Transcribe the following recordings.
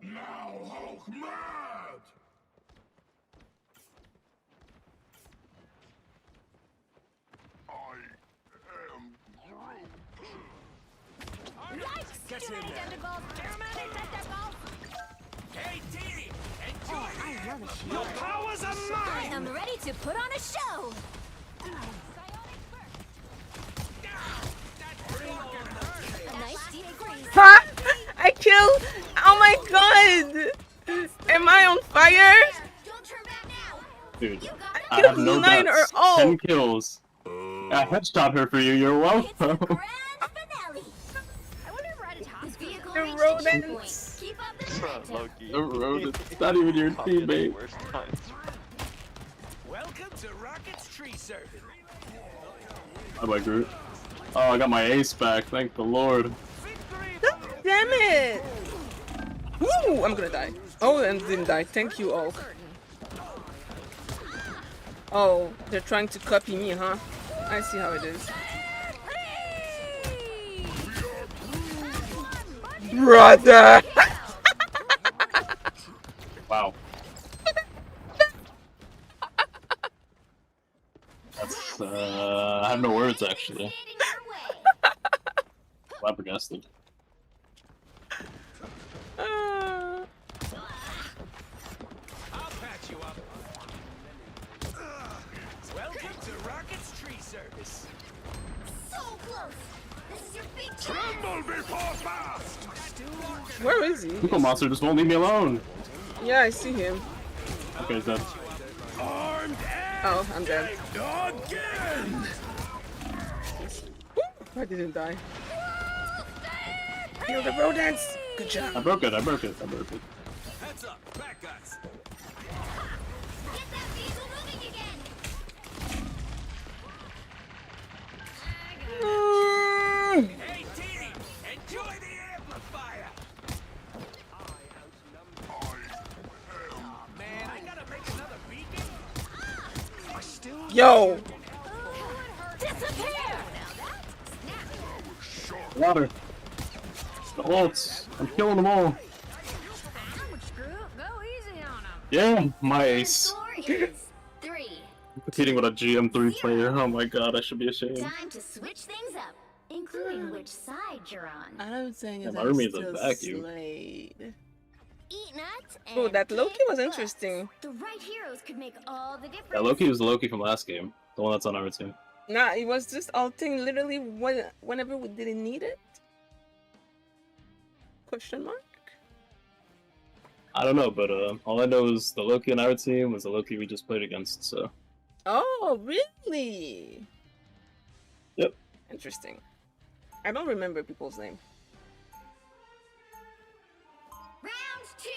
Now Hulk mad! I am Groot. Yikes! Too many tentacles! Too many tentacles! Hey, Dee! Enjoy Oh, I love a show. Your powers are I mine! am ready to put on a show! A nice deep freeze. Huh? I killed. Oh my god! Am I on fire? Don't turn back now! Dude, You I got have no 9 guts. or all. 10 kills. I headshot her for you. You're It's the welcome. grand finale! I wonder if we're at a top speed. The rodents. Keep up the momentum. Loki. The rodent. It's not even your Copy at the teammate. worst times. Welcome to Rocket's tree service. Bye bye, Groot. Oh, I got my ace back. Thank the Lord. Damn it! Woo! I'm gonna die. Oh, and didn't die. Thank you all. Oh, they're trying to copy me, huh? I see how it is. Brother! Wow. That's, I have no words actually. Flabbergasted. I'll patch you up. Welcome to Rocket's tree service. So close! This is your big chance! Tremble before fast! Where is he? People monster just won't leave me alone. Yeah, I see him. Okay, he's dead. Armed Oh, I'm dead. and again! I didn't die. Kill the rodents! Good job. I broke it. I broke it. I broke it. Heads up, back guys. Get that diesel moving again! Hey, Dee! Enjoy the amplifier. Man, I gotta make another beacon. I still Yo! Disappear! Water. The ults. I'm killing them all. Go easy on him. Yeah, my The ace. score is 3. Competing with a GM3 player. Oh my god, I should be ashamed. Time to switch things up, including which side you're on. All I'm saying Yeah, is my I'm roomie's a still vacuum. slayed. Eat nuts and Oh, that Loki kick was butt. interesting. The right heroes could make all the difference. Yeah, Loki was the Loki from last game. The one that's on our team. Nah, it was just ulting literally whenever we didn't need it. Question mark? I don't know, but all I know is the Loki on our team was the Loki we just played against, so. Oh, really? Yep. Interesting. I don't remember people's name. Round 2.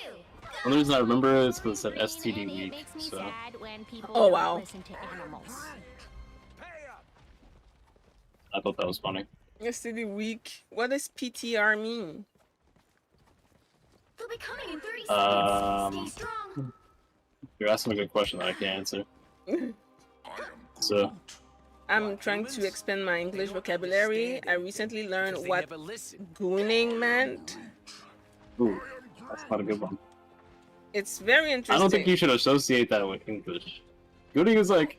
The only reason I remember it is because it said STD It week, makes me so. sad when people Oh, don't wow. listen to animals. pay up. I thought that was funny. Yesterday week. What does PTR mean? They'll be coming in 30 seconds. Stay Um, strong. You're asking a good question that I can't answer. So, I'm trying to expand my English vocabulary. I recently learned They what never listen. gooning meant. ooh, that's not a good one. It's very interesting. I don't think you should associate that with English. Gooning is like,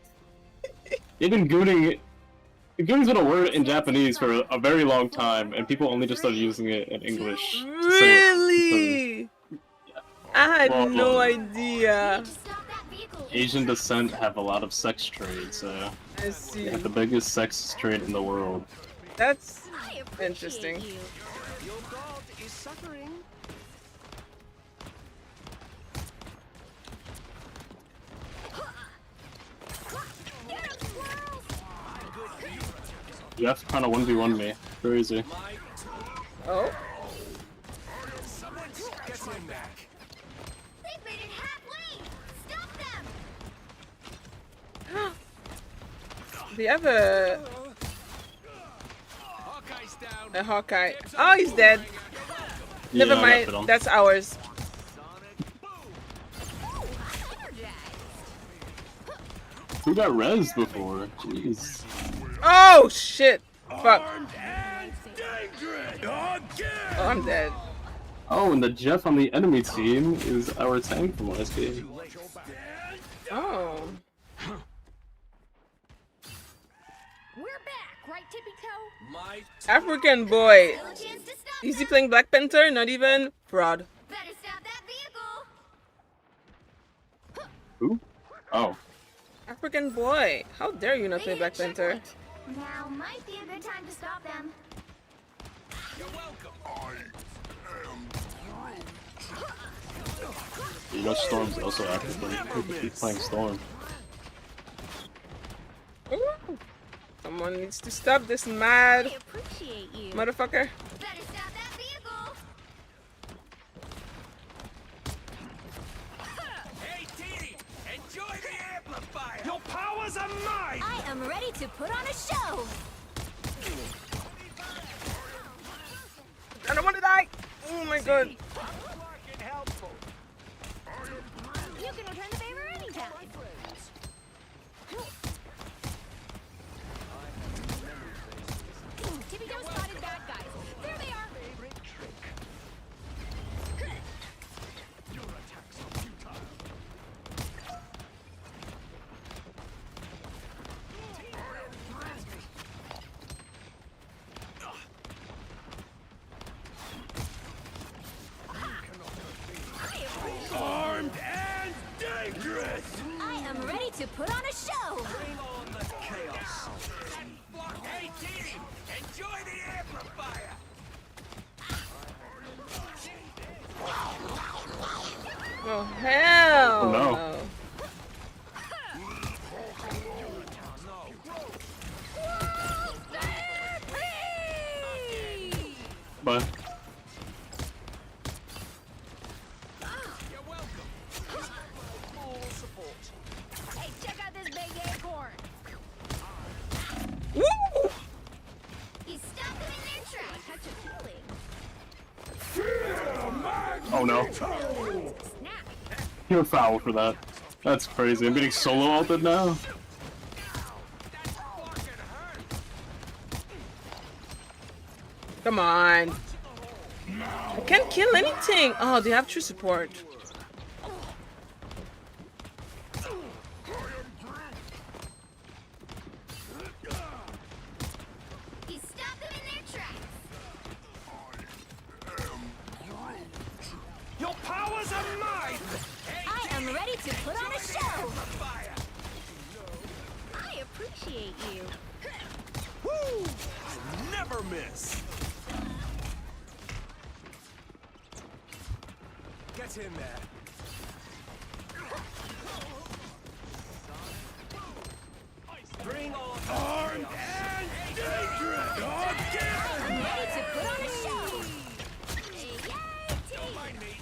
even gooning, gooning's been a word in Japanese for a very long time, and people only just started using it in English. to say it. Really? I had Well, no well, idea. To stop that vehicle. Asian descent have a lot of sex trades, so I see. they have the biggest sex trade in the world. That's I appreciate interesting. you. Your god is suffering. Get him, squirrels! You have to kind of 1v1 me. Very easy. Oh, Someone's getting back. They've made it halfway! Stop them! do you have a Hawkeye's down. Hawkeye? Oh, he's dead. Yeah, Never I got fit on. mind. That's ours. Sonic boom. Who got rezzed before? Jeez. Oh shit! Fuck. Armed and dangerous again! Oh, I'm dead. Oh, and the Jeff on the enemy team is our tank from last game. Oh. We're back, right, Tippy Toe? My African boy. Still a chance to stop Is he them. playing Black Panther? Not even. Fraud. Better stop that vehicle. Who? Oh. African boy. How dare you not They play hit Black Panther? checkpoint. Now might be a good time to stop them. You're welcome. You know Storm's also African. Keep playing Storm. Ooh. Someone needs to stop this mad I appreciate you. motherfucker. Better stop that vehicle. Hey, Teeny, enjoy the amplifier. Your powers are mine! I am ready to put on a show. I don't want to die. Oh my god. Fucking helpful. You can return the favor anytime. Tippy Toe spotted bad guys. There they are. Your attacks are futile. Armed and dangerous! I am ready to put on a show. Bring on the chaos. Hey, Teeny, enjoy the amplifier. Oh hell. Oh, no. no. But You're welcome. Full support. Hey, check out this big acorn. Woo! He stopped them in their tracks. Touch of feeling. oh no. Snap. You're foul for that. That's crazy. I'm getting solo ulted now. That fucking hurt. Come on. I can't kill anything. Oh, they have true support. He stopped them in their tracks. Your powers are mine! I am ready to put on a show. Fire. I appreciate you. Woo! Never miss! Get in there. Bring on Armed and dangerous! Again! I'm ready to put on a show. Yay, team. mind me.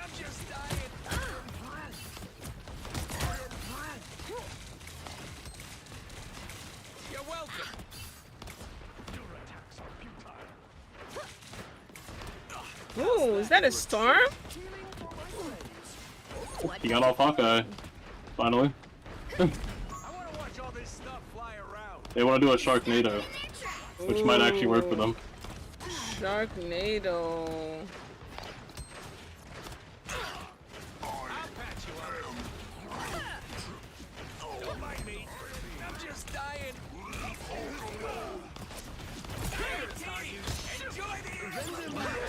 I'm just dying. You're welcome. Your attacks are futile. Ooh, is that a storm? He got off Hawkeye. Finally. I want to watch all this stuff fly around. They want to do a Sharknado, which might actually work for them. Sharknado. I'll patch you up. Don't mind me. I'm just dying. Hey, Teeny, enjoy the amplifier.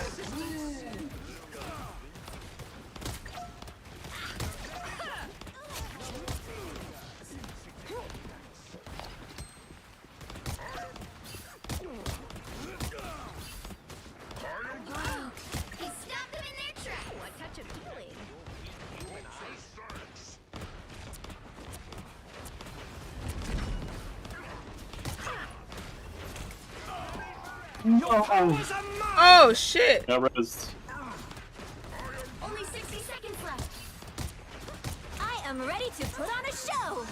He stopped them in their tracks. A touch of healing. Oh shit. Got rezzed. Only 60 seconds left. I am ready to put on a show.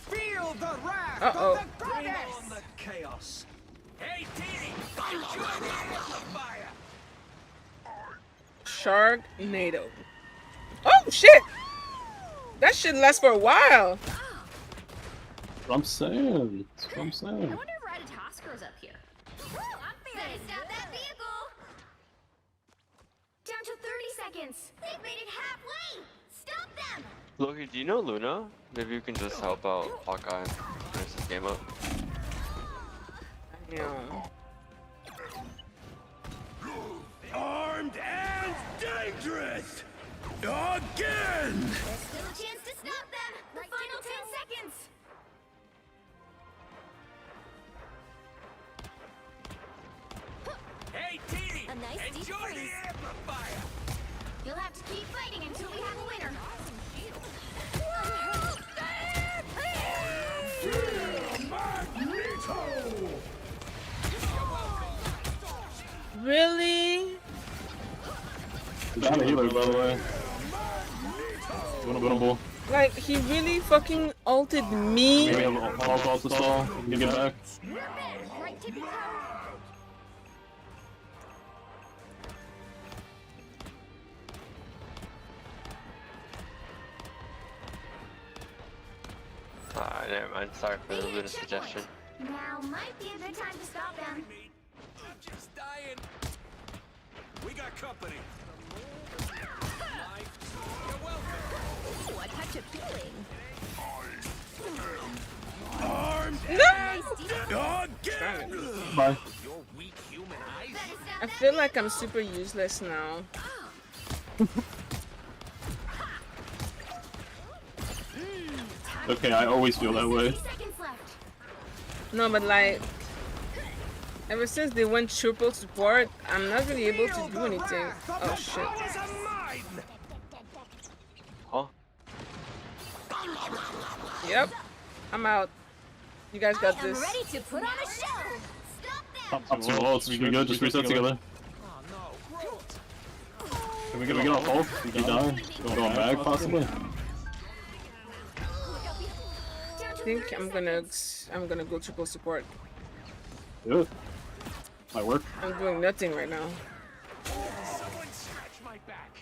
Feel the wrath Uh-oh. of the goddess. Bring on the chaos. Hey, Teeny, enjoy the amplifier. Sharknado. Oh shit. That shit lasts for a while. That's what I'm saying. That's what I'm saying. I wonder if Ratatoskro's up here. I'm better stop that vehicle. seconds. They've made it halfway. Stop them. Loki, do you know Luna? Maybe you can just help out Hawkeye and finish this game up. Yeah. Armed and dangerous! Again! There's still a chance to stop them. The final 10 seconds. Hey, team! A nice deep Enjoy freeze. the amplifier! You'll have to keep fighting until we have a winner. Really? Down a healer, by the way. Winnable. Like, he really fucking ulted me? We have all calls to stall. You get back. You're better, right, Tippy Toe? Never mind. Sorry for the Luna suggestion. Now might be a good time to stop them. I'm just dying. We got company. You're welcome. Ooh, a touch of healing. Armed Nice deep again! Bye. Your weak human eyes. Better stop I that feel like I'm super useless now. Okay, I always feel that way. 60 seconds left. No, but like, ever since they went triple support, I'm not really able to do anything. Oh shit. Powers are mine! Huh? Yep. I'm out. You guys got I am this. ready to put on a show. Stop them. Up to ults. We good. Just reset together. Can we get off ult? You die. Going back, possibly. I think I'm gonna go triple support. Do it. Might work. I'm doing nothing right now. Someone scratch my back!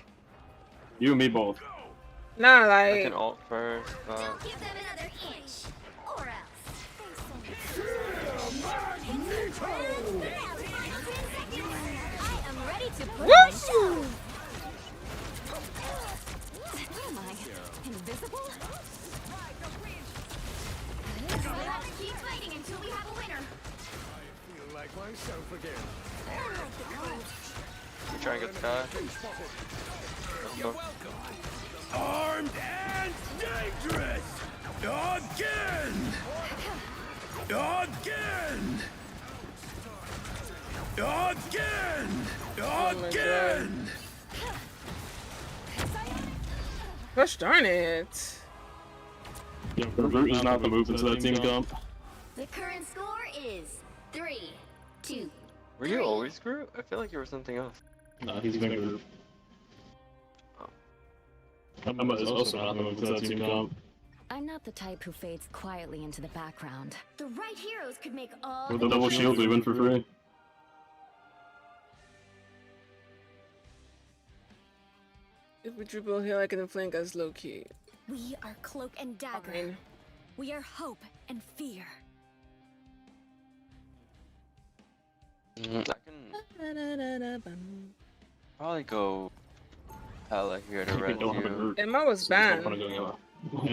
You and me both. Nah, I like, can ult first, but Don't give them another inch, or else. I am ready to put on a show. woo! Where am I? Invisible? We'll have to keep fighting until we have a winner. Feel like myself again. we try and get Sky. Let's go. Armed and dangerous! Again! Again! Again! Again! Gosh darn it. Yeah, Root is not the move into that team comp. The current score is 3-2. Were you always Groot? I feel like you were something else. Nah, he's been Root. Emma is also not the move into that team comp. I'm not the type who fades quietly into the background. The right heroes could make all With the double shield, we win for free. If we triple heal, I can flank as low key. We are cloak and dagger. Fine. We are hope and fear. I can probably go Hella here to You res don't have a you. Root. Emma was banned. Yeah,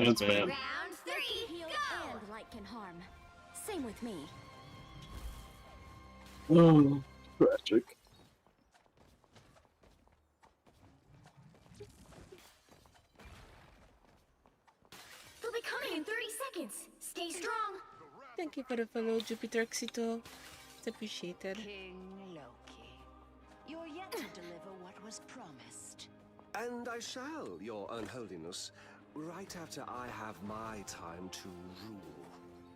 it's bad. Round 3, Heal go! and light can harm. Same with me. Oh, tragic. They'll be coming in 30 seconds. Stay strong. Thank you for the follow, Jupiter Exito. It's appreciated. King Loki, you're yet to deliver what was promised. And I shall, your unholiness, right after I have my time to rule.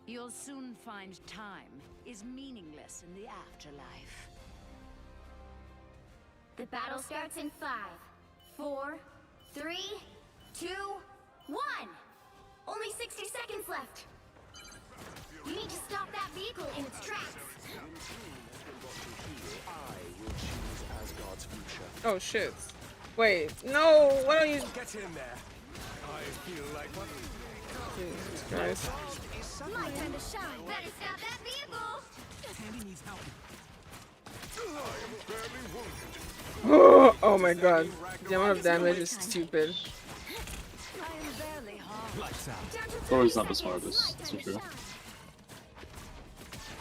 You'll soon find time is meaningless in the afterlife. The battle starts in 5, 4, 3, 2, 1. Only 60 seconds left. You need to stop that vehicle in its tracks. I will choose Asgard's future. Oh shit. Wait, no, why don't you... Get in there. I feel like what? Jesus Christ. My time to shine. Better stop that vehicle. Oh my god. The amount of damage is stupid. I am barely harmed. Lights out. Thor's not the smartest, that's for sure.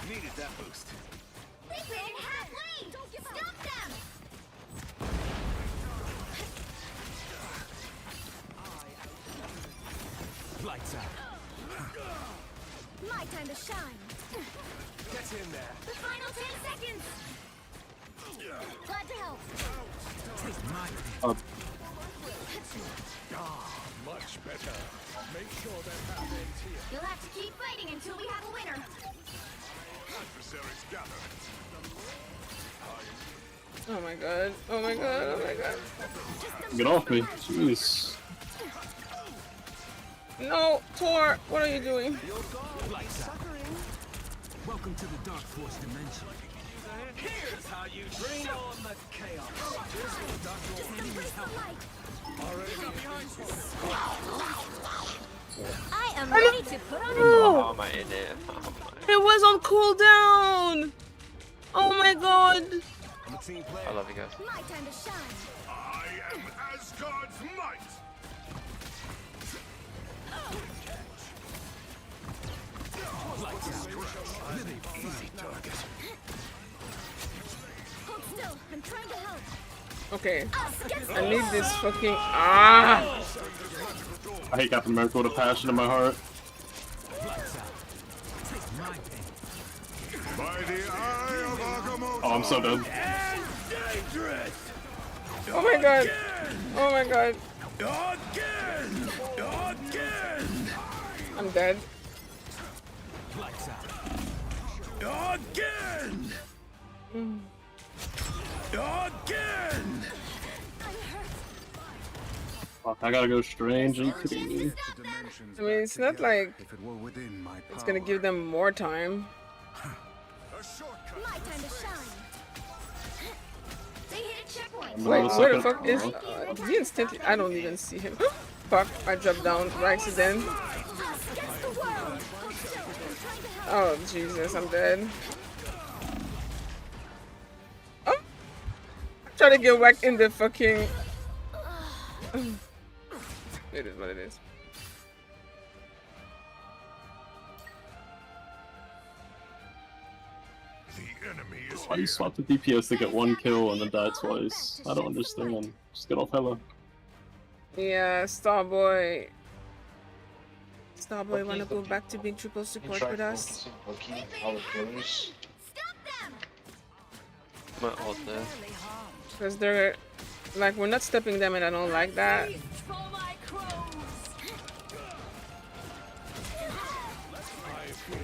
Needed that boost. They ran halfway! Stop them! Lights out. My time to shine. Get in there. The final 10 seconds! Glad to help. Much better. Make sure that happens here. You'll have to keep fighting until we have a winner. Adversaries gather. Oh my god. Oh my god. Oh my god. Get off me. Jeez. No, Tor, what are you doing? Welcome to the Dark Force dimension. Here's how you bring on the chaos. Embrace the light. I am ready to put on a How am I in it? How am I? It was on cooldown! Oh my god! I'm a team player. I love you guys. my time to shine. I am Asgard's might. Lights out. Easy target. Hold still. I'm trying to help. Okay, Us against I need this fucking. Ah! I hate Captain America with a passion in my heart. Lights out. Take my pain. By the eye of Agamotto. Oh, I'm so dead. And dangerous. Oh my god! Oh my god! Again. Again. I'm dead. Lights out. Again. Again. Fuck, I gotta go strange. Are you kidding me? I mean, it's not like it's gonna give them more time. A shortcut. my time to shine. They hit a checkpoint. Wait, Hold on a where the second. fuck is? He instantly. I don't even see him. Fuck! I dropped down by accident. Us against the world. Hold still. I'm trying to help. Oh Jesus, I'm dead. Oh! Try to get whacked in the fucking. It is what it is. The enemy is Why you swap the DPS to get one kill and then die twice? I don't understand. Just get off Hela. Yeah, Starboy. Starboy, wanna go back to being triple support with us? Stop them! My ult there. Barely harmed. Because they're like, we're not stepping them, and I don't like that. For my crows.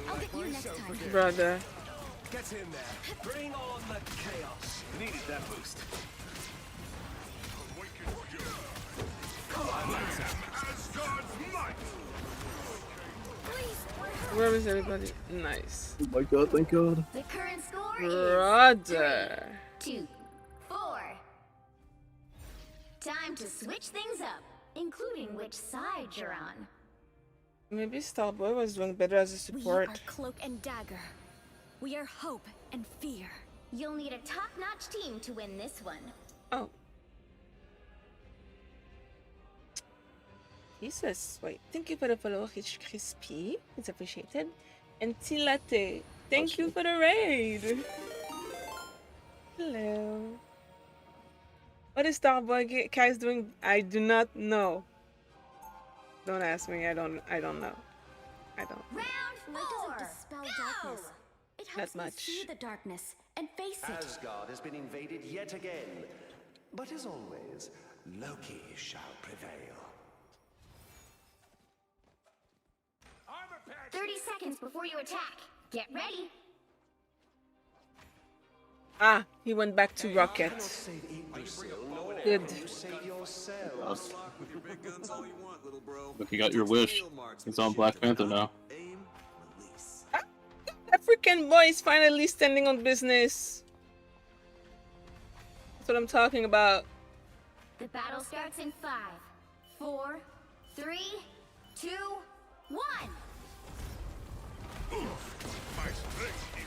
I'll get you next time. Brother. Get in there. Bring on the chaos. Needed that boost. Asgard's might. Please, we're hurt. Where is everybody? Nice. Oh my god, thank god. The current score Brother. is 2-4. Time to switch things up, including which side you're on. Maybe Starboy was doing better as a support. We are Cloak and Dagger. We are hope and fear. You'll need a top-notch team to win this one. Oh. Jesus, wait. Thank you for the follow, Rich Crispy. It's appreciated. And Tilate, thank you for the raid. Hello. What is Starboy guys doing? I do not know. Don't ask me. I don't know. I don't. Round 4. Light doesn't dispel darkness. It helps Not me much. see the darkness and face it. Asgard has been invaded yet again. But as always, Loki shall prevail. 30 seconds before you attack. Get ready. Ah, he went back to Rocket. Save Yggdrasil, nor Good. can you save yourself. Look, you got your wish. He's on Black Panther now. African boy is finally standing on business. That's what I'm talking about. The battle starts in 5, 4, 3, 2, 1.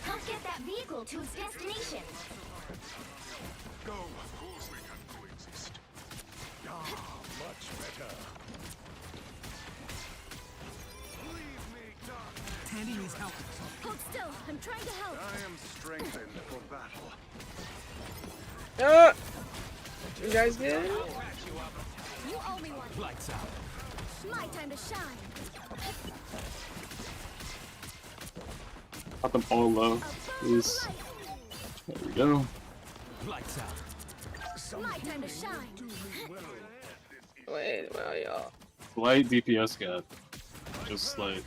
Help get that vehicle to its destination. Go. Of course we can coexist. Ah, much better. Leave me, darkness. Tandy needs help. Hold still. I'm trying to help. I am strengthened for battle. You guys good? You owe me one. Lights out. My time to shine. Got them all low. Please. There we go. Lights out. My time to shine. Wait, well, y'all. Light DPS gap. Just like.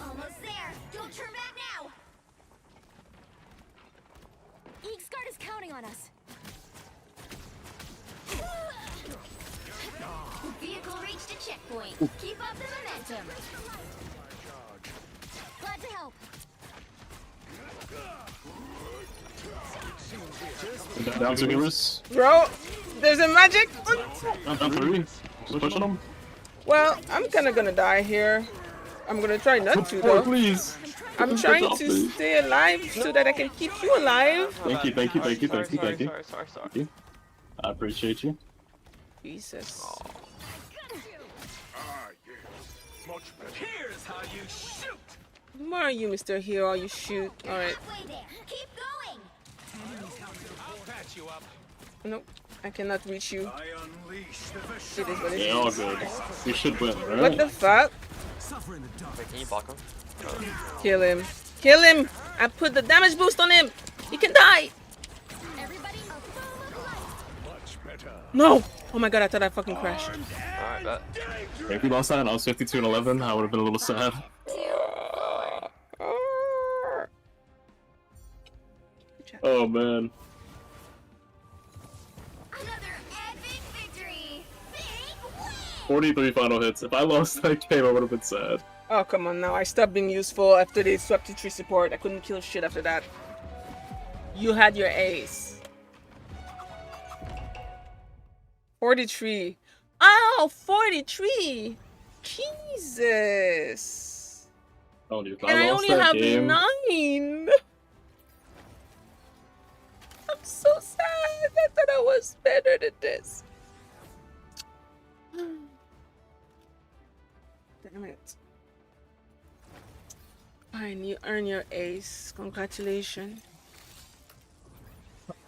Almost there. Don't turn back now. Eagsguard is counting on us. Vehicle reached a checkpoint. Keep up the momentum. Glad to help. Down to Eurus. Bro, there's a magic. Down 3. Just pushing them. Well, I'm kind of gonna die here. I'm gonna try not to, Oh, though. please. I'm trying to stay alive so that I can keep you alive. Thank you, thank you, thank you, thank you, thank you. Sorry. Thank you. I appreciate you. Jesus. Ah, yes. Much better. Here's how you shoot. Where are you, Mr. Hero? You shoot. Alright. Halfway there. Keep going. I'll patch you up. Nope. I cannot reach you. I unleash the It is what it Yeah, is. all good. We should win, right? What the fuck? Suffer in the dark. Wait, can you block him? Kill him. Kill him! I put the damage boost on him! He can die! Everybody, a foam of light. Much better. No! Oh my god, I thought I fucking crashed. Alright, bet. If we lost that and I was 52 and 11, I would have been a little sad. Oh man. Another epic victory. Big win. 43 final hits. If I lost that game, I would have been sad. Oh, come on now. I stopped being useful after they swept the tree support. I couldn't kill shit after that. You had your ace. 43. Oh, 43. Jesus. Oh, dude, if And I lost only that have game, 9. I'm so sad. I thought I was better than this. Damn it. Fine, you earn your ace. Congratulations.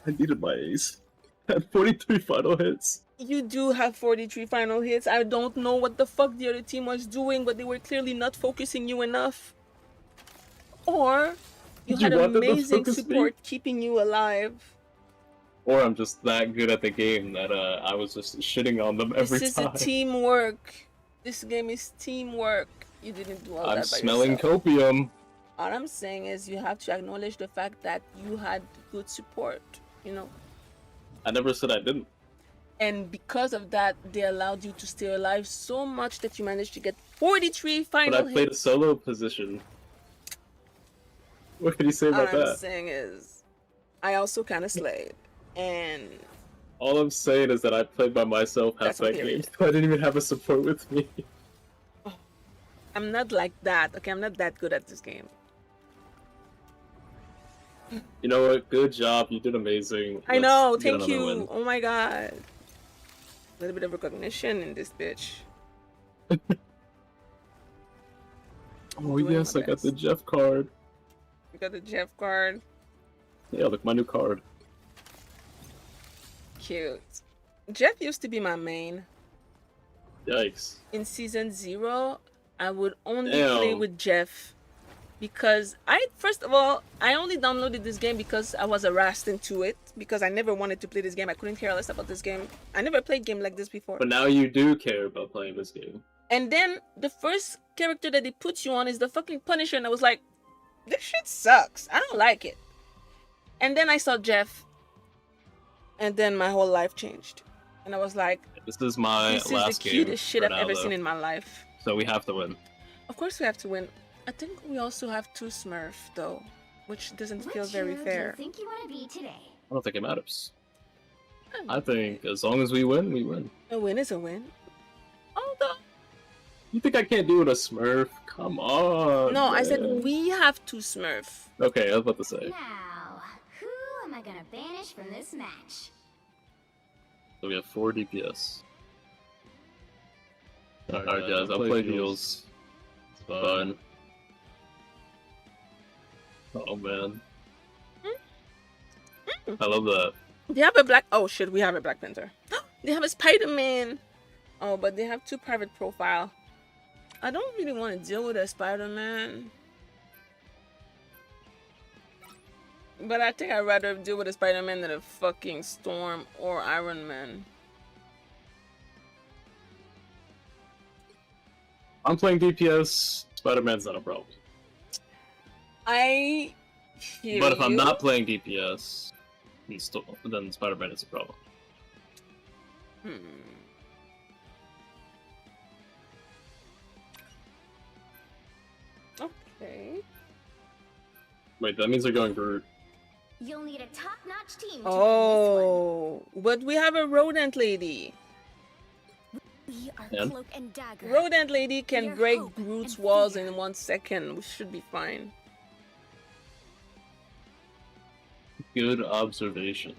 I needed my ace. I had 43 final hits. You do have 43 final hits. I don't know what the fuck the other team was doing, but they were clearly not focusing you enough. Or you Did you had want them to amazing focus me? support keeping you alive. Or I'm just that good at the game that I was just shitting on them every This is time. a teamwork. This game is teamwork. You didn't do all I'm that by smelling yourself. copium. All I'm saying is you have to acknowledge the fact that you had good support, you know. I never said I didn't. And because of that, they allowed you to stay alive so much that you managed to get 43 final But I played a hits. solo position. What could you say All about I'm that? saying is I also kind of slayed. And All I'm saying is that I played by myself half That's that period. game. I didn't even have a support with me. I'm not like that. Okay, I'm not that good at this game. You know what? Good job. You did amazing. I know. Let's get Thank another you. win. Oh my god. A little bit of recognition in this bitch. Oh Doing yes, my I got best. the Jeff card. You got the Jeff card. Yeah, look, my new card. Cute. Jeff used to be my main. Yikes. In season 0, I would only play Damn. with Jeff. Because first of all, I only downloaded this game because I was harassed into it. Because I never wanted to play this game. I couldn't care less about this game. I never played a game like this before. But now you do care about playing this game. And then the first character that they put you on is the fucking Punisher. And I was like, this shit sucks. I don't like it. And then I saw Jeff. And then my whole life changed. And I was like, This is my this is the last game. cutest shit for I've now, ever though. seen in my life. So we have to win. Of course we have to win. I think we also have 2 Smurf though, which doesn't feel Which very hero fair. do you think you want to be today? I don't think it matters. I think as long as we win, we win. A win is a win. Although, You think I can't do it a Smurf? Come on. no, I said man. we have 2 Smurf. Okay, I was about to say. Now, who am I I gonna banish from this match? So we have 4 DPS. Alright guys, I'll play heals. It's fine. Oh man. I love that. They have a black. Oh shit, we have a Black Panther. They have a Spider-Man. Oh, but they have 2 private profile. I don't really want to deal with a Spider-Man. But I think I'd rather deal with a Spider-Man than a fucking Storm or Iron Man. I'm playing DPS. Spider-Man's not a problem. I hear But if I'm you. not playing DPS, then Spider-Man is a problem. Okay. Wait, that means they're going Groot. You'll need a top-notch team to Oh, but we have a rodent lady. We are And? Cloak and Dagger. Rodent lady can Your break hope Groot's and walls fear. in 1 second. We should be fine. Good observation.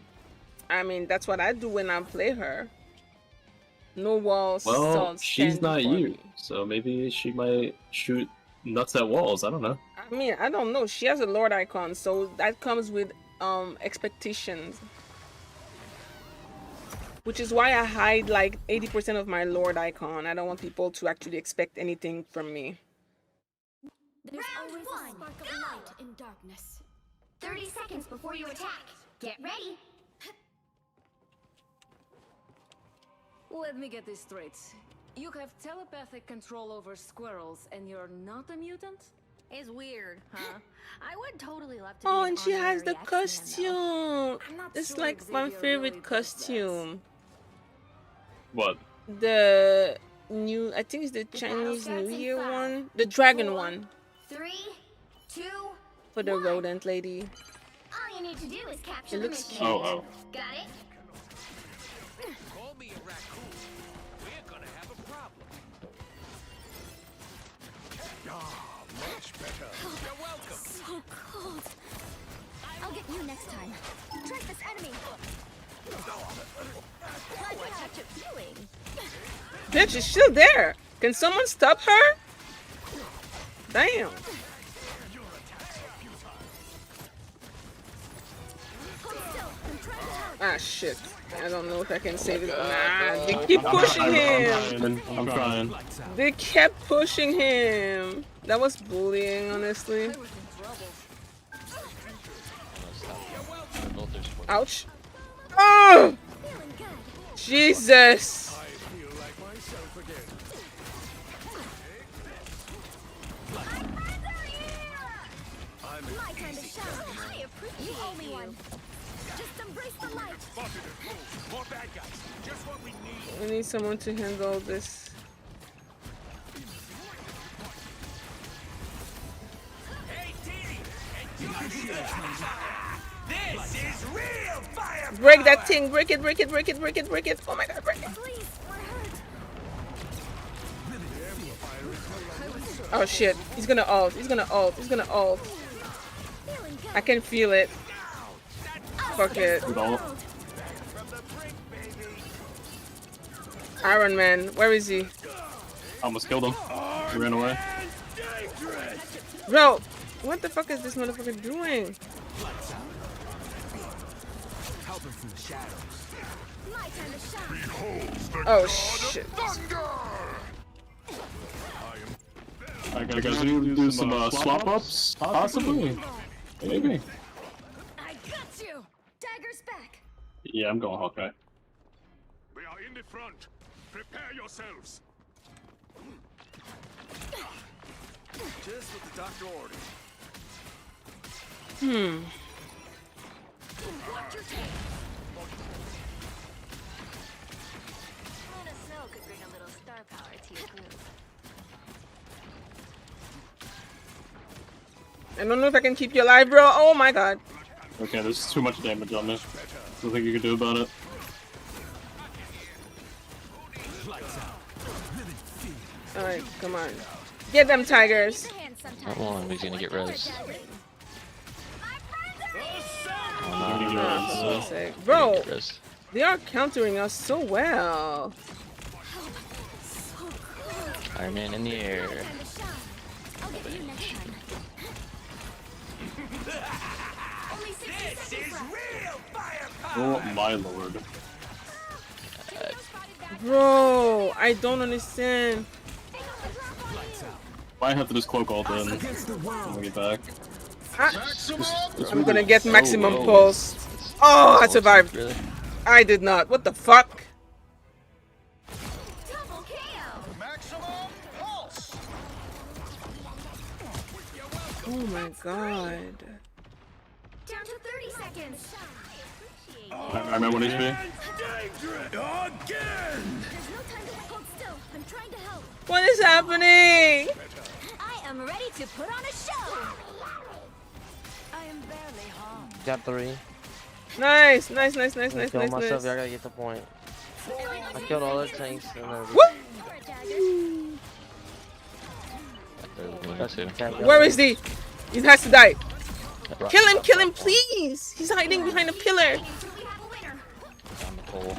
I mean, that's what I do when I play her. No walls. Well, salt she's stand not before you, me. so maybe she might shoot nuts at walls. I don't know. I mean, I don't know. She has a Lord icon, so that comes with expectations. Which is why I hide like 80% of my Lord icon. I don't want people to actually expect anything from me. There's Round always one, a spark of go! light in darkness. 30 seconds before you attack. Get ready. Let me get this straight. You have telepathic control over squirrels, and you're not a mutant? It's weird, huh? I would totally love to. Oh, be an and she has the honorary X-Man, though. costume. I'm not It's sure like my Xavier favorite really does that. costume. What? The new, I think it's the Chinese starts New in Year 5, one. The dragon 4, one. 3, 2, For the 1. rodent lady. All you need to do is capture It the looks mission. cute. Oh. Got it? Call me a raccoon. We're gonna have a problem. Much better. You're welcome. So cold. I'll get you next time. Track this enemy. Glad to touch a feeling. Bitch, she's still there. Can someone stop her? Damn. Hold still. I'm trying to help. Ah, shit. I don't know if I can save it. Nah, they I'm keep pushing him. I'm trying. Lights out. They kept pushing him. That was bullying, honestly. I was in trouble. Ouch. Oh! Feeling good. Jesus. I feel like myself again. My time to shine. I appreciate you. Owe me one. Just embrace the light. Spotted it. Move. More bad guys. Just what we need. We need someone to handle this. Hey, Dee! Enjoy the This is real fire. Break that thing. Break it, break it, break it, break it, break it. Oh my god, break it. Please, we're hurt. Oh shit. He's gonna ult. He's gonna ult. He's gonna ult. Feeling good. I can feel it. Fuck it. Good ult. From the brink, baby. Iron Man. Where is he? Almost killed him. He ran away. Bro, what the fuck is this motherfucker doing? Lights out. Help him from the shadows. My time to shine. Oh shit. I gotta do some swap ups, possibly. Maybe. I got you. Dagger's back. Yeah, I'm going Hawkeye. We are in the front. Prepare yourselves. Just what the doctor ordered. Watch your tail. Luna Snow could bring a little star power to your group. I don't know if I can keep you alive, bro. Oh my god. Okay, there's too much damage on me. Nothing you can do about it. Lights out. Vivid fear. Alright, come on. Get them tigers. The hand sometimes. Not long, he's gonna get res. Dagger. I'm gonna Ah, for so fuck's sake. Bro, Dangerous. they are countering us so well. Iron Man in the air. Time to shine. I'll get you next time. Only 60 This seconds is left. real firepower! Oh my lord. Bro, I don't understand. Might have to just cloak all in. Against the world. When we get back. I'm gonna get maximum low. pulse. Oh, I survived. Really? I did not. What the fuck? Double KO. Oh my god. Down to 30 seconds. I'm at 1 HP. Again. There's no time to hold still. I'm trying to help. What is happening? I am ready to put on a show. I am barely harmed. Got 3. Nice, nice, nice, nice, nice, Kill nice, myself, nice. y'all gotta get the point. I killed all the tanks and That's it. Where is he? He has to die. Kill him, please. He's hiding behind a pillar. Until we have a winner. On the pole.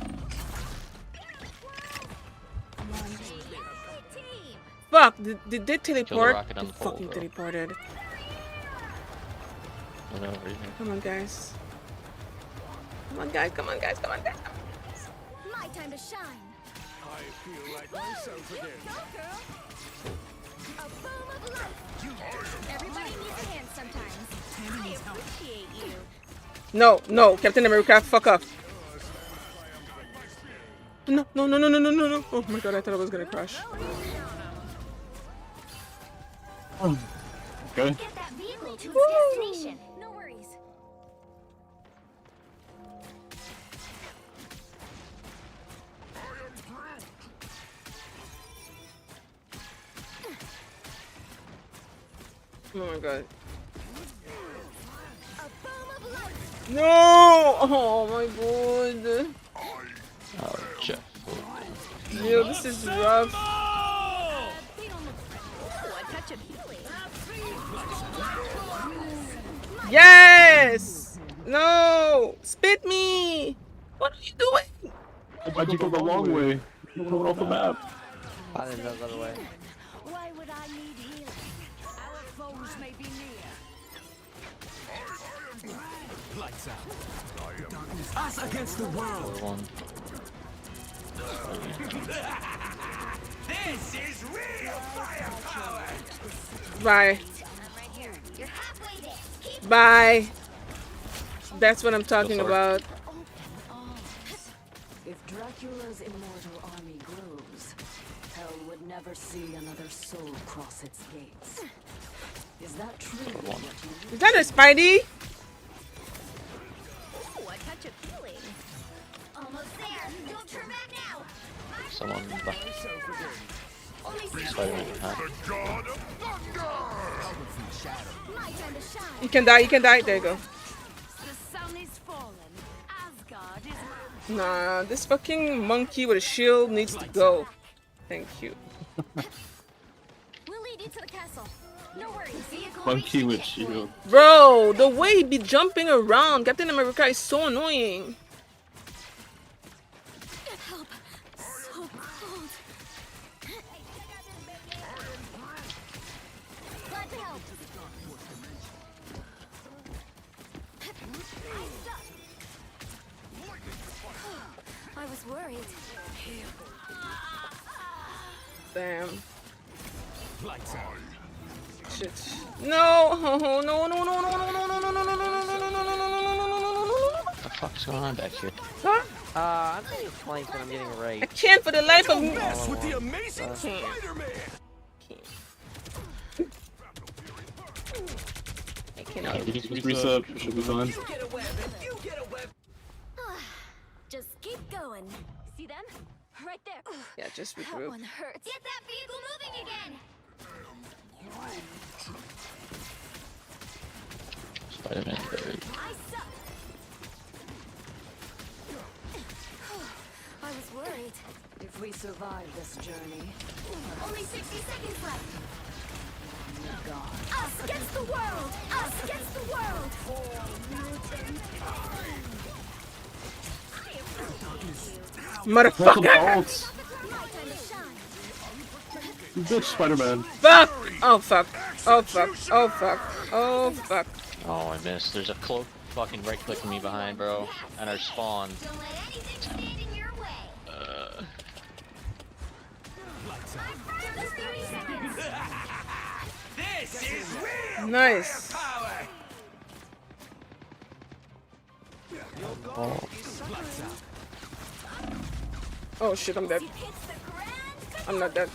Team. Fuck, did they teleport? rocket on They the pole, fucking bro. teleported. I know everything. Come on, guys. Come on, guys. Come on, guys. Come on, guys. My time to shine. I feel like myself again. Go, girl. A boom of life. Everybody needs a hand sometimes. I appreciate you. No, no, Captain America, fuck off. No, no, no, no, no, no, no, no. Oh my god, I thought I was gonna crash. Okay. Get that vehicle to its destination. No worries. Oh my god. A boom of life. No! Oh my god. Oh, Jeff. Yo, this is rough. They don't look friendly. Ooh, a touch of healing. Yes! No! Spit me! What are you doing? Why'd you go the long way? You went off the map. I didn't know the other way. Why would I need healing? Our foes may be near. Lights out. Us against the world. One. This is real firepower! Bye. I'm right here. You're halfway there. Keep Bye. That's what I'm talking sorry. about. If Dracula's immortal army grows, hell would never see another soul cross its gates. Is that true? Is that a Spidey? Ooh, a touch of healing. almost there. Don't turn back now. Someone back. Only 60 Spider-Man seconds. hat. My time to shine. You can die, you can die. There you go. The sun is fallen. Asgard is Nah, this fucking monkey with a shield needs to go. Thank you. We'll lead you to the castle. No worries. Vehicle Monkey with reached checkpoint. shield. Bro, the way he be jumping around, Captain America is so annoying. Help. So cold. Glad to help. I was worried. Damn. Lights out. Shit. No! Oh, no, no, no, no, no, no, no, no, no, no, no, no, no, no, no, no, no, no. What the fuck's going on back here? Huh? I'm getting flanked and I'm getting I raped. can't for the life of me. Mess with the amazing Can't. Spider-Man. I cannot. Just reset. Should be fine. You get a web and you get a web. Just keep going. See them? Right there. Yeah, just That regroup. one hurts. Get that vehicle moving again. Spider-Man buried. I suck. I was worried. If we survive this journey, Only 60 seconds left. Us against the world! Us against the world! Motherfucker! Bolts. Bitch, Spider-Man. Fuck! Oh fuck. Oh fuck. Oh fuck. Oh fuck. Oh, I missed. There's a cloak fucking right clicking me behind, bro. And our spawn. Don't let anything stand in your way. Just 30 seconds. This is real Nice. power. Oh. Oh shit, I'm dead. I'm not dead.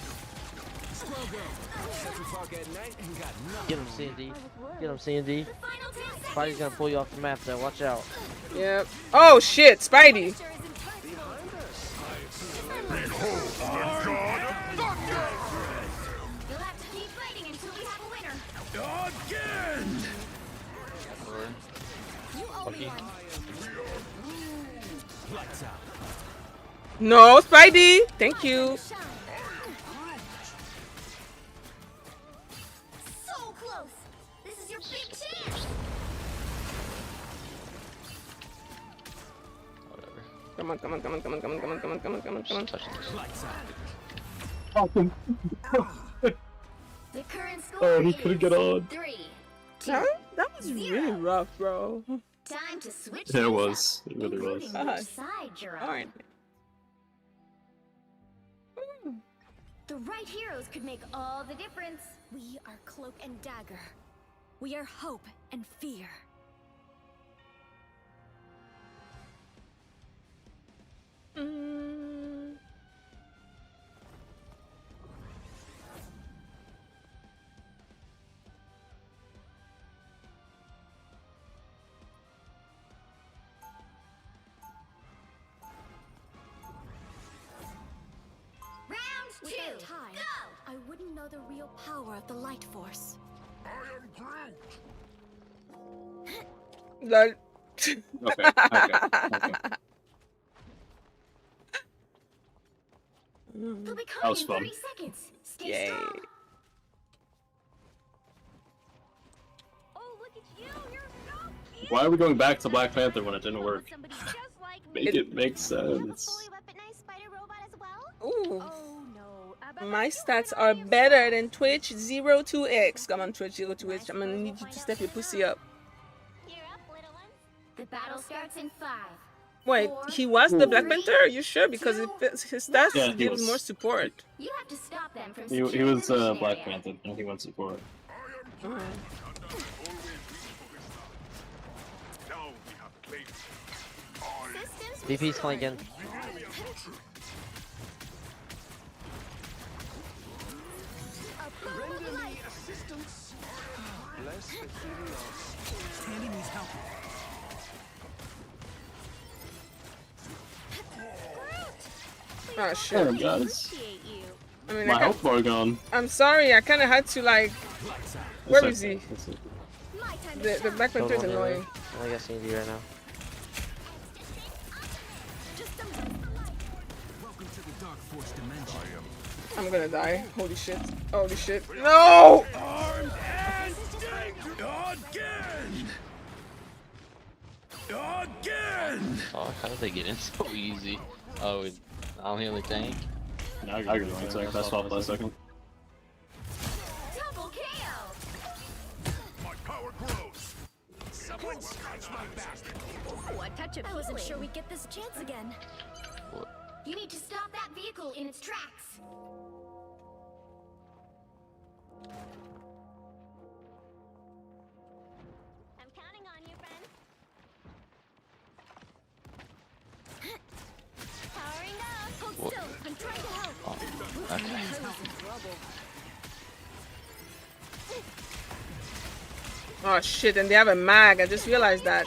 Get him, C&D. Get him, C&D. Spidey's gonna pull you off the map there. Watch out. Yep. Oh shit, Spidey. You'll have to keep fighting until we have a winner. Again! You owe me one. Lights out. No, Spidey. Thank you. Shine. So close. This is your big chance. Whatever. Come on, come on, come on, come on, come on, come on, come on, come on, come on, come on. Touching this. Lights out. The current score Oh, he is couldn't get on. 3, 2. That was really rough, bro. Time to switch Yeah, it things was. up, It really was. including which side you're on. Alright. The right heroes could make all the difference. We are Cloak and Dagger. We are hope and fear. Round 2. Without time, Go. I wouldn't know the real power of the light force. Lol. Okay, okay. They'll be That coming was in fun. 30 seconds. Stay Yay. strong. Oh, look at you! You're so cute! Why are we going back to Black Panther when it didn't work? Somebody just like Make it make sense. weaponized spider robot as well? Ooh. Oh no. My stats are better than Twitch 02X. Come on, Twitch 02X. I'm gonna need you to step your pussy up. You're up, little ones. The battle starts in 5. Wait, he was the Black Panther? Are you sure? Because his stats Yeah, he gives was. more support. You have to stop them from He securing was the mission Black area. Panther, and he went support. VP's flanking. Render me assistance. Bless the Helios. Tandy needs help. Oh Oh shit. my god. Appreciate you. I mean, My I health bar gone. I'm sorry. I kind of had to like. Lights out. Where is he? That's it. My time to The shine. Black Panther is Don't worry. annoying. I got C&D right now. Just embrace the light. Welcome to the Dark Force dimension. I'm gonna die. Holy shit. Holy shit. No! Armed and stinged again! Again! Oh, how did they get in so easy? Oh, I'm the only tank. Now you're going to second. That's off last second. Double KO. My power grows. Someone scratch my back. Ooh, a touch of I wasn't sure we'd get this chance again. You need to stop that vehicle in its tracks. I'm counting on you, friend. Powering up. Hold still. I'm trying to help. Okay. Oh shit, and they have a mag. I just realized that.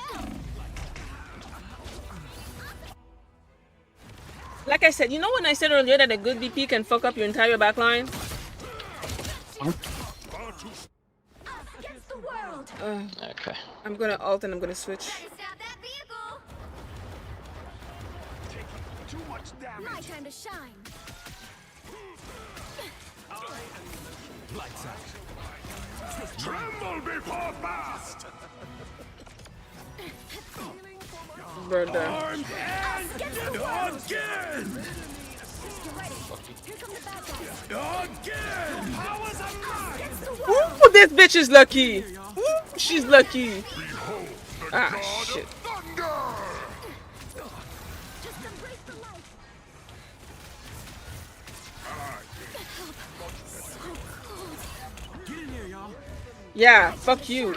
Like I said, you know when I said earlier that a good VP can fuck up your entire backline? Us against the world. Okay. I'm gonna ult and I'm gonna switch. Try to stop that vehicle. Too much damage. My time to shine. Lights out. Tremble before blast. Brother. Again. Again. Powers of mine. Ooh, this bitch is lucky. Ooh, she's lucky. Ah, shit. Just embrace the light. Get in here, y'all. Yeah, fuck you.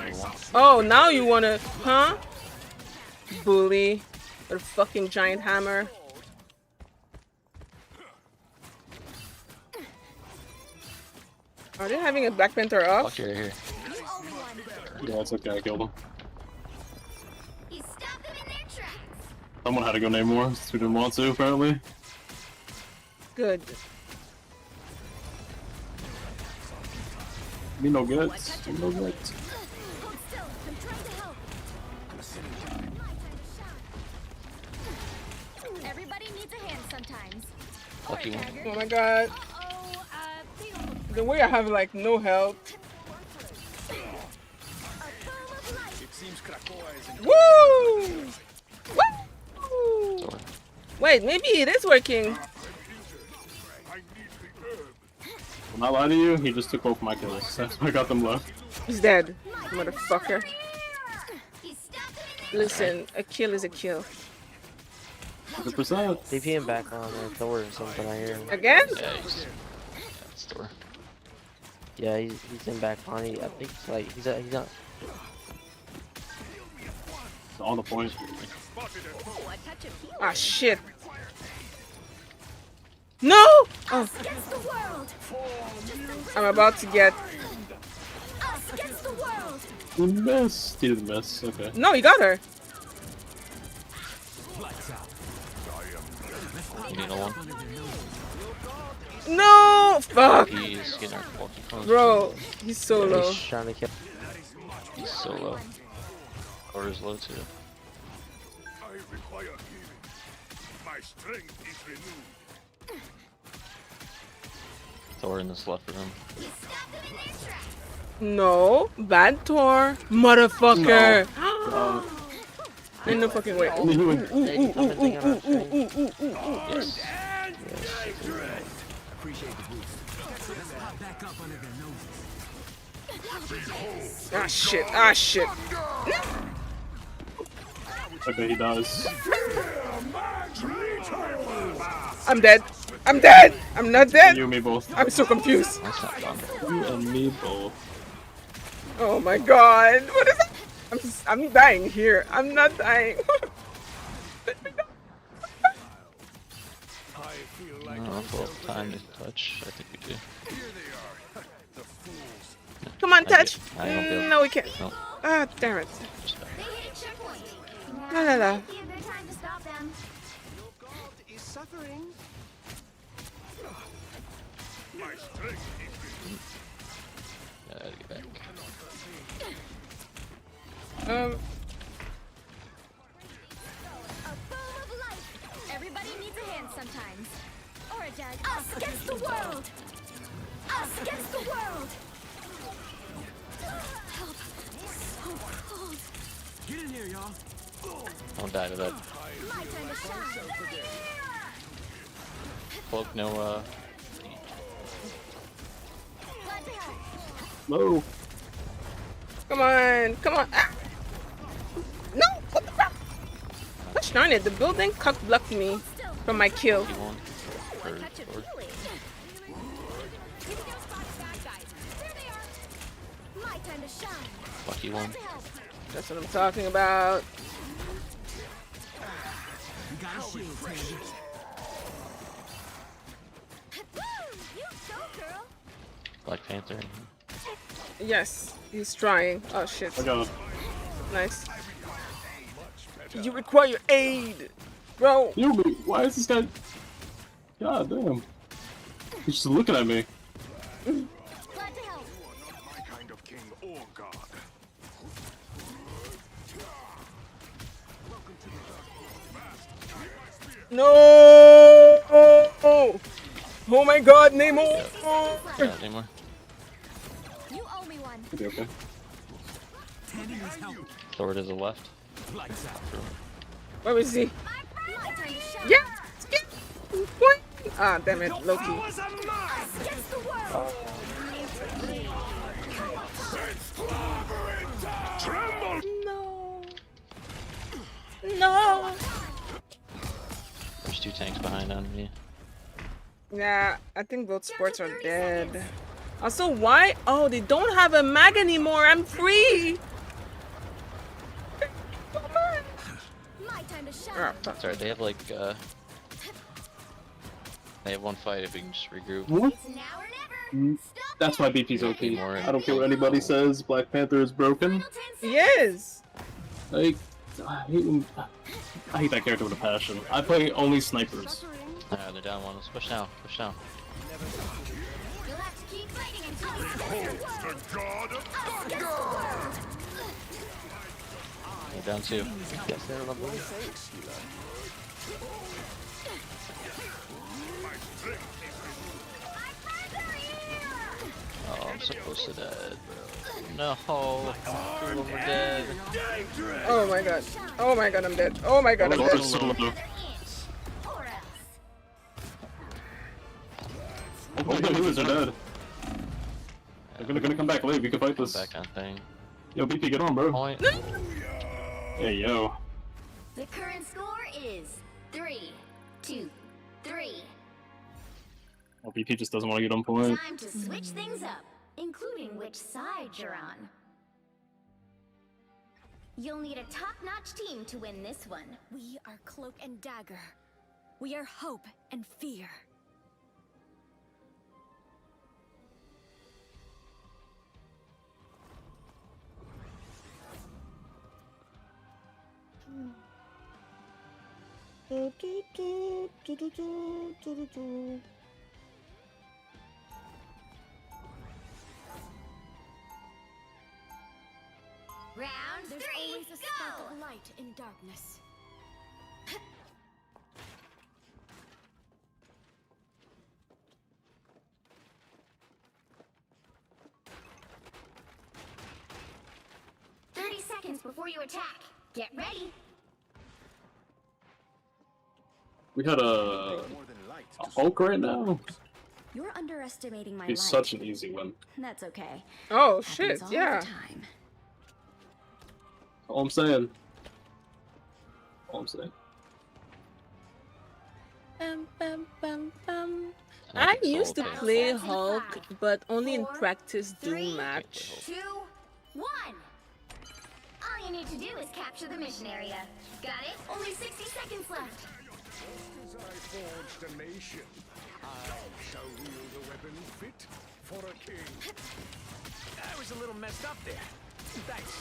Oh, now you wanna, huh? Bully. With a fucking giant hammer. Are they having a Black Panther off? Fuck you right here. Yeah, it's okay, I killed him. You stopped them in their tracks. Someone had to go name more, since we didn't want to, apparently. Good. Me no gets. Me no gets. Hold still. I'm trying to help. My time to shine. Everybody needs a hand sometimes. Fuck you. Oh my god. Uh-oh, they almost The way I have like no health. a boom of light. It seems Krakoa is in Woo! Woo! Wait, maybe it is working. When I lie to you, he just took both my kills. That's why I got them left. He's dead, motherfucker. You stopped them in their Listen, a kill is a kill. 100%. DP him back on Thor or something, I hear him. Again? Yeah, he's. That's Thor. Yeah, he's in back on. I think it's like, he's not. It's on the point. Oh, a touch of heat. Ah, shit. No! Oh, Against the world. I'm about to get. Us against the world. He missed. He didn't miss. Okay. No, you got her. lights out. You need a one. No! Fuck! He's getting our fucking phones. Bro, he's so low. He's trying to kill. He's so low. Quarter's low too. I require healing. My strength is renewed. Thor in this left room. No, bad Thor. Motherfucker. Ain't no fucking way. What are you doing? Yes. Appreciate the boost. Let's pop back up under their noses. Ah, shit. Ah, shit. Okay, he does. I'm dead. I'm dead. I'm not dead. You and me both. I'm so confused. That's not done. You and me both. Oh my god. What is that? I'm dying here. I'm not dying. I feel I like don't know if we'll have time to touch. I think we do. here they are. The fools. Come on, touch. I won't be able No, we can't. No, Ah, damn it. just back. They hit a checkpoint. La la la. Be a good time to stop them. Your god is suffering. My strength is renewed. Yeah, I gotta get back. A boom of light. Everybody needs a hand sometimes. Or a jag. Us against the world. Us against the world. Help. So cold. Get in here, y'all. Don't die to that. My time to shine. Cloak, no, Glad to help. Whoa. Come on. Come on. Ah. No. What the fuck? Gosh darn it. The building cock blocked me from my kill. he won. For Touch of Thor. healing. Here we go, spot bad guys. There they are. My time to shine. Fuck, he won. To help. That's what I'm talking about. You got a shield, Tandy. Woo! You go, girl. Black Panther. Yes. He's trying. Oh, shit. I got him. Nice. You require aid. Bro. You me. Why is this guy? God damn. He's just looking at me. Glad to help. My kind of king or god. No. Oh my god, Nemo! Yeah, anymore. You owe me one. Okay, okay. Tandy needs help. Thor to the left. Lights out. Where is he? My turn to shine. Yeah! What? Ah, damn it, Loki. Us against the world. No. No. There's 2 tanks behind on me. Yeah, I think both sports are dead. Also, why? Oh, they don't have a mag anymore. I'm free. My time to shine. Oh, fuck. Sorry, they have like they have 1 fight if we can just regroup. What? It's now or never. That's why BP's OP. More. I don't care what anybody says. Black Panther is broken. Final 10 seconds. Yes. Like, I hate him. I hate that character with a passion. I play only snipers. They're down 1. Let's push down. Push down. You'll have to keep fighting until They're down 2. Yes, they're on the blue. Oh, I'm so close to dead, bro. No, 2 of them are dead. Oh my god. Oh my god, I'm dead. Oh my god, I'm Thor dead. is solo. or else. Oh, the healers are dead. They're gonna come back late. We can fight this. Back on thing. Yo, BP, get on, bro. Point. Hey, yo. The current score is 3, 2, 3. Oh, BP just doesn't want to get on point. Time to switch things up, including which side you're on. You'll need a top-notch team to win this one. We are Cloak and Dagger. We are hope and fear. Round There's 3, always a spark go! of light in darkness. Seconds before you attack. Get ready. We had a Hulk right now. You're underestimating my He's light. such an easy win. That's okay. Oh Happens shit, all yeah. the time. All I'm saying. All I'm saying. I used to play Hulk, but only in practice doom match. 2, 1. All you need to do is capture the mission area. Got it? Only 60 seconds left. As I forged a nation, I shall wield a weapon fit for a king. I was a little messed up there. Thanks.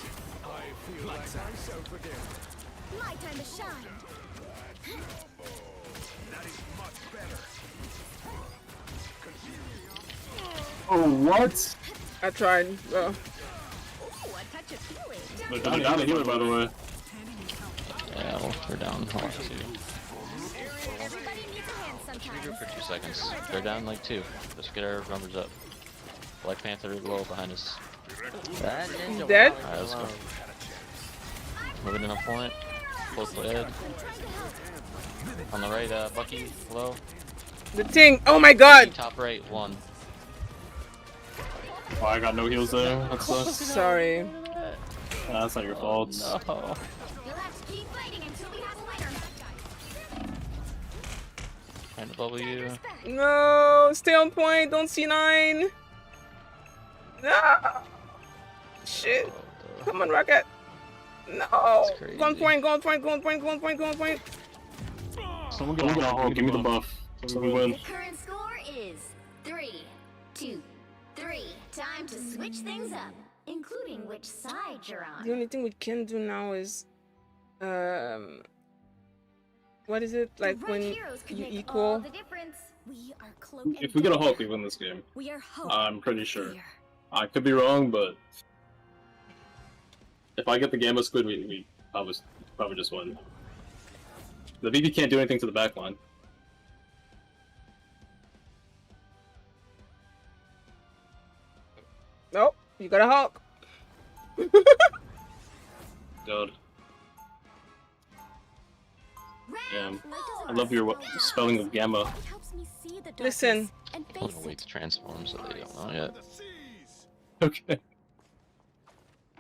I feel like myself again. My time to shine. That is much better. Oh, what? I tried. Ooh, a touch of feeling. They're down a healer, by the way. Yeah, well, we're down. Hold on, 2. Everybody needs a hand sometimes. Regroup for 2 seconds. They're down like 2. Let's get our numbers up. Black Panther low behind us. That ninja Dead? Alright, let's go. Moving in on point. Close to Ed. On the right, Bucky, low. The thing. Oh my god. Top right, 1. Oh, I got no heals there. That sucks. Sorry. That's not your fault. No. You'll have to keep fighting until we have a winner. Trying to bubble you. No, stay on point. Don't C9. No. Shit. Come on, Rocket. No. Go on point. Go on point. Go on point. Go on point. Go on point. Someone get on Hulk. Give me the buff. So we win. The current score is 3, 2, 3. Time to switch things up, including which side you're on. The only thing we can do now is, what is it like The right when heroes could you make all equal? the difference. We are Cloak and If we get a Dagger. Hulk, we win this game. We are hope. I'm pretty sure. Fear. I could be wrong, but if I get the Gamma Squid, we probably just win. The VP can't do anything to the back line. Nope, you got a Hulk. God. Round I love your spelling of gamma. It helps me see the darkness Listen. and I'm face gonna wait it. to transform so they don't know yet. Okay.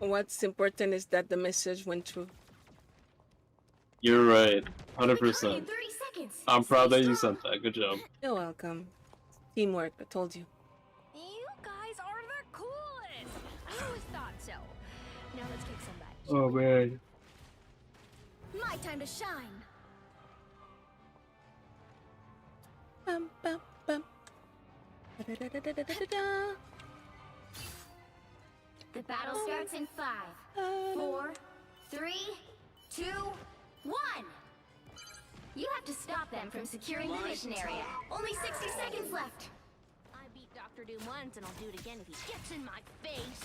What's important is that the message went through. You're right. We got 100%. you 30 seconds. I'm proud Stay that you strong. sent that. Good job. You're welcome. Teamwork, I told you. You guys are the coolest. I always thought so. Now let's kick some butt. Oh man. My time to shine. Bum, bum, bum. Da-da-da-da-da-da-da. The battle starts in 5, 4, 3, 2, 1. You have to stop them from securing the mission area. Only 60 seconds left. I beat Dr. Doom once and I'll do it again if he gets in my face.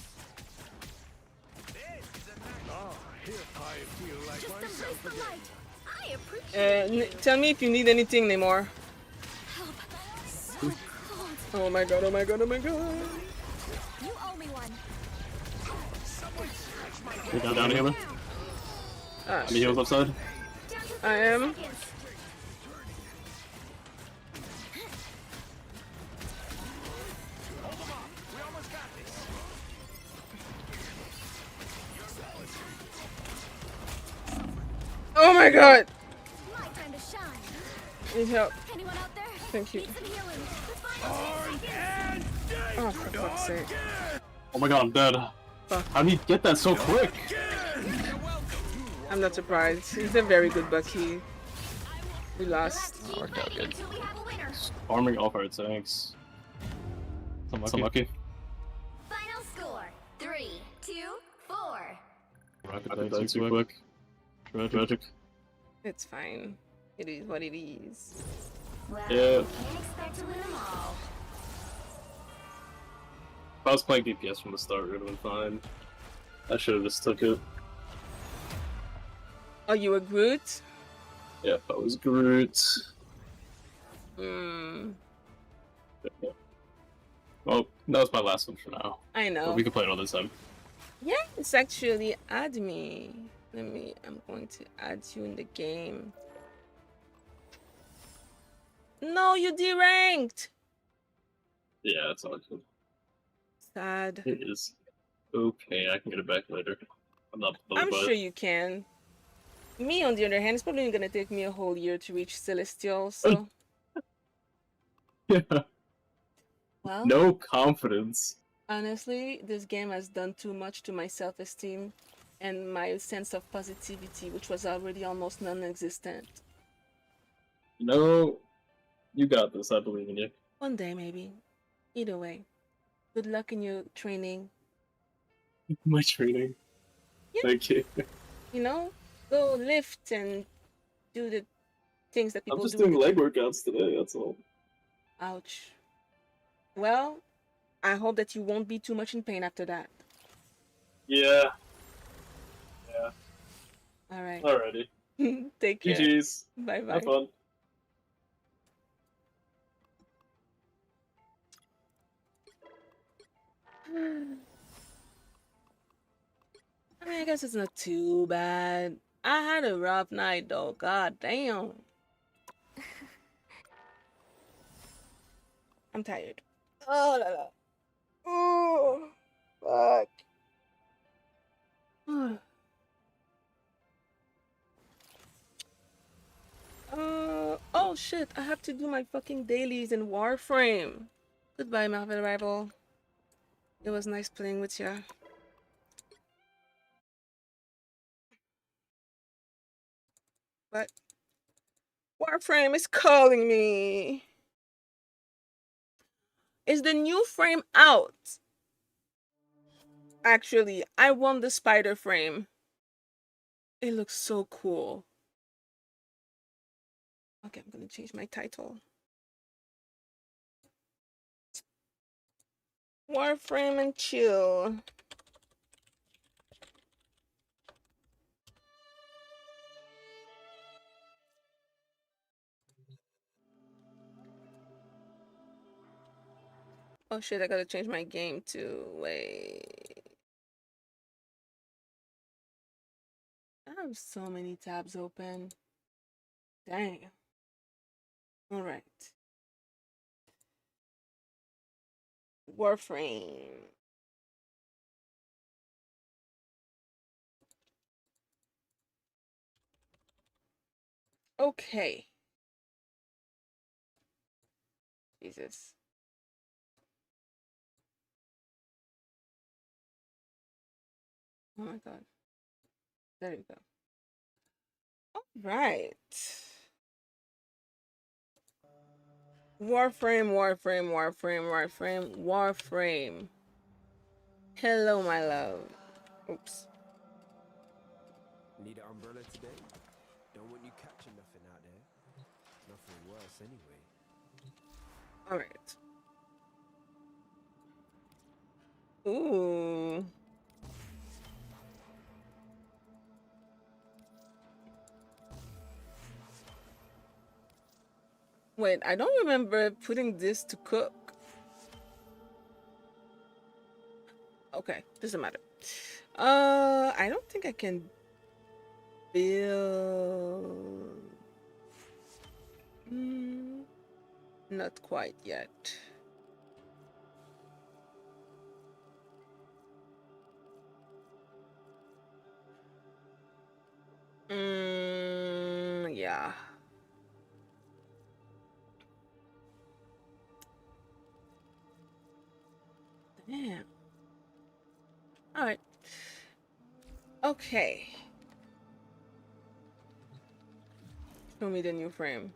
I feel like Just embrace myself the again. light. I appreciate Tell me if you need anything anymore. help. So cold. Oh my god, oh my god, oh my god. You owe me one. You're down here, man. Ah, Any heals upside? I am. Oh my god! My time to shine. Need help. Anyone out there? Thank you. Need some healing. The final 10 seconds. Oh, for fuck's sake. Oh my god, I'm dead. Fuck. How did he get that so quick? I'm not surprised. He's a very good Bucky. We lost. That worked out good. Until we have a winner. Farming off hard, thanks. So lucky. Final score 3, 2, 4. Rocket died too quick. Tragic. It's fine. It is what it is. Well, Yeah. you can't expect to win them all. If I was playing DPS from the start, it would have been fine. I should have just took it. Oh, you were Groot? Yeah, I was Groot. Hmm. Yeah. Well, that was my last one for now. I know. But we can play it all this time. Yeah, it's actually add me. I'm going to add you in the game. No, you deranked. Yeah, it's all good. Sad. It is okay. I can get it back later. I'm not bothered I'm by sure it. you can. Me, on the other hand, it's probably gonna take me a whole year to reach Celestial, so. Yeah. Well, No confidence. honestly, this game has done too much to my self-esteem and my sense of positivity, which was already almost non-existent. No, you got this. I believe in you. One day, maybe. Either way, good luck in your training. My training. Yeah. Thank you. You know, go lift and do the things that people I'm just do. doing leg workouts today. That's all. Ouch. Well, I hope that you won't be too much in pain after that. Yeah. Yeah. All right. Alrighty. Take care. GG's. Bye bye. Have fun. I mean, I guess it's not too bad. I had a rough night though. God damn. I'm tired. Oh la la. Oh fuck. Oh shit, I have to do my fucking dailies in Warframe. Goodbye, Marvel Rival. It was nice playing with ya. But Warframe is calling me. Is the new frame out? Actually, I want the spider frame. It looks so cool. Okay, I'm gonna change my title. Warframe and chill. Oh shit, I gotta change my game to wait. I have so many tabs open. Dang. Alright. Warframe. Okay. Jesus. Oh my god. There you go. All right. Warframe, Warframe, Warframe, Warframe, Warframe. Hello, my love. Oops. Need an umbrella today? Don't want you catching nothing out there. Nothing worse anyway. All right. Ooh. Wait, I don't remember putting this to cook. Okay, doesn't matter. I don't think I can build. Not quite yet. Yeah. Damn. All right. Okay. Show me the new frame.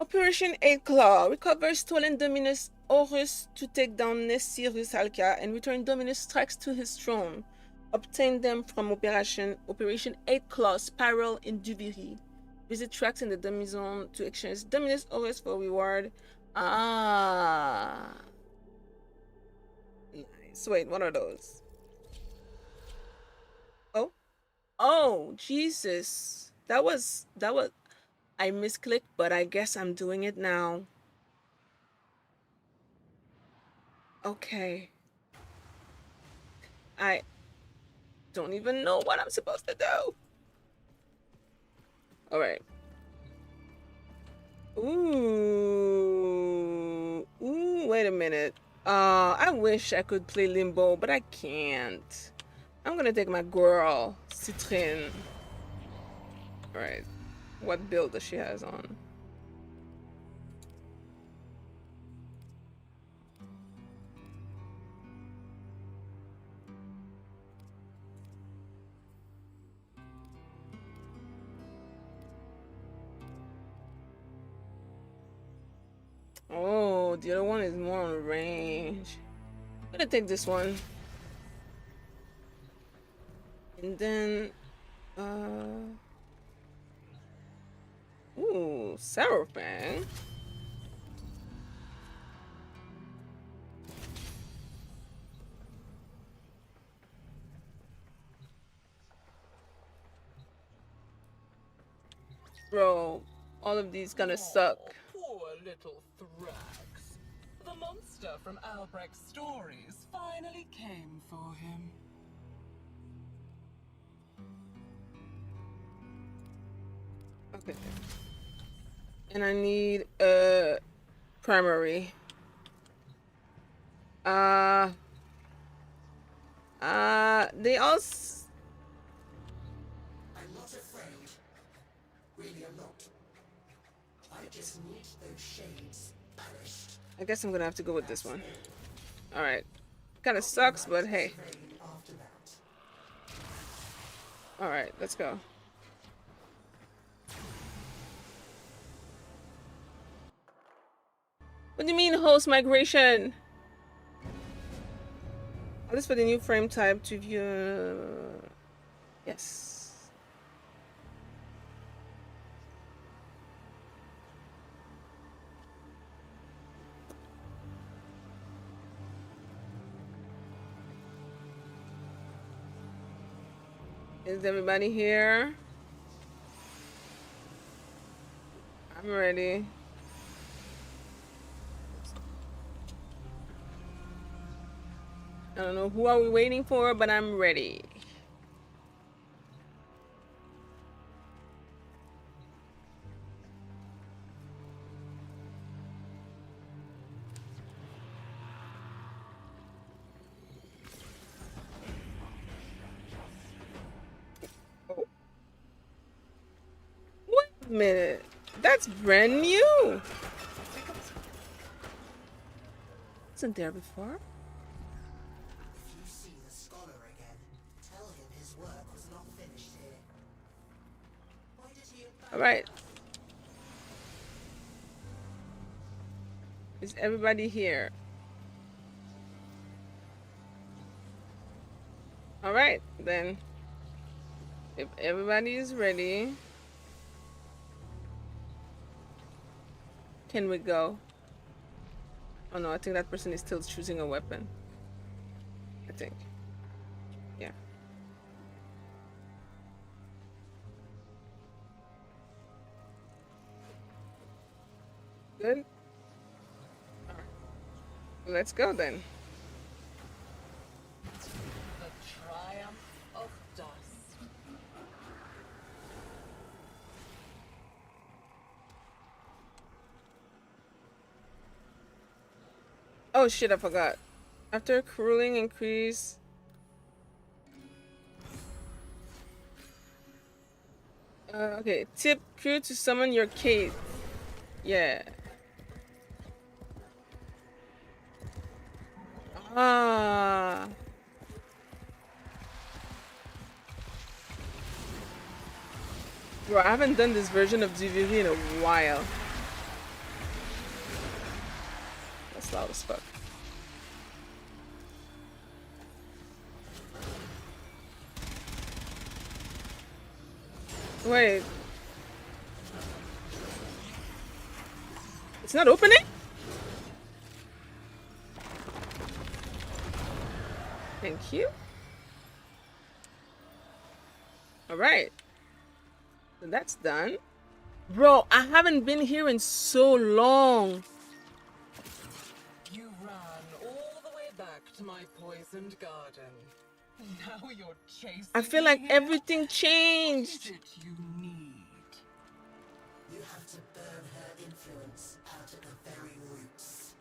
Operation 8 Claw. Recover stolen Dominus Horus to take down Nessirus Halka and return Dominus strikes to his throne. Obtain them from Operation 8 Claw Spiral in Duviri. Visit tracks in the Dummy Zone to exchange Dominus Horus for reward. Ah. Nice. Wait, what are those? Oh. Oh, Jesus. That was I misclicked, but I guess I'm doing it now. Okay. I don't even know what I'm supposed to do. All right. Ooh. Ooh, wait a minute. I wish I could play Limbo, but I can't. I'm gonna take my girl, Citrine. All right. What build does she has on? Oh, the other one is more on range. I'm gonna take this one. And then, ooh, Seraphim. Bro, all of these gonna suck. Poor little Thrax. The monster from Albrecht's stories finally came for him. Okay. And I need a primary. They all. I'm not afraid. Really, I'm not. I just need those shades banished. I guess I'm gonna have to go with this one. All right. Kind of sucks, but hey. All right, let's go. What do you mean host migration? Oh, this for the new frame type to view. Yes. Is everybody here? I'm ready. I don't know who are we waiting for, but I'm ready. Oh. Wait a minute. That's brand new. Wasn't there before? If you see the scholar again, tell him his work was not finished here. Why did he abandon All right. us? Is everybody here? All right, then. If everybody is ready, can we go? Oh no, I think that person is still choosing a weapon. I think. Yeah. Good? All right. Let's go then. The triumph of dust. Oh shit, I forgot. After cooling increase. Okay, tip crew to summon your Kate. Yeah. Ah. Bro, I haven't done this version of DVV in a while. That's loud as fuck. Wait. It's not opening? Thank you. Alright. So that's done. Bro, I haven't been here in so long. You ran all the way back to my poisoned garden. Now you're chasing I feel like me? everything What changed. is it you need? You have to burn her influence out at the very roots.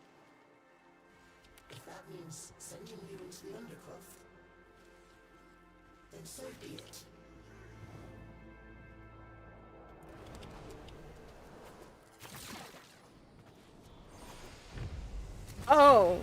If that means sending you into the undercroft, then so be it. Oh.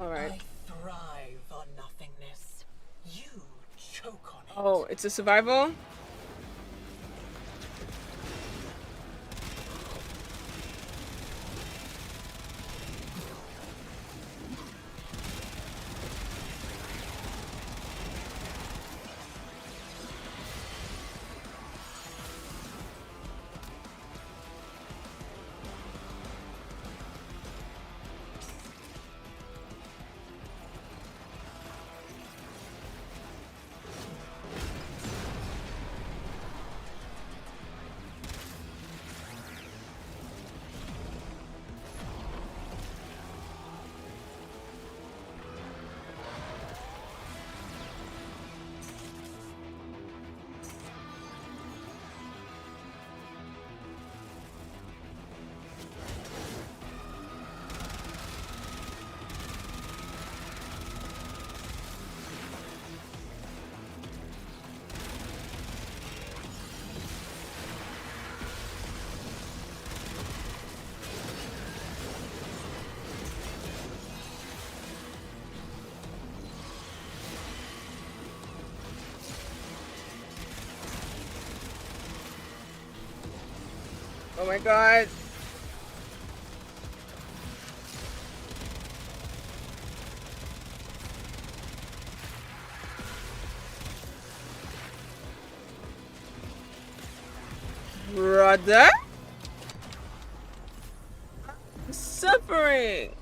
All right. I thrive on nothingness. You choke on it. Oh, it's a survival? Oh my god. Brother? I'm suffering.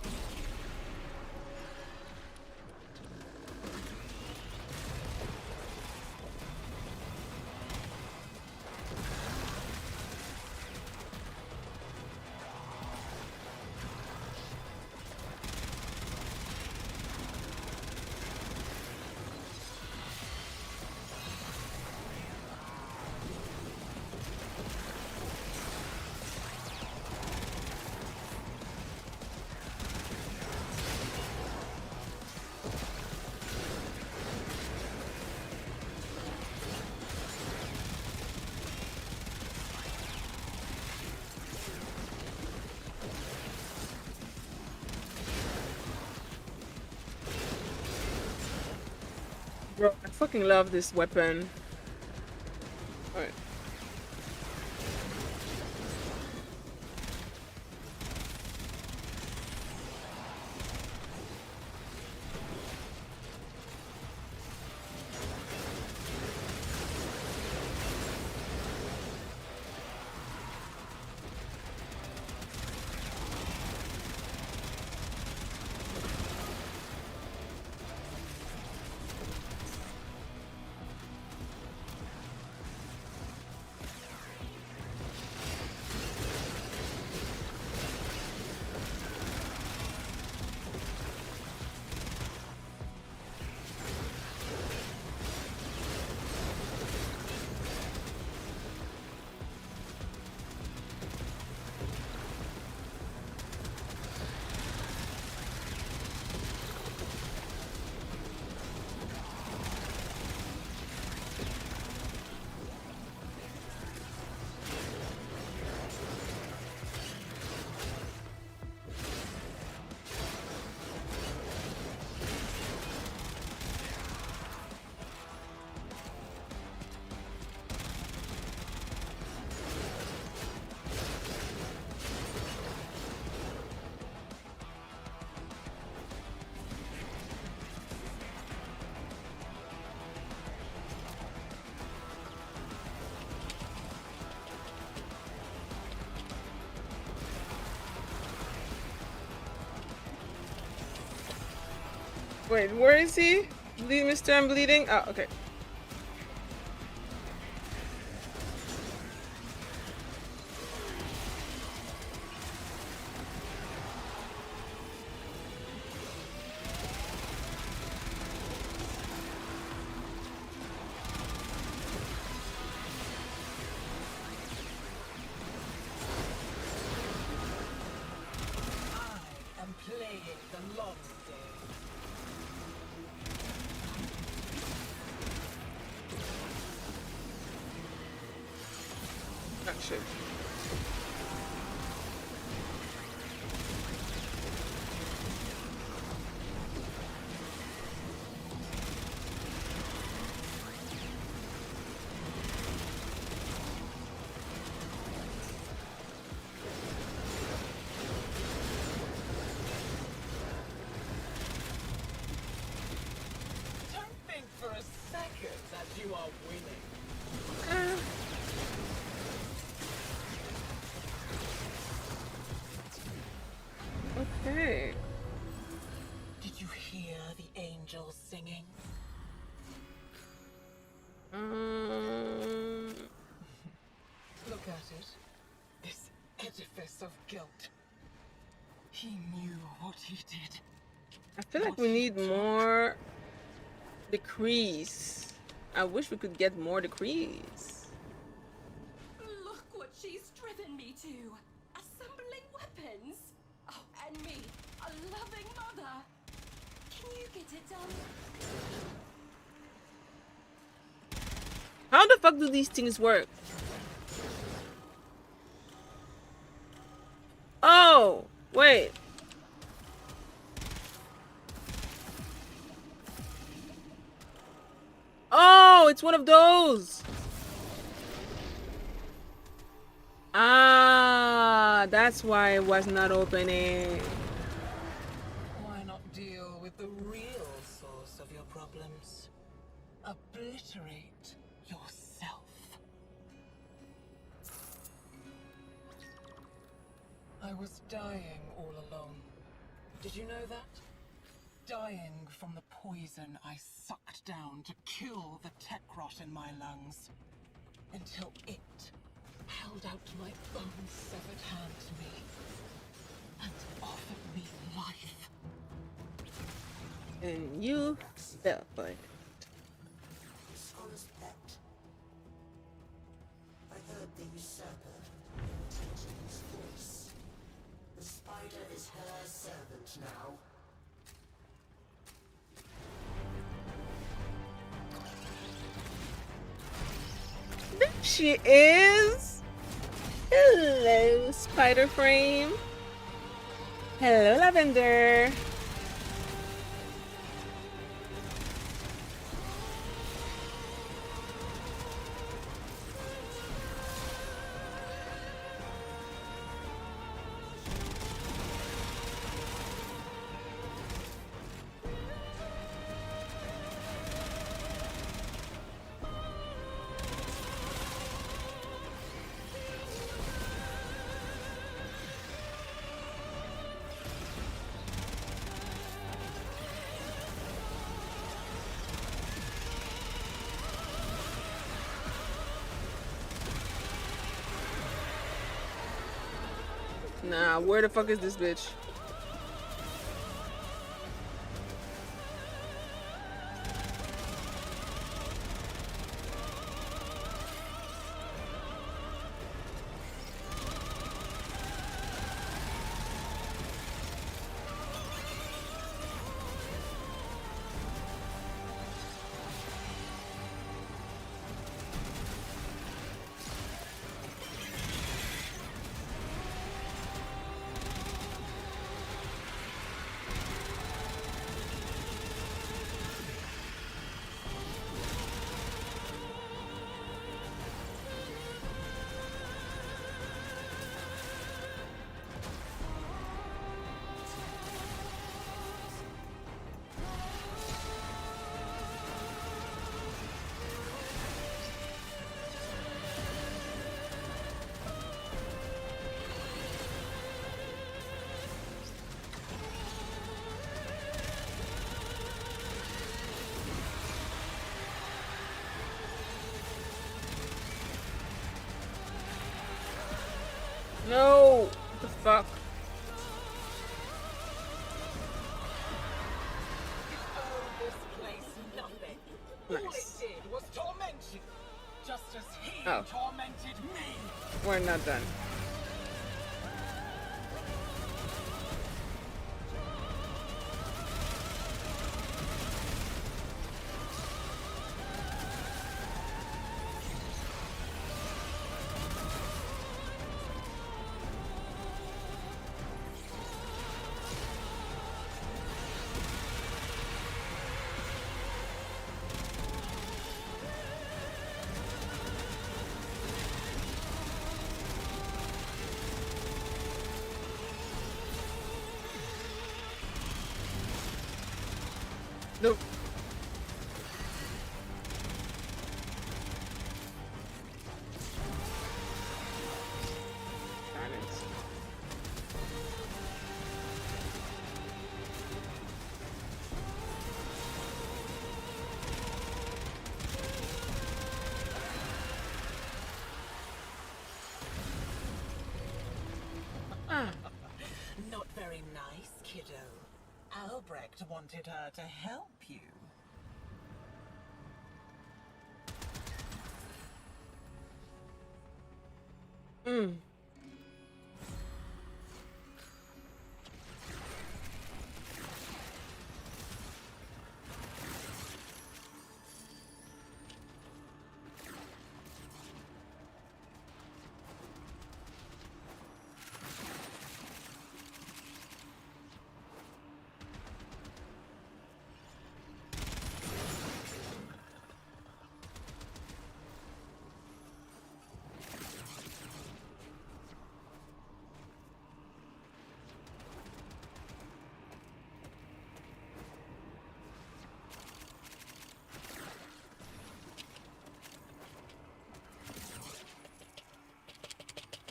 Bro, I fucking love this weapon. Alright. Wait, where is he? Mr. I'm bleeding? Oh, okay. I am playing the long game. Shit. Don't think for a second that you are winning. Okay. Did you hear the angels singing? Look at it. This edifice of guilt. He knew what he did. I feel like we need more decrees. I wish we could get more decrees. Look what she's driven me to. Assembling weapons. Oh, and me, a loving mother. Can you get it done? How the fuck do these things work? Oh, wait. Oh, it's one of those. Ah, that's why it was not opening. Why not deal with the real source of your problems? Obliterate yourself. I was dying all along. Did you know that? Dying from the poison I sucked down to kill the tech rot in my lungs. Until it held out my own severed hand to me and offered me life. And you fell for it. Dishonest pet. I heard the usurper teaching his voice. The spider is her servant now. There she is. Hello, Spider Frame. Hello, Lavender. Nah, where the fuck is this bitch? No! What the fuck? This place nothing. Nice. All it did was torment you, just as he Oh. tormented me. We're not done. Nope. Darn it. Not very nice, kiddo. Albrecht wanted her to help you. Mm.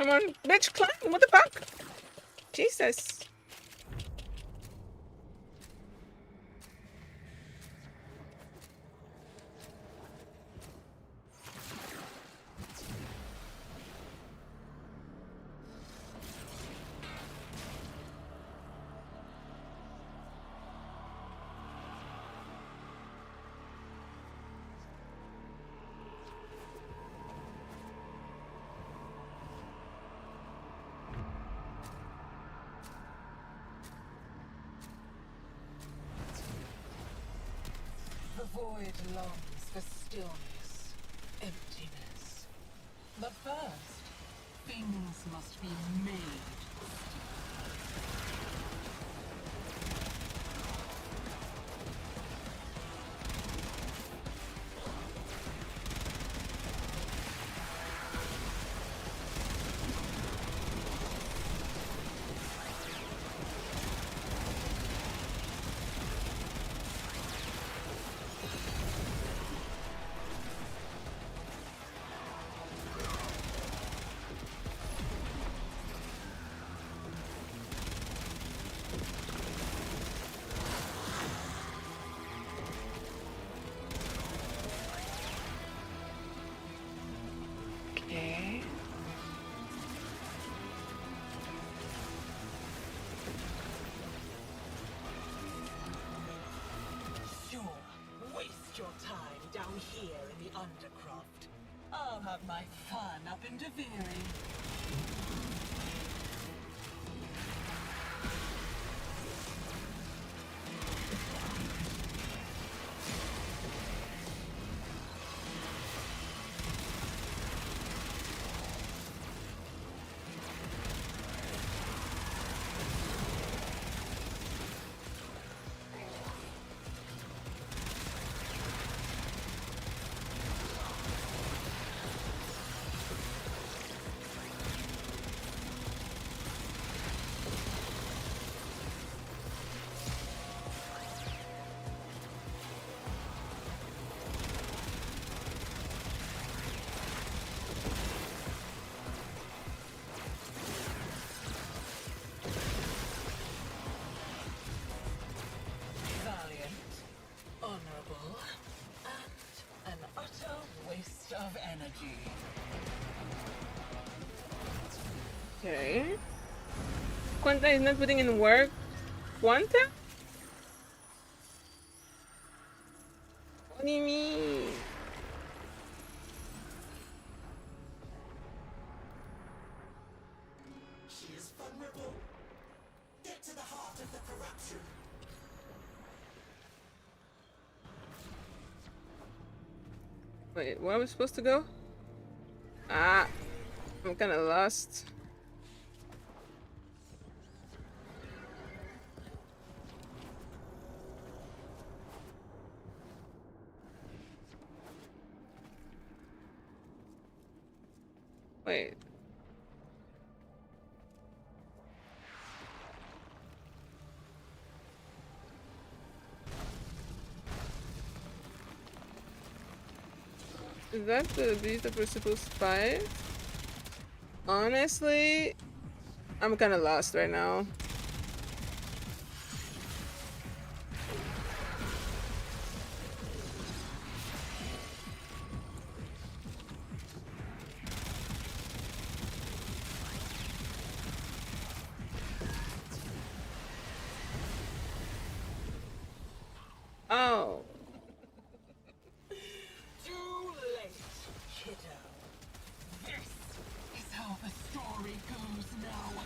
Come on, bitch, climb. What the fuck? Jesus. The void longs for stillness, emptiness. But first, things must be made. Okay. Sure, waste your time down here in the Undercroft. I'll have my fun up in Deviri. Honorable, and an utter waste of energy. Okay. Quanta is not putting in work. Quanta? What do you mean? She is vulnerable. Get to the heart of the corruption. Wait, where are we supposed to go? Ah, I'm kind of lost. Wait. Is that the beast that we're supposed to fight? Honestly, I'm kind of lost right now. Oh. Too late, kiddo. This is how the story goes now.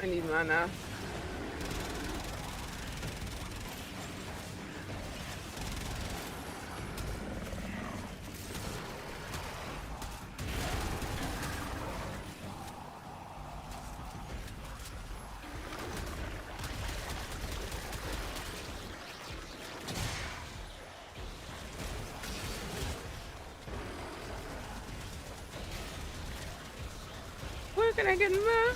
I need mana. Where can I get mana?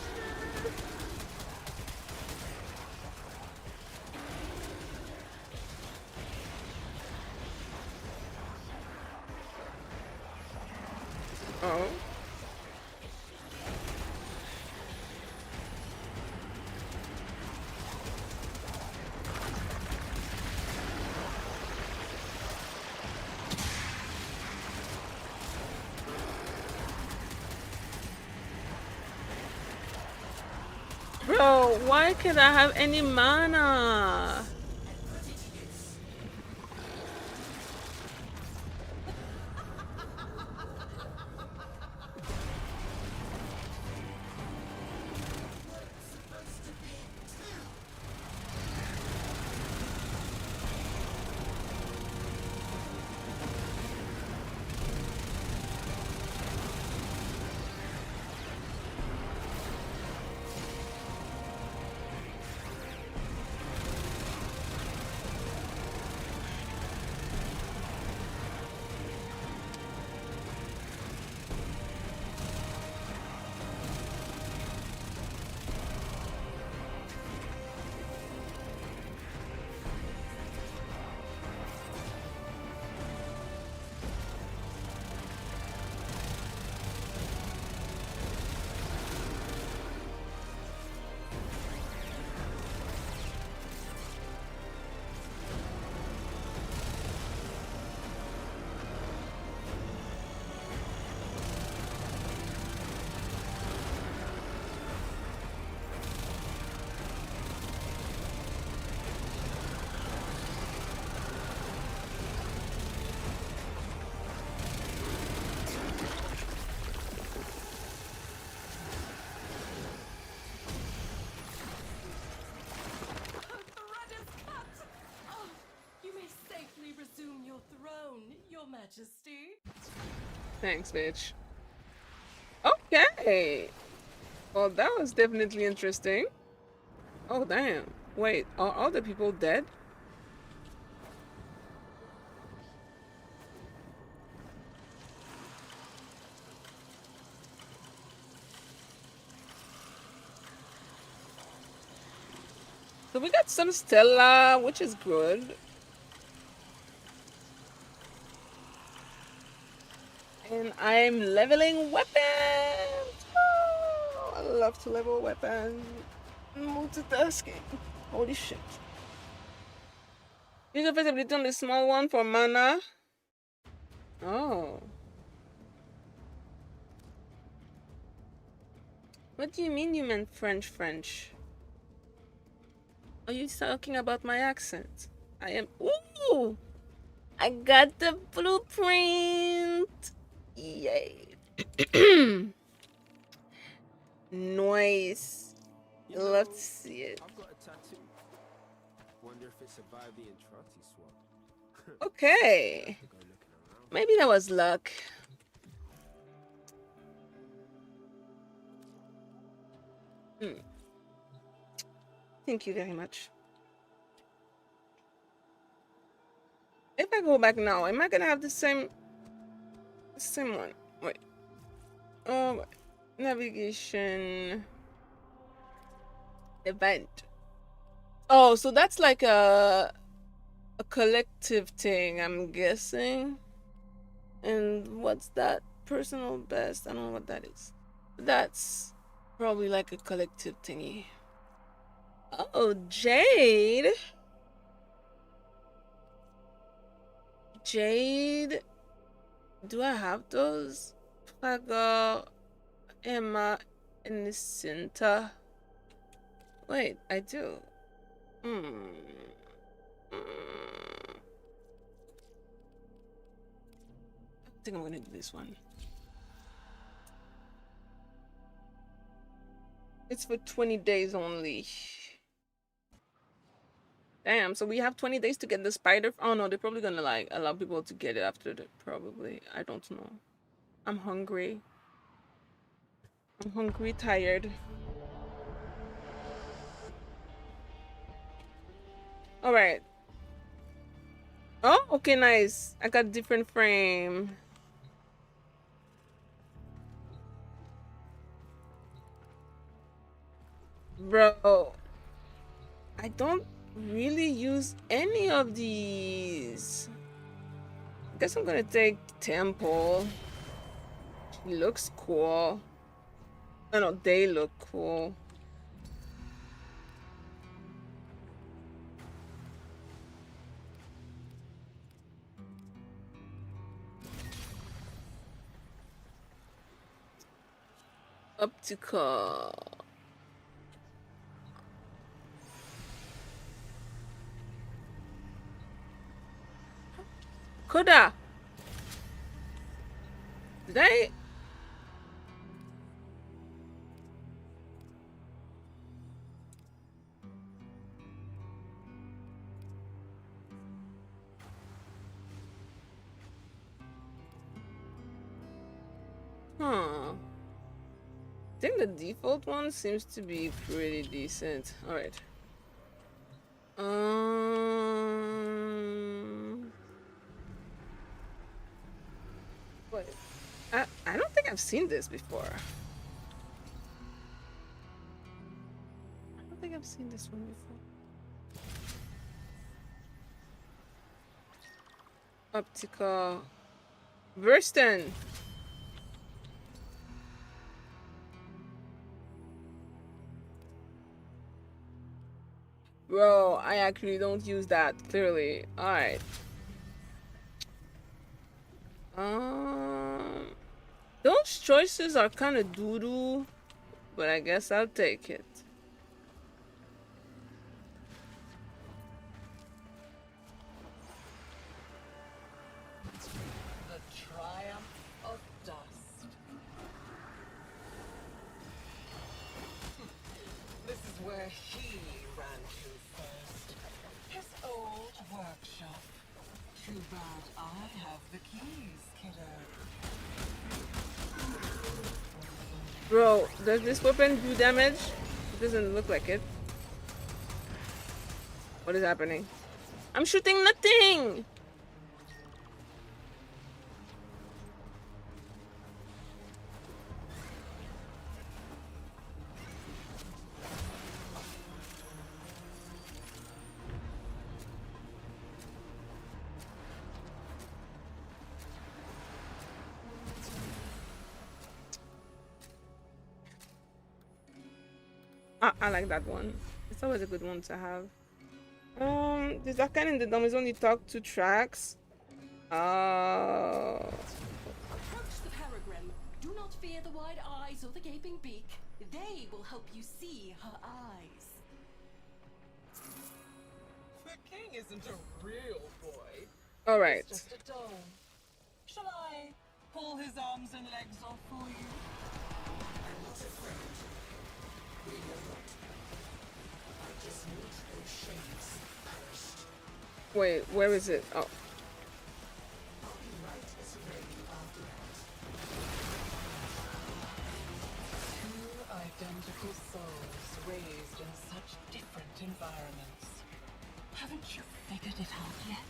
Oh. Bro, why can't I have any mana? Resume your throne, Your Majesty. Thanks, bitch. Okay. Well, that was definitely interesting. Oh, damn. Wait, are all the people dead? So we got some Stella, which is good. And I'm leveling weapons. Oh, I love to level weapons. Multitasking. Holy shit. Use your first ability on the small one for mana. Oh. What do you mean you meant French? Are you talking about my accent? I am. Ooh! I got the blueprint! Yay. Nice. Love to see it. I've got a tattoo. Wonder if it survived the Entrati swap. Okay. Maybe that was luck. Thank you very much. If I go back now, am I gonna have the same one? Wait. Oh, navigation event. Oh, so that's like a collective thing, I'm guessing. And what's that? Personal best. I don't know what that is. That's probably like a collective thingy. Oh, Jade. Jade. Do I have those? Fago, Emma, and Cinta. Wait, I do. I think I'm gonna do this one. It's for 20 days only. Damn, so we have 20 days to get the spider. Oh no, they're probably gonna like allow people to get it after that. Probably. I don't know. I'm hungry. I'm hungry, tired. Alright. Oh, okay, nice. I got different frame. Bro, I don't really use any of these. I guess I'm gonna take Temple. She looks cool. I know they look cool. Optical. Koda. Did I? Huh. I think the default one seems to be pretty decent. Alright. Wait. I don't think I've seen this before. I don't think I've seen this one before. Optical. Burston. Bro, I actually don't use that, clearly. Alright. Those choices are kind of doo-doo, but I guess I'll take it. The triumph of dust. This is where he ran to first. His old workshop. Too bad I have the keys, kiddo. Bro, does this weapon do damage? It doesn't look like it. What is happening? I'm shooting nothing! I like that one. It's always a good one to have. Does that kind in the dummies only talk to tracks? Approach the peregrine. Do not fear the wide eyes or the gaping beak. They will help you see her eyes. The king isn't a real boy. Alright. It's just a doll. Shall I pull his arms and legs off for you? I'm not afraid. We know not. I just need those shades first. Wait, where is it? Oh. I'll be right as ready after that. Two identical souls raised in such different environments. Haven't you figured it out yet?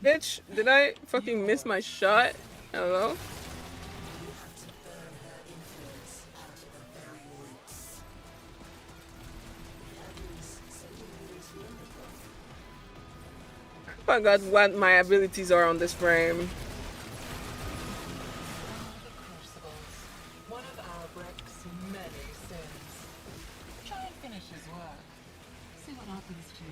Bitch, did I fucking miss my shot? Hello? You have to burn her influence out of the very roots. That means sending you into the undergrowth. I forgot what my abilities are on this frame. The Crucibles, one of Albrecht's many sins. Try and finish his work. See what happens to you.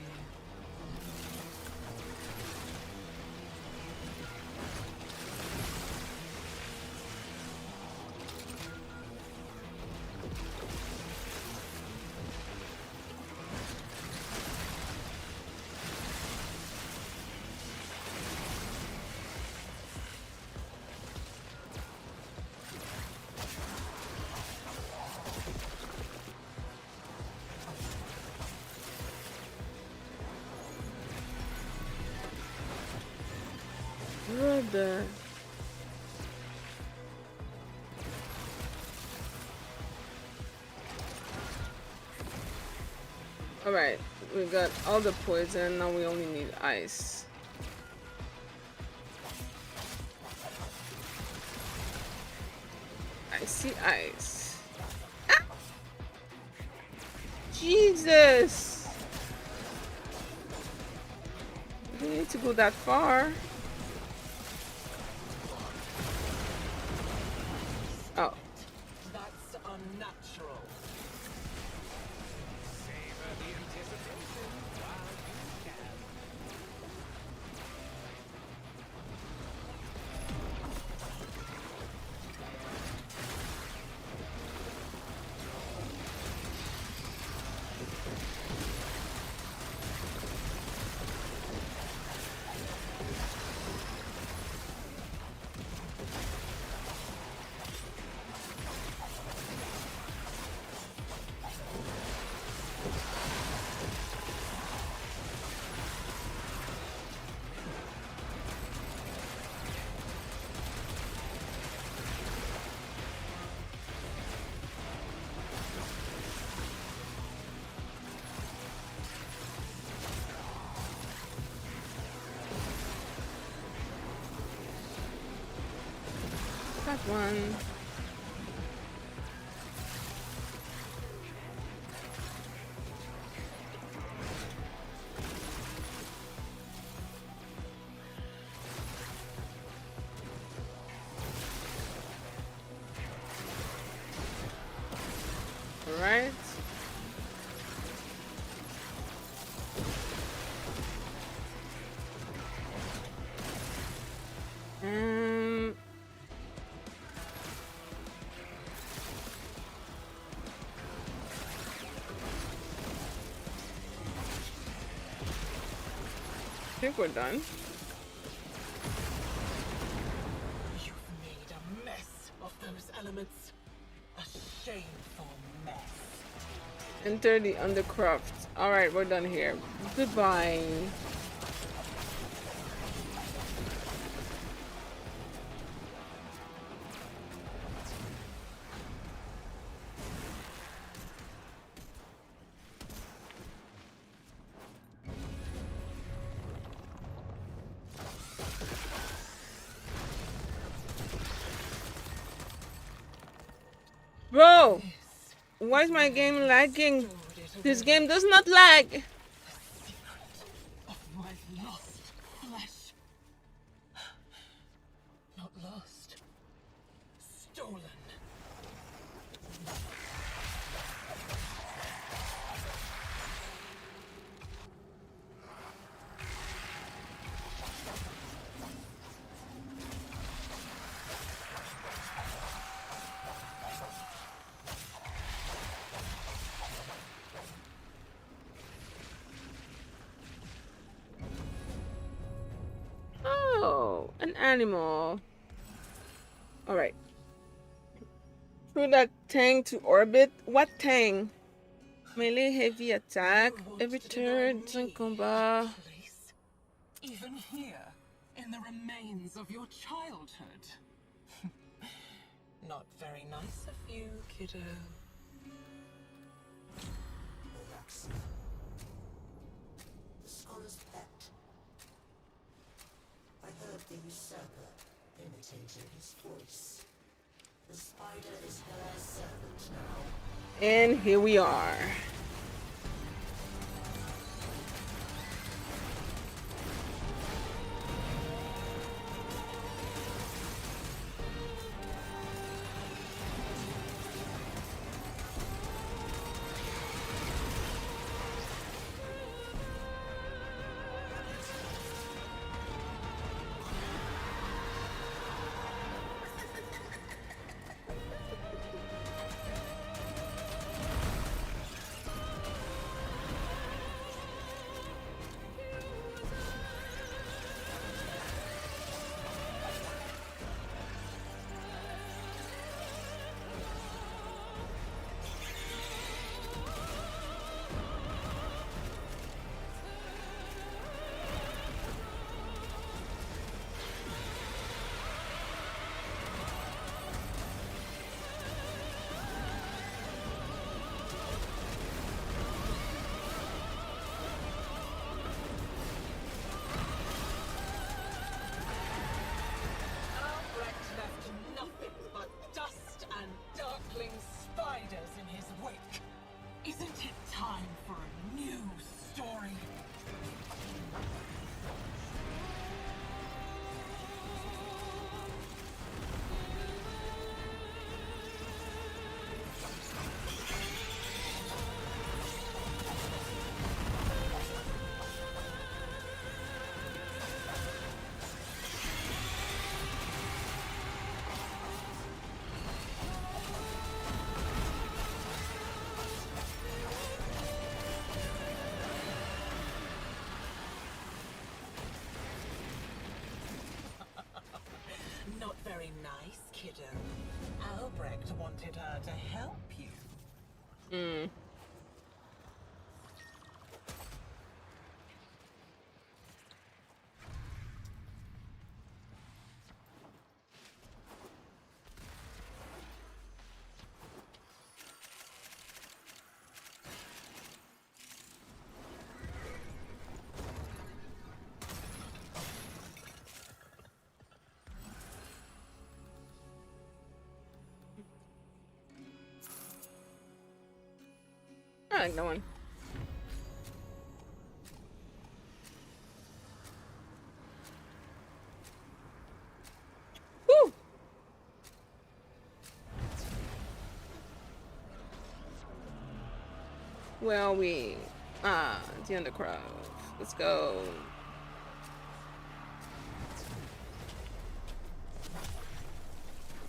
the... Alright, we got all the poison, now we only need ice. Icy ice. Ah! Jesus! We need to go that far. Oh. That's unnatural. Savor the anticipation while you can. That one. All right. I think we're done. You've made a mess of those elements. A shameful mess. Enter the Undercroft. Alright, we're done here. Goodbye. Bro, why is my game lagging? This game does not lag. Of my lost flesh. Not lost. Stolen. Oh, an animal. Alright. Through that tang to orbit. What tang? Melee heavy attack. Every turn in combat. Even here, in the remains of your childhood. Not very nice of you, kiddo. Relax. The scholar's pet. I heard the usurper imitating his voice. The spider is her servant now. And here we are. wanted her to help you. Hmm. I like that one. Woo! Well, the undercroft. Let's go.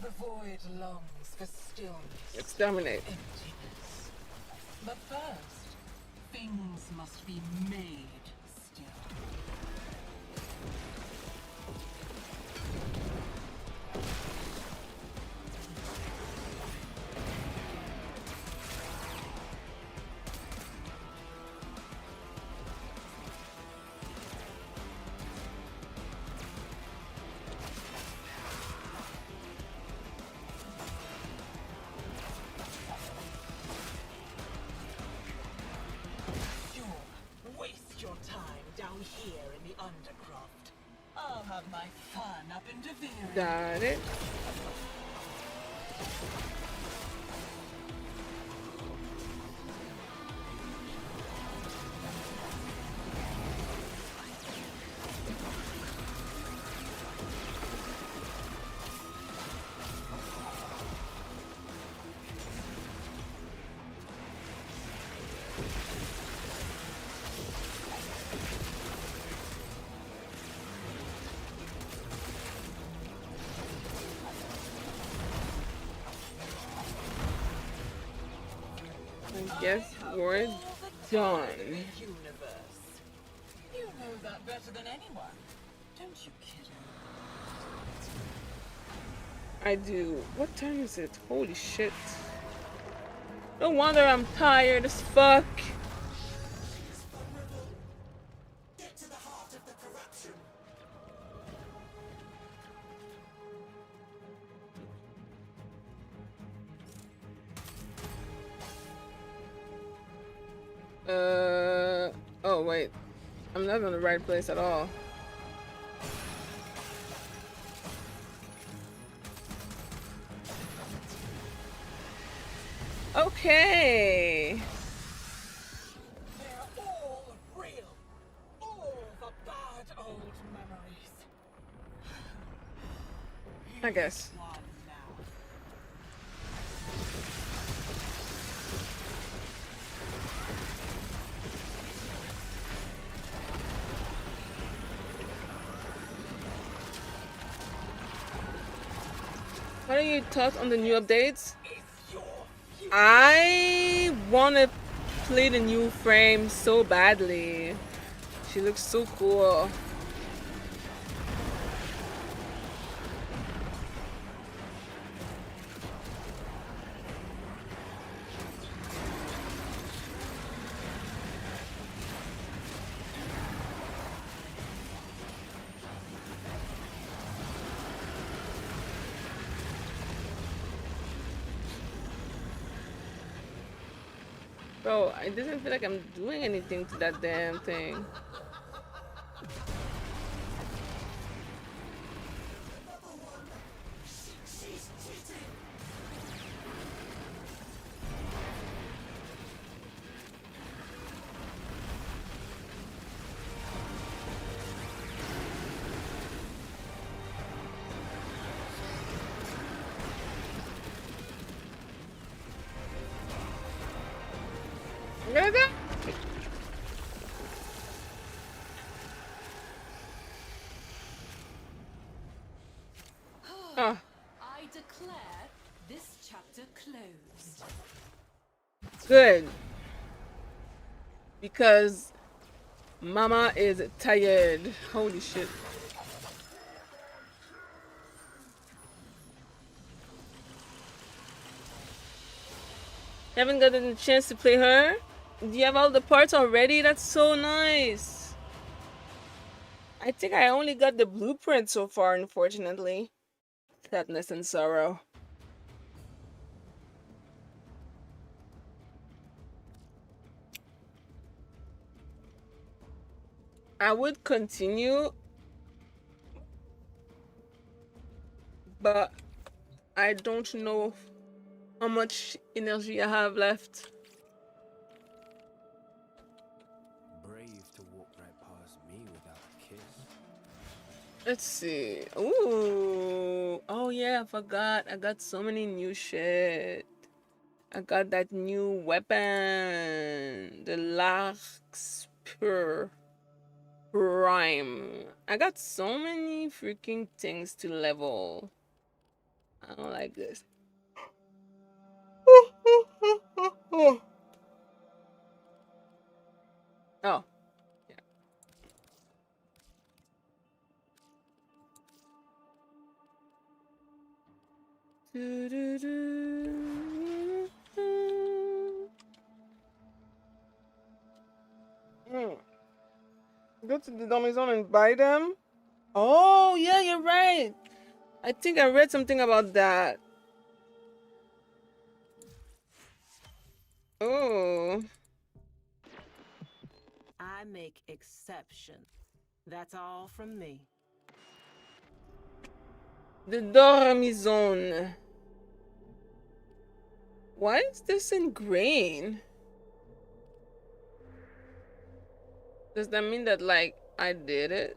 The void longs for stillness. Exterminate. Emptiness. But first, things must be made still. Waste your time down here in the undercroft. I'll have my fun up in Devere. Got it. I guess we're done. Universe. You know that better than anyone, don't you, kiddo? I do. What time is it? Holy shit. No wonder I'm tired as fuck. Get to the heart of the corruption. Oh wait. I'm not in the right place at all. Okay. They're all real. All the bad old memories. I guess. What are your thoughts on the new updates? I want to play the new frame so badly. She looks so cool. Bro, it doesn't feel like I'm doing anything to that damn thing. Oh. I declare this chapter closed. Good. Because Mama is tired. Holy shit. You haven't gotten a chance to play her? Do you have all the parts already? That's so nice. I think I only got the blueprint so far, unfortunately. Sadness and sorrow. I would continue, but I don't know how much energy I have left. Brave to walk right past me without a kiss. Let's see. Ooh. Oh yeah, I forgot. I got so many new shit. I got that new weapon. The Larkspur Prime. I got so many freaking things to level. I don't like this. Oh. Go to the dummy zone and buy them. Oh yeah, you're right. I think I read something about that. Oh. I make exception. That's all from me. The dormi zone. Why is this in green? Does that mean that, like, I did it?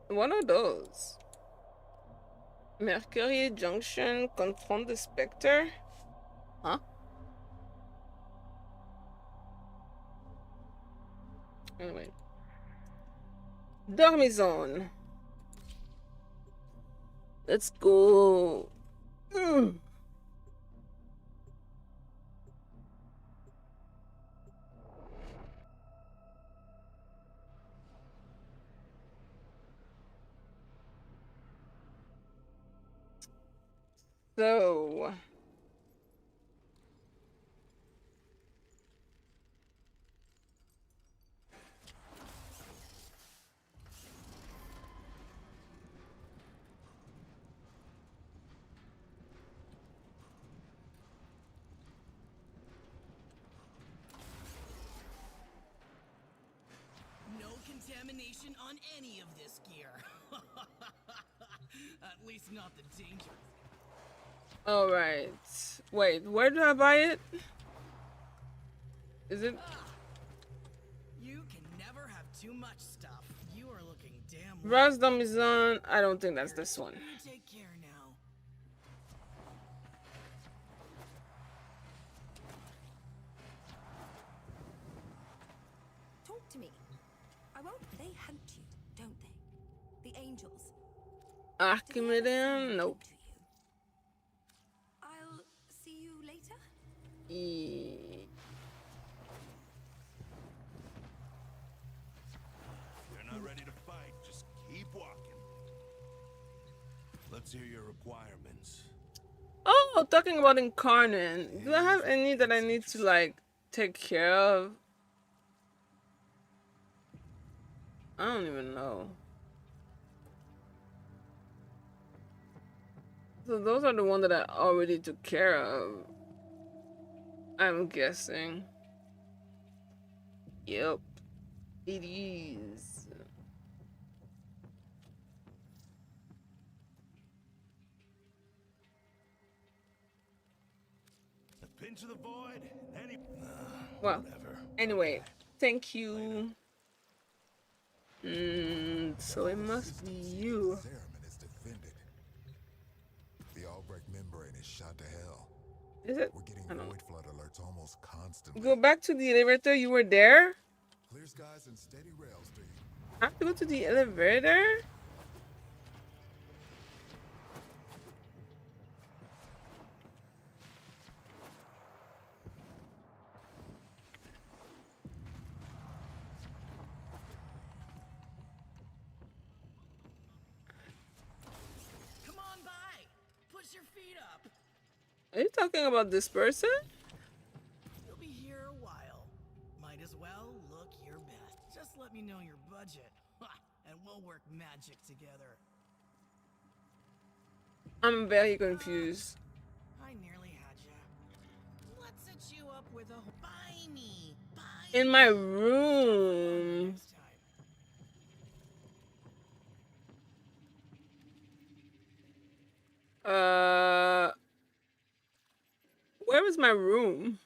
What are those? Mercury Junction, confront the Spectre? Huh? Anyway. Dormi zone. Let's go. So, No contamination on any of this gear. At least not the dangerous. all right. Wait, where do I buy it? Is it? You can never have too much stuff. You are looking damn. Raz Domizon. I don't think that's this one. You take care now. Talk to me. I won't. They hunt you, don't they? The angels. Archimedean? Nope. I'll see you later. You're not ready to fight. Just keep walking. Let's hear your requirements. Oh, talking about Incarnate. Do I have any that I need to, like, take care of? I don't even know. So those are the ones that I already took care of. I'm guessing. Yep. It is. A pinch of the void. Well, anyway, thank you. So it must be you. The Albrecht membrane is shot to hell. Is it? We're getting void flood alerts almost constantly. Go back to the elevator. You were there? Clear skies and steady rails, do you? I have to go to the elevator? Come on by. Push your feet up. Are you talking about this person? as well look your best. Just let me know your budget, and we'll work magic together. I'm very confused. I nearly had ya. Let's set you up with a buy me. In my room. Where is my room?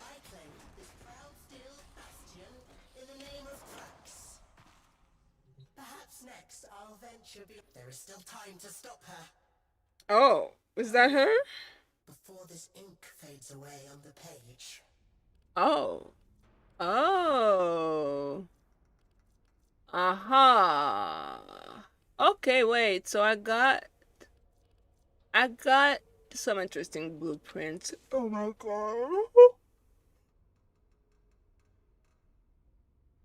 I claim this proud steel bastion in the name of Trax. Perhaps next I'll venture there is still time to stop her. Oh, is that her? Before this ink fades away on the page. Oh. Oh. Aha. Okay, wait. So I got some interesting blueprints. Oh my god.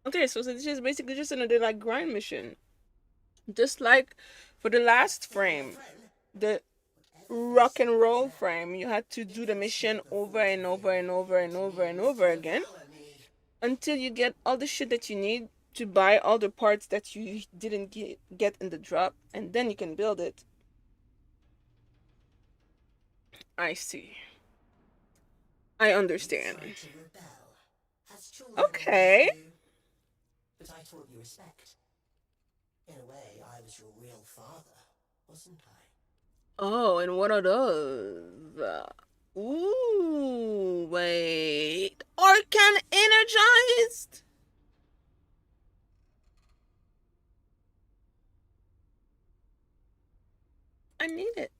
Okay, so this is basically just another like grind mission. Just like for the last frame, the rock and roll frame, you had to do the mission over and over and over and over and over again until you get all the shit that you need to buy all the parts that you didn't get in the drop, and then you can build it. I see. I understand. Okay. But I taught you respect. In a way, I was your real father, wasn't I? Oh, and what are those? Ooh, wait. Arcan energized? I need it.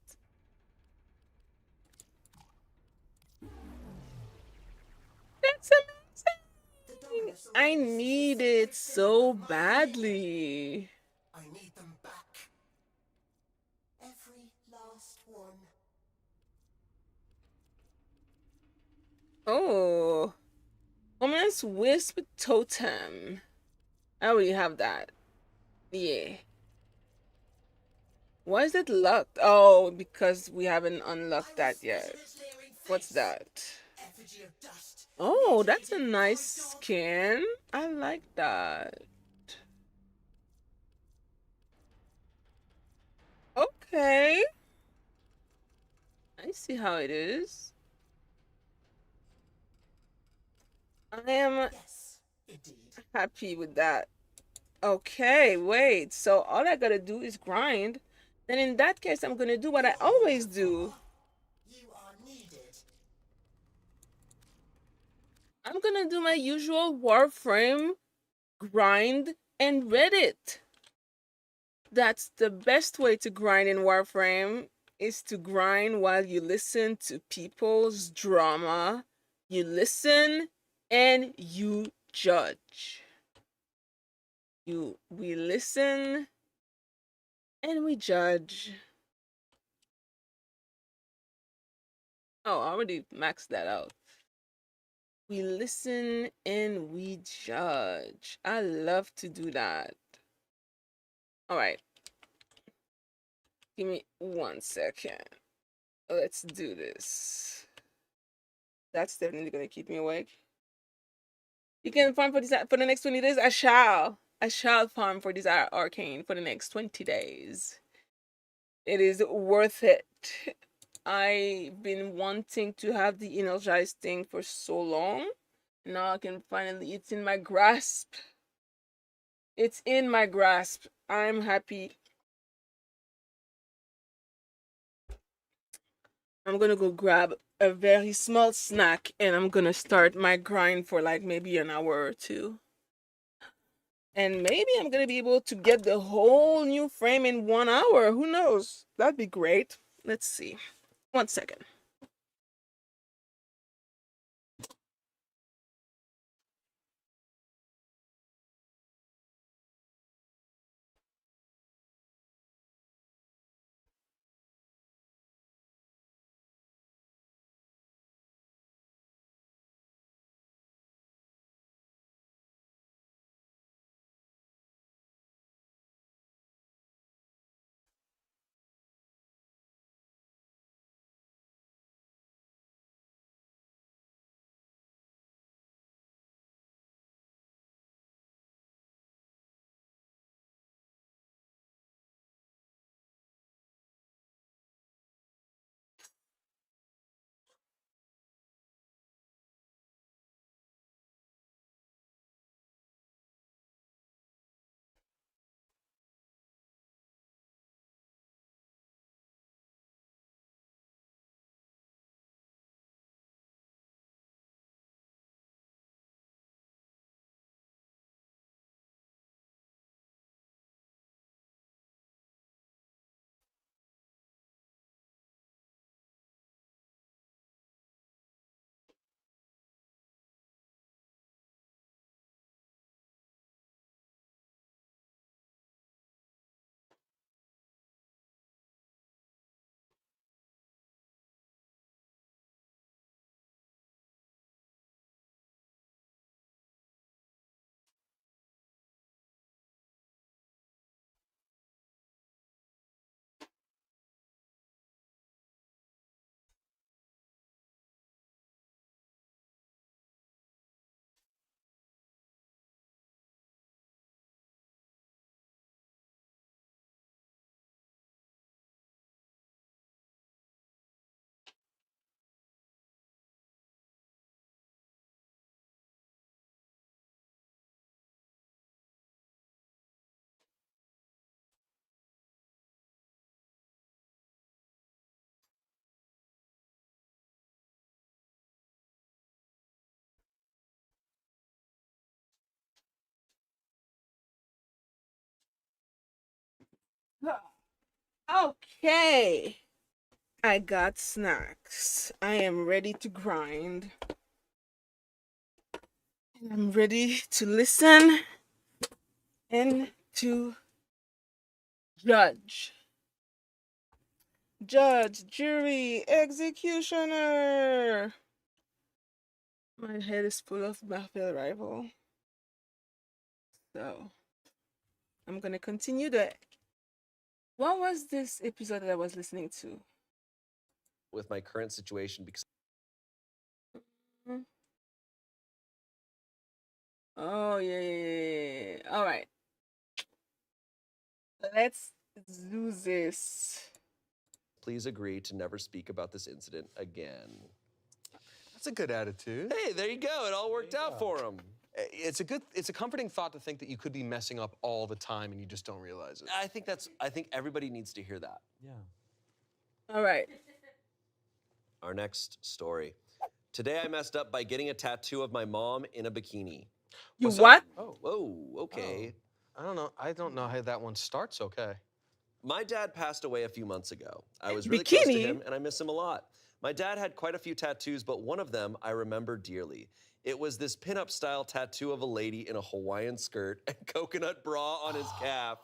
That's amazing. I need it so badly. I need them back. Every last one. Oh. Ominous Wisp Totem. I already have that. Yeah. Why is it locked? Oh, because we haven't unlocked that yet. What's that? Oh, that's a nice skin. I like that. Okay. I see how it is. I am happy with that. Okay, wait. So all I gotta do is grind. Then in that case, I'm gonna do what I always do. I'm gonna do my usual Warframe grind and Reddit. That's the best way to grind in Warframe, is to grind while you listen to people's drama. You listen and you judge. We listen and we judge. Oh, I already maxed that out. We listen and we judge. I love to do that. All right. Give me 1 second. Let's do this. That's definitely going to keep me awake. You can farm for the next 20 days. I shall farm for this arcane for the next 20 days. It is worth it. I've been wanting to have the energized thing for so long. Now I can finally, it's in my grasp. It's in my grasp. I'm happy. I'm gonna go grab a very small snack and I'm gonna start my grind for like maybe an hour or two. And maybe I'm gonna be able to get the whole new frame in 1 hour. Who knows? That'd be great. Let's see. 1 second. Okay. I got snacks. I am ready to grind. And I'm ready to listen and to judge. Judge, jury, executioner. My head is full of Battlefield Rival. So, I'm gonna continue the. What was this episode that I was listening to? With my current situation because. Oh, yeah. All right. Let's do this. Please agree to never speak about this incident again. That's a good attitude. Hey, there you go. It all worked out for him. It's a comforting thought to think that you could be messing up all the time and you just don't realize it. I think everybody needs to hear that. Yeah. All right. Our next story. Today I messed up by getting a tattoo of my mom in a bikini. You what? Oh, whoa, okay. I don't know how that one starts okay. My dad passed away a few months ago. I was really close to him and I miss him a lot. My dad had quite a few tattoos, but one of them I remember dearly. It was this pinup style tattoo of a lady in a Hawaiian skirt and coconut bra on his calf.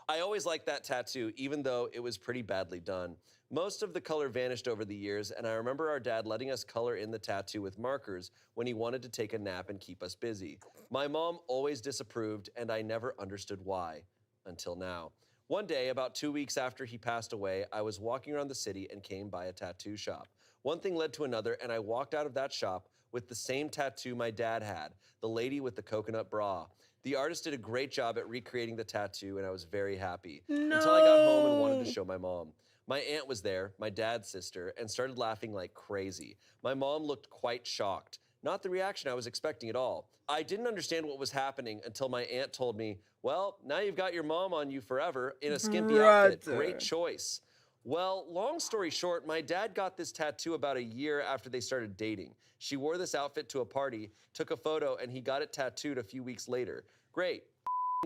I always liked that tattoo, even though it was pretty badly done. Most of the color vanished over the years, and I remember our dad letting us color in the tattoo with markers when he wanted to take a nap and keep us busy. My mom always disapproved, and I never understood why, until now. One day, about 2 weeks after he passed away, I was walking around the city and came by a tattoo shop. One thing led to another, and I walked out of that shop with the same tattoo my dad had, the lady with the coconut bra. The artist did a great job at recreating the tattoo, and I was very happy. Until I got home and wanted to show my mom. My aunt was there, my dad's sister, and started laughing like crazy. My mom looked quite shocked. Not the reaction I was expecting at all. I didn't understand what was happening until my aunt told me, well, now you've got your mom on you forever in a skimpy outfit. Great choice. Well, long story short, my dad got this tattoo about a year after they started dating. She wore this outfit to a party, took a photo, and he got it tattooed a few weeks later. Great.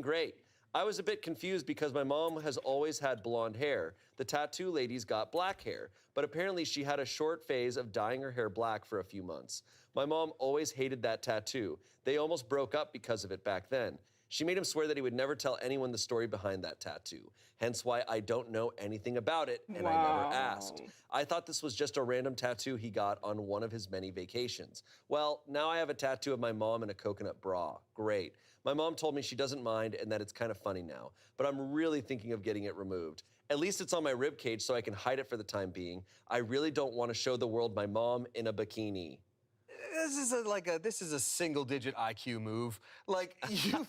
Great. I was a bit confused because my mom has always had blonde hair. The tattoo lady's got black hair, but apparently she had a short phase of dyeing her hair black for a few months. My mom always hated that tattoo. They almost broke up because of it back then. She made him swear that he would never tell anyone the story behind that tattoo. Hence why I don't know anything about it, and I never asked. I thought this was just a random tattoo he got on one of his many vacations. Well, now I have a tattoo of my mom in a coconut bra. Great. My mom told me she doesn't mind and that it's kind of funny now, but I'm really thinking of getting it removed. At least it's on my rib cage so I can hide it for the time being. I really don't want to show the world my mom in a bikini. This is a single-digit IQ move. Like you,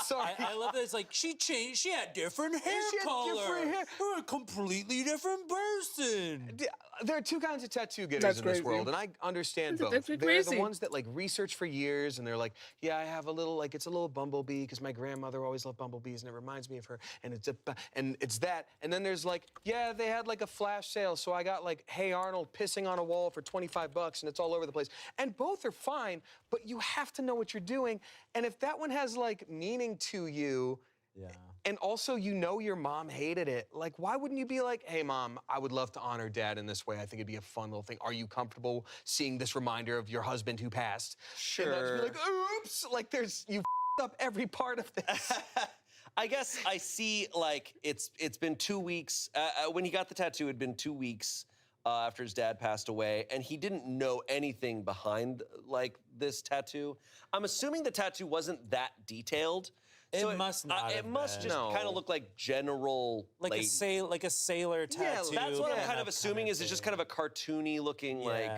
sorry. I love that it's like she changed. She had different hair color. We're a completely different person. There are two kinds of tattoo getters in this world, and I understand both. They're the ones that like research for years, and they're like, yeah, I have a little it's a little bumblebee because my grandmother always loved bumblebees, and it reminds me of her, and it's that. And then there's like, yeah, they had like a flash sale, so I got like Hey Arnold pissing on a wall for $25, and it's all over the place. And both are fine, but you have to know what you're doing. And if that one has like meaning to you, and also you know your mom hated it, like why wouldn't you be like, hey mom, I would love to honor dad in this way. I think it'd be a fun little thing. Are you comfortable seeing this reminder of your husband who passed? Sure. And not just be like, oops, like you f***ed up every part of this. I guess I see like it's been 2 weeks. When he got the tattoo, it'd been 2 weeks after his dad passed away, and he didn't know anything behind like this tattoo. I'm assuming the tattoo wasn't that detailed. It must not. It must just kind of look like general, like a sailor tattoo. Yeah, that's what I'm kind of assuming. Is it's just kind of a cartoony looking like.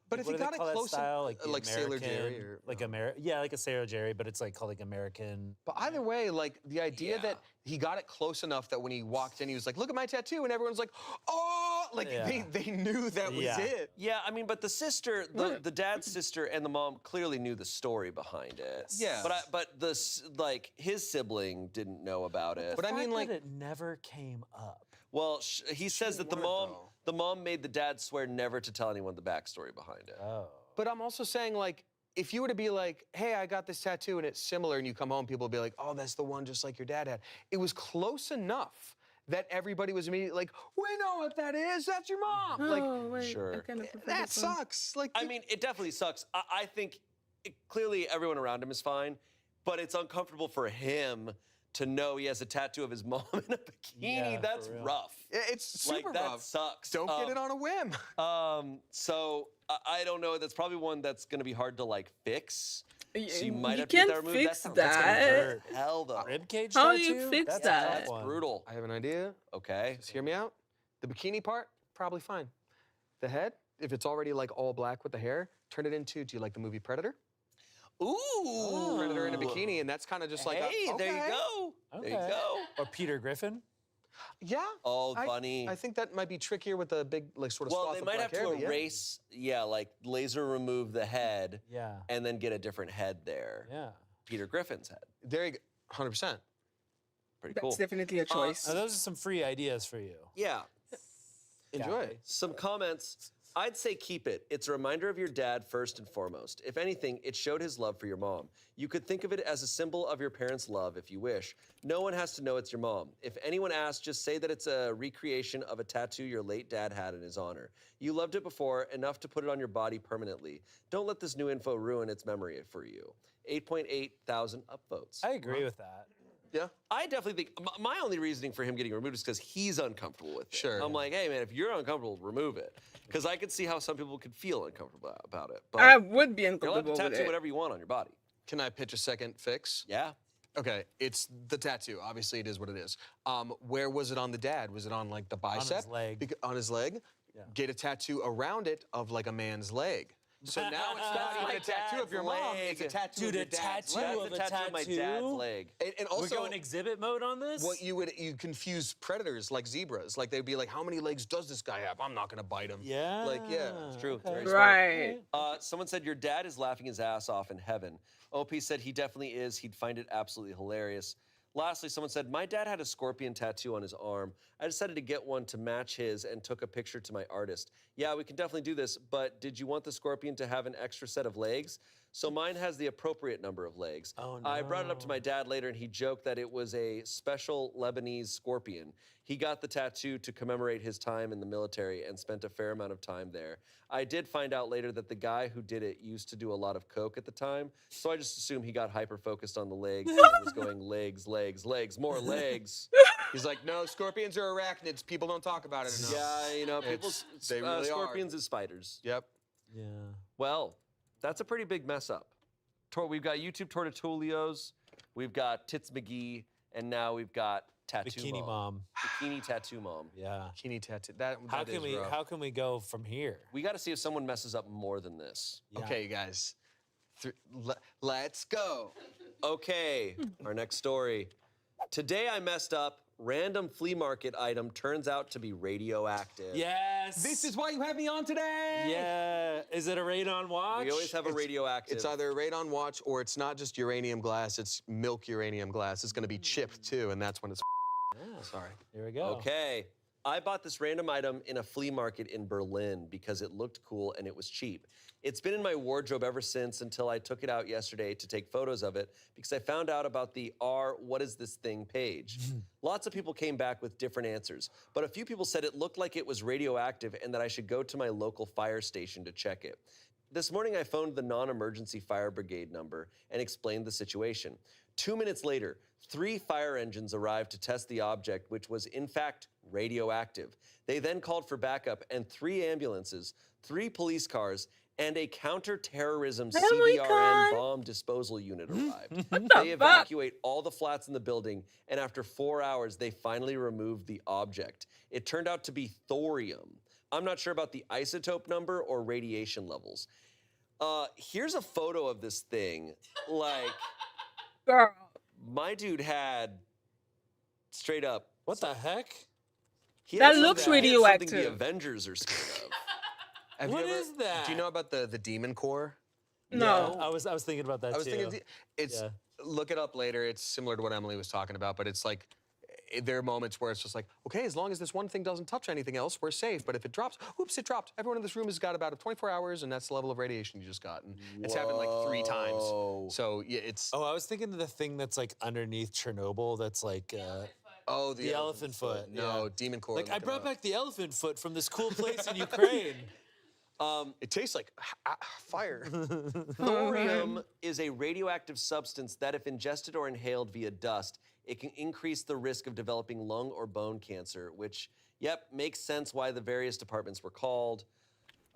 But if you got it close style, like Sailor Jerry or like like a Sailor Jerry, but it's like called like American. But either way, like the idea that he got it close enough that when he walked in, he was like, "Look at my tattoo," and everyone's like, "Oh!" Like they knew that was it. Yeah, I mean, but the sister, the dad's sister, and the mom clearly knew the story behind it. Yeah. But his sibling didn't know about it. But I mean, like it never came up. Well, he says that the mom made the dad swear never to tell anyone the backstory behind it. Oh. But I'm also saying, like, if you were to be like, hey, I got this tattoo and it's similar, and you come home, people will be like, oh, that's the one just like your dad had. It was close enough that everybody was immediately like, we know what that is. That's your mom. Like, sure. That sucks. Like, I mean, it definitely sucks. I think clearly everyone around him is fine, but it's uncomfortable for him to know he has a tattoo of his mom in a bikini. That's rough. It's super that rough. sucks. Don't get it on a whim. So I don't know. That's probably one that's going to be hard to like fix. So you might You have to get that can't removed. fix That's that. gonna hurt. Hell though. Ribcage How tattoo? do you fix That's that? a tough That's one. brutal. I have an idea. Okay. Just hear me out. The bikini part, probably fine. The head, if it's already like all black with the hair, turn it into, do you like the movie Predator? Ooh. Predator in a bikini, and that's kind of just like, Hey, there you go. Okay. There you go. Or Peter Griffin? Yeah. Oh, funny. I think that might be trickier with the big, like, sort of Well, swath they of might black have hair, to but yeah. erase, like laser remove the head, Yeah. and then get a different head there. Yeah. Peter Griffin's head. There you go. 100%. Pretty That's cool. definitely a choice. Now, those are some free ideas for you. Yeah. Enjoy it. Some comments. I'd say keep it. It's a reminder of your dad first and foremost. If anything, it showed his love for your mom. You could think of it as a symbol of your parents' love if you wish. No one has to know it's your mom. If anyone asks, just say that it's a recreation of a tattoo your late dad had in his honor. You loved it before, enough to put it on your body permanently. Don't let this new info ruin its memory for you. 8.8 thousand upvotes. I agree with that. Yeah. I definitely think my only reasoning for him getting removed is because he's uncomfortable with it. Sure. I'm like, hey man, if you're uncomfortable, remove it. Because I could see how some people could feel uncomfortable about it. But I would be you're allowed uncomfortable to with tattoo it. whatever you want on your body. Can I pitch a second fix? Yeah. Okay, it's the tattoo. Obviously, it is what it is. Where was it on the dad? Was it on like the bicep? his leg. On his leg? Yeah. Get a tattoo around it of like a man's leg. So now it's not even a tattoo of your mom. It's a tattoo of your dad's leg. That's the tattoo of my dad's leg. And also, We're going exhibit mode on this? what you confuse predators like zebras. Like they'd be like, how many legs does this guy have? I'm not gonna bite him. Yeah. Like, yeah. It's true. Okay. Very smart. Right. Someone said your dad is laughing his ass off in heaven. OP said he definitely is. He'd find it absolutely hilarious. Lastly, someone said, my dad had a scorpion tattoo on his arm. I decided to get one to match his and took a picture to my artist. Yeah, we can definitely do this, but did you want the scorpion to have an extra set of legs? So mine has the appropriate number of legs. Oh, no. I brought it up to my dad later and he joked that it was a special Lebanese scorpion. He got the tattoo to commemorate his time in the military and spent a fair amount of time there. I did find out later that the guy who did it used to do a lot of coke at the time, so I just assumed he got hyper-focused on the legs and was going legs, legs, legs, more legs. He's like, no, scorpions are arachnids. People don't talk about it enough. Yeah, you know, people, they really scorpions is spiders. Yep. Yeah. Well, that's a pretty big mess up. We've got YouTube Tortitulios, we've got Tits McGee, and now we've got Tattoo Bikini Mom. Bikini Tattoo Mom. Yeah. Bikini tattoo. That How is can we rough. how can we go from here? We got to see if someone messes up more than this. Yeah. Okay, you guys. Let's go. Okay, our next story. Today I messed up. Random flea market item turns out to be radioactive. Yes. This is why you have me on today. Yeah. Is it a radon watch? We always have a radioactive. It's either a radon watch or it's not just uranium glass, it's milk uranium glass. It's gonna be chipped too, and that's when it's sorry. Here we go. Okay. I bought this random item in a flea market in Berlin because it looked cool and it was cheap. It's been in my wardrobe ever since until I took it out yesterday to take photos of it because I found out about the what is this thing page. Lots of people came back with different answers, but a few people said it looked like it was radioactive and that I should go to my local fire station to check it. This morning I phoned the non-emergency fire brigade number and explained the situation. 2 minutes later, 3 fire engines arrived to test the object, which was in fact radioactive. They then called for backup and 3 ambulances, 3 police cars, and a counter-terrorism CBRN bomb disposal unit arrived. They evacuate all the flats in the building, and after 4 hours, they finally removed the object. It turned out to be thorium. I'm not sure about the isotope number or radiation levels. Here's a photo of this thing. Like, Girl. my dude had straight up. What the heck? That looks radioactive. Something the Avengers are scared of. What is that? Do you know about the demon core? No. Yeah, I was thinking about that I was too. thinking it's look it up later. It's similar to what Emily was talking about, but it's like there are moments where it's just like, okay, as long as this one thing doesn't touch anything else, we're safe. But if it drops, oops, it dropped. Everyone in this room has got about 24 hours, and that's the level of radiation you just got. And it's happened like 3 times. So yeah, it's. Oh, I was thinking of the thing that's like underneath Chernobyl. That's like. Oh, the elephant foot. No, yeah. demon core. Like I brought back the elephant foot from this cool place in Ukraine. It tastes like fire. Thorium is a radioactive substance that, if ingested or inhaled via dust, it can increase the risk of developing lung or bone cancer, which, yep, makes sense why the various departments were called.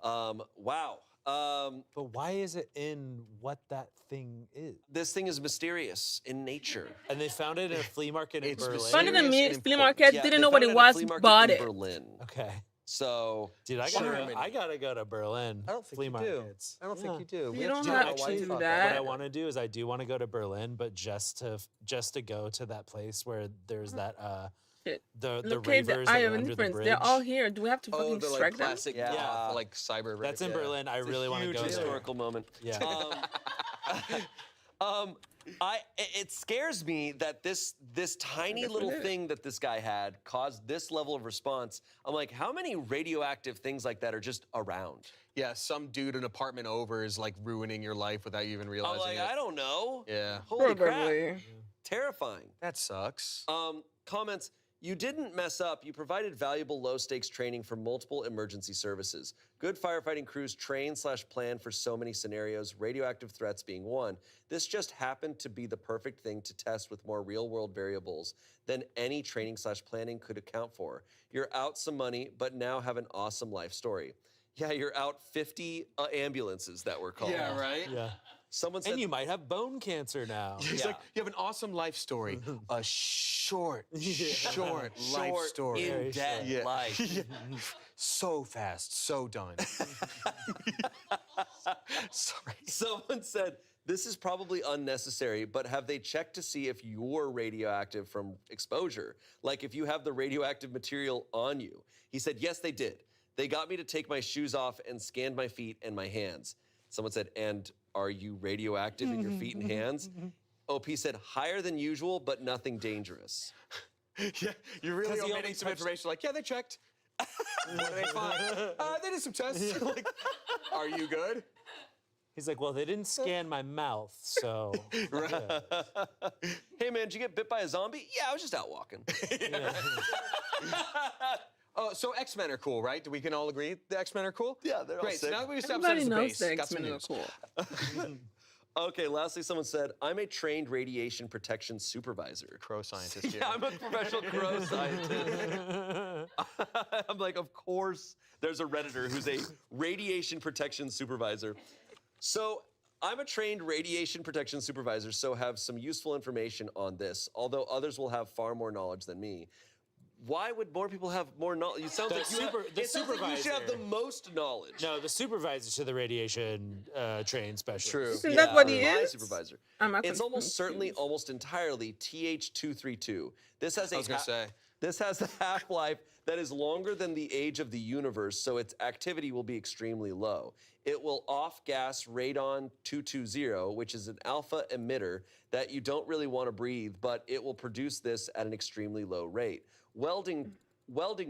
Wow. But why is it in what that thing is? This thing is mysterious in nature. And they found it in a flea market in Berlin. Found it in a flea market, didn't know what it was, bought it. Berlin. Okay. So, dude, I gotta go to Berlin. I don't think flea you markets. do. I don't think you do. You don't have to do that. What I want to do is I do want to go to Berlin, but just to go to that place where there's that the Locate ravers the Eye that of are under the Indifference. bridge. They're all here. Do we have to fucking the strike them? classic, Yeah. like cyber. That's in Berlin. I It's really a want to huge go there. historical moment. Yeah. It scares me that this tiny little thing that this guy had caused this level of response. I'm like, how many radioactive things like that are just around? Yeah, some dude an apartment over is like ruining your life without you even realizing I'm like, it. I don't know. Yeah. Holy crap. Probably. Terrifying. That sucks. Comments. You didn't mess up. You provided valuable low-stakes training for multiple emergency services. Good firefighting crews train/plan for so many scenarios, radioactive threats being one. This just happened to be the perfect thing to test with more real-world variables than any training/planning could account for. You're out some money, but now have an awesome life story. Yeah, you're out 50 ambulances that were called. Yeah, right? Yeah. Someone said, And you might have bone cancer now. It's like, you have an awesome life story. A short life story. in-depth life. Yeah. So fast, so done. Sorry. Someone said, this is probably unnecessary, but have they checked to see if you're radioactive from exposure? Like if you have the radioactive material on you? He said, yes, they did. They got me to take my shoes off and scanned my feet and my hands. Someone said, and are you radioactive in your feet and hands? OP said, higher than usual, but nothing dangerous. Yeah, you're really omitting some information. Like, yeah, they checked. What are they find? They did some tests. Like, are you good? He's like, well, they didn't scan my mouth, so. Yeah. Hey, man, did you get bit by a zombie? Yeah, I was just out walking. Oh, so X-Men are cool, right? We can all agree the X-Men are cool? Yeah, they're all great. So sick. now that we established Everybody that as knows the the base, got some X-Men are news. cool. Okay, lastly, someone said, I'm a trained radiation protection supervisor. Crow scientist here. Yeah, I'm a professional crow scientist. I'm like, of course, there's a Redditor who's a radiation protection supervisor. So I'm a trained radiation protection supervisor, so have some useful information on this, although others will have far more knowledge than me. Why would more people have more knowledge? It sounds like you should have the most knowledge. No, the supervisor to the radiation trained specialist. True. Isn't that what he my is? supervisor. I'm not It's almost confused. certainly, almost entirely TH232. This has I was gonna say. This has a half-life that is longer than the age of the universe, so its activity will be extremely low. It will off-gas radon-220, which is an alpha emitter that you don't really want to breathe, but it will produce this at an extremely low rate. Welding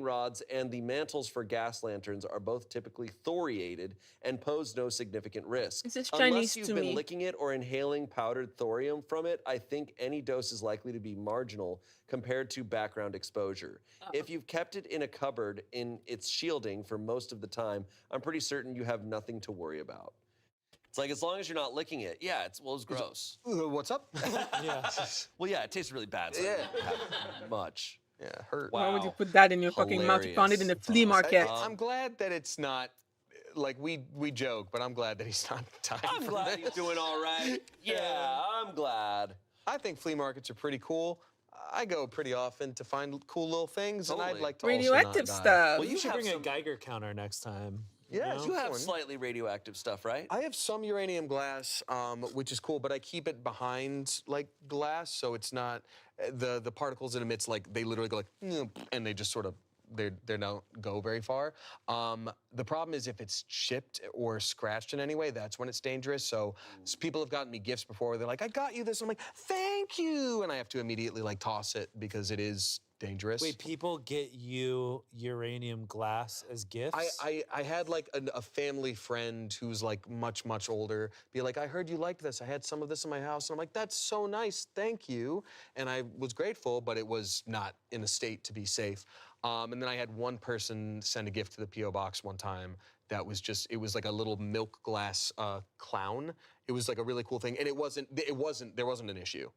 rods and the mantles for gas lanterns are both typically thoriated and pose no significant risk. This is Unless Chinese you've to been me. licking it or inhaling powdered thorium from it, I think any dose is likely to be marginal compared to background exposure. If you've kept it in a cupboard in its shielding for most of the time, I'm pretty certain you have nothing to worry about. It's like, as long as you're not licking it, yeah, it's gross. What's up? Yeah. Well, yeah, it tastes really bad, so I don't have much. Yeah, hurt. Wow. Why would you put that in your fucking mouth? You found it in the flea market. I'm glad that it's not, like, we joke, but I'm glad that he's not dying I'm from glad this. he's doing all right. Yeah, I'm glad. I think flea markets are pretty cool. I go pretty often to find cool little things, and I'd Totally. like to Radioactive also not die. stuff. Well, You should have bring a some- Geiger counter next time. Yeah, You have slightly radioactive stuff, right? I have some uranium glass, which is cool, but I keep it behind like glass, so it's not the particles it emits. Like they literally go like, and they just sort of they don't go very far. The problem is if it's chipped or scratched in any way, that's when it's dangerous. So people have gotten me gifts before where they're like, I got you this. I'm like, thank you, and I have to immediately like toss it because it is dangerous. Wait, people get you uranium glass as gifts? I had like a family friend who's like much older be like, I heard you liked this. I had some of this in my house. And I'm like, that's so nice. Thank you. And I was grateful, but it was not in a state to be safe. And then I had one person send a gift to the P.O. box one time that was just, it was like a little milk glass clown. It was like a really cool thing. And there wasn't an issue.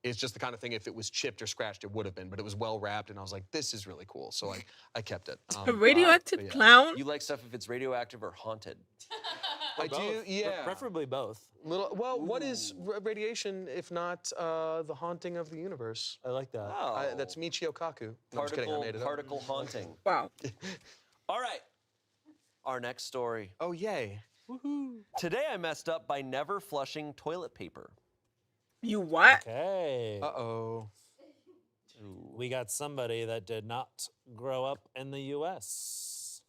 It's just the kind of thing, if it was chipped or scratched, it would have been, but it was well wrapped, and I was like, this is really cool. So I kept it. A radioactive clown? You like stuff if it's radioactive or haunted? I do, yeah. Preferably both. Well, what is radiation if not the haunting of the universe? I like that. Oh. That's Michio Kaku. No, I'm just kidding, I made it up. Particle haunting. Wow. All right. Our next story. Oh, yay. Woohoo. Today I messed up by never flushing toilet paper. You what? Okay. Uh-oh. We got somebody that did not grow up in the U.S.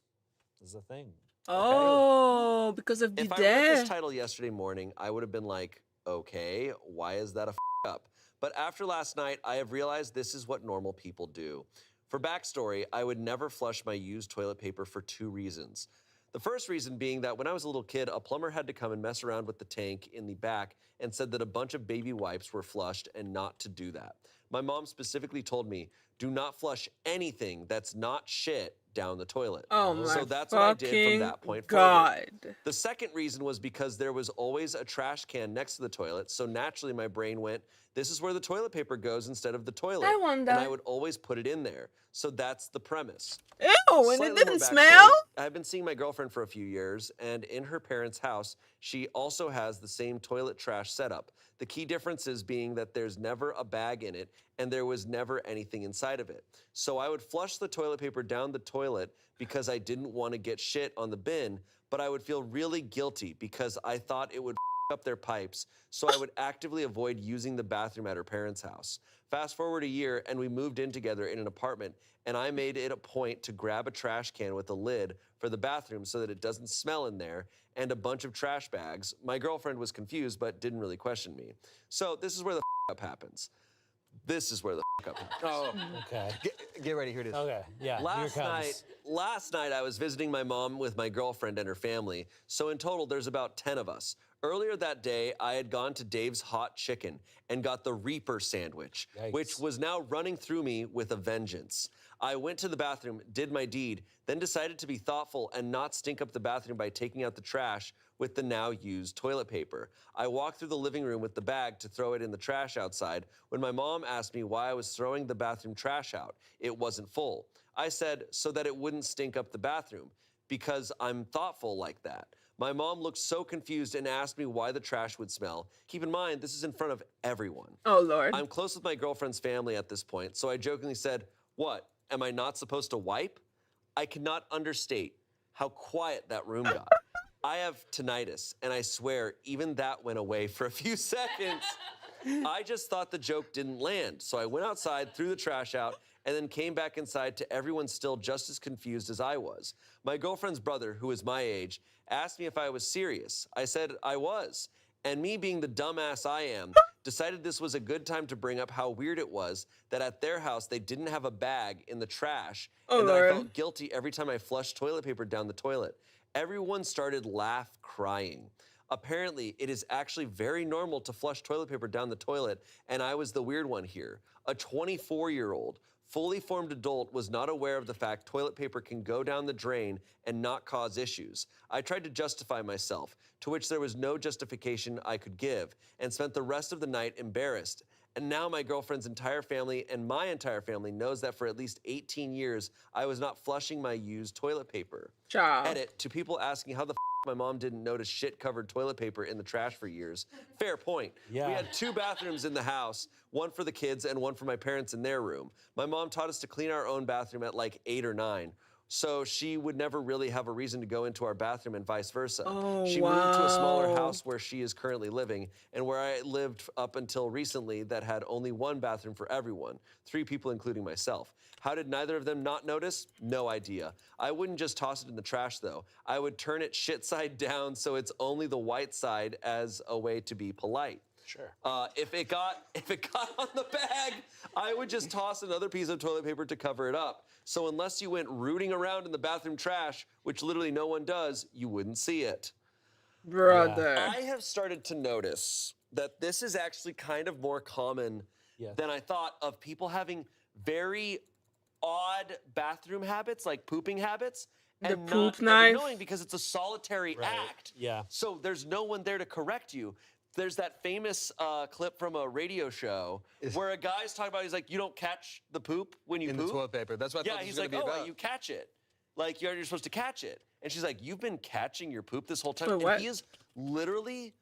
This is a thing. Oh, because of the If I read this title yesterday morning, I would have been like, okay, why is that a up? But after last night, I have realized this is what normal people do. For backstory, I would never flush my used toilet paper for 2 reasons. The first reason being that when I was a little kid, a plumber had to come and mess around with the tank in the back and said that a bunch of baby wipes were flushed and not to do that. My mom specifically told me, do not flush anything that's not shit down the toilet. Oh my So that's what I did from that point forward. The second reason was because there was always a trash can next to the toilet, so naturally my brain went, this is where the toilet paper goes instead of the toilet. I wonder. And I would always put it in there. So that's the premise. Ew, and Slightly it more didn't backstory. smell? I've been seeing my girlfriend for a few years, and in her parents' house, she also has the same toilet trash setup. The key differences being that there's never a bag in it, and there was never anything inside of it. So I would flush the toilet paper down the toilet because I didn't want to get shit on the bin, but I would feel really guilty because I thought it would up their pipes, so I would actively avoid using the bathroom at her parents' house. Fast forward a year, and we moved in together in an apartment, and I made it a point to grab a trash can with a lid for the bathroom so that it doesn't smell in there, and a bunch of trash bags. My girlfriend was confused, but didn't really question me. So this is where the up happens. This is where the up happens. Oh, okay. Get ready, here it is. Okay, yeah, here it comes. Last night, I was visiting my mom with my girlfriend and her family, so in total, there's about 10 of us. Earlier that day, I had gone to Dave's Hot Chicken and got the Reaper sandwich, which was now running through me with a vengeance. I went to the bathroom, did my deed, then decided to be thoughtful and not stink up the bathroom by taking out the trash with the now used toilet paper. I walked through the living room with the bag to throw it in the trash outside when my mom asked me why I was throwing the bathroom trash out. It wasn't full. I said, so that it wouldn't stink up the bathroom, because I'm thoughtful like that. My mom looked so confused and asked me why the trash would smell. Keep in mind, this is in front of everyone. Oh, Lord. I'm close with my girlfriend's family at this point, so I jokingly said, what, am I not supposed to wipe? I cannot understate how quiet that room got. I have tinnitus, and I swear, even that went away for a few seconds. I just thought the joke didn't land, so I went outside, threw the trash out, and then came back inside to everyone still just as confused as I was. My girlfriend's brother, who is my age, asked me if I was serious. I said I was, and me being the dumbass I am, decided this was a good time to bring up how weird it was that at their house they didn't have a bag in the trash, and that I felt guilty every time I flushed toilet paper down the toilet. Everyone started crying. Apparently, it is actually very normal to flush toilet paper down the toilet, and I was the weird one here. A 24-year-old, fully formed adult was not aware of the fact toilet paper can go down the drain and not cause issues. I tried to justify myself, to which there was no justification I could give, and spent the rest of the night embarrassed. And now my girlfriend's entire family and my entire family knows that for at least 18 years, I was not flushing my used toilet paper. Edit, to people asking how the my mom didn't notice shit-covered toilet paper in the trash for years. Fair point. Yeah. We had 2 bathrooms in the house, one for the kids and one for my parents in their room. My mom taught us to clean our own bathroom at like 8 or 9. So she would never really have a reason to go into our bathroom and vice versa. She moved to a smaller house where she is currently living and where I lived up until recently that had only 1 bathroom for everyone, 3 people including myself. How did neither of them not notice? No idea. I wouldn't just toss it in the trash though. I would turn it shit side down so it's only the white side as a way to be polite. Sure. If it got on the bag, I would just toss another piece of toilet paper to cover it up. So unless you went rooting around in the bathroom trash, which literally no one does, you wouldn't see it. Brother. I have started to notice that this is actually kind of more common than I thought, of people having very odd bathroom habits, like pooping habits. The And poop not knife. annoying because it's a solitary act. Yeah. So there's no one there to correct you. There's that famous clip from a radio show where a guy's talking about, he's like, you don't catch the poop when you In poop? the toilet paper. That's what I thought this he's was like, gonna be oh, about. you catch it. Like, you're supposed to catch it. And she's like, you've been catching your poop this whole time? Wait, and what? he is literally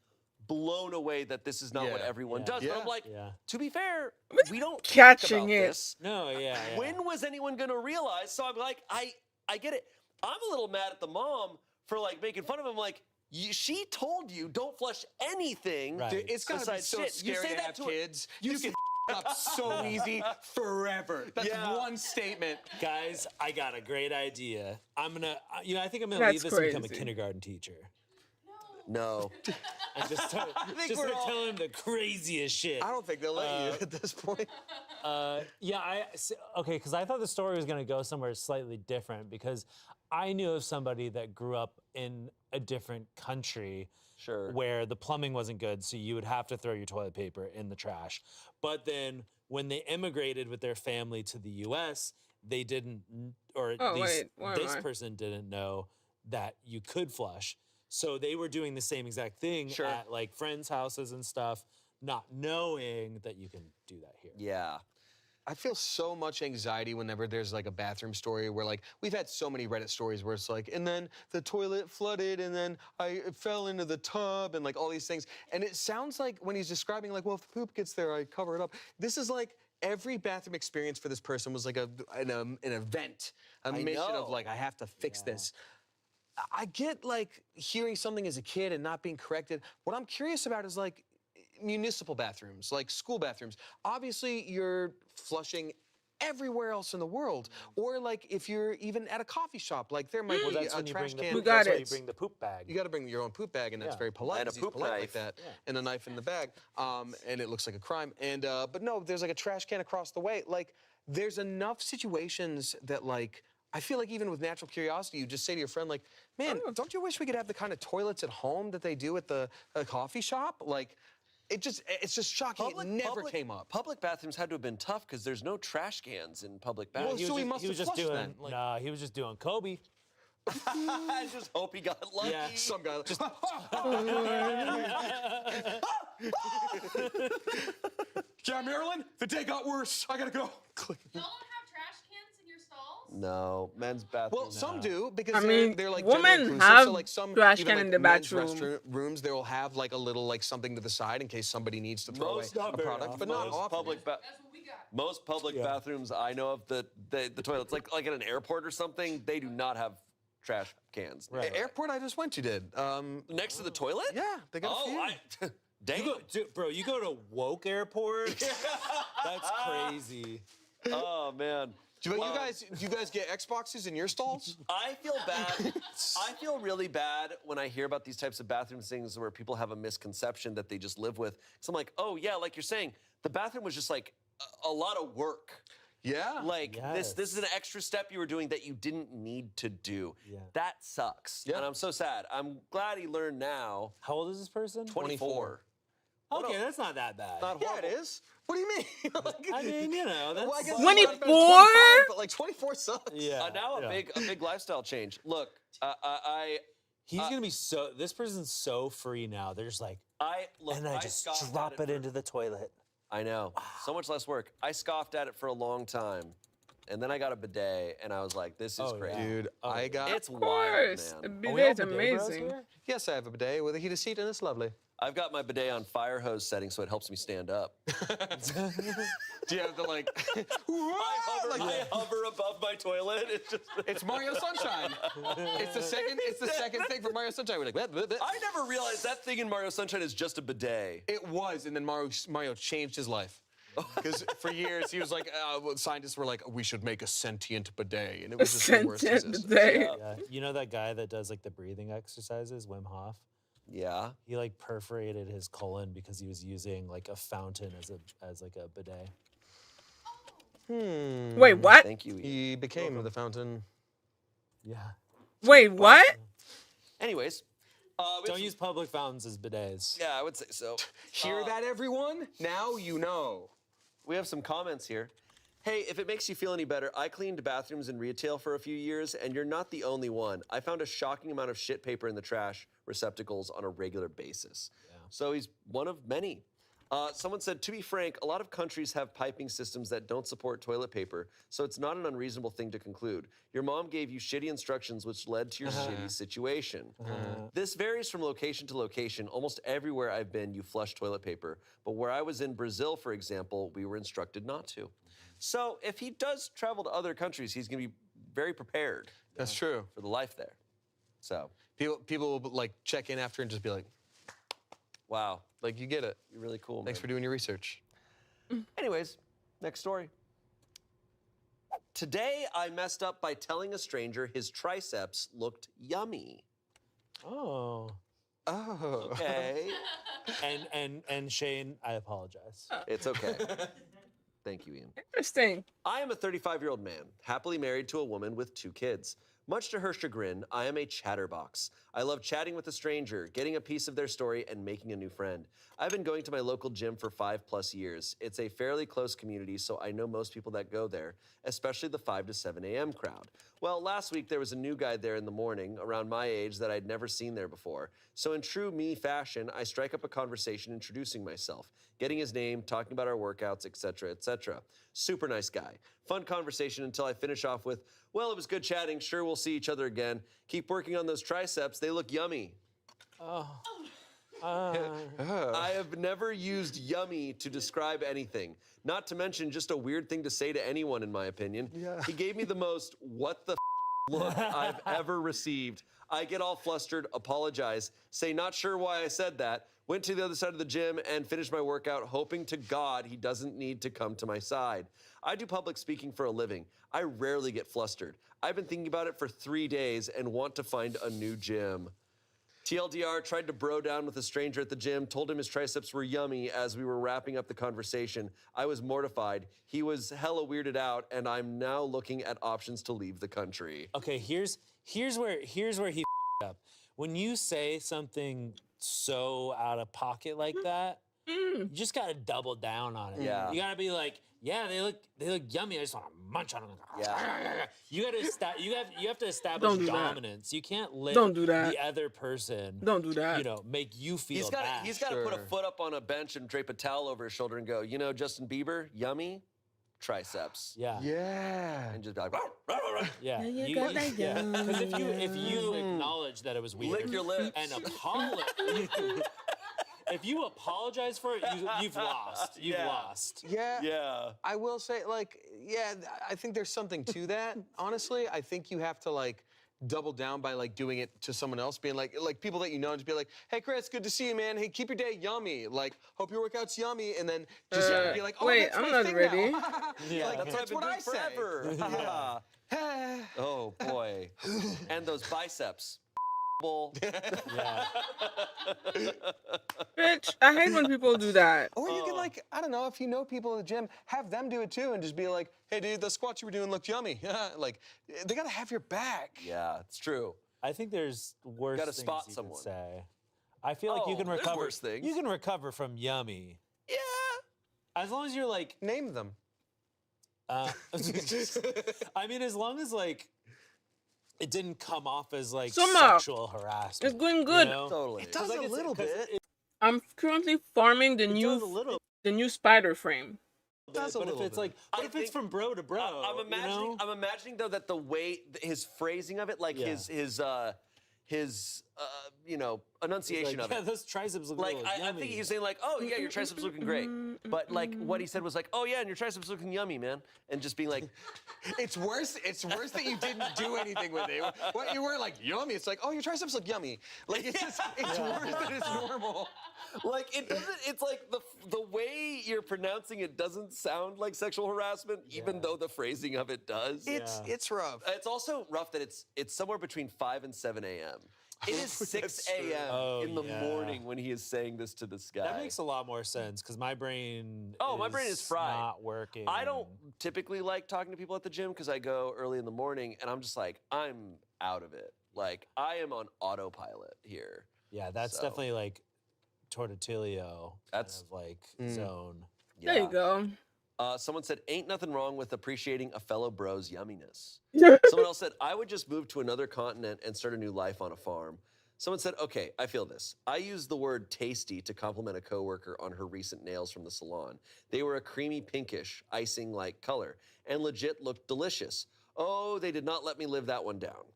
blown away that this is not what everyone does. But I'm like, to be fair, we don't talk Catching about it. this. No, yeah. When was anyone gonna realize? So I'm like, I get it. I'm a little mad at the mom for like making fun of him. Like, she told you don't flush anything. Right. Dude, it's gotta be besides so shit. scary You say to that have to kids. You can up so easy forever. That's one statement. Guys, I got a great idea. I think I'm gonna That's leave this and become a crazy. kindergarten teacher. No. And just start telling him the craziest shit. I don't think they'll let you at this point. Okay, because I thought the story was going to go somewhere slightly different because I knew of somebody that grew up in a different country where the plumbing wasn't good, so you would have to throw your toilet paper in the trash. But then when they immigrated with their family to the U.S., they didn't, or at least this person didn't know that you could flush. So they were doing the same exact thing at like friends' houses and stuff, not knowing that you can do that here. Yeah. I feel so much anxiety whenever there's like a bathroom story where like we've had so many Reddit stories where it's like, and then the toilet flooded and then I fell into the tub and like all these things. And it sounds like when he's describing like, well, if the poop gets there, I cover it up. This is like every bathroom experience for this person was like an event, a mission of like, I have to fix this. I get like hearing something as a kid and not being corrected. What I'm curious about is like municipal bathrooms, like school bathrooms. Obviously, you're flushing everywhere else in the world. Or like if you're even at a coffee shop, like there might be a trash can. That's when you bring the poop bag. You got to bring your own poop bag, and that's very polite. And a he's poop polite knife. like that, and a knife in the bag, and it looks like a crime. And but no, there's like a trash can across the way. Like there's enough situations that like. I feel like even with natural curiosity, you just say to your friend, like, man, don't you wish we could have the kind of toilets at home that they do at the coffee shop? Like, it's just shocking. It never came up. Public bathrooms had to have been tough because there's no trash cans in public bathrooms. Well, so he must have flushed then. Nah, he was just doing Kobe. I just hope he got lucky. Yeah, some guy just. Yeah, Marilyn, the day got worse. I gotta go. No, men's bathroom. Well, some do because I mean, they're like women gender inclusive. have So like some trash even, can like, in the men's bathroom. rooms, they will have like a little like something to the side in case somebody needs to throw away a product, but not often. Most public bathrooms I know of, the toilets, like at an airport or something, they do not have trash cans. Airport I just went to did. Next to the toilet? Yeah, they got a few. Dang. Bro, you go to Woke Airport? That's crazy. Oh, man. Do you guys get Xboxes in your stalls? I feel bad. I feel really bad when I hear about these types of bathroom things where people have a misconception that they just live with. So I'm like, oh yeah, like you're saying, the bathroom was just like a lot of work. Yeah. Like this is an extra step you were doing that you didn't need to do. Yeah. That sucks. Yeah. And I'm so sad. I'm glad he learned now. How old is this person? 24. Okay, that's not that bad. Not yeah, it is. What do you mean? I mean, you know, that's... Well, I guess 24? But like 24 sucks. Yeah. Now a big lifestyle change. Look, he's gonna be so. This person's so free now. They're just like, I just drop it into the toilet. I know. So much less work. I scoffed at it for a long time. And then I got a bidet, and I was like, this is crazy. Dude, I got... It's wild, man. A bidet's amazing. Yes, I have a bidet with a heated seat, and it's lovely. I've got my bidet on fire hose setting, so it helps me stand up. Do you have the like... I hover above my toilet. It's just... It's Mario Sunshine. It's the second thing for Mario Sunshine. We're like, I never realized that thing in Mario Sunshine is just a bidet. It was, and then Mario changed his life. Because for years he was like, scientists were like, we should make a sentient bidet, and it was just the worst existence. Bidet. Yeah. You know that guy that does like the breathing exercises, Wim Hof? Yeah. He like perforated his colon because he was using like a fountain as like a bidet. Wait, what? Thank you. He became the fountain. Yeah. Wait, what? Anyways. Don't use public fountains as bidets. Yeah, I would say so. Hear that, everyone? Now you know. We have some comments here. Hey, if it makes you feel any better, I cleaned bathrooms in retail for a few years, and you're not the only one. I found a shocking amount of shit paper in the trash receptacles on a regular basis. Yeah. So he's one of many. Someone said, to be frank, a lot of countries have piping systems that don't support toilet paper, so it's not an unreasonable thing to conclude. Your mom gave you shitty instructions which led to your shitty situation. This varies from location to location. Almost everywhere I've been, you flush toilet paper. But where I was in Brazil, for example, we were instructed not to. So if he does travel to other countries, he's going to be very prepared. That's true. For the life there. So people will like check in after and just be like, wow. Like, you get it. You're really cool, Thanks man. for doing your research. Anyways, next story. Today, I messed up by telling a stranger his triceps looked yummy. Oh. Oh. Okay. and Shane, I apologize. It's okay. Thank you, Ian. Interesting. I am a 35-year-old man, happily married to a woman with 2 kids. Much to her chagrin, I am a chatterbox. I love chatting with a stranger, getting a piece of their story, and making a new friend. I've been going to my local gym for 5+ years. It's a fairly close community, so I know most people that go there, especially the 5 to 7 a.m. crowd. Well, last week there was a new guy there in the morning, around my age, that I'd never seen there before. So in true me fashion, I strike up a conversation introducing myself, getting his name, talking about our workouts, etc., etc. Super nice guy. Fun conversation until I finish off with, well, it was good chatting. Sure, we'll see each other again. Keep working on those triceps. They look yummy. Oh. I have never used yummy to describe anything. Not to mention just a weird thing to say to anyone, in my opinion. Yeah. He gave me the most what the look I've ever received. I get all flustered, apologize, say not sure why I said that, went to the other side of the gym and finished my workout, hoping to God he doesn't need to come to my side. I do public speaking for a living. I rarely get flustered. I've been thinking about it for 3 days and want to find a new gym. TLDR, tried to bro down with a stranger at the gym, told him his triceps were yummy as we were wrapping up the conversation. I was mortified. He was hella weirded out, and I'm now looking at options to leave the country. Okay, here's where he up. When you say something so out of pocket like that, you just gotta double down on it. Yeah. You gotta be like, yeah, they look yummy. I just want to munch on them. Yeah. You have to establish Don't do that. dominance. You can't let Don't do that. the other person Don't do that. You know, make you feel bad. He's got to put a foot up on a bench and drape a towel over his shoulder and go, you know, Justin Bieber, yummy, triceps. Yeah. Yeah. And just be like, Yeah. You got that yum. Because if you acknowledge that it was weird, lick your lips and apologize. If you apologize for it, you've lost. You've lost. Yeah. Yeah. I will say, like, yeah, I think there's something to that. Honestly, I think you have to, like, double down by, like, doing it to someone else, being like people that you know, and just be like, hey, Chris, good to see you, man. Hey, keep your day yummy. Like, hope your workout's yummy. And then just be like, oh, wait, that's I'm my not thing ready. now. Yeah. Like, that's what I say. Forever. Oh, boy. And those biceps. Yeah. Bitch, I hate when people do that. Or you can, like, I don't know, if you know people in the gym, have them do it too and just be like, hey, dude, the squats you were doing looked yummy. Like, they gotta have your back. Yeah, it's true. I think there's worse Gotta things spot you someone. could say. I feel like you can there's recover. worse things. You can recover from yummy. Yeah. As long as you're like. Name them. I mean, as long as like. It didn't come off as like sexual harassment. It's going good. You know? Totally. It does a little bit. I'm currently farming the new spider frame. But if it's like, what if it's from bro to bro? I'm imagining though that the way his phrasing of it, like his you know, enunciation like, of it. Yeah, those triceps look like yummy. I think he's saying like, oh yeah, your triceps looking great. But like what he said was like, oh yeah, and your triceps looking yummy, man. And just being like, it's worse that you didn't do anything with it. What you were like yummy. It's like, oh, your triceps look yummy. Like it's just, it's worse than it's normal. Like it doesn't. It's like the way you're pronouncing it doesn't sound like sexual harassment, even though the phrasing of it does. It's rough. It's also rough that it's somewhere between 5 and 7 a.m. It is 6 a.m. in the morning when he is saying this to this guy. That makes a lot more sense because my brain. My brain is fried. Not working. I don't typically like talking to people at the gym because I go early in the morning and I'm just like, I'm out of it. Like, I am on autopilot here. Yeah, that's definitely like Tortillio. That's kind of like zone. Yeah. There you go. Someone said, ain't nothing wrong with appreciating a fellow bro's yumminess. Someone else said, I would just move to another continent and start a new life on a farm. Someone said, okay, I feel this. I used the word tasty to compliment a coworker on her recent nails from the salon. They were a creamy pinkish, icing-like color, and legit looked delicious. Oh, they did not let me live that one down.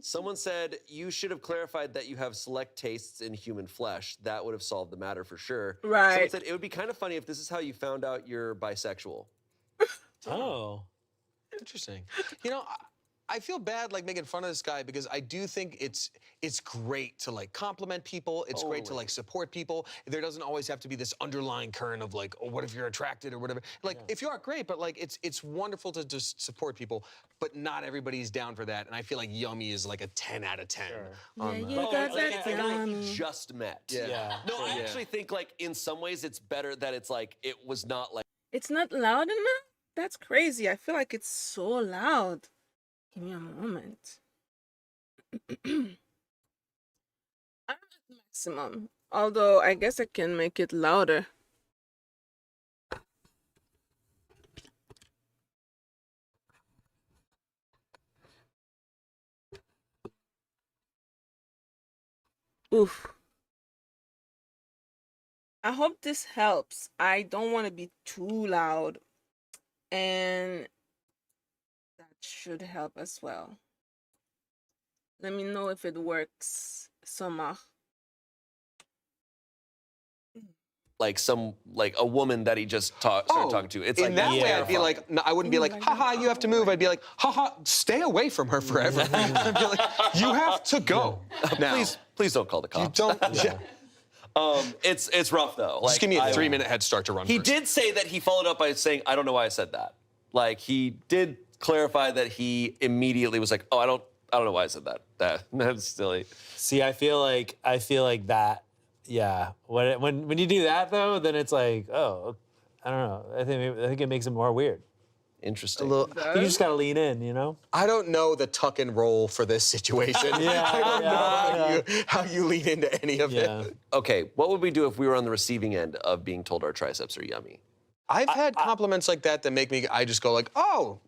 Someone said, you should have clarified that you have select tastes in human flesh. That would have solved the matter for sure. Right. Someone said, it would be kind of funny if this is how you found out you're bisexual. Oh. Interesting. You know, I feel bad like making fun of this guy because I do think it's great to like compliment people. It's great to like support people. There doesn't always have to be this underlying current of like, oh, what if you're attracted or whatever. Like if you are, great, but like it's wonderful to just support people, but not everybody's down for that. And I feel like yummy is like a 10 out of 10. Yeah, you got that a guy yummy. he just met. Yeah. No, I actually think like in some ways it's better that it's like it was not like. It's not loud enough? That's crazy. I feel like it's so loud. Give me a moment. I'm at maximum. Although I guess I can make it louder. Oof. I hope this helps. I don't want to be too loud. And that should help as well. Let me know if it works, Summer. Like a woman that he just started talking to. It's in like that way, I'd be like, no, I wouldn't be like, haha, you have to move. I'd be like, haha, stay away from her forever. I'd be like, you have to go. Now, please don't call the cops. You don't. Yeah. It's rough though. Just give me a 3-minute head start to run. He first. did say that he followed up by saying, I don't know why I said that. Like he did clarify that he immediately was like, oh, I don't know why I said that. That's silly. See, I feel like that. Yeah. When you do that though, then it's like, oh, I don't know. I think it makes it more weird. Interesting. You just gotta lean in, you know. I don't know the tuck and roll for this situation. I don't know how you lean into any of it. Okay, what would we do if we were on the receiving end of being told our triceps are yummy? I've had compliments like that make me, I just go like, oh,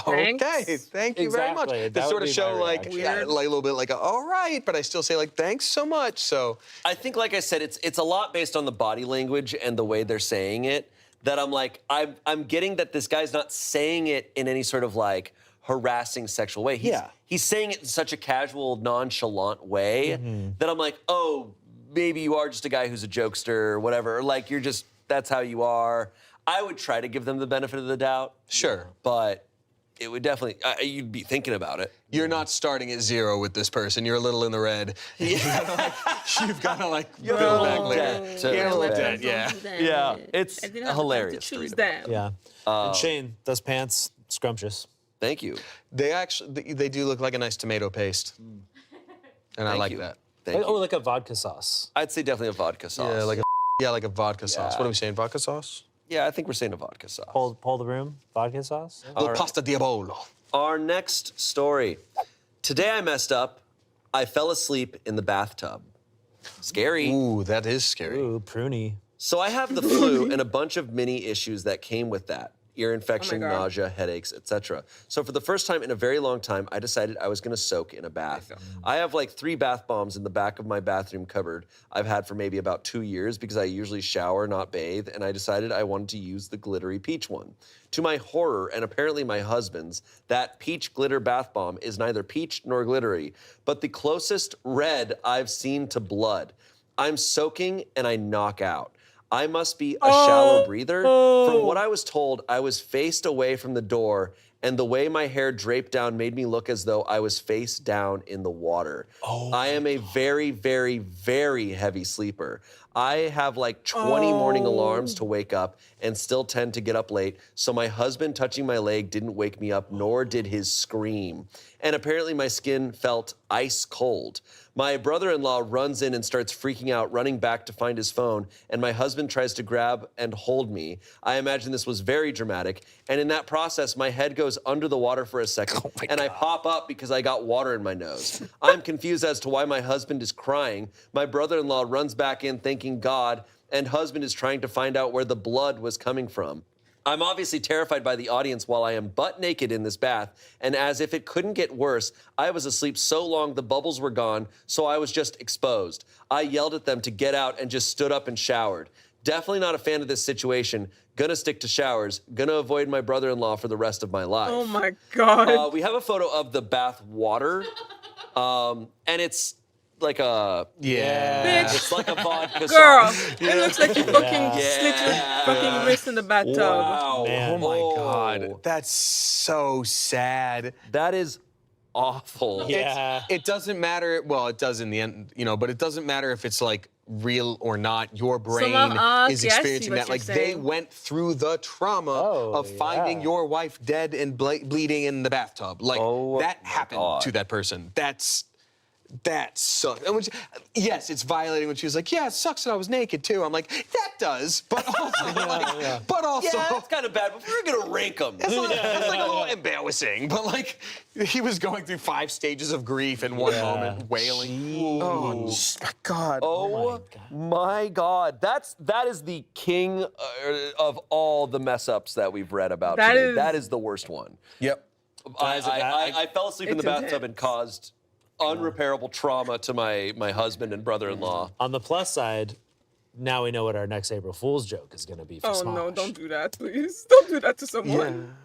okay, thank you very much. Exactly. That sort of show like a little bit like, all right, but I still say like, thanks so much. So I think, like I said, it's a lot based on the body language and the way they're saying it. That I'm like, I'm getting that this guy's not saying it in any sort of like harassing sexual way. He's saying it in such a casual, nonchalant way that I'm like, oh, maybe you are just a guy who's a jokester or whatever. Or like you're just, that's how you are. I would try to give them the benefit of the doubt. Sure. But it would definitely, you'd be thinking about it. You're not starting at 0 with this person. You're a little in the red. You've got to like build back later. You're a little dead, yeah. Yeah, it's hilarious. Yeah. And Shane, those pants, scrumptious. Thank you. They do look like a nice tomato paste. And I like that. Oh, like a vodka sauce. I'd say definitely a vodka sauce. Yeah, like a vodka sauce. What are we saying, vodka sauce? Yeah, I think we're saying a vodka sauce. Pull the room, vodka sauce. The pasta diavolo. Our next story. Today I messed up. I fell asleep in the bathtub. Scary. Ooh, that is scary. Ooh, pruny. So I have the flu and a bunch of mini issues that came with that. Ear infection, nausea, headaches, etc. So for the first time in a very long time, I decided I was gonna soak in a bath. I have like 3 bath bombs in the back of my bathroom cupboard I've had for maybe about 2 years because I usually shower, not bathe, and I decided I wanted to use the glittery peach one. To my horror, and apparently my husband's, that peach glitter bath bomb is neither peach nor glittery, but the closest red I've seen to blood. I'm soaking and I knock out. I must be a shallow breather. From what I was told, I was faced away from the door and the way my hair draped down made me look as though I was face down in the water. I am a very, very, very heavy sleeper. I have like 20 morning alarms to wake up and still tend to get up late, so my husband touching my leg didn't wake me up, nor did his scream. And apparently my skin felt ice cold. My brother-in-law runs in and starts freaking out, running back to find his phone, and my husband tries to grab and hold me. I imagine this was very dramatic, and in that process, my head goes under the water for a second, and I pop up because I got water in my nose. I'm confused as to why my husband is crying. My brother-in-law runs back in thanking God, and husband is trying to find out where the blood was coming from. I'm obviously terrified by the audience while I am butt naked in this bath, and as if it couldn't get worse, I was asleep so long the bubbles were gone, so I was just exposed. I yelled at them to get out and just stood up and showered. Definitely not a fan of this situation. Gonna stick to showers. Gonna avoid my brother-in-law for the rest of my life. Oh my God. We have a photo of the bath water, and it's like a Bitch. It's like a vodka Girl, sauce. it looks like you fucking slit your fucking wrist in the bathtub. Wow. Oh my God. That's so sad. That is awful. It doesn't matter. Well, it does in the end, you know, but it doesn't matter if it's like real or not. Your brain is experiencing that. Like they went through the trauma of finding your wife dead and bleeding in the bathtub. Like that happened to that person. That sucks. And when yes, it's violating when she was like, yeah, it sucks that I was naked too. I'm like, that does, but also, but also, yeah, it's kind of bad, but we're gonna rank them. It's like a little embarrassing, but like, he was going through 5 stages of grief in one moment, wailing. Jeez. Oh my God. Oh my God. That is the king of all the mess ups that we've read about today. That is the worst one. Yep. I fell asleep in the bathtub and caused unrepairable trauma to my husband and brother-in-law. On the plus side, now we know what our next April Fool's joke is going to be for Smosh. No, don't do that, please. Don't do that to someone.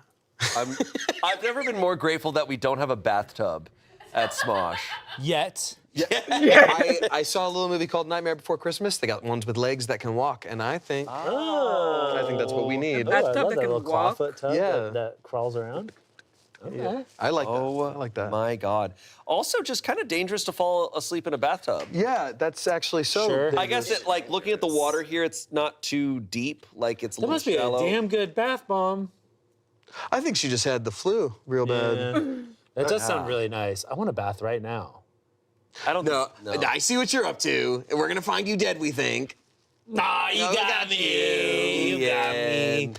I've never been more grateful that we don't have a bathtub at Smosh. Yet. I saw a little movie called Nightmare Before Christmas. They got ones with legs that can walk, and I think that's what we need. I love that little clawfoot tub that crawls around. Okay. Yeah. I like that. I like that. My God. Also, just kind of dangerous to fall asleep in a bathtub. Yeah, that's actually so. Sure. I guess like looking at the water here, it's not too deep. Like it's a little shallow. That must be a damn good bath bomb. I think she just had the flu real bad. That does sound really nice. I want a bath right now. I don't know. I see what you're up to, and we're gonna find you dead, we think. Nah, you got me. You got me.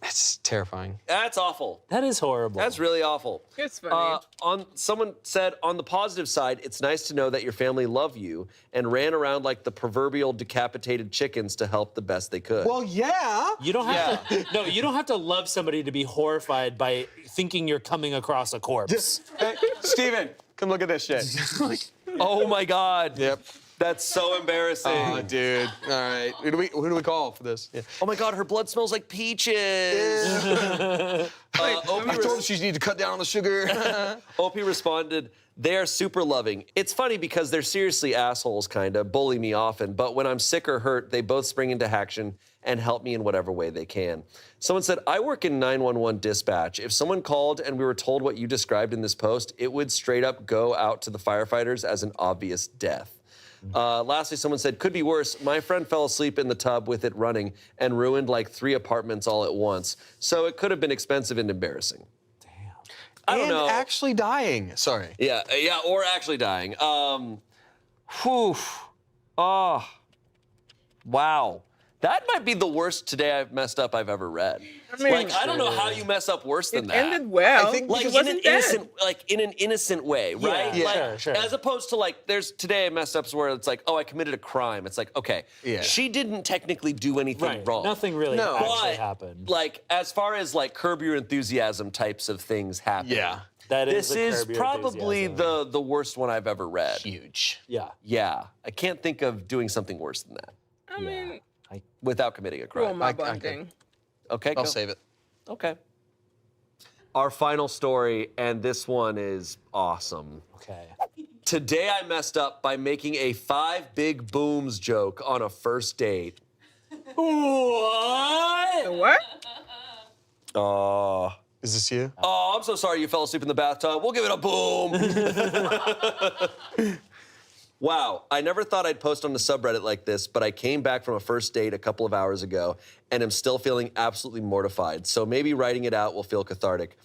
That's terrifying. That's awful. That is horrible. That's really awful. It's funny. Someone said, on the positive side, it's nice to know that your family love you and ran around like the proverbial decapitated chickens to help the best they could. Well, yeah. You don't have to. No, you don't have to love somebody to be horrified by thinking you're coming across a corpse. Hey, Steven, come look at this shit. Oh my God. Yep. That's so embarrassing. Oh, dude. All right. Who do we call for this? Yeah. Oh my God, her blood smells like peaches. I told her she needed to cut down on the sugar. Opie responded, they are super loving. It's funny because they're seriously assholes, kinda, bully me often, but when I'm sick or hurt, they both spring into action and help me in whatever way they can. Someone said, I work in 911 dispatch. If someone called and we were told what you described in this post, it would straight up go out to the firefighters as an obvious death. Lastly, someone said, could be worse. My friend fell asleep in the tub with it running and ruined like 3 apartments all at once. So it could have been expensive and embarrassing. Damn. I don't know. Actually dying. Sorry. Yeah, or actually dying. Whew. Oh. Wow. That might be the worst today I've messed up I've ever read. I mean, I don't know how you mess up worse than that. It ended well. I think like in an innocent way, right? Yeah, like, sure. As opposed to like, there's today I messed up where it's like, oh, I committed a crime. It's like, okay, she didn't technically do anything wrong. Nothing really actually happened. Like as far as like Curb Your Enthusiasm types of things happen. Yeah. This is probably the worst one I've ever read. Huge. Yeah. Yeah. I can't think of doing something worse than that. I mean, without committing a crime. roll my bunting. Okay, I'll save it. Okay. Our final story, and this one is awesome. Okay. Today I messed up by making a 5 big booms joke on a first date. What? What? Is this you? Oh, I'm so sorry you fell asleep in the bathtub. We'll give it a boom. Wow, I never thought I'd post on the subreddit like this, but I came back from a first date a couple of hours ago and am still feeling absolutely mortified. So maybe writing it out will feel cathartic.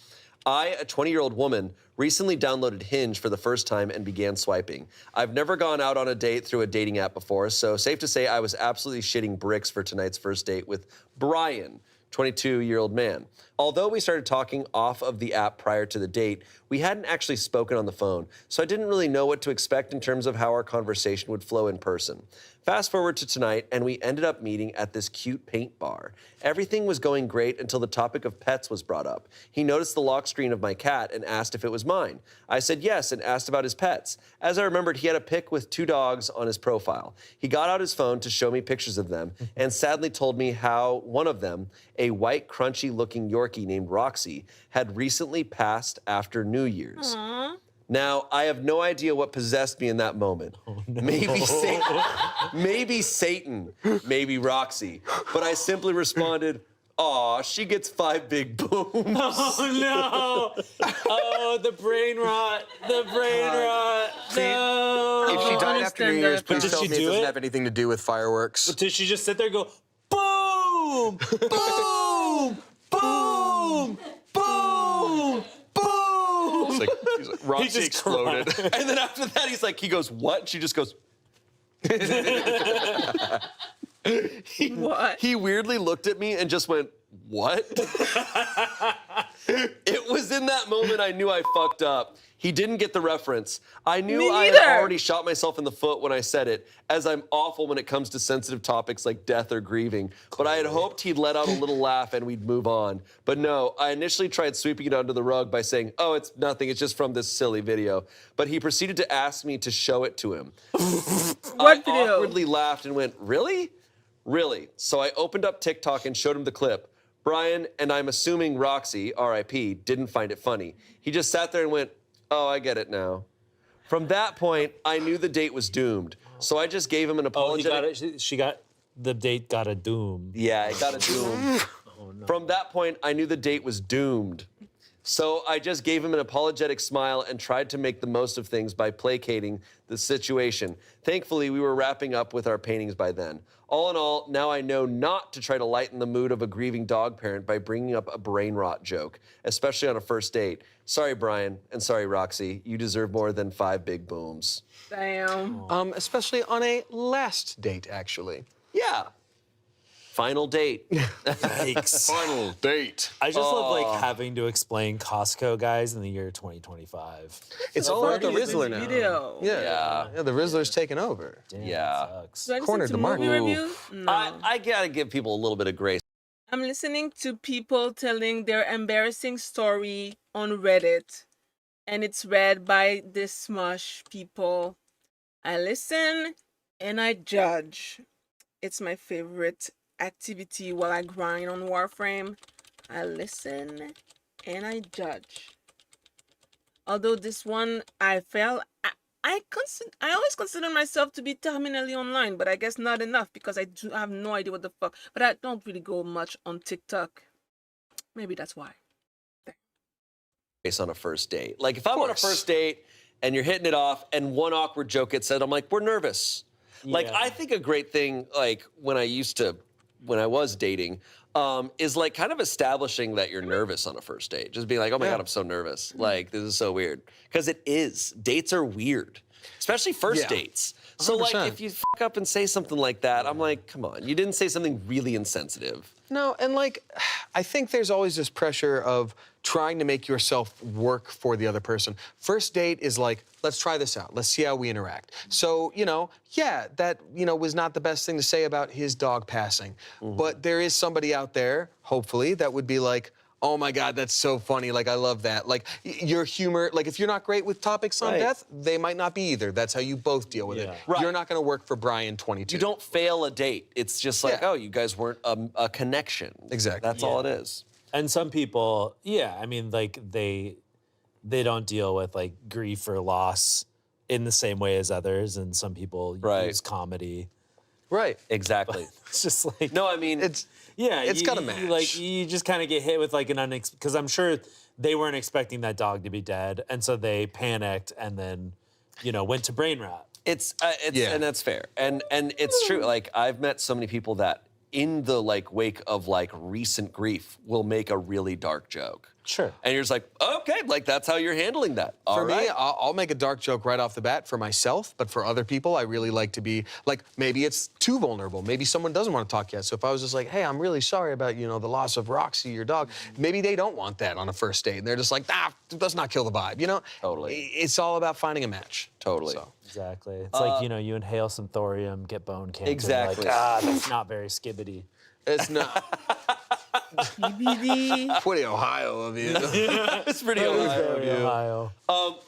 I, a 20-year-old woman, recently downloaded Hinge for the first time and began swiping. I've never gone out on a date through a dating app before, so safe to say I was absolutely shitting bricks for tonight's first date with Brian, 22-year-old man. Although we started talking off of the app prior to the date, we hadn't actually spoken on the phone, so I didn't really know what to expect in terms of how our conversation would flow in person. Fast forward to tonight, and we ended up meeting at this cute paint bar. Everything was going great until the topic of pets was brought up. He noticed the lock screen of my cat and asked if it was mine. I said yes and asked about his pets. As I remembered, he had a pic with 2 dogs on his profile. He got out his phone to show me pictures of them and sadly told me how one of them, a white, crunchy-looking Yorkie named Roxy, had recently passed after New Year's. Aww. Now, I have no idea what possessed me in that moment. Maybe Satan, maybe Roxy. But I simply responded, aw, she gets 5 big booms. Oh, no. Oh, the brain rot. The brain rot. No. If she died after New Year's, please tell me it doesn't it? have anything to do with fireworks. But did she just sit there and go, boom, boom, boom, boom, boom? He's like Roxy exploded. And then after that, he goes, what? She just goes, What? He weirdly looked at me and just went, what? It was in that moment I knew I fucked up. He didn't get the reference. I knew I had already shot myself in the foot when I said it, as I'm awful when it comes to sensitive topics like death or grieving. But I had hoped he'd let out a little laugh and we'd move on. But no, I initially tried sweeping it under the rug by saying, oh, it's nothing, it's just from this silly video. But he proceeded to ask me to show it to him. I awkwardly laughed and went, really? Really? So I opened up TikTok and showed him the clip. Brian, and I'm assuming Roxy, R.I.P., didn't find it funny. He just sat there and went, oh, I get it now. From that point, I knew the date was doomed. So I just gave him an apology. The date got a doom. Yeah, it got a doom. Oh, no. From that point, I knew the date was doomed. So I just gave him an apologetic smile and tried to make the most of things by placating the situation. Thankfully, we were wrapping up with our paintings by then. All in all, now I know not to try to lighten the mood of a grieving dog parent by bringing up a brain rot joke, especially on a first date. Sorry, Brian, and sorry, Roxy. You deserve more than 5 big booms. Damn. Especially on a last date, actually. Yeah. Final date. Yikes. Final date. I just love like having to explain Costco guys in the year 2025. It's all about the Rizzler now. Video. Yeah, the Rizzler's taken over. Damn, yeah. Do I listen Cornered to the movie market. reviews? No. I gotta give people a little bit of grace. I'm listening to people telling their embarrassing story on Reddit, and it's read by this smush people. I listen and I judge. It's my favorite activity while I grind on Warframe. I listen and I judge. Although this one I always consider myself to be terminally online, but I guess not enough because I have no idea what the fuck. But I don't really go much on TikTok. Maybe that's why. On a first date. Like if I'm on a first date and you're hitting it off and one awkward joke gets said, I'm like, we're nervous. Like I think a great thing, like when I was dating, is like kind of establishing that you're nervous on a first date. Just being like, oh my God, I'm so nervous. Like, this is so weird. Because it is. Dates are weird, especially first dates. So 100%. like if you fuck up and say something like that, I'm like, come on, you didn't say something really insensitive. No, and like, I think there's always this pressure of trying to make yourself work for the other person. First date is like, let's try this out. Let's see how we interact. So, yeah, that, was not the best thing to say about his dog passing. But there is somebody out there, hopefully, that would be like, oh my God, that's so funny. Like, I love that. Like, your humor, like, if you're not great with topics on death, they might not be either. That's how you both deal with it. Right. You're not gonna work for Brian 22. You don't fail a date. It's just like, oh, you guys weren't a connection. Exactly. That's all it is. And some people, I mean, like they don't deal with like grief or loss in the same way as others, and some people use comedy Right. Exactly. It's just like no, I mean it's got a match. Like you just kind of get hit with like an because I'm sure they weren't expecting that dog to be dead, and so they panicked and then, went to brain rot. It's and that's fair. And it's true. Like I've met so many people that in the like wake of like recent grief will make a really dark joke. Sure. And you're just like, okay, like that's how you're handling that. For me, I'll make a dark joke right off the bat for myself, but for other people, I really like to be, like, maybe it's too vulnerable. Maybe someone doesn't want to talk yet. So if I was just like, hey, I'm really sorry about, the loss of Roxy, your dog, maybe they don't want that on a first date. And they're just like, let's not kill the vibe, Totally. It's all about finding a match. Totally. So. Exactly. It's like, you inhale some thorium, get bone cancer. Exactly. Like, that's not very skibbity. It's not. Pretty Ohio of you. It's pretty Ohio.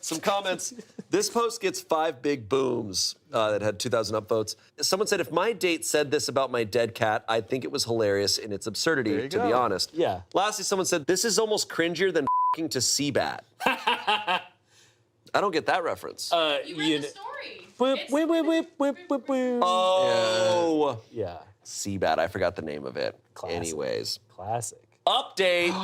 Some comments. This post gets 5 big booms that had 2,000 upvotes. Someone said, if my date said this about my dead cat, I'd think it was hilarious in its absurdity, to be honest. Yeah. Lastly, someone said, this is almost cringier than f***ing to Seabat. I don't get that reference. You read the story. Oh. Yeah. Seabat, I forgot the name of it. Classic. Anyways. Classic. Update.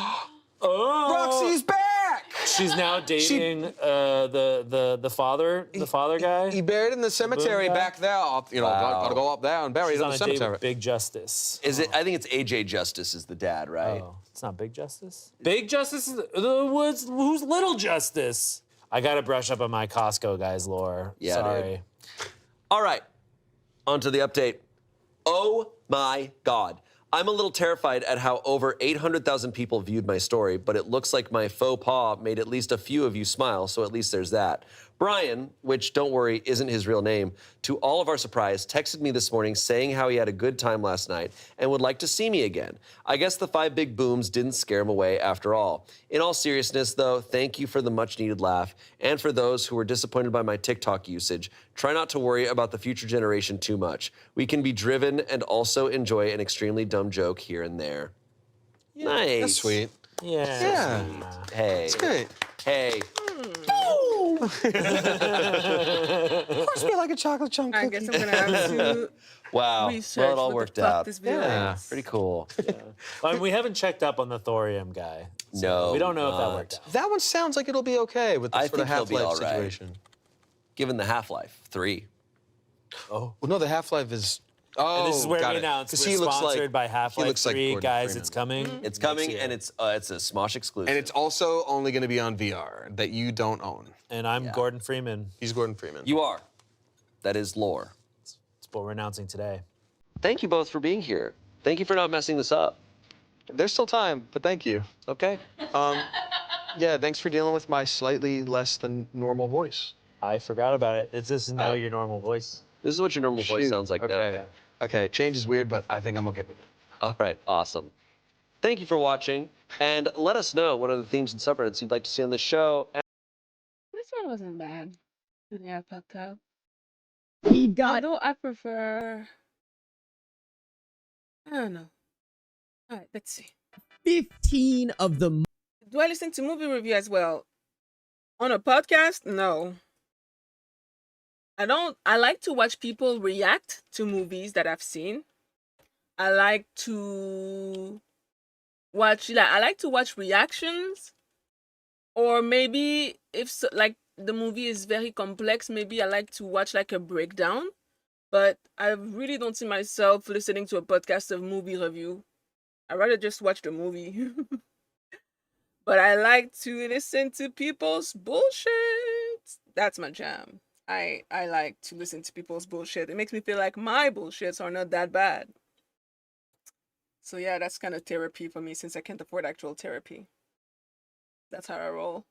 Roxy's back! She's now dating the father guy. He buried in the cemetery back there. Gotta go up there and bury She's it in on the a date cemetery. with Big Justice. Is it? I think it's AJ Justice is the dad, right? Oh, it's not Big Justice? Big Justice is who's Little Justice? I gotta brush up on my Costco guys lore. Yeah, sorry. Dude. All right, on to the update. Oh my God. I'm a little terrified at how over 800,000 people viewed my story, but it looks like my faux pas made at least a few of you smile, so at least there's that. Brian, which, don't worry, isn't his real name, to all of our surprise, texted me this morning saying how he had a good time last night and would like to see me again. I guess the 5 big booms didn't scare him away after all. In all seriousness, though, thank you for the much-needed laugh, and for those who were disappointed by my TikTok usage, try not to worry about the future generation too much. We can be driven and also enjoy an extremely dumb joke here and there. Yeah, nice. That's sweet. Yeah. Hey. It's great. Hey. Of course, we like a chocolate chunk cookie. I guess I'm gonna have to Wow. research Well, it all what worked the fuck out. this video Yeah. is. Pretty cool. I mean, we haven't checked up on the thorium guy. So No, we don't know if that not. worked out. That one sounds like it'll be okay with the I sort of think he'll be Half-Life all right. situation. Given the Half-Life, 3. Oh. Well, no, the Half-Life is... Oh, And this is where got we it. announced 'Cause we're he looks sponsored like- by he Half-Life looks like 3. Gordon Guys, Freeman. it's coming. It's coming, next year. and it's a Smosh exclusive. And it's also only going to be on VR that you don't own. And I'm Gordon Freeman. He's Gordon Freeman. You are. That is lore. It's what we're announcing today. Thank you both for being here. Thank you for not messing this up. There's still time, but thank you. Okay. Yeah, thanks for dealing with my slightly less than normal voice. I forgot about it. This is now your normal voice. This is what your normal voice sounds like okay. now. Okay, change is weird, but I think I'm okay with it. All right, awesome. Thank you for watching, and let us know what other themes and subreddits you'd like to see on the show. This one wasn't bad. Yeah, fucked up. He got. Although I prefer. I don't know. All right, let's see. 15 of the. Do I listen to movie review as well? On a podcast? No. I don't. I like to watch people react to movies that I've seen. I like to watch. I like to watch reactions, or maybe if like the movie is very complex, maybe I like to watch like a breakdown. But I really don't see myself listening to a podcast of movie review. I'd rather just watch the movie. But I like to listen to people's bullshit. That's my jam. I like to listen to people's bullshit. It makes me feel like my bullshits are not that bad. So yeah, that's kind of therapy for me since I can't afford actual therapy. That's how I roll.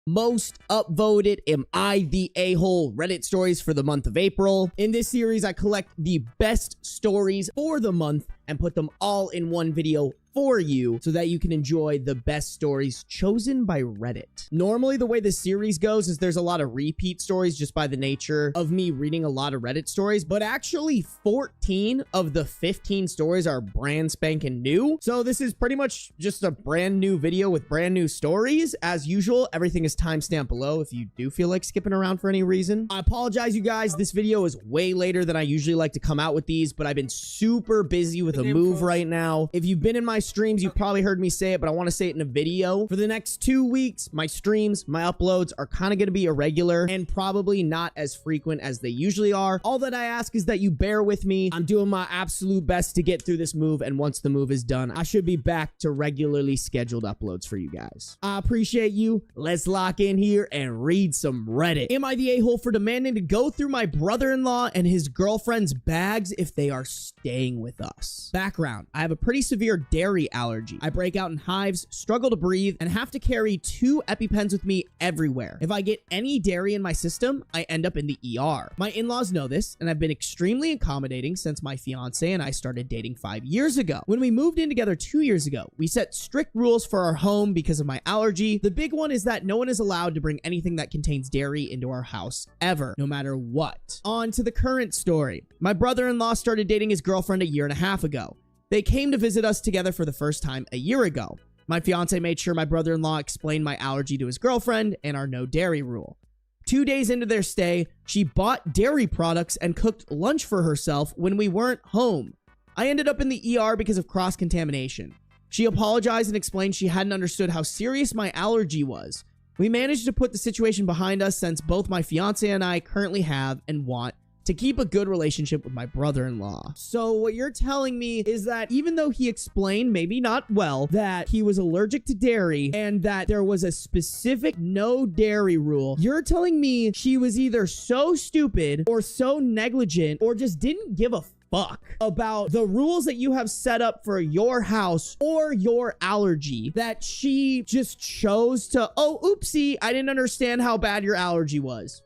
Most upvoted am I the a-hole Reddit stories for the month of April. In this series, I collect the best stories for the month and put them all in one video for you so that you can enjoy the best stories chosen by Reddit. Normally, the way this series goes is there's a lot of repeat stories just by the nature of me reading a lot of Reddit stories, but actually 14 of the 15 stories are brand spanking new. So this is pretty much just a brand new video with brand new stories. As usual, everything is timestamped below if you do feel like skipping around for any reason. I apologize, you guys. This video is way later than I usually like to come out with these, but I've been super busy with a move right now. If you've been in my streams, you've probably heard me say it, but I want to say it in a video. For the next 2 weeks, my streams, my uploads are kind of going to be irregular and probably not as frequent as they usually are. All that I ask is that you bear with me. I'm doing my absolute best to get through this move, and once the move is done, I should be back to regularly scheduled uploads for you guys. I appreciate you. Let's lock in here and read some Reddit. Am I the a-hole for demanding to go through my brother-in-law and his girlfriend's bags if they are staying with us? Background: I have a pretty severe dairy allergy. I break out in hives, struggle to breathe, and have to carry 2 EpiPens with me everywhere. If I get any dairy in my system, I end up in the ER. My in-laws know this, and I've been extremely accommodating since my fiance and I started dating 5 years ago. When we moved in together 2 years ago, we set strict rules for our home because of my allergy. The big one is that no one is allowed to bring anything that contains dairy into our house ever, no matter what. On to the current story. My brother-in-law started dating his girlfriend a year and a half ago. They came to visit us together for the first time a year ago. My fiance made sure my brother-in-law explained my allergy to his girlfriend and our no dairy rule. 2 days into their stay, she bought dairy products and cooked lunch for herself when we weren't home. I ended up in the ER because of cross-contamination. She apologized and explained she hadn't understood how serious my allergy was. We managed to put the situation behind us since both my fiance and I currently have and want to keep a good relationship with my brother-in-law. So what you're telling me is that even though he explained, maybe not well, that he was allergic to dairy and that there was a specific no dairy rule, you're telling me she was either so stupid or so negligent or just didn't give a fuck about the rules that you have set up for your house or your allergy, that she just chose to, oh, oopsie, I didn't understand how bad your allergy was.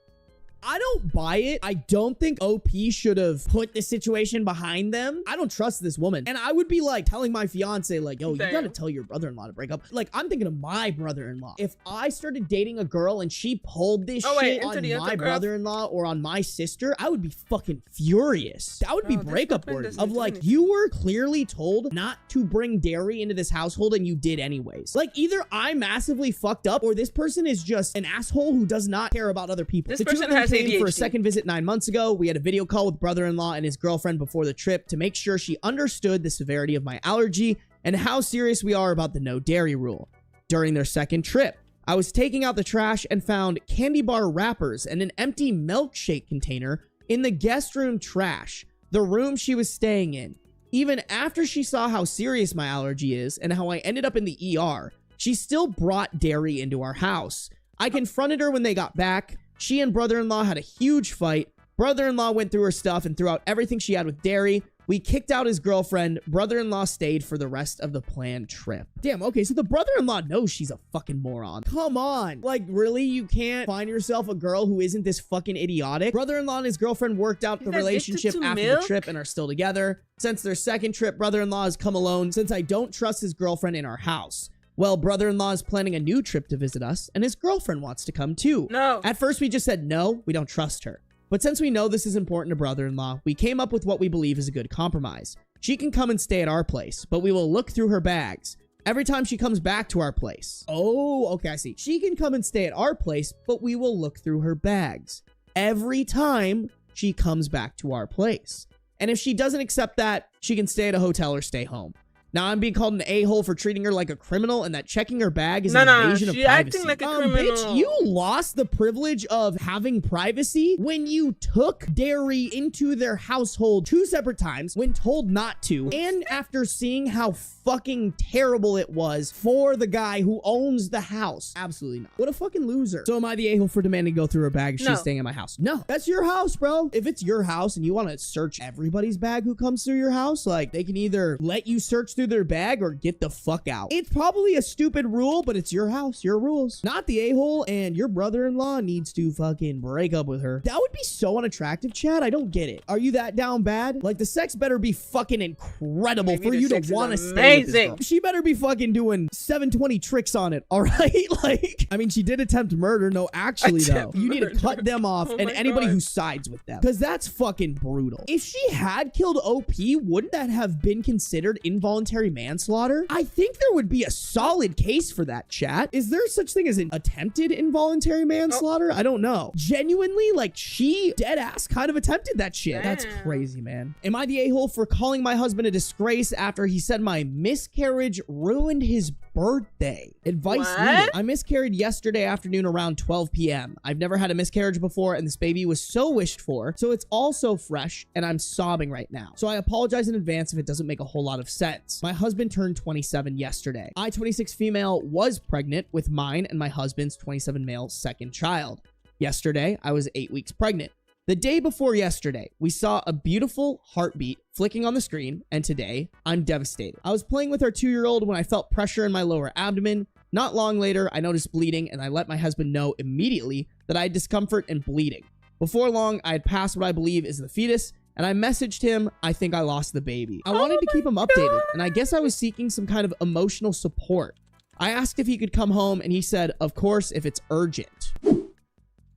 I don't buy it. I don't think OP should have put the situation behind them. I don't trust this woman. And I would be like telling my fiance, like, yo, you gotta tell your brother-in-law to break up. Like, I'm thinking of my brother-in-law. If I started dating a girl and she pulled this shit on my brother-in-law or on my sister, I would be fucking furious. That would be breakup words of like, you were clearly told not to bring dairy into this household and you did anyways. Like, either I massively fucked up or this person is just an asshole who does not care about other people. This person has ADHD. For a second visit 9 months ago. We had a video call with brother-in-law and his girlfriend before the trip to make sure she understood the severity of my allergy and how serious we are about the no dairy rule. During their second trip, I was taking out the trash and found candy bar wrappers and an empty milkshake container in the guest room trash, the room she was staying in. Even after she saw how serious my allergy is and how I ended up in the ER, she still brought dairy into our house. I confronted her when they got back. She and brother-in-law had a huge fight. Brother-in-law went through her stuff and threw out everything she had with dairy. We kicked out his girlfriend. Brother-in-law stayed for the rest of the planned trip. Damn, okay, so the brother-in-law knows she's a fucking moron. Come on. Like, really? You can't find yourself a girl who isn't this fucking idiotic? Brother-in-law and his girlfriend worked out the relationship after the trip and are still together. Since their second trip, brother-in-law has come alone since I don't trust his girlfriend in our house. Well, brother-in-law is planning a new trip to visit us, and his girlfriend wants to come too. No. At first, we just said no, we don't trust her. But since we know this is important to brother-in-law, we came up with what we believe is a good compromise. She can come and stay at our place, but we will look through her bags every time she comes back to our place. Oh, okay, I see. She can come and stay at our place, but we will look through her bags every time she comes back to our place. And if she doesn't accept that, she can stay at a hotel or stay home. Now I'm being called an a-hole for treating her like a criminal and that checking her bag is an invasion of privacy. Acting like a criminal. Bitch, you lost the privilege of having privacy when you took dairy into their household 2 separate times when told not to, and after seeing how fucking terrible it was for the guy who owns the house. Absolutely not. What a fucking loser. So am I the a-hole for demanding to go through her bag if she's staying at my house? No. That's your house, bro. If it's your house and you want to search everybody's bag who comes through your house, like, they can either let you search through their bag or get the fuck out. It's probably a stupid rule, but it's your house, your rules. Not the a-hole, and your brother-in-law needs to fucking break up with her. That would be so unattractive, Chad. I don't get it. Are you that down bad? Like, the sex better be fucking incredible for you to want to stay with this girl. She better be fucking doing 720 tricks on it, all right? Like, I mean, she did attempt murder. No, actually, though. You need to cut them off and anybody who sides with them, because that's fucking brutal. If she had killed OP, wouldn't that have been considered involuntary manslaughter? I think there would be a solid case for that, chat. Is there such thing as an attempted involuntary manslaughter? I don't know. Genuinely, like, she dead ass kind of attempted that shit. That's crazy, man. Am I the a-hole for calling my husband a disgrace after he said my miscarriage ruined his birthday? Advice needed. I miscarried yesterday afternoon around 12 p.m. I've never had a miscarriage before, and this baby was so wished for, so it's all so fresh, and I'm sobbing right now. So I apologize in advance if it doesn't make a whole lot of sense. My husband turned 27 yesterday. I, 26 female, was pregnant with mine and my husband's 27 male second child. Yesterday, I was 8 weeks pregnant. The day before yesterday, we saw a beautiful heartbeat flicking on the screen, and today, I'm devastated. I was playing with our 2-year-old when I felt pressure in my lower abdomen. Not long later, I noticed bleeding, and I let my husband know immediately that I had discomfort and bleeding. Before long, I had passed what I believe is the fetus, and I messaged him, I think I lost the baby. I wanted to keep him updated, and I guess I was seeking some kind of emotional support. I asked if he could come home, and he said, of course, if it's urgent.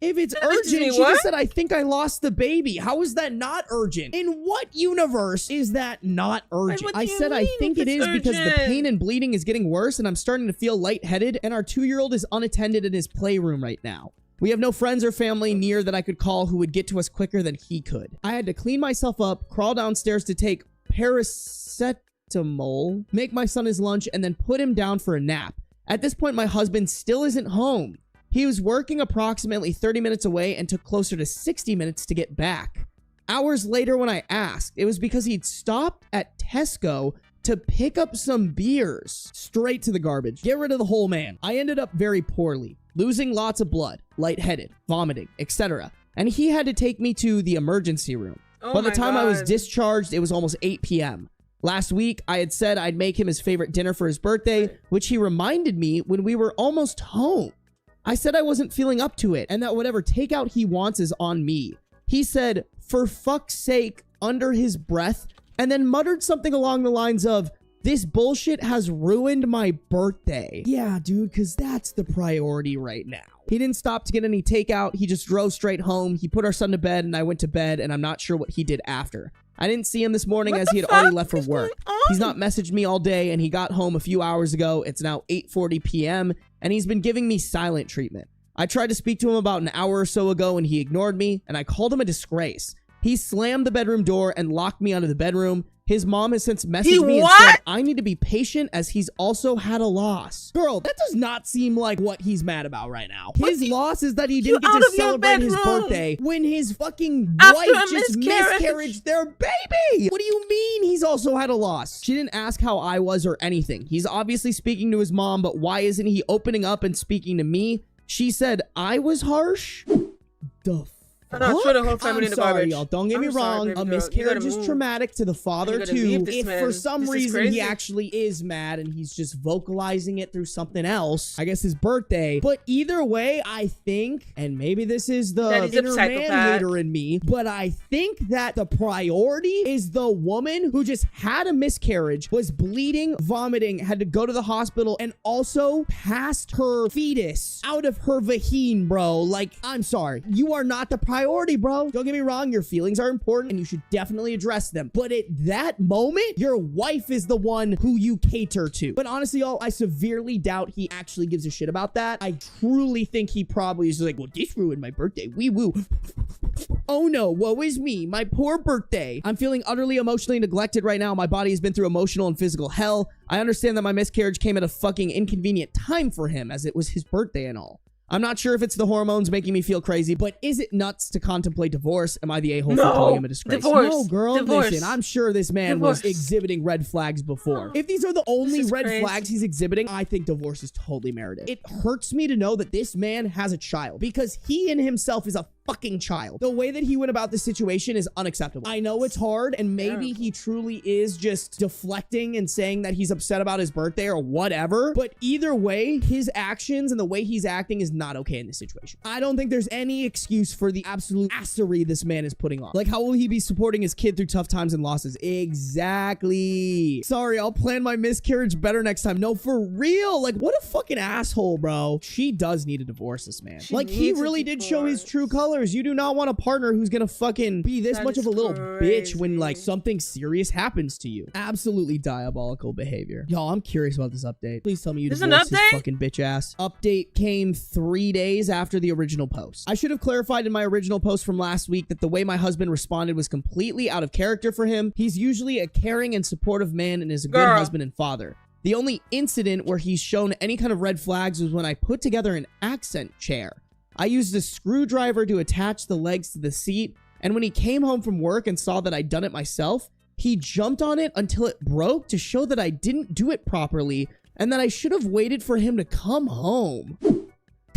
If it's urgent, she just said, I think I lost the baby. How is that not urgent? In what universe is that not urgent? I said, I think it is because the pain and bleeding is getting worse, and I'm starting to feel lightheaded, and our 2-year-old is unattended in his playroom right now. We have no friends or family near that I could call who would get to us quicker than he could. I had to clean myself up, crawl downstairs to take paracetamol, make my son his lunch, and then put him down for a nap. At this point, my husband still isn't home. He was working approximately 30 minutes away and took closer to 60 minutes to get back. Hours later, when I asked, it was because he'd stopped at Tesco to pick up some beers. Straight to the garbage. Get rid of the whole man. I ended up very poorly, losing lots of blood, lightheaded, vomiting, etc. And he had to take me to the emergency room. By the time I was discharged, it was almost 8 p.m. Last week, I had said I'd make him his favorite dinner for his birthday, which he reminded me when we were almost home. I said I wasn't feeling up to it, and that whatever takeout he wants is on me. He said, for fuck's sake, under his breath, and then muttered something along the lines of, this bullshit has ruined my birthday. Yeah, dude, because that's the priority right now. He didn't stop to get any takeout. He just drove straight home. He put our son to bed, and I went to bed, and I'm not sure what he did after. I didn't see him this morning as he had already left for work. He's not messaged me all day, and he got home a few hours ago. It's now 8:40 p.m., and he's been giving me silent treatment. I tried to speak to him about an hour or so ago, and he ignored me, and I called him a disgrace. He slammed the bedroom door and locked me out of the bedroom. His mom has since messaged me and said I need to be patient as he's also had a loss. Girl, that does not seem like what he's mad about right now. His loss is that he didn't get to celebrate his birthday when his fucking wife just miscarried their baby. What do you mean he's also had a loss? She didn't ask how I was or anything. He's obviously speaking to his mom, but why isn't he opening up and speaking to me? She said I was harsh? The I'm sorry, y'all. Don't get me wrong. A miscarriage is traumatic to the father, too. If for some reason he actually is mad and he's just vocalizing it through something else, I guess his birthday. But either way, I think, and maybe this is the inner man hater in me, but I think that the priority is the woman who just had a miscarriage, was bleeding, vomiting, had to go to the hospital, and also passed her fetus out of her vagine, bro. Like, I'm sorry. You are not the priority, bro. Don't get me wrong, your feelings are important and you should definitely address them. But at that moment, your wife is the one who you cater to. But honestly, y'all, I severely doubt he actually gives a shit about that. I truly think he probably is like, well, this ruined my birthday. Wee woo. Oh no, woe is me. My poor birthday. I'm feeling utterly emotionally neglected right now. My body has been through emotional and physical hell. I understand that my miscarriage came at a fucking inconvenient time for him as it was his birthday and all. I'm not sure if it's the hormones making me feel crazy, but is it nuts to contemplate divorce? Am I the a-hole for calling him a disgrace? No, girl, listen, I'm sure this man was exhibiting red flags before. If these are the only red flags he's exhibiting, I think divorce is totally merited. It hurts me to know that this man has a child because he in himself is a fucking child. The way that he went about the situation is unacceptable. I know it's hard, and maybe he truly is just deflecting and saying that he's upset about his birthday or whatever, but either way, his actions and the way he's acting is not okay in this situation. I don't think there's any excuse for the absolute assery this man is putting on. Like, how will he be supporting his kid through tough times and losses? Exactly. Sorry, I'll plan my miscarriage better next time. No, for real. Like, what a fucking asshole, bro. She does need a divorce, this man. Like, he really did show his true colors. You do not want a partner who's gonna fucking be this much of a little bitch when, like, something serious happens to you. Absolutely diabolical behavior. Y'all, I'm curious about this update. Please tell me you divorced his fucking bitch ass. Update came 3 days after the original post. I should have clarified in my original post from last week that the way my husband responded was completely out of character for him. He's usually a caring and supportive man and is a good husband and father. The only incident where he's shown any kind of red flags was when I put together an accent chair. I used a screwdriver to attach the legs to the seat, and when he came home from work and saw that I'd done it myself, he jumped on it until it broke to show that I didn't do it properly and that I should have waited for him to come home.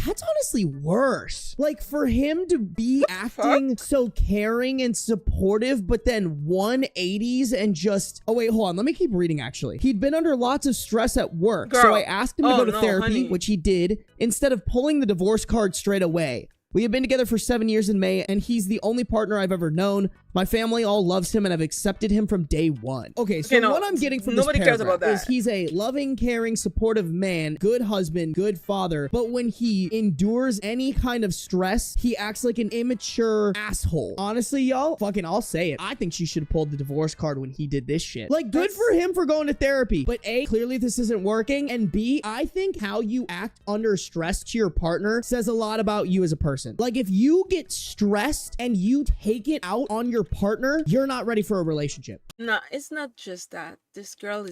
That's honestly worse. Like, for him to be acting so caring and supportive, but then 180s and just... Oh, wait, hold on. Let me keep reading, actually. He'd been under lots of stress at work, so I asked him to go to therapy, which he did, instead of pulling the divorce card straight away. We have been together for 7 years in May, and he's the only partner I've ever known. My family all loves him, and I've accepted him from day one. Okay, so what I'm getting from this paragraph is he's a loving, caring, supportive man, good husband, good father, but when he endures any kind of stress, he acts like an immature asshole. Honestly, y'all, fucking I'll say it. I think she should have pulled the divorce card when he did this shit. Like, good for him for going to therapy, but A, clearly this isn't working, and B, I think how you act under stress to your partner says a lot about you as a person. Like, if you get stressed and you take it out on your partner, you're not ready for a relationship. No, it's not just that. This girl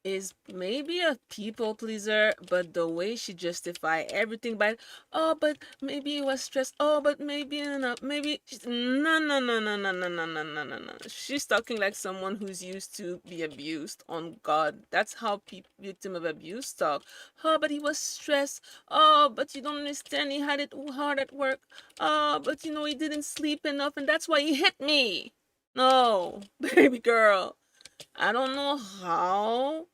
is maybe a people pleaser, but the way she justify everything by, oh, but maybe he was stressed. Oh, but maybe maybe no. She's talking like someone who's used to be abused. On God, that's how victim of abuse talk. Oh, but he was stressed. Oh, but you don't understand. He had it hard at work. Oh, but you know he didn't sleep enough, and that's why he hit me. No, baby girl. I don't know how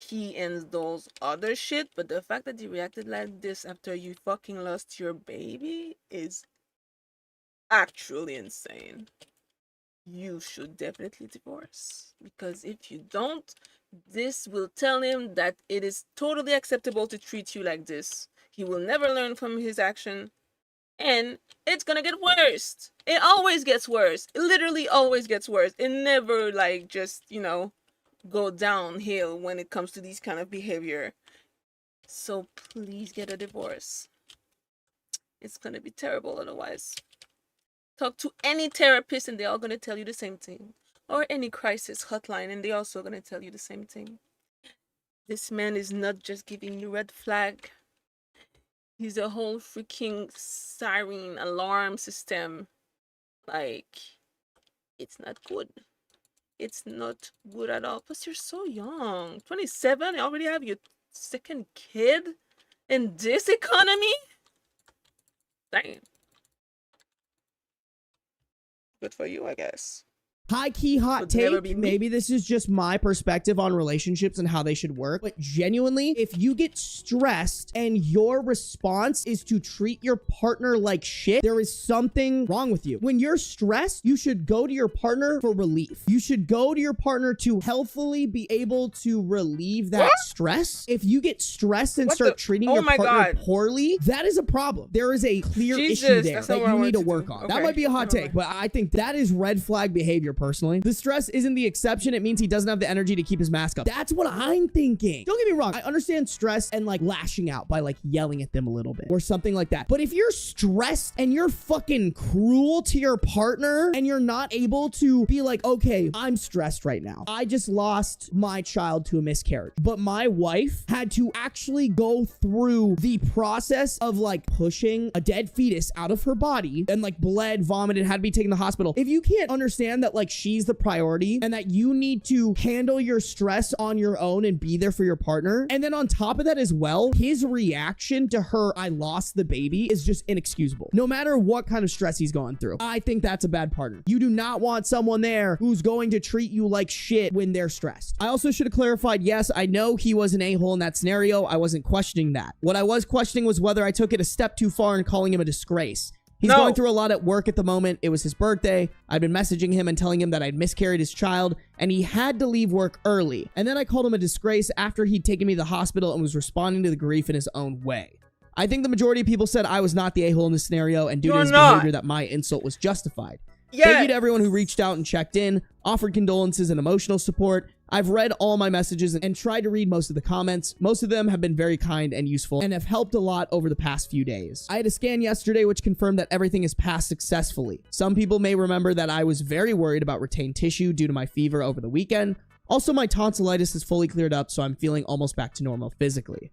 he ends those other shit, but the fact that he reacted like this after you fucking lost your baby is actually insane. You should definitely divorce, because if you don't, this will tell him that it is totally acceptable to treat you like this. He will never learn from his action, and it's gonna get worse. It always gets worse. It literally always gets worse. It never, like, just, you know, go downhill when it comes to these kind of behavior. So please get a divorce. It's gonna be terrible otherwise. Talk to any therapist and they're all gonna tell you the same thing. Or any crisis hotline and they're also gonna tell you the same thing. This man is not just giving you red flag. He's a whole freaking siren alarm system. Like, it's not good. It's not good at all. Plus, you're so young. 27, you already have your second kid in this economy? Damn. Good for you, I guess. High-key hot take, maybe this is just my perspective on relationships and how they should work, but genuinely, if you get stressed and your response is to treat your partner like shit, there is something wrong with you. When you're stressed, you should go to your partner for relief. You should go to your partner to healthfully be able to relieve that stress. If you get stressed and start treating your partner poorly, that is a problem. There is a clear issue there that you need to work on. That might be a hot take, but I think that is red flag behavior. Personally, the stress isn't the exception. It means he doesn't have the energy to keep his mask up. That's what I'm thinking. Don't get me wrong. I understand stress and like lashing out by like yelling at them a little bit or something like that. But if you're stressed and you're fucking cruel to your partner and you're not able to be like, okay, I'm stressed right now. I just lost my child to a miscarriage, but my wife had to actually go through the process of like pushing a dead fetus out of her body and like bled, vomited, had to be taken to the hospital. If you can't understand that, like, like she's the priority and that you need to handle your stress on your own and be there for your partner. And then on top of that as well, his reaction to her, I lost the baby, is just inexcusable. No matter what kind of stress he's going through. I think that's a bad partner. You do not want someone there who's going to treat you like shit when they're stressed. I also should have clarified, yes, I know he was an a-hole in that scenario. I wasn't questioning that. What I was questioning was whether I took it a step too far in calling him a disgrace. He's going through a lot at work at the moment. It was his birthday. I'd been messaging him and telling him that I'd miscarried his child, and he had to leave work early. And then I called him a disgrace after he'd taken me to the hospital and was responding to the grief in his own way. I think the majority of people said I was not the a-hole in this scenario, and due to his behavior that my insult was justified. Thank you to everyone who reached out and checked in, offered condolences and emotional support. I've read all my messages and tried to read most of the comments. Most of them have been very kind and useful and have helped a lot over the past few days. I had a scan yesterday which confirmed that everything is passed successfully. Some people may remember that I was very worried about retained tissue due to my fever over the weekend. Also, my tonsillitis is fully cleared up, so I'm feeling almost back to normal physically.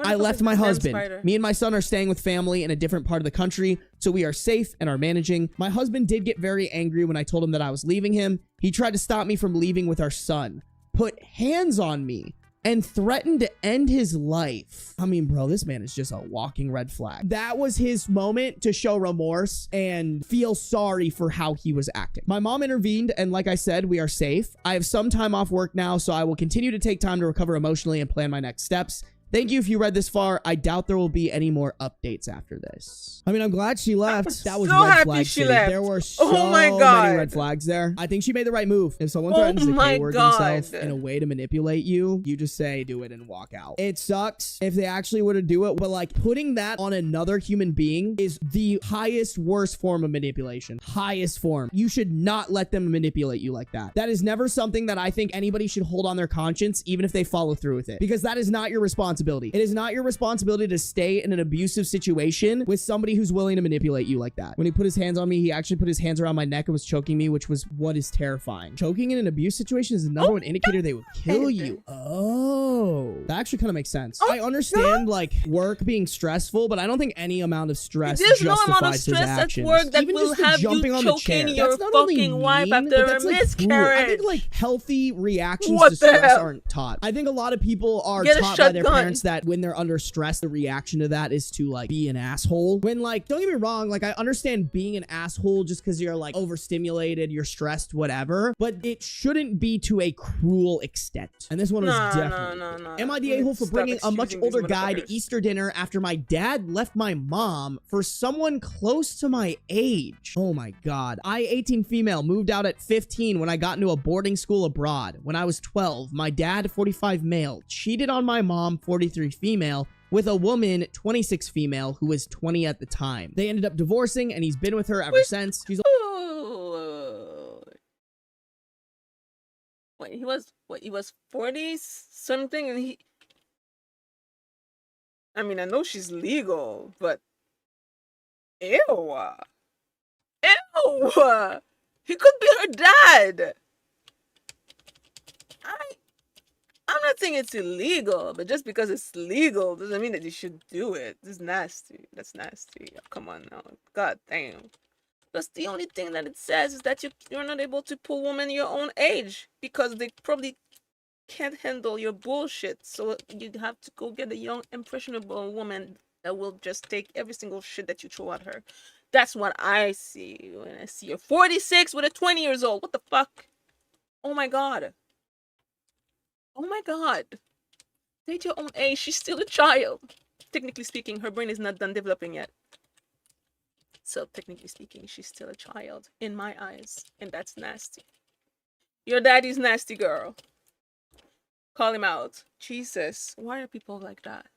I left my husband. Me and my son are staying with family in a different part of the country, so we are safe and are managing. My husband did get very angry when I told him that I was leaving him. He tried to stop me from leaving with our son, put hands on me, and threatened to end his life. I mean, bro, this man is just a walking red flag. That was his moment to show remorse and feel sorry for how he was acting. My mom intervened, and like I said, we are safe. I have some time off work now, so I will continue to take time to recover emotionally and plan my next steps. Thank you if you read this far. I doubt there will be any more updates after this. I mean, I'm glad she left. That was so red happy flag she city. left. There were so many red flags there. I think she made the right move. If someone threatens to K-word himself in a way to manipulate you, you just say, do it and walk out. It sucks if they actually were to do it, but like putting that on another human being is the highest, worst form of manipulation. Highest form. You should not let them manipulate you like that. That is never something that I think anybody should hold on their conscience, even if they follow through with it, because that is not your responsibility. It is not your responsibility to stay in an abusive situation with somebody who's willing to manipulate you like that. When he put his hands on me, he actually put his hands around my neck and was choking me, which was what is terrifying. Choking in an abuse situation is the number one indicator they would kill you. Oh, that actually kind of makes sense. I understand like work being stressful, but I don't think any amount of stress There's no justifies amount of his stress actions. at work that Even will just the have jumping you on the chair. choking your That's not only fucking wife mean, after but a that's, like, cruel. miscarriage. I think like healthy reactions What to the stress hell? aren't taught. I think a lot of people are Get a taught by their shotgun. parents that when they're under stress, the reaction to that is to like be an asshole. When like, don't get me wrong, like I understand being an asshole just because you're like overstimulated, you're stressed, whatever, but it shouldn't be to a cruel extent. And this one was definitely. No. Am I the a-hole for bringing a much older guy to Easter dinner after my dad left my mom for someone close to my age? Oh my God. I, 18 female, moved out at 15 when I got into a boarding school abroad. When I was 12, my dad, 45 male, cheated on my mom, 43 female, with a woman, 26 female, who was 20 at the time. They ended up divorcing, and he's been with her ever since. She's Wait, he was 40 something, and he. I mean, I know she's legal, but ew, he could be her dad. I'm not saying it's illegal, but just because it's legal doesn't mean that you should do it. This is nasty. That's nasty. Oh, come on now. God damn. That's the only thing that it says is that you're not able to pull women your own age because they probably can't handle your bullshit. So you have to go get a young, impressionable woman that will just take every single shit that you throw at her. That's what I see when I see a 46 with a 20 years old. What the fuck? Oh my God. Oh my God. Date your own age. She's still a child. Technically speaking, her brain is not done developing yet. So technically speaking, she's still a child in my eyes. And that's nasty. Your daddy's nasty, girl. Call him out. Jesus. Why are people like that?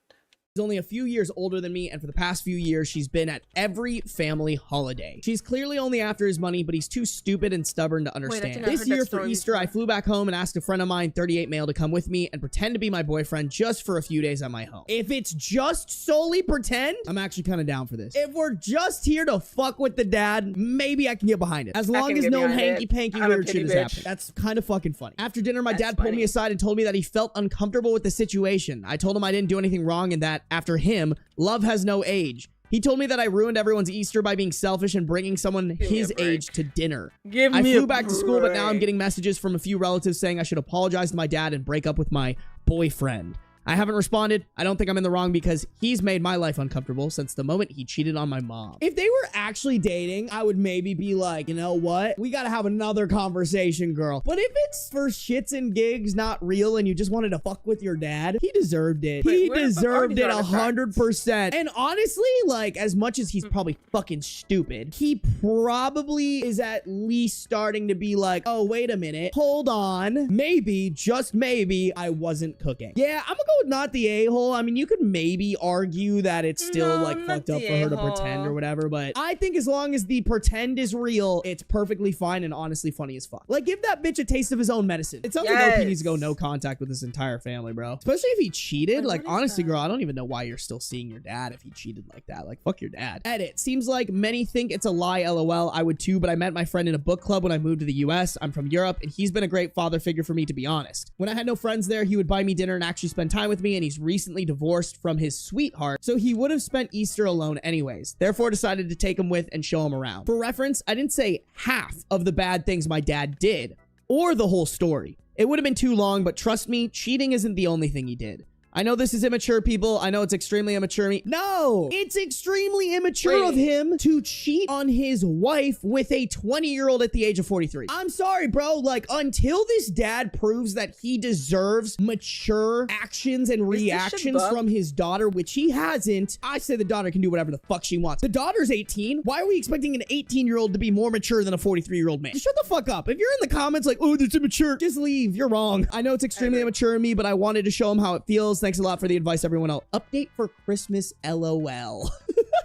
She's only a few years older than me, and for the past few years, she's been at every family holiday. She's clearly only after his money, but he's too stupid and stubborn to understand. This year for Easter, I flew back home and asked a friend of mine, 38 male, to come with me and pretend to be my boyfriend just for a few days at my home. If it's just solely pretend, I'm actually kind of down for this. If we're just here to fuck with the dad, maybe I can get behind it. As long as no hanky-panky weird shit is happening. That's kind of fucking funny. After dinner, my dad pulled me aside and told me that he felt uncomfortable with the situation. I told him I didn't do anything wrong and that after him, love has no age. He told me that I ruined everyone's Easter by being selfish and bringing someone his age to dinner. I flew back to school, but now I'm getting messages from a few relatives saying I should apologize to my dad and break up with my boyfriend. I haven't responded. I don't think I'm in the wrong because he's made my life uncomfortable since the moment he cheated on my mom. If they were actually dating, I would maybe be like, you know what? We gotta have another conversation, girl. But if it's for shits and gigs, not real, and you just wanted to fuck with your dad, he deserved it. He deserved it 100%. And honestly, like, as much as he's probably fucking stupid, he probably is at least starting to be like, oh, wait a minute. Hold on. Maybe, just maybe, I wasn't cooking. Yeah, I'm gonna go with not the a-hole. I mean, you could maybe argue that it's still like fucked up for her to pretend or whatever, but I think as long as the pretend is real, it's perfectly fine and honestly funny as fuck. Like, give that bitch a taste of his own medicine. It sounds like OP needs to go no contact with his entire family, bro. Especially if he cheated. Like, honestly, girl, I don't even know why you're still seeing your dad if he cheated like that. Like, fuck your dad. Edit. Seems like many think it's a lie, LOL. I would too, but I met my friend in a book club when I moved to the US. I'm from Europe, and he's been a great father figure for me, to be honest. When I had no friends there, he would buy me dinner and actually spend time with me, and he's recently divorced from his sweetheart, so he would have spent Easter alone anyways. Therefore, decided to take him with and show him around. For reference, I didn't say half of the bad things my dad did, or the whole story. It would have been too long, but trust me, cheating isn't the only thing he did. I know this is immature, people. I know it's extremely immature. No, it's extremely immature of him to cheat on his wife with a 20-year-old at the age of 43. I'm sorry, bro. Like, until this dad proves that he deserves mature actions and reactions from his daughter, which he hasn't, I say the daughter can do whatever the fuck she wants. The daughter's 18. Why are we expecting an 18-year-old to be more mature than a 43-year-old man? Just shut the fuck up. If you're in the comments like, oh, that's immature, just leave. You're wrong. I know it's extremely immature of me, but I wanted to show him how it feels. Thanks a lot for the advice, everyone else. Update for Christmas, LOL.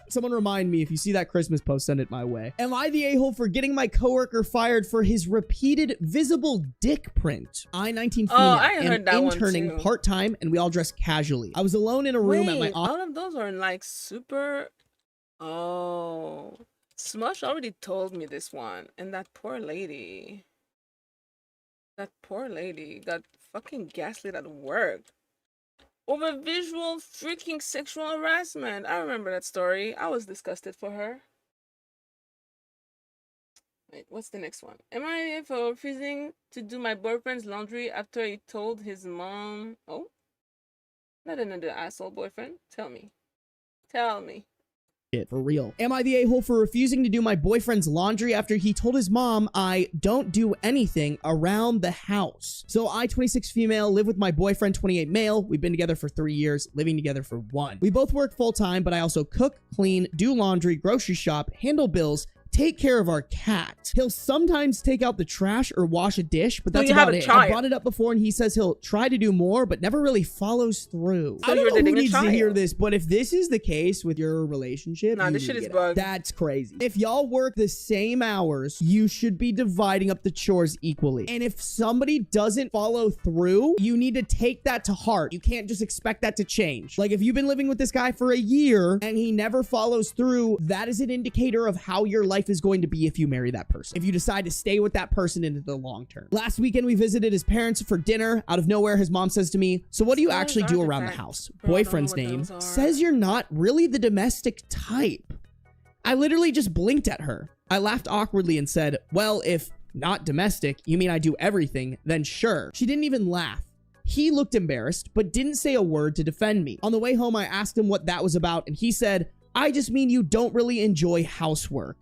Someone remind me, if you see that Christmas post, send it my way. Am I the a-hole for getting my coworker fired for his repeated visible dick print? I-19 female. I heard that one interning too. part-time, and we all dress casually. I was alone in a room at my all of those are like super. Oh, Smush already told me this one, and that poor lady got fucking gaslit at work over visual freaking sexual harassment. I remember that story. I was disgusted for her. Wait, what's the next one? Am I for refusing to do my boyfriend's laundry after he told his mom? Oh, not another asshole boyfriend. Tell me. For real. Am I the a-hole for refusing to do my boyfriend's laundry after he told his mom I don't do anything around the house? So I, 26 female, live with my boyfriend, 28 male. We've been together for 3 years, living together for 1. We both work full time, but I also cook, clean, do laundry, grocery shop, handle bills, take care of our cat. He'll sometimes take out the trash or wash a dish, but that's about it. I brought it up before, and he says he'll try to do more, but never really follows through. I don't know who needs to hear this, but if this is the case with your relationship, this shit is bugged. That's crazy. If y'all work the same hours, you should be dividing up the chores equally. And if somebody doesn't follow through, you need to take that to heart. You can't just expect that to change. Like, if you've been living with this guy for a year and he never follows through, that is an indicator of how your life is going to be if you marry that person. If you decide to stay with that person into the long term. Last weekend, we visited his parents for dinner. Out of nowhere, his mom says to me, so what do you actually do around the house? Boyfriend's name says you're not really the domestic type. I literally just blinked at her. I laughed awkwardly and said, well, if not domestic, you mean I do everything, then sure. She didn't even laugh. He looked embarrassed, but didn't say a word to defend me. On the way home, I asked him what that was about, and he said, I just mean you don't really enjoy housework.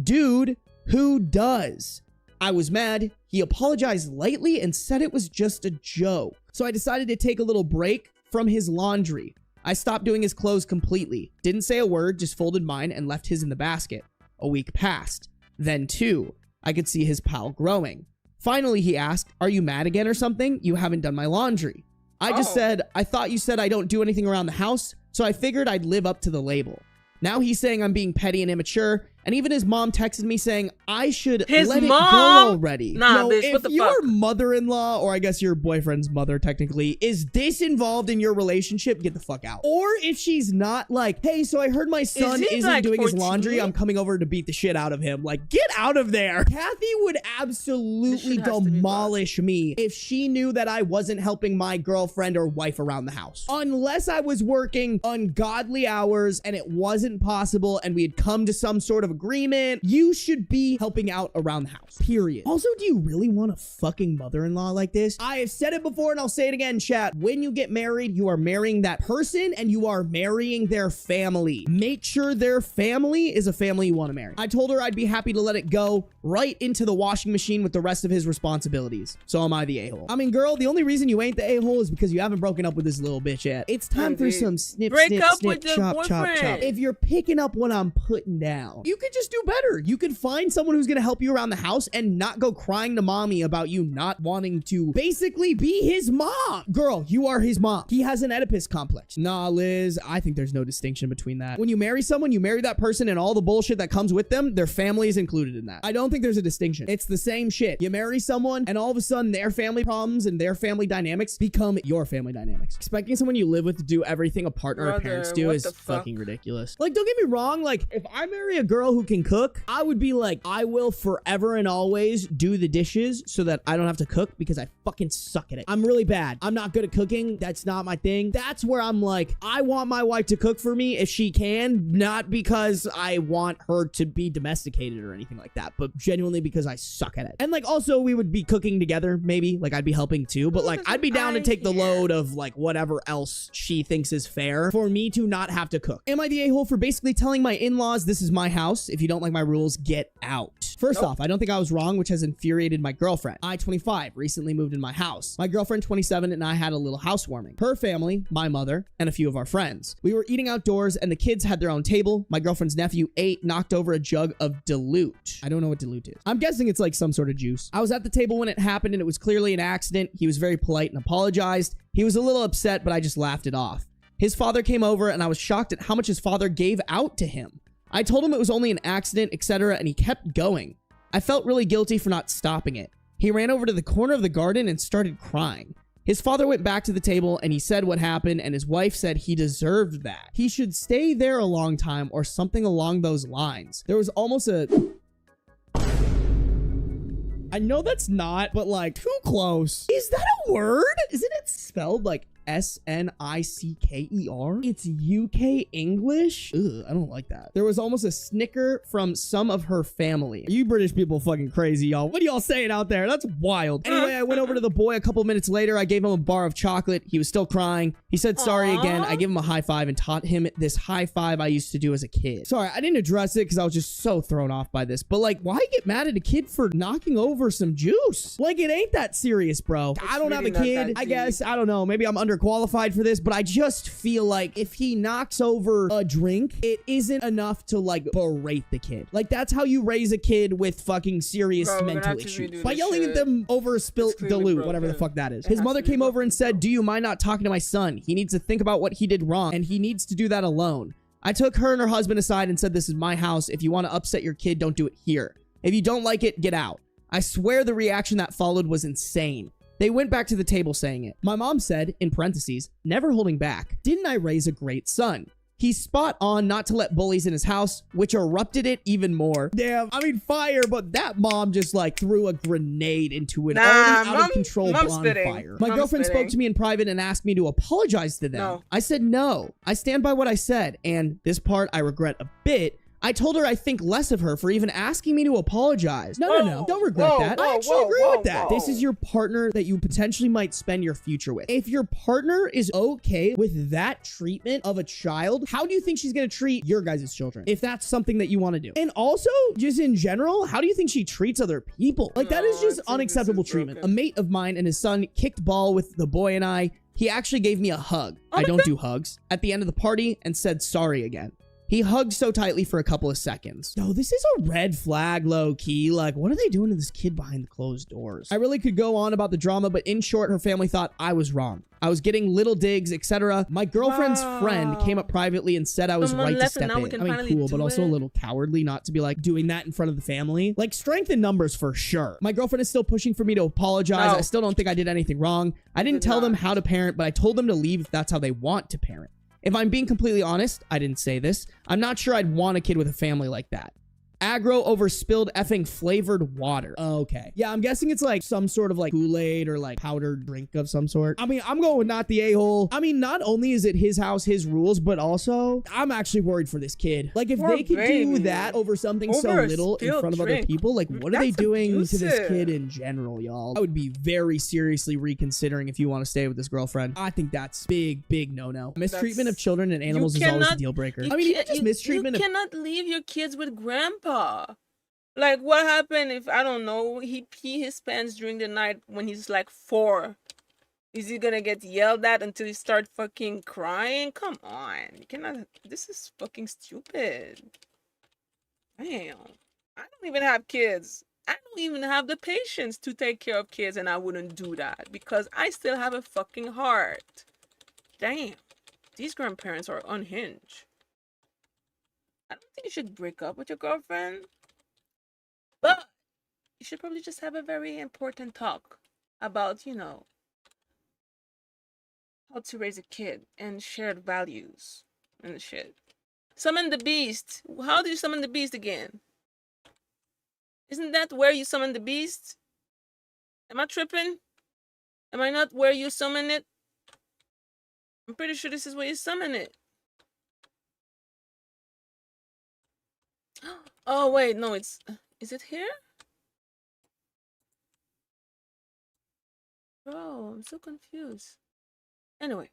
Dude, who does? I was mad. He apologized lightly and said it was just a joke. So I decided to take a little break from his laundry. I stopped doing his clothes completely. Didn't say a word, just folded mine and left his in the basket. A week passed. Then 2. I could see his pile growing. Finally, he asked, are you mad again or something? You haven't done my laundry. I just said, I thought you said I don't do anything around the house, so I figured I'd live up to the label. Now he's saying I'm being petty and immature, And even his mom texted me saying, I should His let mom? it go already. Nah, bitch, if what the your fuck? mother-in-law, or I guess your boyfriend's mother technically, is this involved in your relationship, get the fuck out. Or if she's not like, hey, so I heard my son he, isn't like, doing his 14? laundry, I'm coming over to beat the shit out of him. Like, get out of there. Kathy would absolutely demolish me if she knew that I wasn't helping my girlfriend or wife around the house. Unless I was working ungodly hours and it wasn't possible and we had come to some sort of agreement, you should be helping out around the house, period. Also, do you really want a fucking mother-in-law like this? I have said it before and I'll say it again, chat. When you get married, you are marrying that person and you are marrying their family. Make sure their family is a family you want to marry. I told her I'd be happy to let it go right into the washing machine with the rest of his responsibilities. So am I the a-hole? I mean, girl, the only reason you ain't the a-hole is because you haven't broken up with this little bitch yet. It's time for some snip, snip, snip, chop, chop, chop. If you're picking up what I'm putting down, you could just do better. You could find someone who's gonna help you around the house and not go crying to mommy about you not wanting to basically be his mom. Girl, you are his mom. He has an Oedipus complex. Nah, Liz, I think there's no distinction between that. When you marry someone, you marry that person and all the bullshit that comes with them, their family is included in that. I don't think there's a distinction. It's the same shit. You marry someone and all of a sudden their family problems and their family dynamics become your family dynamics. Expecting someone you live with to do everything a partner or parents do is fucking ridiculous. Like, don't get me wrong. Like, if I marry a girl who can cook, I would be like, I will forever and always do the dishes so that I don't have to cook because I fucking suck at it. I'm really bad. I'm not good at cooking. That's not my thing. That's where I'm like, I want my wife to cook for me if she can, not because I want her to be domesticated or anything like that, but genuinely because I suck at it. And like, also we would be cooking together, maybe, like I'd be helping too, but like I'd be down to take the load of like whatever else she thinks is fair for me to not have to cook. Am I the a-hole for basically telling my in-laws this is my house? If you don't like my rules, get out. First off, I don't think I was wrong, which has infuriated my girlfriend. I, 25, recently moved in my house. My girlfriend, 27, and I had a little housewarming. Her family, my mother, and a few of our friends. We were eating outdoors and the kids had their own table. My girlfriend's nephew ate, knocked over a jug of dilute. I don't know what dilute is. I'm guessing it's like some sort of juice. I was at the table when it happened and it was clearly an accident. He was very polite and apologized. He was a little upset, but I just laughed it off. His father came over and I was shocked at how much his father gave out to him. I told him it was only an accident, etc., and he kept going. I felt really guilty for not stopping it. He ran over to the corner of the garden and started crying. His father went back to the table and he said what happened, and his wife said he deserved that. He should stay there a long time or something along those lines. There was almost a... I know that's not, but like, too close. Is that a word? Isn't it spelled like S-N-I-C-K-E-R? It's UK English? Ugh, I don't like that. There was almost a snicker from some of her family. You British people fucking crazy, y'all. What are y'all saying out there? That's wild. Anyway, I went over to the boy a couple minutes later. I gave him a bar of chocolate. He was still crying. He said sorry again. I gave him a high five and taught him this high five I used to do as a kid. Sorry, I didn't address it because I was just so thrown off by this. But like, why get mad at a kid for knocking over some juice? Like, it ain't that serious, bro. I don't have a kid. I guess, I don't know. Maybe I'm underqualified for this, but I just feel like if he knocks over a drink, it isn't enough to like berate the kid. Like, that's how you raise a kid with fucking serious mental issues. By yelling at them over spilt dilute, whatever the fuck that is. His mother came over and said, do you mind not talking to my son? He needs to think about what he did wrong and he needs to do that alone. I took her and her husband aside and said, this is my house. If you want to upset your kid, don't do it here. If you don't like it, get out. I swear the reaction that followed was insane. They went back to the table saying it. My mom said, in parentheses, never holding back, didn't I raise a great son? He's spot on not to let bullies in his house, which erupted it even more. Damn, I mean, fire, but that mom just like threw a grenade into an already out of control bonfire. My girlfriend spoke to me in private and asked me to apologize to them. No. I said no. I stand by what I said, and this part I regret a bit. I told her I think less of her for even asking me to apologize. No. Don't regret that. I actually agree with that. This is your partner that you potentially might spend your future with. If your partner is okay with that treatment of a child, how do you think she's going to treat your guys' children? If that's something that you want to do. And also, just in general, how do you think she treats other people? Like, that is just unacceptable treatment. A mate of mine and his son kicked ball with the boy and I. He actually gave me a hug. I don't do hugs. At the end of the party and said sorry again. He hugged so tightly for a couple of seconds. Yo, this is a red flag, low key. Like, what are they doing to this kid behind the closed doors? I really could go on about the drama, but in short, her family thought I was wrong. I was getting little digs, etc. My girlfriend's friend came up privately and said I was right to step in. I mean, cool, but also a little cowardly not to be like doing that in front of the family. Like, strength in numbers for sure. My girlfriend is still pushing for me to apologize. I still don't think I did anything wrong. I didn't tell them how to parent, but I told them to leave if that's how they want to parent. If I'm being completely honest, I didn't say this, I'm not sure I'd want a kid with a family like that. Aggro over spilled effing flavored water. Okay. Yeah, I'm guessing it's like some sort of like Kool-Aid or like powdered drink of some sort. I mean, I'm going with not the a-hole. I mean, not only is it his house, his rules, but also I'm actually worried for this kid. Like, if they could do that over something so little in front of other people, like, what are they doing to this kid in general, y'all? I would be very seriously reconsidering if you want to stay with this girlfriend. I think that's big, big no-no. Mistreatment of children and animals is always a deal breaker. I mean, even just mistreatment You cannot leave your kids with grandpa. Like, what happened if, I don't know, he pee his pants during the night when he's like 4? Is he gonna get yelled at until he start fucking crying? Come on. You cannot. This is fucking stupid. Damn. I don't even have kids. I don't even have the patience to take care of kids, and I wouldn't do that because I still have a fucking heart. Damn. These grandparents are unhinged. I don't think you should break up with your girlfriend, but you should probably just have a very important talk about, you know, how to raise a kid and shared values and shit. Summon the beast. How do you summon the beast again? Isn't that where you summon the beast? Am I tripping? Am I not where you summon it? I'm pretty sure this is where you summon it. Oh, wait, no, it's... Is it here? Bro, I'm so confused. Anyway.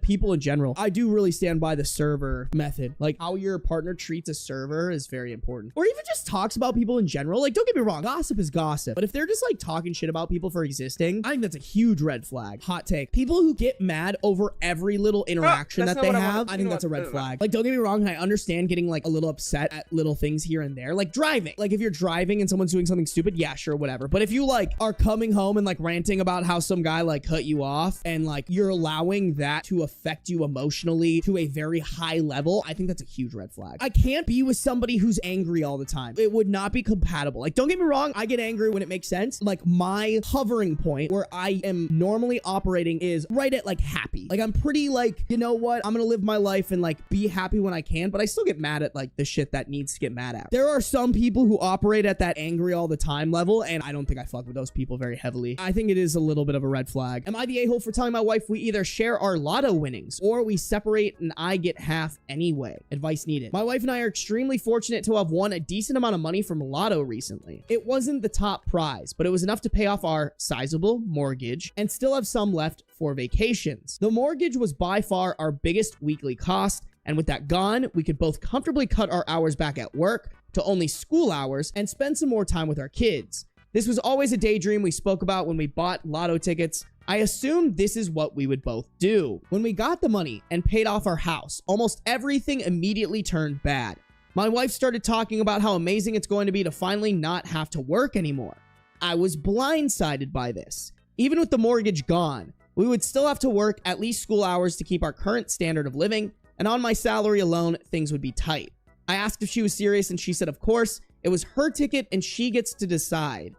People in general, I do really stand by the server method. Like, how your partner treats a server is very important. Or even just talks about people in general. Like, don't get me wrong, gossip is gossip. But if they're just like talking shit about people for existing, I think that's a huge red flag. Hot take. People who get mad over every little interaction that they have, I think that's a red flag. Like, don't get me wrong, I understand getting like a little upset at little things here and there. Like driving. Like, if you're driving and someone's doing something stupid, yeah, sure, whatever. But if you like are coming home and like ranting about how some guy like cut you off and like you're allowing that to affect you emotionally to a very high level, I think that's a huge red flag. I can't be with somebody who's angry all the time. It would not be compatible. Like, don't get me wrong, I get angry when it makes sense. Like, my hovering point where I am normally operating is right at like happy. Like, I'm pretty like, you know what, I'm gonna live my life and like be happy when I can, but I still get mad at like the shit that needs to get mad at. There are some people who operate at that angry all the time level, and I don't think I fuck with those people very heavily. I think it is a little bit of a red flag. Am I the a-hole for telling my wife we either share our lotto winnings or we separate and I get half anyway? Advice needed. My wife and I are extremely fortunate to have won a decent amount of money from lotto recently. It wasn't the top prize, but it was enough to pay off our sizable mortgage and still have some left for vacations. The mortgage was by far our biggest weekly cost, and with that gone, we could both comfortably cut our hours back at work to only school hours and spend some more time with our kids. This was always a daydream we spoke about when we bought lotto tickets. I assumed this is what we would both do. When we got the money and paid off our house, almost everything immediately turned bad. My wife started talking about how amazing it's going to be to finally not have to work anymore. I was blindsided by this. Even with the mortgage gone, we would still have to work at least school hours to keep our current standard of living, and on my salary alone, things would be tight. I asked if she was serious, and she said, of course, it was her ticket and she gets to decide.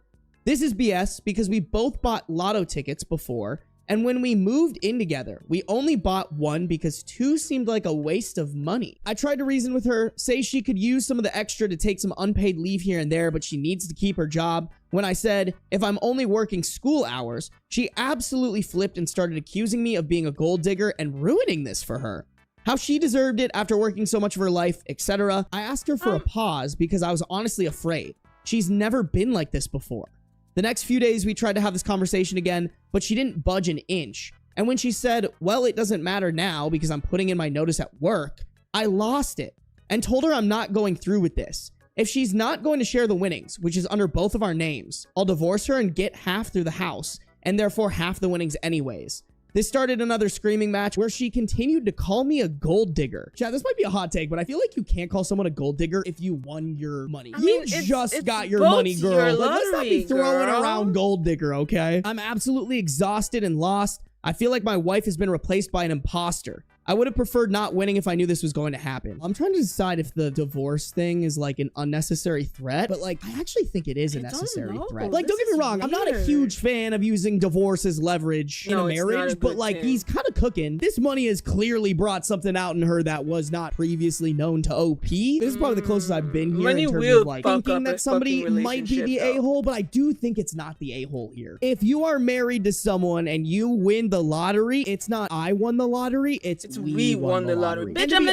This is BS because we both bought lotto tickets before, and when we moved in together, we only bought one because two seemed like a waste of money. I tried to reason with her, say she could use some of the extra to take some unpaid leave here and there, but she needs to keep her job. When I said, if I'm only working school hours, she absolutely flipped and started accusing me of being a gold digger and ruining this for her. How she deserved it after working so much of her life, etc. I asked her for a pause because I was honestly afraid. She's never been like this before. The next few days, we tried to have this conversation again, but she didn't budge an inch. And when she said, well, it doesn't matter now because I'm putting in my notice at work, I lost it and told her I'm not going through with this. If she's not going to share the winnings, which is under both of our names, I'll divorce her and get half through the house, and therefore half the winnings anyways. This started another screaming match where she continued to call me a gold digger. Chat, this might be a hot take, but I feel like you can't call someone a gold digger if you won your money. You just got your money, girl. Like, let's not be throwing around gold digger, okay? I'm absolutely exhausted and lost. I feel like my wife has been replaced by an imposter. I would have preferred not winning if I knew this was going to happen. I'm trying to decide if the divorce thing is like an unnecessary threat, but like, I actually think it is a necessary threat. Like, don't get me wrong. I'm not a huge fan of using divorce as leverage in a marriage, but like, he's kind of cooking. This money has clearly brought something out in her that was not previously known to OP. This is probably the closest I've been here in terms of like thinking that somebody might be the a-hole, but I do think it's not the a-hole here. If you are married to someone and you win the lottery, it's not I won the lottery, it's we won the lottery. Bitch, I'm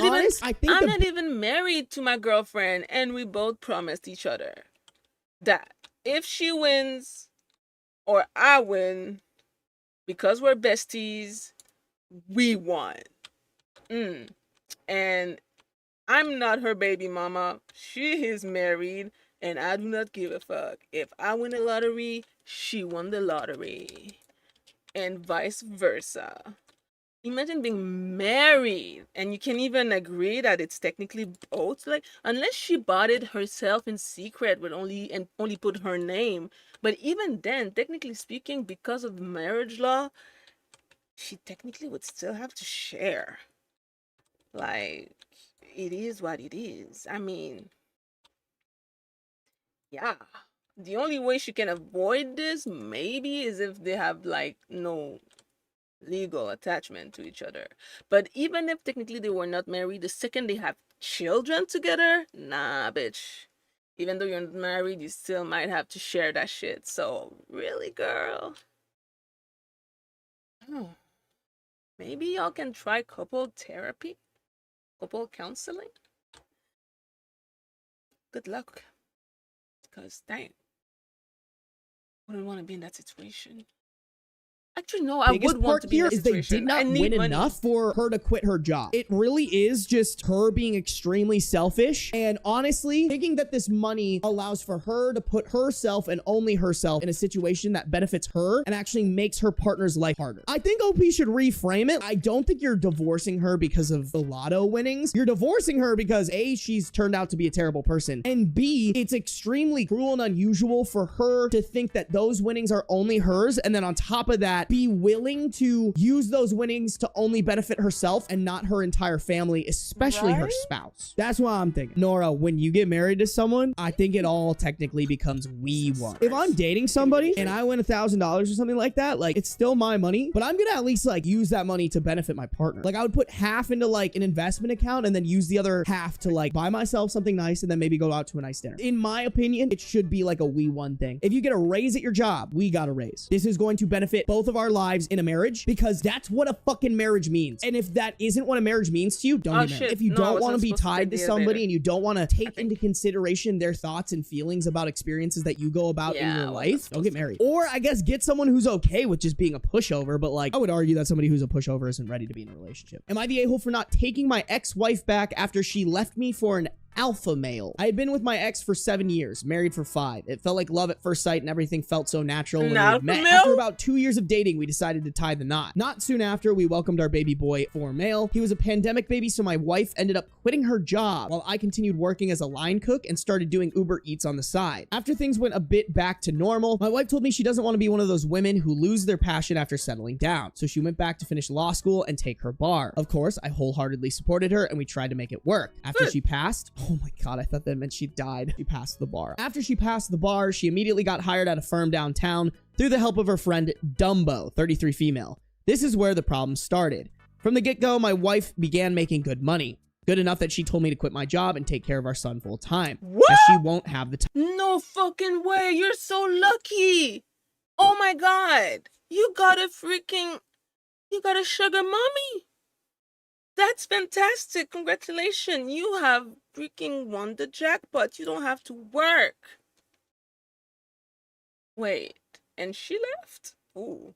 not even married to my girlfriend, and we both promised each other that if she wins or I win, because we're besties, we won. And I'm not her baby mama. She is married, and I do not give a fuck. If I win the lottery, she won the lottery, and vice versa. Imagine being married and you can even agree that it's technically both, like, unless she bought it herself in secret with only put her name. But even then, technically speaking, because of marriage law, she technically would still have to share. Like, it is what it is. I mean, yeah. The only way she can avoid this maybe is if they have like no legal attachment to each other. But even if technically they were not married, the second they have children together, nah, bitch. Even though you're not married, you still might have to share that shit. So really, girl, maybe y'all can try couple therapy, couple counseling. Good luck, because dang, wouldn't want to be in that situation. Actually, no, I would want to be in that situation. They did not win enough for her to quit her job. It really is just her being extremely selfish and honestly thinking that this money allows for her to put herself and only herself in a situation that benefits her and actually makes her partner's life harder. I think OP should reframe it. I don't think you're divorcing her because of the lotto winnings. You're divorcing her because A, she's turned out to be a terrible person, and B, it's extremely cruel and unusual for her to think that those winnings are only hers, and then on top of that, be willing to use those winnings to only benefit herself and not her entire family, especially her spouse. That's what I'm thinking. Nora, when you get married to someone, I think it all technically becomes we won. If I'm dating somebody and I win $1,000 or something like that, like, it's still my money, but I'm gonna at least like use that money to benefit my partner. Like, I would put half into like an investment account and then use the other half to like buy myself something nice and then maybe go out to a nice dinner. In my opinion, it should be like a we won thing. If you get a raise at your job, we got a raise. This is going to benefit both of our lives in a marriage, because that's what a fucking marriage means. And if that isn't what a marriage means to you, don't get married. If you don't want to be tied to somebody and you don't want to take into consideration their thoughts and feelings about experiences that you go about in your life, don't get married. Or I guess get someone who's okay with just being a pushover, but like, I would argue that somebody who's a pushover isn't ready to be in a relationship. Am I the a-hole for not taking my ex-wife back after she left me for an alpha male? I had been with my ex for 7 years, married for 5. It felt like love at first sight and everything felt so natural when we met. After about 2 years of dating, we decided to tie the knot. Not soon after, we welcomed our baby boy, 4 male. He was a pandemic baby, so my wife ended up quitting her job while I continued working as a line cook and started doing Uber Eats on the side. After things went a bit back to normal, my wife told me she doesn't want to be one of those women who lose their passion after settling down. So she went back to finish law school and take her bar. Of course, I wholeheartedly supported her and we tried to make it work. After she passed, oh my God, I thought that meant she died. She passed the bar. After she passed the bar, she immediately got hired at a firm downtown through the help of her friend Dumbo, 33 female. This is where the problem started. From the get-go, my wife began making good money. Good enough that she told me to quit my job and take care of our son full time. What? As she won't have the time. No fucking way. You're so lucky. Oh my God. You got a sugar mommy. That's fantastic. Congratulations. You have freaking won the jackpot. You don't have to work. Wait, and she left? Oh.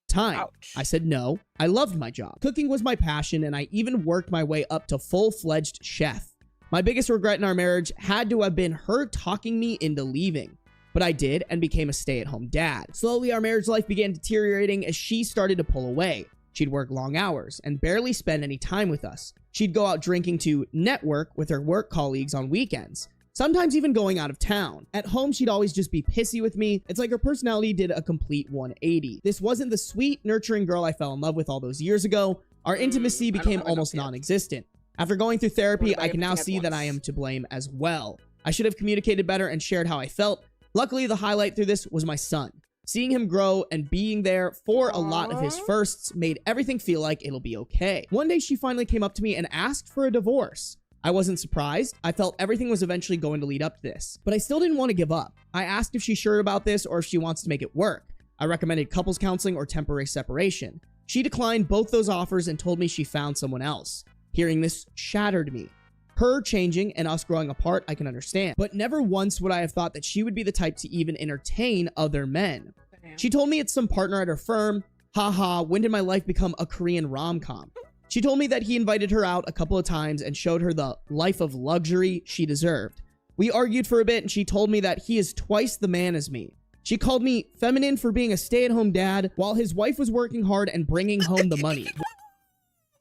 Time. Ouch. I said no. I loved my job. Cooking was my passion, and I even worked my way up to full-fledged chef. My biggest regret in our marriage had to have been her talking me into leaving. but I did and became a stay-at-home dad. Slowly, our marriage life began deteriorating as she started to pull away. She'd work long hours and barely spend any time with us. She'd go out drinking to network with her work colleagues on weekends, sometimes even going out of town. At home, she'd always just be pissy with me. It's like her personality did a complete 180. This wasn't the sweet, nurturing girl I fell in love with all those years ago. Our intimacy became almost non-existent. After going through therapy, I can now see that I am to blame as well. I should have communicated better and shared how I felt. Luckily, the highlight through this was my son. Seeing him grow and being there for a lot of his firsts made everything feel like it'll be okay. One day, she finally came up to me and asked for a divorce. I wasn't surprised. I felt everything was eventually going to lead up to this, but I still didn't want to give up. I asked if she's sure about this or if she wants to make it work. I recommended couples counseling or temporary separation. She declined both those offers and told me she found someone else. Hearing this shattered me. Her changing and us growing apart, I can understand, but never once would I have thought that she would be the type to even entertain other men. She told me it's some partner at her firm. Haha, when did my life become a Korean rom-com? She told me that he invited her out a couple of times and showed her the life of luxury she deserved. We argued for a bit and she told me that he is twice the man as me. She called me feminine for being a stay-at-home dad while his wife was working hard and bringing home the money.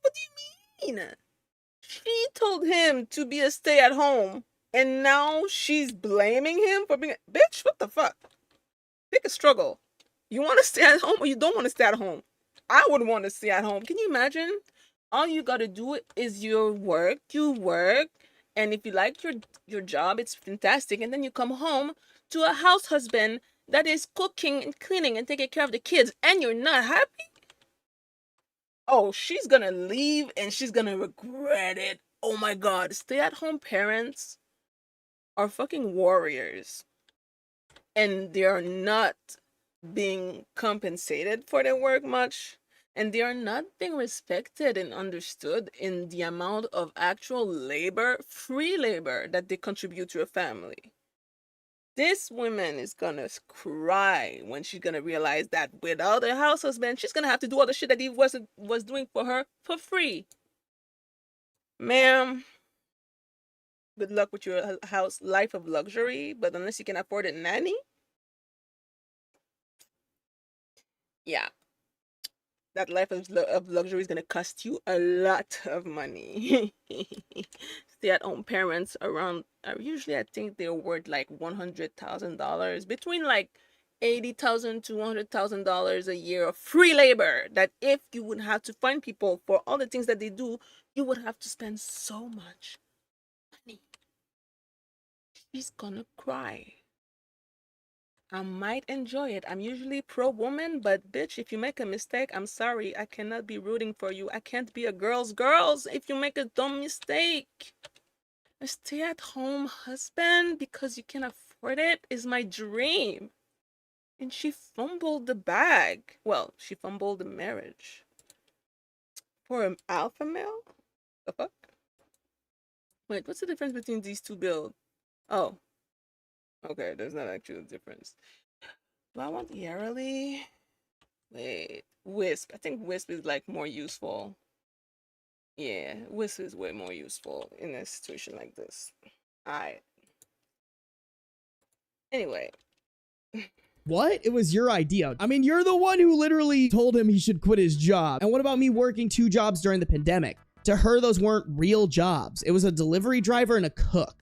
What do you mean? She told him to be a stay-at-home and now she's blaming him for being a... Bitch, what the fuck? Pick a struggle. You want to stay at home or you don't want to stay at home? I would want to stay at home. Can you imagine? All you got to do is you work, and if you like your job, it's fantastic. And then you come home to a house husband that is cooking and cleaning and taking care of the kids, and you're not happy? Oh, she's going to leave and she's going to regret it. Oh my God. Stay-at-home parents are fucking warriors. And they are not being compensated for their work much. And they are not being respected and understood in the amount of actual labor, free labor, that they contribute to a family. This woman is gonna cry when she's gonna realize that without a house husband, she's gonna have to do all the shit that he was doing for her for free. Ma'am, good luck with your house life of luxury, but unless you can afford a nanny, yeah. That life of luxury is going to cost you a lot of money. Stay-at-home parents around, usually I think they're worth like $100,000, between like $80,000 to $100,000 a year of free labor, that if you would have to find people for all the things that they do, you would have to spend so much money. She's gonna cry. I might enjoy it. I'm usually pro-woman, but bitch, if you make a mistake, I'm sorry. I cannot be rooting for you. I can't be a girl's if you make a dumb mistake. A stay-at-home husband because you can afford it is my dream. And she fumbled the bag. Well, she fumbled the marriage. For an alpha male? The fuck? Wait, what's the difference between these two builds? Oh. Okay, there's not actually a difference. Do I want Yarely? Wait, Wisp. I think Wisp is like more useful. Yeah, Wisp is way more useful in a situation like this. Alright. Anyway. What? It was your idea. I mean, you're the one who literally told him he should quit his job. And what about me working 2 jobs during the pandemic? To her, those weren't real jobs. It was a delivery driver and a cook.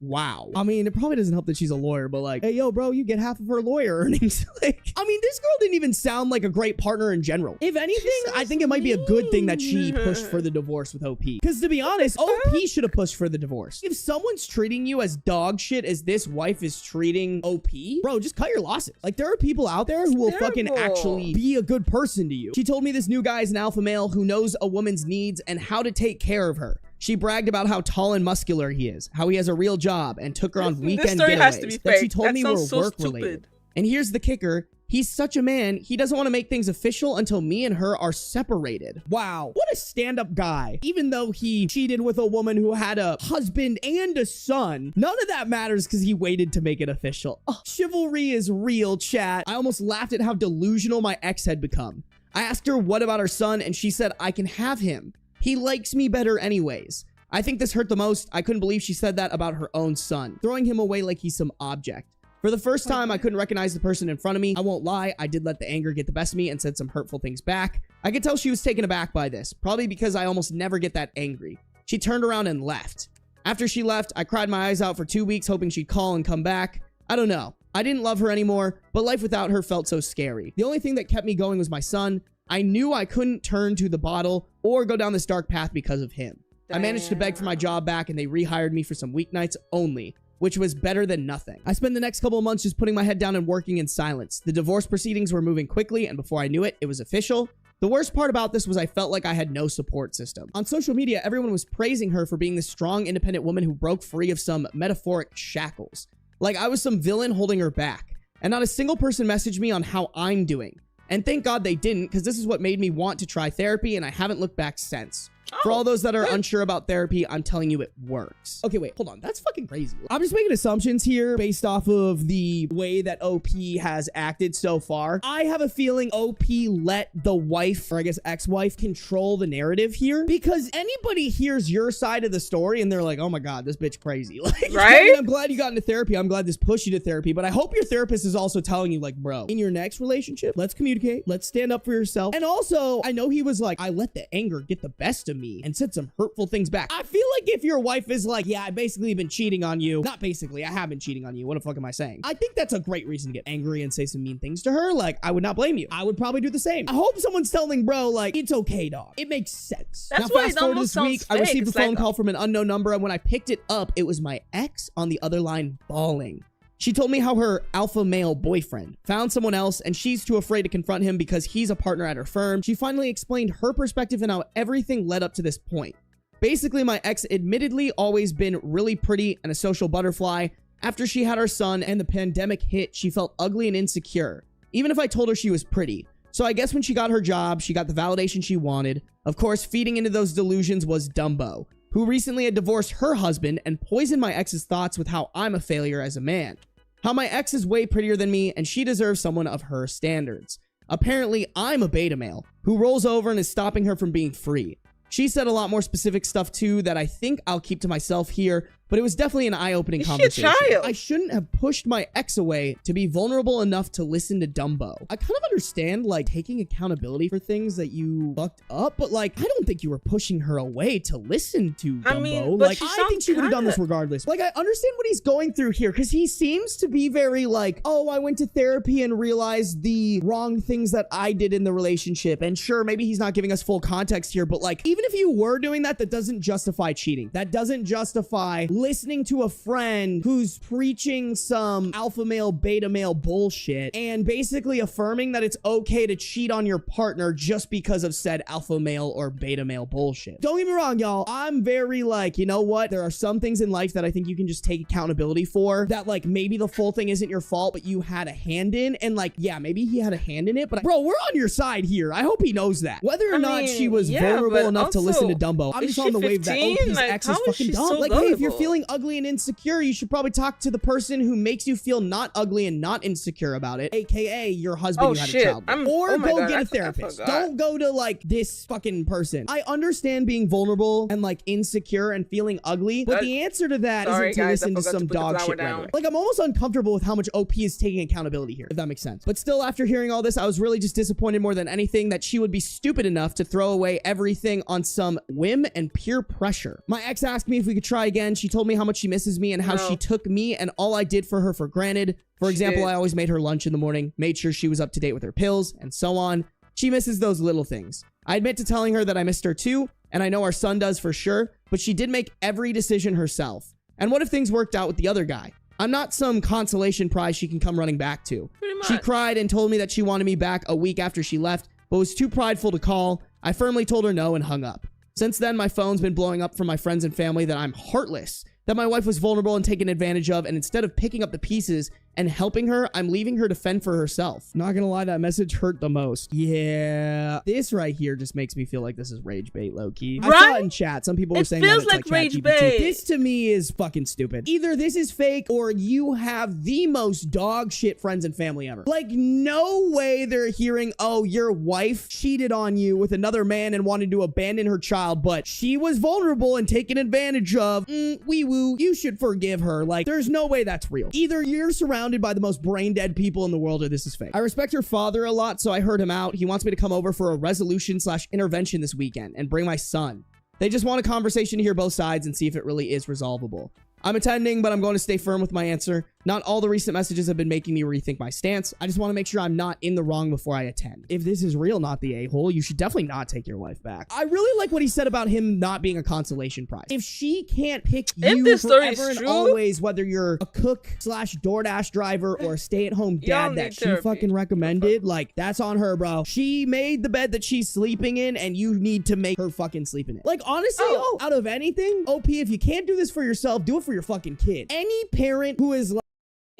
Wow. I mean, it probably doesn't help that she's a lawyer, but like, hey, yo, bro, you get half of her lawyer earnings. Like, I mean, this girl didn't even sound like a great partner in general. If anything, I think it might be a good thing that she pushed for the divorce with OP. Because to be honest, OP should have pushed for the divorce. If someone's treating you as dog shit as this wife is treating OP, bro, just cut your losses. Like, there are people out there who will fucking actually be a good person to you. She told me this new guy is an alpha male who knows a woman's needs and how to take care of her. She bragged about how tall and muscular he is, how he has a real job, and took her on weekend getaways that she told me were work-related. And here's the kicker. He's such a man, he doesn't want to make things official until me and her are separated. Wow, what a stand-up guy. Even though he cheated with a woman who had a husband and a son, none of that matters because he waited to make it official. Oh, chivalry is real, chat. I almost laughed at how delusional my ex had become. I asked her what about her son, and she said, I can have him. He likes me better anyways. I think this hurt the most. I couldn't believe she said that about her own son, throwing him away like he's some object. For the first time, I couldn't recognize the person in front of me. I won't lie, I did let the anger get the best of me and said some hurtful things back. I could tell she was taken aback by this, probably because I almost never get that angry. She turned around and left. After she left, I cried my eyes out for 2 weeks hoping she'd call and come back. I don't know. I didn't love her anymore, but life without her felt so scary. The only thing that kept me going was my son. I knew I couldn't turn to the bottle or go down this dark path because of him. I managed to beg for my job back and they rehired me for some weeknights only, which was better than nothing. I spent the next couple of months just putting my head down and working in silence. The divorce proceedings were moving quickly, and before I knew it, it was official. The worst part about this was I felt like I had no support system. On social media, everyone was praising her for being this strong, independent woman who broke free of some metaphoric shackles. Like I was some villain holding her back. And not a single person messaged me on how I'm doing. And thank God they didn't, because this is what made me want to try therapy, and I haven't looked back since. For all those that are unsure about therapy, I'm telling you it works. Okay, wait, hold on. That's fucking crazy. I'm just making assumptions here based off of the way that OP has acted so far. I have a feeling OP let the wife, or I guess ex-wife, control the narrative here, because anybody hears your side of the story and they're like, oh my God, this bitch crazy. Like, right? I'm glad you got into therapy. I'm glad this pushed you to therapy, but I hope your therapist is also telling you like, bro, in your next relationship, let's communicate. Let's stand up for yourself. And also, I know he was like, I let the anger get the best of me and said some hurtful things back. I feel like if your wife is like, yeah, I basically been cheating on you. Not basically, I have been cheating on you. What the fuck am I saying? I think that's a great reason to get angry and say some mean things to her. Like, I would not blame you. I would probably do the same. I hope someone's telling bro, like, it's okay, dog. It makes sense. That's now, why fast it forward almost this week, sounds I received a fake. phone It's like, call from an unknown number, and when I picked it up, it was my ex on the other line bawling. She told me how her alpha male boyfriend found someone else and she's too afraid to confront him because he's a partner at her firm. She finally explained her perspective and how everything led up to this point. Basically, my ex admittedly always been really pretty and a social butterfly. After she had our son and the pandemic hit, she felt ugly and insecure, even if I told her she was pretty. So I guess when she got her job, she got the validation she wanted. Of course, feeding into those delusions was Dumbo, who recently had divorced her husband and poisoned my ex's thoughts with how I'm a failure as a man. How my ex is way prettier than me and she deserves someone of her standards. Apparently, I'm a beta male who rolls over and is stopping her from being free. She said a lot more specific stuff too that I think I'll keep to myself here, but it was definitely an eye-opening conversation. I shouldn't have pushed my ex away to be vulnerable enough to listen to Dumbo. I kind of understand, like, taking accountability for things that you fucked up, but, like, I don't think you were pushing her away to listen to Dumbo. I mean, but like, I think she would have done this regardless. Like, I understand what he's going through here, because he seems to be very, like, oh, I went to therapy and realized the wrong things that I did in the relationship. And sure, maybe he's not giving us full context here, but, like, even if you were doing that, that doesn't justify cheating. That doesn't justify listening to a friend who's preaching some alpha male, beta male bullshit and basically affirming that it's okay to cheat on your partner just because of said alpha male or beta male bullshit. Don't get me wrong, y'all. I'm very like, you know what? There are some things in life that I think you can just take accountability for that, like, maybe the full thing isn't your fault, but you had a hand in. And like, yeah, maybe he had a hand in it, but bro, we're on your side here. I hope he knows that. Whether or not she was vulnerable enough to listen to Dumbo, I'm just on the wave that OP's ex is fucking dumb. Like, hey, if you're feeling ugly and insecure, you should probably talk to the person who makes you feel not ugly and not insecure about it, aka your husband you had a child with. Or go get a therapist. Don't go to like this fucking person. I understand being vulnerable and like insecure and feeling ugly, but the answer to that isn't to listen to some dog shit rhetoric. Like, I'm almost uncomfortable with how much OP is taking accountability here, if that makes sense. But still, after hearing all this, I was really just disappointed more than anything that she would be stupid enough to throw away everything on some whim and peer pressure. My ex asked me if we could try again. She told me how much she misses me and how she took me and all I did for her for granted. For example, I always made her lunch in the morning, made sure she was up to date with her pills, and so on. She misses those little things. I admit to telling her that I missed her too, and I know our son does for sure, but she did make every decision herself. And what if things worked out with the other guy? I'm not some consolation prize she can come running back to. She cried and told me that she wanted me back a week after she left, but was too prideful to call. I firmly told her no and hung up. Since then, my phone's been blowing up from my friends and family that I'm heartless, that my wife was vulnerable and taken advantage of, and instead of picking up the pieces and helping her, I'm leaving her to fend for herself. Not gonna lie, that message hurt the most. Yeah, this right here just makes me feel like this is rage bait, low-key. Right? I saw it in chat. Some people were saying that it's like rage bait. This to me is fucking stupid. Either this is fake or you have the most dog shit friends and family ever. Like, no way they're hearing, oh, your wife cheated on you with another man and wanted to abandon her child, but she was vulnerable and taken advantage of. Wee woo, you should forgive her. Like, there's no way that's real. Either you're surrounded surrounded by the most brain dead people in the world, or this is fake. I respect her father a lot, so I heard him out. He wants me to come over for a resolution/intervention this weekend and bring my son. They just want a conversation to hear both sides and see if it really is resolvable. I'm attending, but I'm going to stay firm with my answer. Not all the recent messages have been making me rethink my stance. I just want to make sure I'm not in the wrong before I attend. If this is real, not the a-hole, you should definitely not take your wife back. I really like what he said about him not being a consolation prize. If she can't pick you forever and always, whether you're a cook/DoorDash driver or a stay-at-home dad that she fucking recommended, like, that's on her, bro. She made the bed that she's sleeping in, and you need to make her fucking sleep in it. Like, honestly, out of anything, OP, if you can't do this for yourself, do it for your fucking kid. Any parent who is like,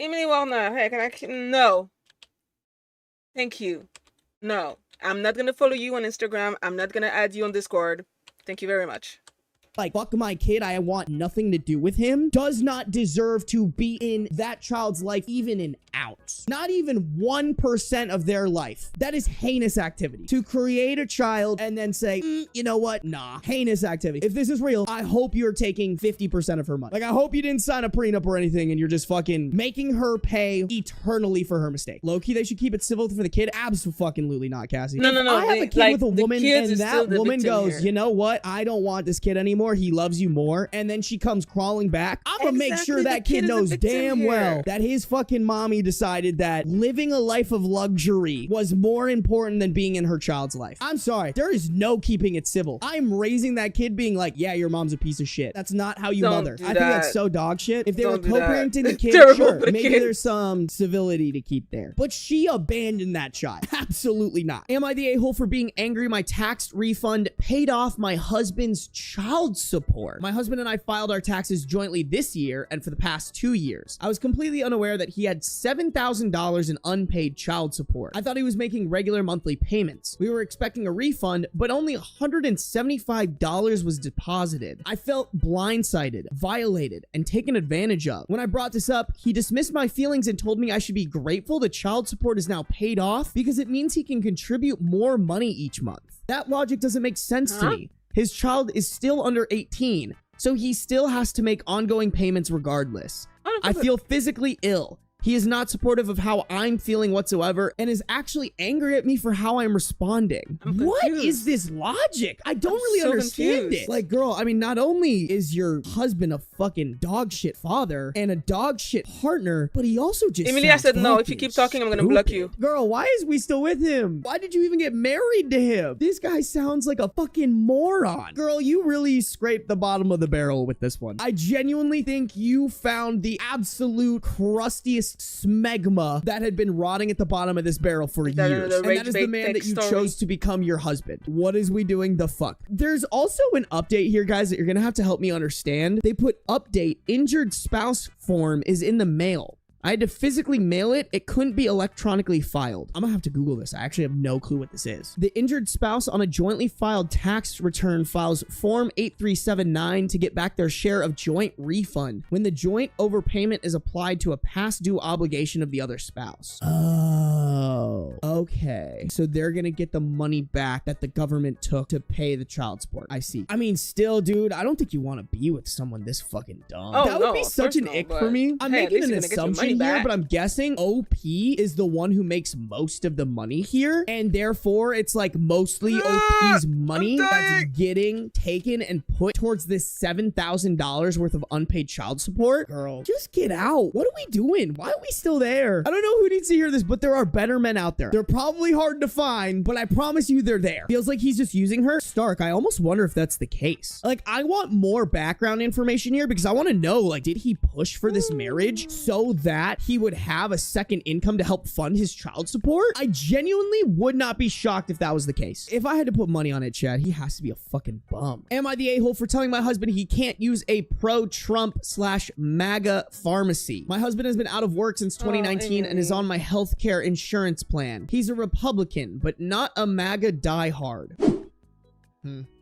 Emily Wellner, hey, can I? No. Thank you. No. I'm not gonna follow you on Instagram. I'm not gonna add you on Discord. Thank you very much. Like, fuck my kid, I want nothing to do with him, does not deserve to be in that child's life even an ounce. Not even 1% of their life. That is heinous activity. To create a child and then say, you know what? Nah. Heinous activity. If this is real, I hope you're taking 50% of her money. Like, I hope you didn't sign a prenup or anything and you're just fucking making her pay eternally for her mistake. Low-key, they should keep it civil for the kid. Absolutely not, Cassie. No. I have a kid with a woman and that woman goes, you know what? I don't want this kid anymore. He loves you more. And then she comes crawling back. I'm gonna make sure that kid knows damn well that his fucking mommy decided that living a life of luxury was more important than being in her child's life. I'm sorry. There is no keeping it civil. I'm raising that kid being like, yeah, your mom's a piece of shit. That's not how you mother. I think that's so dog shit. If they were co-parenting the kid, sure, maybe there's some civility to keep there. But she abandoned that child. Absolutely not. Am I the a-hole for being angry my tax refund paid off my husband's child support? My husband and I filed our taxes jointly this year and for the past 2 years. I was completely unaware that he had $7,000 in unpaid child support. I thought he was making regular monthly payments. We were expecting a refund, but only $175 was deposited. I felt blindsided, violated, and taken advantage of. When I brought this up, he dismissed my feelings and told me I should be grateful the child support is now paid off because it means he can contribute more money each month. That logic doesn't make sense to me. His child is still under 18, so he still has to make ongoing payments regardless. I feel physically ill. He is not supportive of how I'm feeling whatsoever and is actually angry at me for how I'm responding. What is this logic? I don't really understand it. Like, girl, I mean, not only is your husband a fucking dog shit father and a dog shit partner, but he also just Emilia said no. If you keep talking, I'm gonna block you. Girl, why is we still with him? Why did you even get married to him? This guy sounds like a fucking moron. Girl, you really scraped the bottom of the barrel with this one. I genuinely think you found the absolute crustiest smegma that had been rotting at the bottom of this barrel for years. And that is the man that you chose to become your husband. What is we doing the fuck? There's also an update here, guys, that you're gonna have to help me understand. They put update, injured spouse form is in the mail. I had to physically mail it. It couldn't be electronically filed. I'm gonna have to Google this. I actually have no clue what this is. The injured spouse on a jointly filed tax return files Form 8379 to get back their share of joint refund when the joint overpayment is applied to a past due obligation of the other spouse. Oh, okay. So they're gonna get the money back that the government took to pay the child support. I see. I mean, still, dude, I don't think you want to be with someone this fucking dumb. That would be such an ick for me. I'm making an assumption here, but I'm guessing OP is the one who makes most of the money here, and therefore it's like mostly OP's money that's getting taken and put towards this $7,000 worth of unpaid child support. Girl, just get out. What are we doing? Why are we still there? I don't know who needs to hear this, but there are better men out there. They're probably hard to find, but I promise you they're there. Feels like he's just using her. Stark, I almost wonder if that's the case. Like, I want more background information here because I want to know, like, did he push for this marriage so that he would have a second income to help fund his child support? I genuinely would not be shocked if that was the case. If I had to put money on it, Chad, he has to be a fucking bum. Am I the a-hole for telling my husband he can't use a pro-Trump/MAGA pharmacy? My husband has been out of work since 2019 and is on my healthcare insurance plan. He's a Republican, but not a MAGA diehard.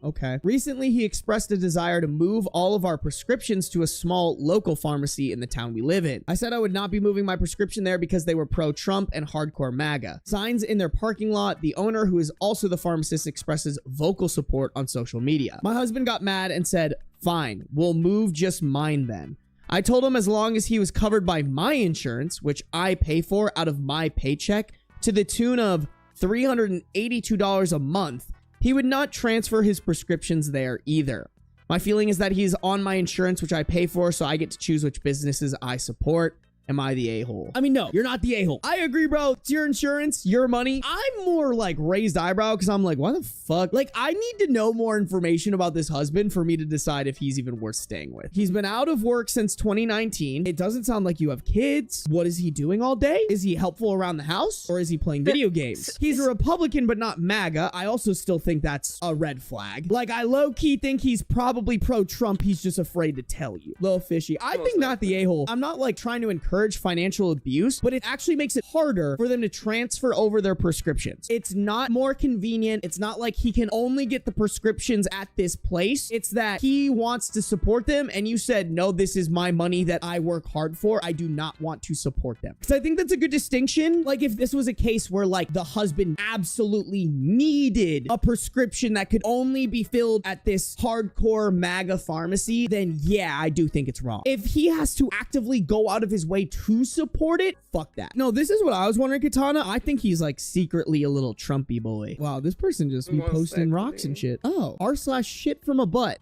Okay. Recently, he expressed a desire to move all of our prescriptions to a small local pharmacy in the town we live in. I said I would not be moving my prescription there because they were pro-Trump and hardcore MAGA. Signs in their parking lot. The owner, who is also the pharmacist, expresses vocal support on social media. My husband got mad and said, "Fine, we'll move just mine then." I told him as long as he was covered by my insurance, which I pay for out of my paycheck, to the tune of $382 a month, he would not transfer his prescriptions there either. My feeling is that he's on my insurance, which I pay for, so I get to choose which businesses I support. Am I the a-hole? I mean, no, you're not the a-hole. I agree, bro. It's your insurance, your money. I'm more like raised eyebrow because I'm like, why the fuck? Like, I need to know more information about this husband for me to decide if he's even worth staying with. He's been out of work since 2019. It doesn't sound like you have kids. What is he doing all day? Is he helpful around the house or is he playing video games? He's a Republican, but not MAGA. I also still think that's a red flag. Like, I low-key think he's probably pro-Trump. He's just afraid to tell you. Little fishy. I think not the a-hole. I'm not like trying to encourage financial abuse, but it actually makes it harder for them to transfer over their prescriptions. It's not more convenient. It's not like he can only get the prescriptions at this place. It's that he wants to support them and you said, no, this is my money that I work hard for. I do not want to support them. Because I think that's a good distinction. Like if this was a case where like the husband absolutely needed a prescription that could only be filled at this hardcore MAGA pharmacy, then yeah, I do think it's wrong. If he has to actively go out of his way to support it, fuck that. No, this is what I was wondering, Katana. I think he's like secretly a little Trumpy boy. Wow, this person just be posting rocks and shit. Oh, r/shit from a butt.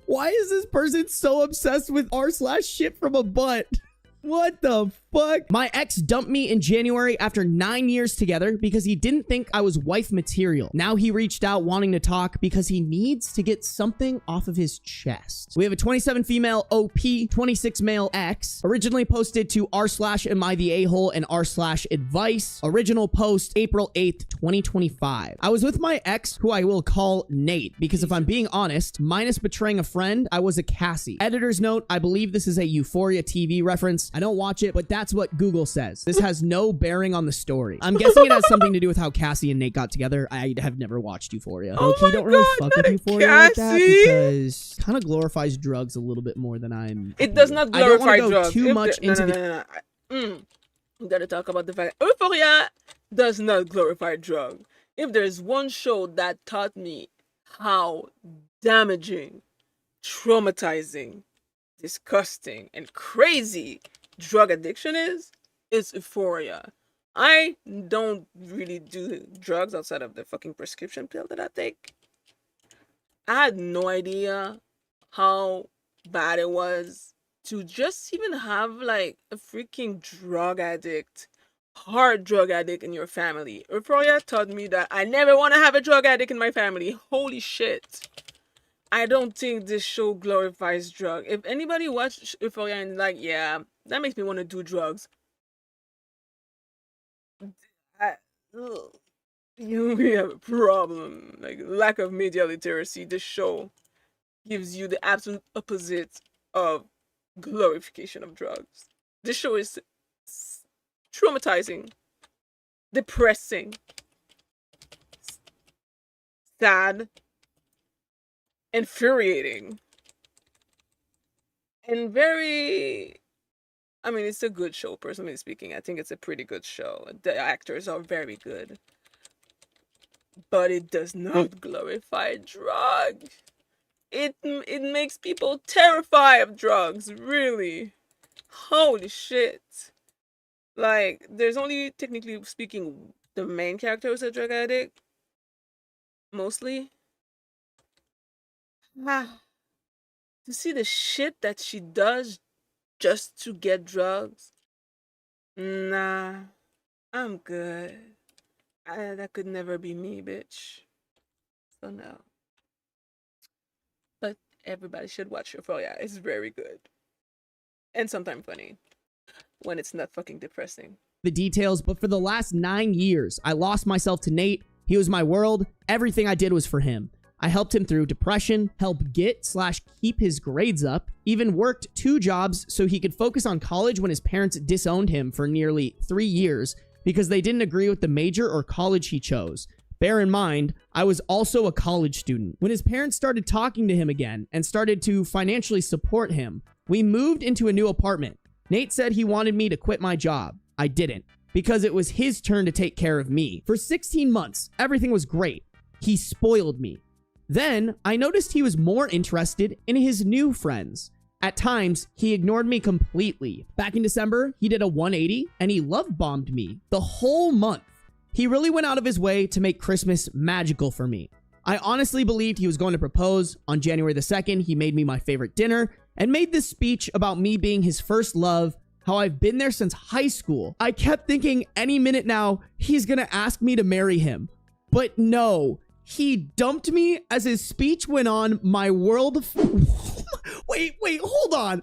Why is this person so obsessed with r/shit from a butt? What the fuck? My ex dumped me in January after 9 years together because he didn't think I was wife material. Now he reached out wanting to talk because he needs to get something off of his chest. We have a 27 female OP, 26 male ex. Originally posted to r/am I the a-hole and r/advice. Original post April 8th, 2025. I was with my ex, who I will call Nate, because if I'm being honest, minus betraying a friend, I was a Cassie. Editor's note, I believe this is a Euphoria TV reference. I don't watch it, but that's what Google says. This has no bearing on the story. I'm guessing it has something to do with how Cassie and Nate got together. I have never watched Euphoria. Oh my don't really fuck with Euphoria like that because it kind of glorifies drugs a little bit more than I'm. It does not glorify I don't drugs. go too much into We gotta talk about the fact Euphoria does not glorify drugs. If there's one show that taught me how damaging, traumatizing, disgusting, and crazy drug addiction is, it's Euphoria. I don't really do drugs outside of the fucking prescription pill that I take. I had no idea how bad it was to just even have like a freaking drug addict, hard drug addict in your family. Euphoria taught me that I never want to have a drug addict in my family. Holy shit. I don't think this show glorifies drug. If anybody watched Euphoria and like, yeah, that makes me want to do drugs. You have a problem. Like, lack of media literacy. This show gives you the absolute opposite of glorification of drugs. This show is traumatizing, depressing, sad, infuriating, and very, I mean, it's a good show, personally speaking. I think it's a pretty good show. The actors are very good. But it does not glorify drugs. It makes people terrified of drugs, really. Holy shit. Like, there's only, technically speaking, the main character who's a drug addict. Mostly. To see the shit that she does just to get drugs. Nah. I'm good. That could never be me, bitch. So no. But everybody should watch Euphoria. It's very good. And sometimes funny. When it's not fucking depressing. The details, but for the last 9 years, I lost myself to Nate. He was my world. Everything I did was for him. I helped him through depression, helped get/keep his grades up, even worked 2 jobs so he could focus on college when his parents disowned him for nearly 3 years because they didn't agree with the major or college he chose. Bear in mind, I was also a college student. When his parents started talking to him again and started to financially support him, we moved into a new apartment. Nate said he wanted me to quit my job. I didn't, because it was his turn to take care of me. For 16 months, everything was great. He spoiled me. Then, I noticed he was more interested in his new friends. At times, he ignored me completely. Back in December, he did a 180 and he love bombed me the whole month. He really went out of his way to make Christmas magical for me. I honestly believed he was going to propose. On January the 2nd, he made me my favorite dinner and made this speech about me being his first love, how I've been there since high school. I kept thinking any minute now, he's gonna ask me to marry him. But no, he dumped me as his speech went on. My world... Wait, hold on.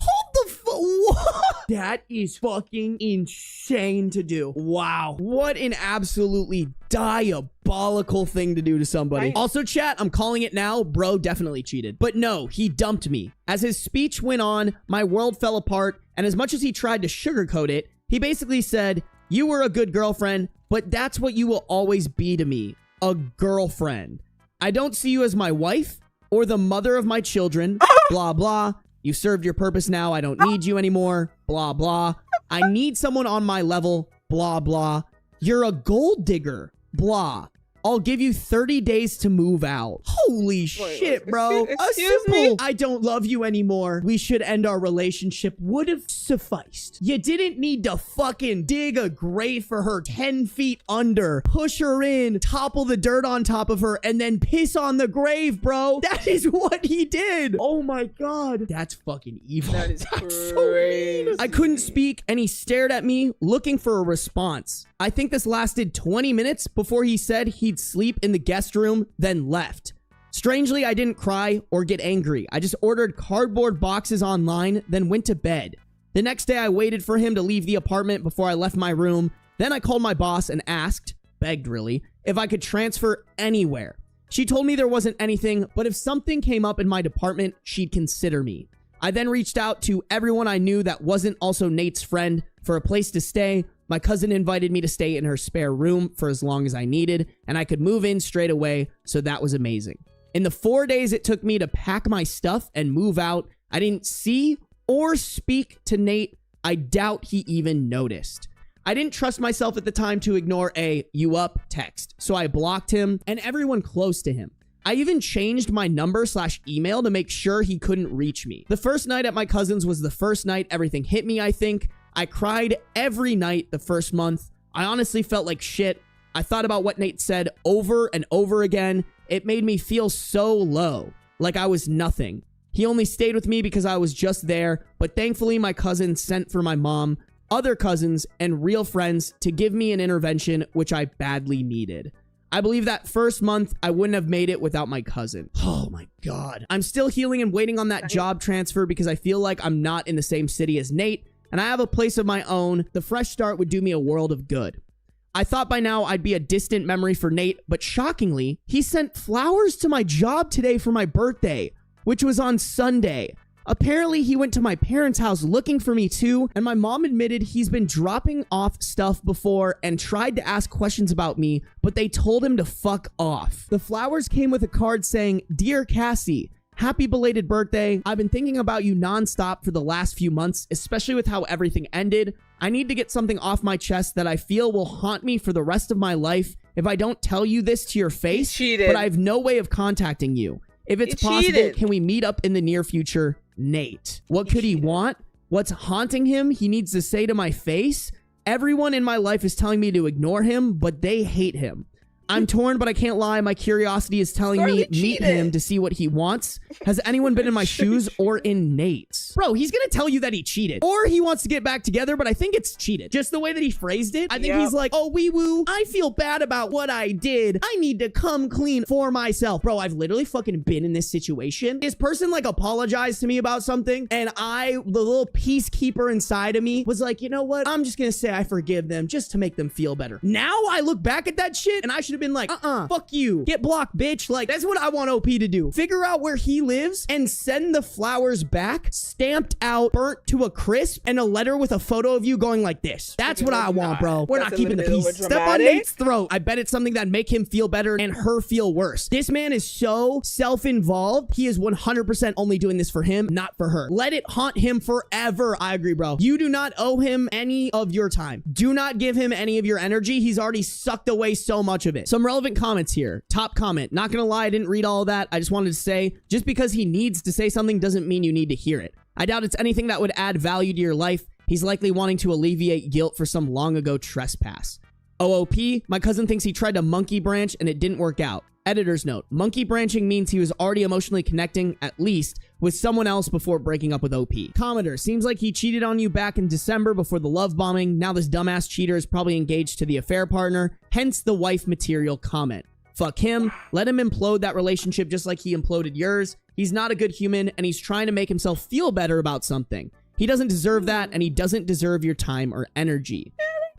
That is fucking insane to do. Wow. What an absolutely diabolical thing to do to somebody. Also, chat, I'm calling it now. Bro definitely cheated. But no, he dumped me. As his speech went on, my world fell apart. And as much as he tried to sugarcoat it, he basically said, you were a good girlfriend, but that's what you will always be to me. A girlfriend. I don't see you as my wife or the mother of my children. Blah, blah. You served your purpose now. I don't need you anymore. Blah, blah. I need someone on my level. Blah, blah. You're a gold digger. Blah. I'll give you 30 days to move out. Holy shit, bro. Excuse me? I don't love you anymore. We should end our relationship would have sufficed. You didn't need to fucking dig a grave for her 10 feet under, push her in, topple the dirt on top of her, and then piss on the grave, bro. That is what he did. Oh my God. That's fucking evil. That is That's crazy. so mean. I couldn't speak and he stared at me looking for a response. I think this lasted 20 minutes before he said he'd sleep in the guest room, then left. Strangely, I didn't cry or get angry. I just ordered cardboard boxes online, then went to bed. The next day, I waited for him to leave the apartment before I left my room. Then I called my boss and asked, begged really, if I could transfer anywhere. She told me there wasn't anything, but if something came up in my department, she'd consider me. I then reached out to everyone I knew that wasn't also Nate's friend for a place to stay. My cousin invited me to stay in her spare room for as long as I needed, and I could move in straight away, so that was amazing. In the 4 days it took me to pack my stuff and move out, I didn't see or speak to Nate. I doubt he even noticed. I didn't trust myself at the time to ignore a "you up" text, so I blocked him and everyone close to him. I even changed my number/email to make sure he couldn't reach me. The first night at my cousin's was the first night everything hit me, I think. I cried every night the first month. I honestly felt like shit. I thought about what Nate said over and over again. It made me feel so low, like I was nothing. He only stayed with me because I was just there, but thankfully my cousin sent for my mom, other cousins, and real friends to give me an intervention, which I badly needed. I believe that first month, I wouldn't have made it without my cousin. Oh my God. I'm still healing and waiting on that job transfer because I feel like I'm not in the same city as Nate, and I have a place of my own. The fresh start would do me a world of good. I thought by now I'd be a distant memory for Nate, but shockingly, he sent flowers to my job today for my birthday, which was on Sunday. Apparently, he went to my parents' house looking for me too, and my mom admitted he's been dropping off stuff before and tried to ask questions about me, but they told him to fuck off. The flowers came with a card saying, "Dear Cassie, happy belated birthday. I've been thinking about you nonstop for the last few months, especially with how everything ended. I need to get something off my chest that I feel will haunt me for the rest of my life if I don't tell you this to your face, but I have no way of contacting you. If it's possible, can we meet up in the near future? Nate." What could he want? What's haunting him he needs to say to my face? Everyone in my life is telling me to ignore him, but they hate him. I'm torn, but I can't lie. My curiosity is telling me meet him to see what he wants. Has anyone been in my shoes or in Nate's? Bro, he's gonna tell you that he cheated. Or he wants to get back together, but I think it's cheated. Just the way that he phrased it, I think he's like, oh, wee woo, I feel bad about what I did. I need to come clean for myself. Bro, I've literally fucking been in this situation. This person like apologized to me about something, and the little peacekeeper inside of me was like, you know what? I'm just gonna say I forgive them just to make them feel better. Now I look back at that shit, and I should have been like, fuck you. Get blocked, bitch. Like, that's what I want OP to do. Figure out where he lives and send the flowers back, stamped out, burnt to a crisp, and a letter with a photo of you going like this. That's what I want, bro. We're not keeping the peace. Step on Nate's throat. I bet it's something that make him feel better and her feel worse. This man is so self-involved. He is 100% only doing this for him, not for her. Let it haunt him forever. I agree, bro. You do not owe him any of your time. Do not give him any of your energy. He's already sucked away so much of it. Some relevant comments here. Top comment. Not gonna lie, I didn't read all of that. I just wanted to say, just because he needs to say something doesn't mean you need to hear it. I doubt it's anything that would add value to your life. He's likely wanting to alleviate guilt for some long ago trespass. OOP, my cousin thinks he tried to monkey branch and it didn't work out. Editor's note, monkey branching means he was already emotionally connecting, at least, with someone else before breaking up with OP. Commodore, seems like he cheated on you back in December before the love bombing. Now this dumbass cheater is probably engaged to the affair partner, hence the wife material comment. Fuck him. Let him implode that relationship just like he imploded yours. He's not a good human, and he's trying to make himself feel better about something. He doesn't deserve that, and he doesn't deserve your time or energy.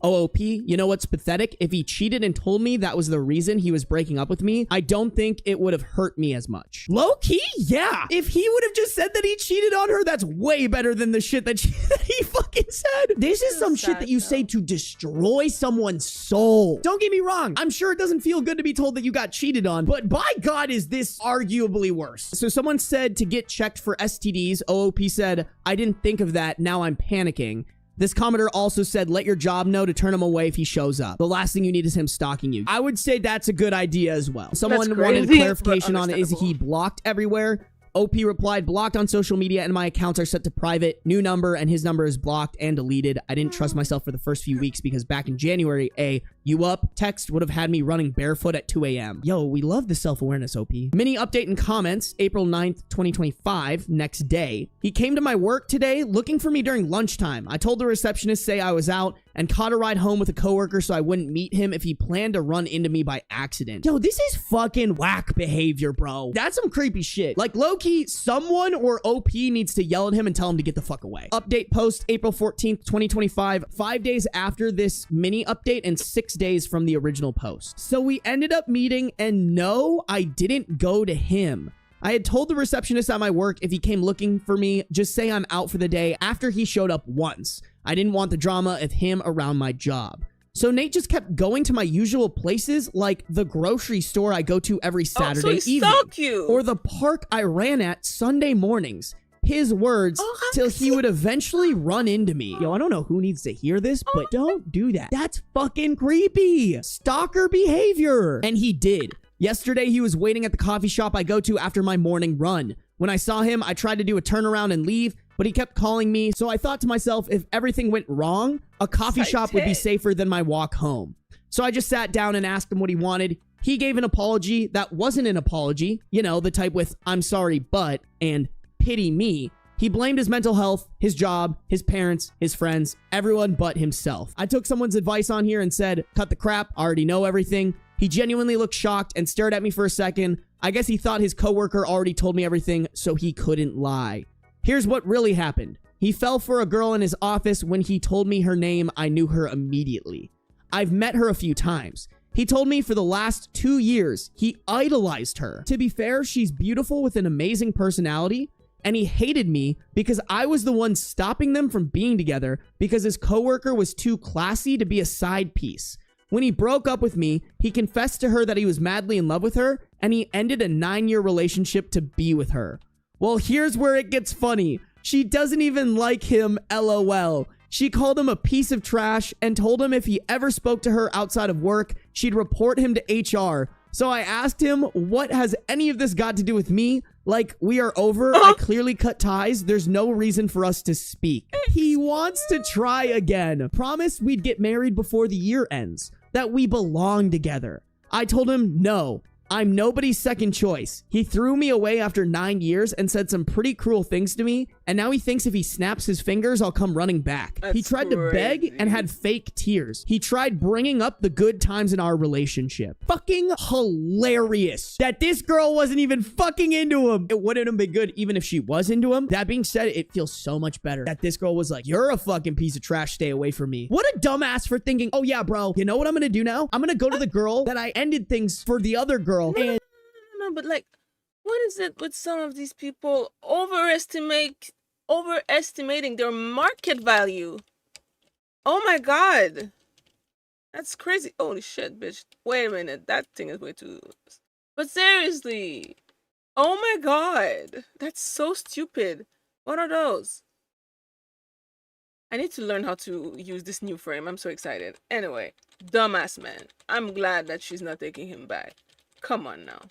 OOP, you know what's pathetic? If he cheated and told me that was the reason he was breaking up with me, I don't think it would have hurt me as much. Low key, yeah. If he would have just said that he cheated on her, that's way better than the shit that he fucking said. This is some shit that you say to destroy someone's soul. Don't get me wrong. I'm sure it doesn't feel good to be told that you got cheated on, but by God, is this arguably worse. So someone said to get checked for STDs. OOP said, I didn't think of that. Now I'm panicking. This commenter also said, let your job know to turn him away if he shows up. The last thing you need is him stalking you. I would say that's a good idea as well. Someone wanted clarification on, is he blocked everywhere? OP replied, blocked on social media and my accounts are set to private. New number and his number is blocked and deleted. I didn't trust myself for the first few weeks because back in January, a you up text would have had me running barefoot at 2 a.m. Yo, we love the self-awareness, OP. Mini update in comments, April 9th, 2025, next day. He came to my work today looking for me during lunchtime. I told the receptionist say I was out and caught a ride home with a coworker so I wouldn't meet him if he planned to run into me by accident. Yo, this is fucking whack behavior, bro. That's some creepy shit. Like, low-key, someone or OP needs to yell at him and tell him to get the fuck away. Update post, April 14th, 2025, 5 days after this mini update and 6 days from the original post. So we ended up meeting, and no, I didn't go to him. I had told the receptionist at my work if he came looking for me, just say I'm out for the day after he showed up once. I didn't want the drama of him around my job. So Nate just kept going to my usual places, like the grocery store I go to every Saturday evening, so cute. Or the park I ran at Sunday mornings. His words, till he would eventually run into me. Yo, I don't know who needs to hear this, but don't do that. That's fucking creepy. Stalker behavior. And he did. Yesterday, he was waiting at the coffee shop I go to after my morning run. When I saw him, I tried to do a turnaround and leave, but he kept calling me. So I thought to myself, if everything went wrong, a coffee shop would be safer than my walk home. So I just sat down and asked him what he wanted. He gave an apology that wasn't an apology. You know, the type with, I'm sorry, but, and pity me. He blamed his mental health, his job, his parents, his friends, everyone but himself. I took someone's advice on here and said, cut the crap, I already know everything. He genuinely looked shocked and stared at me for a second. I guess he thought his coworker already told me everything, so he couldn't lie. Here's what really happened. He fell for a girl in his office. When he told me her name, I knew her immediately. I've met her a few times. He told me for the last 2 years, he idolized her. To be fair, she's beautiful with an amazing personality, and he hated me because I was the one stopping them from being together because his coworker was too classy to be a side piece. When he broke up with me, he confessed to her that he was madly in love with her, and he ended a 9-year relationship to be with her. Well, here's where it gets funny. She doesn't even like him, LOL. She called him a piece of trash and told him if he ever spoke to her outside of work, she'd report him to HR. So I asked him, what has any of this got to do with me? Like, we are over. I clearly cut ties. There's no reason for us to speak. He wants to try again. Promised we'd get married before the year ends. That we belong together. I told him, no, I'm nobody's second choice. He threw me away after 9 years and said some pretty cruel things to me, and now he thinks if he snaps his fingers, I'll come running back. He tried to beg and had fake tears. He tried bringing up the good times in our relationship. Fucking hilarious that this girl wasn't even fucking into him. It wouldn't have been good even if she was into him. That being said, it feels so much better that this girl was like, you're a fucking piece of trash, stay away from me. What a dumbass for thinking, oh yeah, bro, you know what I'm gonna do now? I'm gonna go to the girl that I ended things for the other girl. And no, but like, what is it with some of these people overestimating their market value? Oh my god. That's crazy. Holy shit, bitch. Wait a minute. That thing is way too... But seriously. Oh my god. That's so stupid. What are those? I need to learn how to use this new frame. I'm so excited. Anyway, dumbass man. I'm glad that she's not taking him back. Come on now.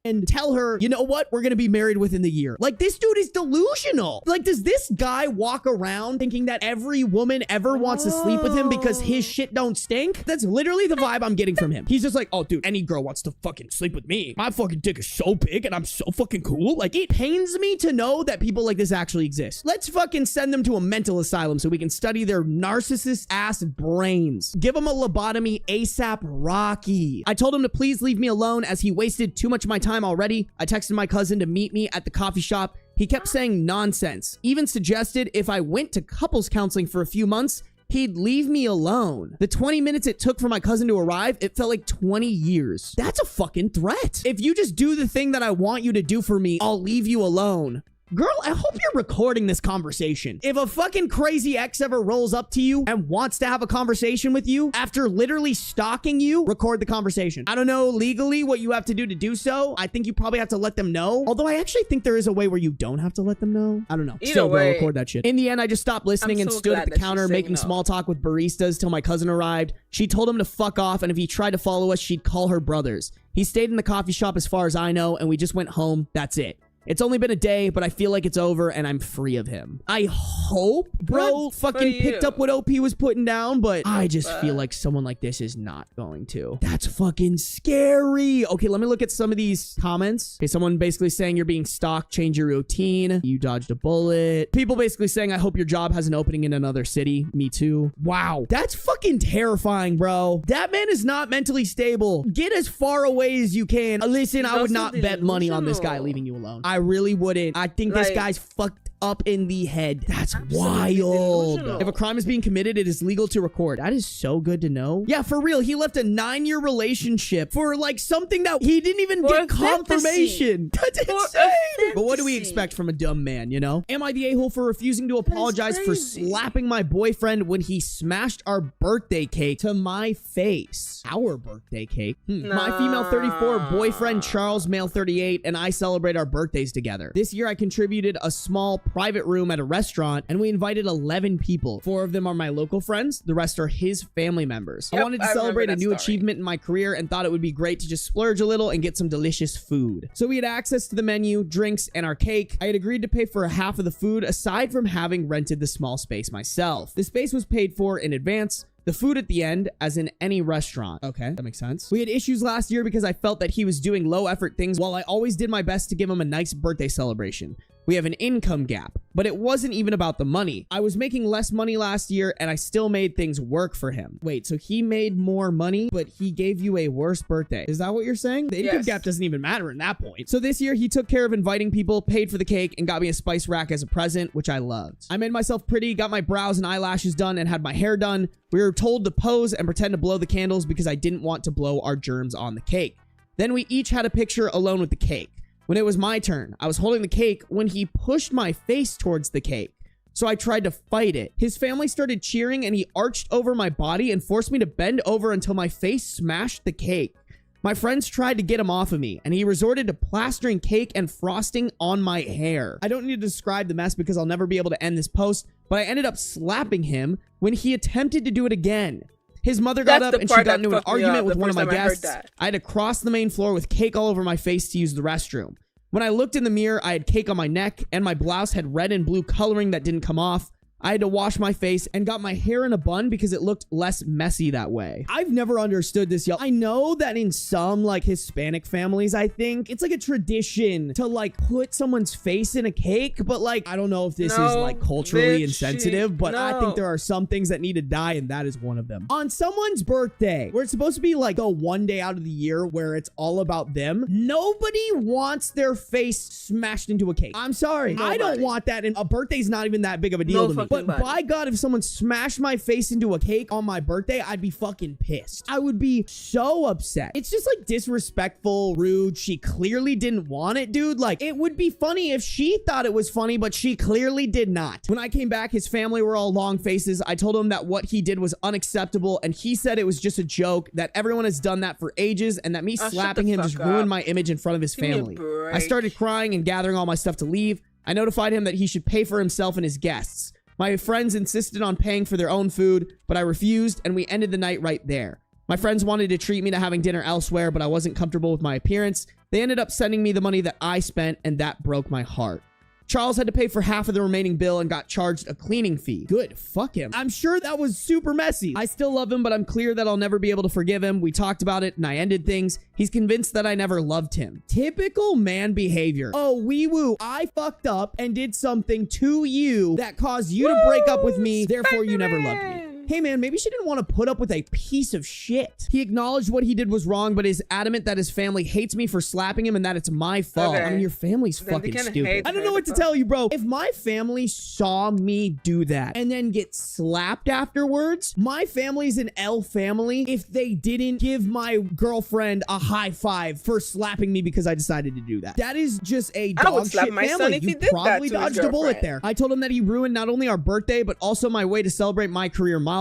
and tell her, you know what? We're going to be married within the year. Like, this dude is delusional. Like, does this guy walk around thinking that every woman ever wants to sleep with him because his shit don't stink? That's literally the vibe I'm getting from him. He's just like, oh, dude, any girl wants to fucking sleep with me. My fucking dick is so big and I'm so fucking cool. Like, it pains me to know that people like this actually exist. Let's fucking send them to a mental asylum so we can study their narcissist ass brains. Give him a lobotomy ASAP Rocky. I told him to please leave me alone as he wasted too much of my time already. I texted my cousin to meet me at the coffee shop. He kept saying nonsense. Even suggested if I went to couples counseling for a few months, he'd leave me alone. The 20 minutes it took for my cousin to arrive, it felt like 20 years. That's a fucking threat. If you just do the thing that I want you to do for me, I'll leave you alone. Girl, I hope you're recording this conversation. If a fucking crazy ex ever rolls up to you and wants to have a conversation with you after literally stalking you, record the conversation. I don't know legally what you have to do so. I think you probably have to let them know. Although I actually think there is a way where you don't have to let them know. I don't know. Either Still, way, bro, record that shit. In the end, I just stopped listening and stood at the counter making small talk with baristas till my cousin arrived. She told him to fuck off, and if he tried to follow us, she'd call her brothers. He stayed in the coffee shop as far as I know, and we just went home. That's it. It's only been a day, but I feel like it's over and I'm free of him. I hope bro fucking picked up what OP was putting down, but I just feel like someone like this is not going to. That's fucking scary. Okay, let me look at some of these comments. Okay, someone basically saying you're being stalked, change your routine. You dodged a bullet. People basically saying, I hope your job has an opening in another city. Me too. Wow, that's fucking terrifying, bro. That man is not mentally stable. Get as far away as you can. Listen, I would not bet money on this guy leaving you alone. I really wouldn't. I think this guy's fucked up in the head. That's wild. If a crime is being committed, it is legal to record. That is so good to know. Yeah, for real. He left a 9-year relationship for like something that he didn't even get confirmation. That's insane. But what do we expect from a dumb man, you know? Am I the a-hole for refusing to apologize for slapping my boyfriend when he smashed our birthday cake to my face? Our birthday cake? My female 34, boyfriend Charles, male 38, and I celebrate our birthdays together. This year, I contributed a small private room at a restaurant, and we invited 11 people. 4 of them are my local friends. The rest are his family members. I wanted to celebrate a new achievement in my career and thought it would be great to just splurge a little and get some delicious food. So we had access to the menu, drinks, and our cake. I had agreed to pay for half of the food aside from having rented the small space myself. The space was paid for in advance. The food at the end, as in any restaurant. Okay, that makes sense. We had issues last year because I felt that he was doing low effort things while I always did my best to give him a nice birthday celebration. We have an income gap, but it wasn't even about the money. I was making less money last year and I still made things work for him. Wait, so he made more money, but he gave you a worse birthday. Is that what you're saying? The income gap doesn't even matter in that point. So this year he took care of inviting people, paid for the cake, and got me a spice rack as a present, which I loved. I made myself pretty, got my brows and eyelashes done, and had my hair done. We were told to pose and pretend to blow the candles because I didn't want to blow our germs on the cake. Then we each had a picture alone with the cake. When it was my turn, I was holding the cake when he pushed my face towards the cake. So I tried to fight it. His family started cheering and he arched over my body and forced me to bend over until my face smashed the cake. My friends tried to get him off of me, and he resorted to plastering cake and frosting on my hair. I don't need to describe the mess because I'll never be able to end this post, but I ended up slapping him when he attempted to do it again. His mother got up and she got into an argument with one of my guests. I had to cross the main floor with cake all over my face to use the restroom. When I looked in the mirror, I had cake on my neck and my blouse had red and blue coloring that didn't come off. I had to wash my face and got my hair in a bun because it looked less messy that way. I've never understood this, y'all. I know that in some like Hispanic families, I think it's like a tradition to like put someone's face in a cake, but like, I don't know if this is like culturally insensitive, but I think there are some things that need to die, and that is one of them. On someone's birthday, where it's supposed to be like the one day out of the year where it's all about them, nobody wants their face smashed into a cake. I'm sorry. I don't want that, and a birthday's not even that big of a deal to me. But by God, if someone smashed my face into a cake on my birthday, I'd be fucking pissed. I would be so upset. It's just like disrespectful, rude. She clearly didn't want it, dude. Like, it would be funny if she thought it was funny, but she clearly did not. When I came back, his family were all long faces. I told him that what he did was unacceptable, and he said it was just a joke, that everyone has done that for ages, and that me slapping him just ruined my image in front of his family. I started crying and gathering all my stuff to leave. I notified him that he should pay for himself and his guests. My friends insisted on paying for their own food, but I refused, and we ended the night right there. My friends wanted to treat me to having dinner elsewhere, but I wasn't comfortable with my appearance. They ended up sending me the money that I spent, and that broke my heart. Charles had to pay for half of the remaining bill and got charged a cleaning fee. Good, fuck him. I'm sure that was super messy. I still love him, but I'm clear that I'll never be able to forgive him. We talked about it and I ended things. He's convinced that I never loved him. Typical man behavior. Oh, wee woo. I fucked up and did something to you that caused you to break up with me. Therefore, you never loved me. Hey man, maybe she didn't want to put up with a piece of shit. He acknowledged what he did was wrong, but is adamant that his family hates me for slapping him and that it's my fault. Okay. I mean, your family's Then they fucking kinda stupid. hate I don't her. know what to tell you, bro. If my family saw me do that and then get slapped afterwards, my family's an L family if they didn't give my girlfriend a high five for slapping me because I decided to do that. That is just a I would dog slap shit my son family. if You he did that probably to his dodged a bullet girlfriend. there. I told him that he ruined not only our birthday, but also my way to celebrate my career milestone.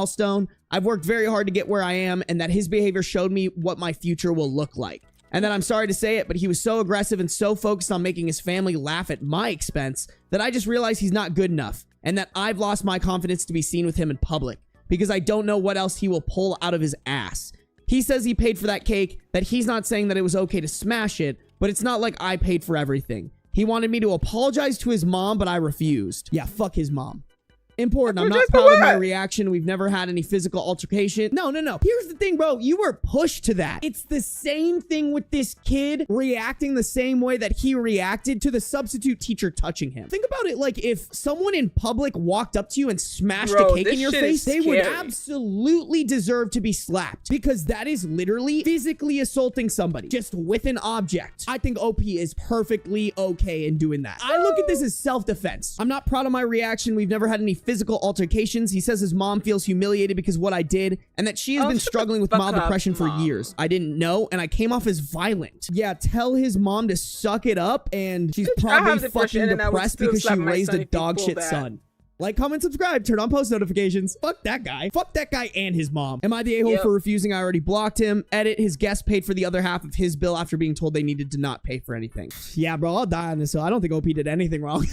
I've worked very hard to get where I am, and that his behavior showed me what my future will look like. And then I'm sorry to say it, but he was so aggressive and so focused on making his family laugh at my expense that I just realized he's not good enough, and that I've lost my confidence to be seen with him in public, because I don't know what else he will pull out of his ass. He says he paid for that cake, that he's not saying that it was okay to smash it, but it's not like I paid for everything. He wanted me to apologize to his mom, but I refused. Yeah, fuck his mom. Important. I'm not proud of my reaction. We've never had any physical altercation. No. Here's the thing, bro. You were pushed to that. It's the same thing with this kid reacting the same way that he reacted to the substitute teacher touching him. Think about it like if someone in public walked up to you and smashed a cake in your face, they would absolutely deserve to be slapped because that is literally physically assaulting somebody just with an object. I think OP is perfectly okay in doing that. I look at this as self-defense. I'm not proud of my reaction. We've never had any physical altercations. He says his mom feels humiliated because of what I did and that she has been struggling with mild depression for years. I didn't know and I came off as violent. Yeah, tell his mom to suck it up and she's probably fucking depressed because she raised a dog shit son. Like, comment, subscribe, turn on post notifications. Fuck that guy. Fuck that guy and his mom. Am I the a-hole for refusing? I already blocked him. Edit, his guest paid for the other half of his bill after being told they needed to not pay for anything. Yeah, bro, I'll die on this hill. I don't think OP did anything wrong.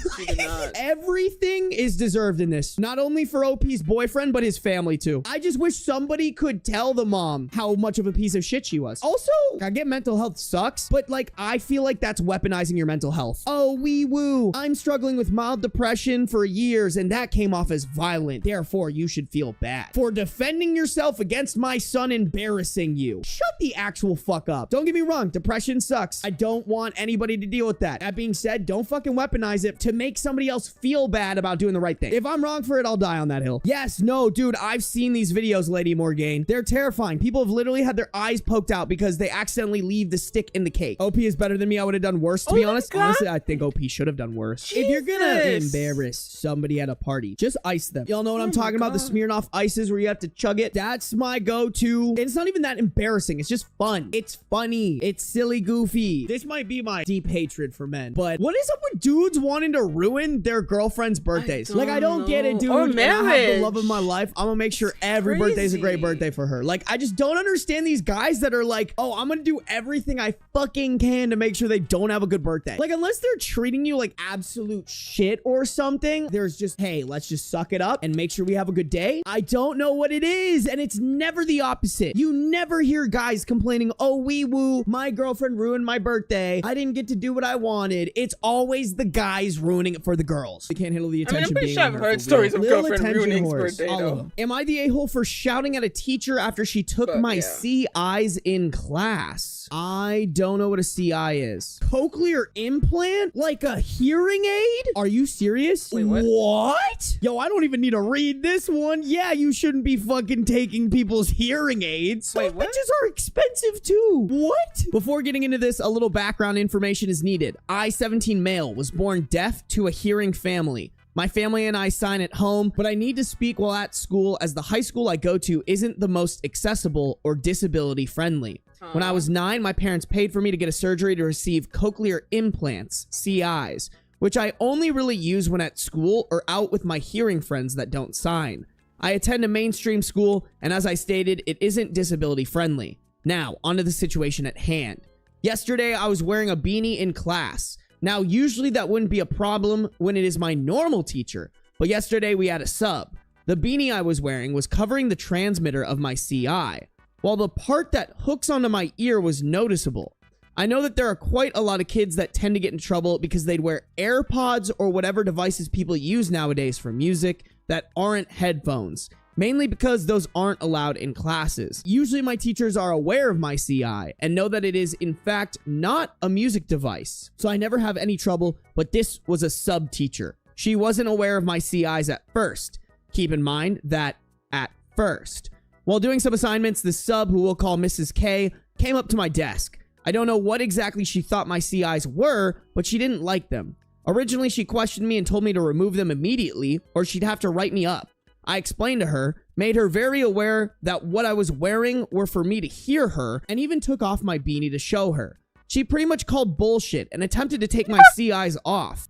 Everything is deserved in this. Not only for OP's boyfriend, but his family too. I just wish somebody could tell the mom how much of a piece of shit she was. Also, I get mental health sucks, but like, I feel like that's weaponizing your mental health. Oh, wee woo. I'm struggling with mild depression for years and that came off as violent. Therefore, you should feel bad for defending yourself against my son embarrassing you. Shut the actual fuck up. Don't get me wrong. Depression sucks. I don't want anybody to deal with that. That being said, don't fucking weaponize it to make somebody else feel bad about doing the right thing. If I'm wrong for it, I'll die on that hill. Yes, no, dude, I've seen these videos, Lady Morgaine. They're terrifying. People have literally had their eyes poked out because they accidentally leave the stick in the cake. OP is better than me. I would have done worse, to be honest. Honestly, I think OP should have done worse. If you're gonna embarrass somebody at a party, just ice them. Y'all know what I'm talking about? The Smirnoff ices where you have to chug it. That's my go-to. And it's not even that embarrassing. It's just fun. It's funny. It's silly goofy. This might be my deep hatred for men. But what is up with dudes wanting to ruin their girlfriend's birthdays? I don't get it, dude. Or And I have the marriage. love of my life. I'm gonna make sure every birthday is a great birthday for her. Like, I just don't understand these guys that are like, oh, I'm gonna do everything I fucking can to make sure they don't have a good birthday. Like, unless they're treating you like absolute shit or something, there's just, hey, let's just suck it up and make sure we have a good day. I don't know what it is, and it's never the opposite. You never hear guys complaining, oh, wee woo, my girlfriend ruined my birthday. I didn't get to do what I wanted. It's always the guys ruining it for the girls. They can't handle the attention. I'm pretty being sure on I've her heard for stories real. of Little girlfriend attention ruining his whores, birthday, all of though. them. Am I the a-hole for shouting at a teacher after she took my CIs in class? I don't know what a CI is. Cochlear implant? Like a hearing aid? Are you serious? Wait, what? Yo, I don't even need to read this one. Yeah, you shouldn't be fucking taking people's hearing aids. Those bitches are expensive too. What? Before getting into this, a little background information is needed. I, 17 male, was born deaf to a hearing family. My family and I sign at home, but I need to speak while at school as the high school I go to isn't the most accessible or disability friendly. When I was 9, my parents paid for me to get a surgery to receive cochlear implants, CIs, which I only really use when at school or out with my hearing friends that don't sign. I attend a mainstream school, and as I stated, it isn't disability friendly. Now, onto the situation at hand. Yesterday, I was wearing a beanie in class. Now, usually that wouldn't be a problem when it is my normal teacher, but yesterday we had a sub. The beanie I was wearing was covering the transmitter of my CI. while the part that hooks onto my ear was noticeable. I know that there are quite a lot of kids that tend to get in trouble because they'd wear AirPods or whatever devices people use nowadays for music that aren't headphones, mainly because those aren't allowed in classes. Usually my teachers are aware of my CI and know that it is in fact not a music device, so I never have any trouble, but this was a sub teacher. She wasn't aware of my CIs at first. Keep in mind that at first. While doing some assignments, the sub, who we'll call Mrs. K, came up to my desk. I don't know what exactly she thought my CIs were, but she didn't like them. Originally, she questioned me and told me to remove them immediately, or she'd have to write me up. I explained to her, made her very aware that what I was wearing were for me to hear her, and even took off my beanie to show her. She pretty much called bullshit and attempted to take my CIs off.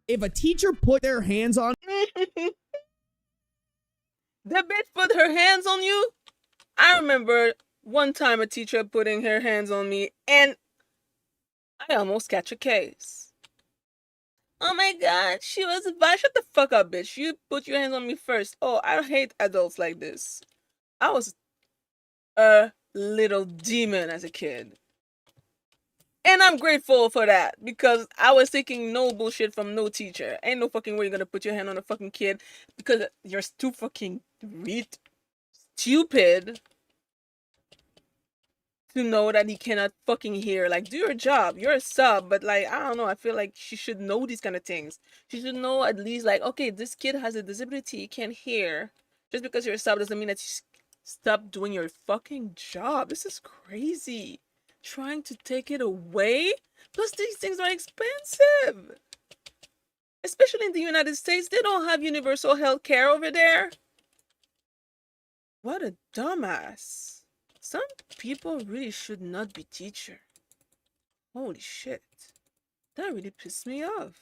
If a teacher put their hands on... The bitch put her hands on you? I remember one time a teacher putting her hands on me and I almost catch a case. Oh my god, she was bad. Shut the fuck up, bitch. You put your hands on me first. Oh, I hate adults like this. I was a little demon as a kid. And I'm grateful for that because I was taking no bullshit from no teacher. Ain't no fucking way you're gonna put your hand on a fucking kid because you're too fucking stupid to know that he cannot fucking hear. Like, do your job. You're a sub, but like, I don't know. I feel like she should know these kind of things. She should know at least like, okay, this kid has a disability. He can't hear. Just because you're a sub doesn't mean that you stop doing your fucking job. This is crazy. Trying to take it away? Plus, these things are expensive. Especially in the United States. They don't have universal health care over there. What a dumbass. Some people really should not be teacher. Holy shit. That really pissed me off.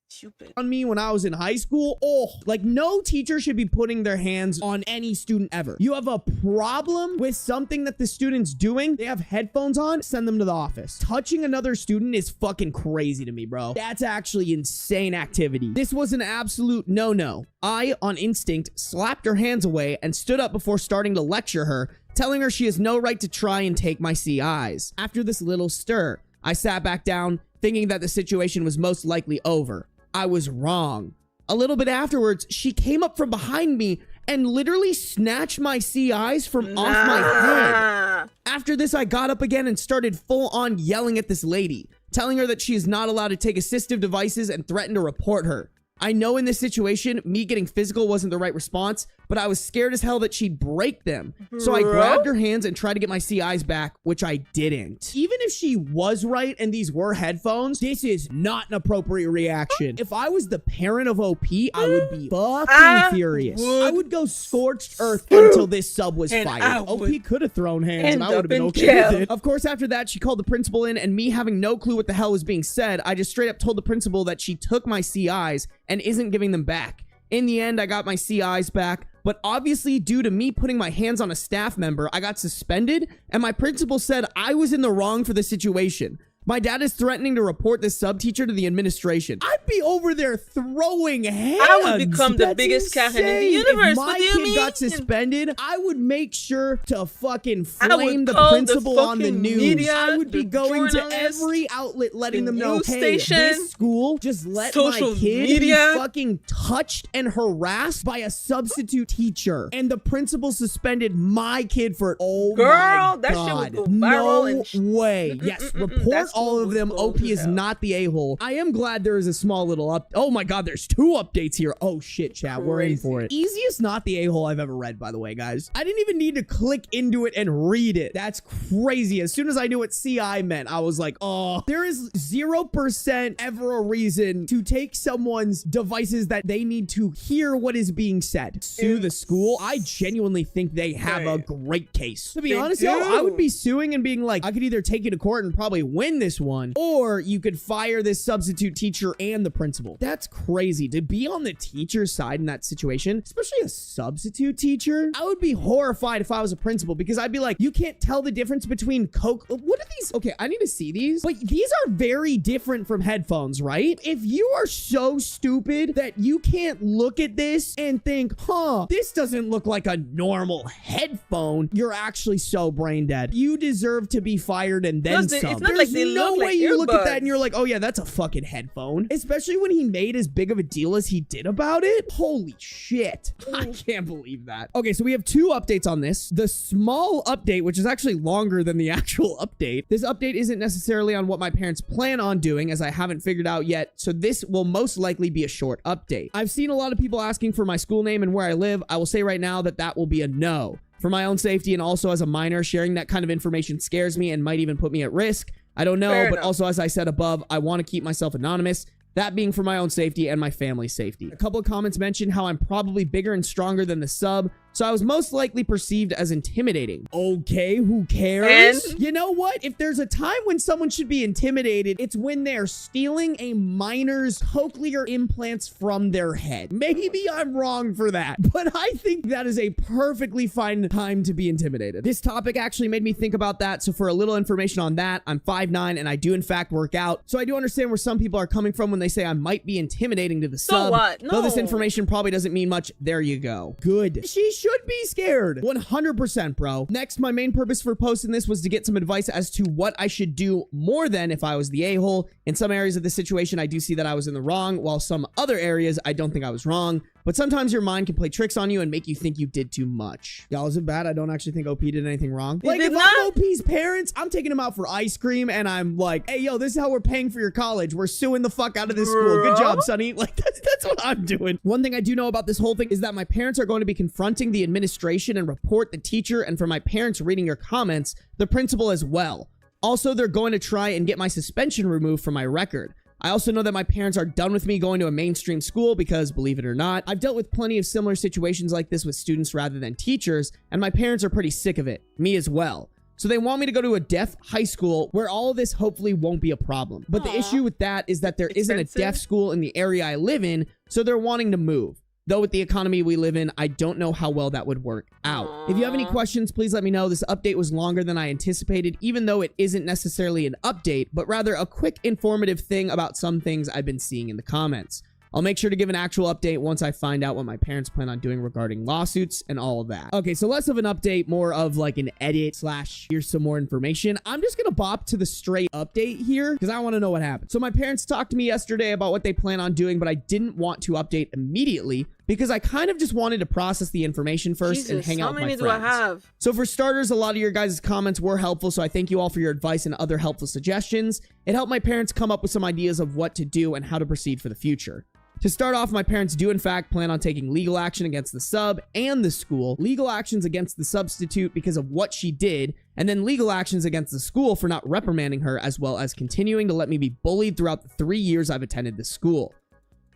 Stupid. On me when I was in high school. Oh, like no teacher should be putting their hands on any student ever. You have a problem with something that the student's doing, they have headphones on, send them to the office. Touching another student is fucking crazy to me, bro. That's actually insane activity. This was an absolute no-no. I, on instinct, slapped her hands away and stood up before starting to lecture her, telling her she has no right to try and take my CIs. After this little stir, I sat back down, thinking that the situation was most likely over. I was wrong. A little bit afterwards, she came up from behind me and literally snatched my CIs from off my head. After this, I got up again and started full on yelling at this lady, telling her that she is not allowed to take assistive devices and threatened to report her. I know in this situation, me getting physical wasn't the right response, but I was scared as hell that she'd break them. So I grabbed her hands and tried to get my CIs back, which I didn't. Even if she was right and these were headphones, this is not an appropriate reaction. If I was the parent of OP, I would be fucking furious. I would go scorched earth until this sub was fired. OP could have thrown hands and I would have been okay with it. Of course, after that, she called the principal in, and me having no clue what the hell was being said, I just straight up told the principal that she took my CIs and isn't giving them back. In the end, I got my CIs back, but obviously due to me putting my hands on a staff member, I got suspended, and my principal said I was in the wrong for the situation. My dad is threatening to report this sub teacher to the administration. I'd be over there throwing hands. I would become the biggest Karen in the universe. If my kid got suspended, I would make sure to fucking flame the principal on the news. Media, I would be going to every outlet letting them know, hey, this school just let my kid be fucking touched and harassed by a substitute teacher. And the principal suspended my kid for it. Oh my God. That shit would go viral. No way. Yes, report all of them. OP is not the a-hole. I am glad there is a small little oh my God, there's 2 updates here. Oh shit, chat, we're in for it. Easiest not the a-hole I've ever read, by the way, guys. I didn't even need to click into it and read it. That's crazy. As soon as I knew what CI meant, I was like, oh, there is 0% ever a reason to take someone's devices that they need to hear what is being said. Sue the school. I genuinely think they have a great case. To be honest, yo, I would be suing and being like, I could either take you to court and probably win this one, or you could fire this substitute teacher and the principal. That's crazy. To be on the teacher's side in that situation, especially a substitute teacher, I would be horrified if I was a principal because I'd be like, you can't tell the difference between Coke. What are these? Okay, I need to see these. But these are very different from headphones, right? If you are so stupid that you can't look at this and think, huh, this doesn't look like a normal headphone, you're actually so brain dead. You deserve to be fired and then some. It's not There's like they no look way like you look at that earbuds. and you're like, oh yeah, that's a fucking headphone. Especially when he made as big of a deal as he did about it. Holy shit. I can't believe that. Okay, so we have two updates on this. The small update, which is actually longer than the actual update. This update isn't necessarily on what my parents plan on doing, as I haven't figured out yet, so this will most likely be a short update. I've seen a lot of people asking for my school name and where I live. I will say right now that that will be a no. For my own safety and also as a minor, sharing that kind of information scares me and might even put me at risk. I don't know, Fair but enough. also as I said above, I want to keep myself anonymous. That being for my own safety and my family's safety. A couple of comments mentioned how I'm probably bigger and stronger than the sub, so I was most likely perceived as intimidating. Okay, who cares? And? You know what? If there's a time when someone should be intimidated, it's when they're stealing a minor's cochlear implants from their head. Maybe I'm wrong for that, but I think that is a perfectly fine time to be intimidated. This topic actually made me think about that, so for a little information on that, I'm 5'9", and I do in fact work out, so I do understand where some people are coming from when they say I might be intimidating to the sub. what? Though this No. information probably doesn't mean much, there you go. Good. She should be scared. 100%, bro. Next, my main purpose for posting this was to get some advice as to what I should do more than if I was the a-hole. In some areas of the situation, I do see that I was in the wrong, while some other areas, I don't think I was wrong. But sometimes your mind can play tricks on you and make you think you did too much. Y'all, is it bad? I don't actually think OP did anything wrong. Like, did if not. I'm OP's parents, I'm taking him out for ice cream and I'm like, hey, yo, this is how we're paying for your college. We're suing the fuck out of this school. Good job, Sonny. Like, that's what I'm doing. One thing I do know about this whole thing is that my parents are going to be confronting the administration and report the teacher, and for my parents reading your comments, the principal as well. Also, they're going to try and get my suspension removed from my record. I also know that my parents are done with me going to a mainstream school because, believe it or not, I've dealt with plenty of similar situations like this with students rather than teachers, and my parents are pretty sick of it. Me as well. So they want me to go to a deaf high school where all of this hopefully won't be a problem. But the issue with that is that there isn't a deaf school in the area I live in, so they're wanting to move. Though with the economy we live in, I don't know how well that would work out. If you have any questions, please let me know. This update was longer than I anticipated, even though it isn't necessarily an update, but rather a quick informative thing about some things I've been seeing in the comments. I'll make sure to give an actual update once I find out what my parents plan on doing regarding lawsuits and all of that. Okay, so less of an update, more of like an edit / here's some more information. I'm just gonna bop to the straight update here because I want to know what happened. So my parents talked to me yesterday about what they plan on doing, but I didn't want to update immediately because I kind of just wanted to process the information first and hang out with my friends. How many do I have? So for starters, a lot of your guys' comments were helpful, so I thank you all for your advice and other helpful suggestions. It helped my parents come up with some ideas of what to do and how to proceed for the future. To start off, my parents do in fact plan on taking legal action against the sub and the school, legal actions against the substitute because of what she did, and then legal actions against the school for not reprimanding her, as well as continuing to let me be bullied throughout the 3 years I've attended the school,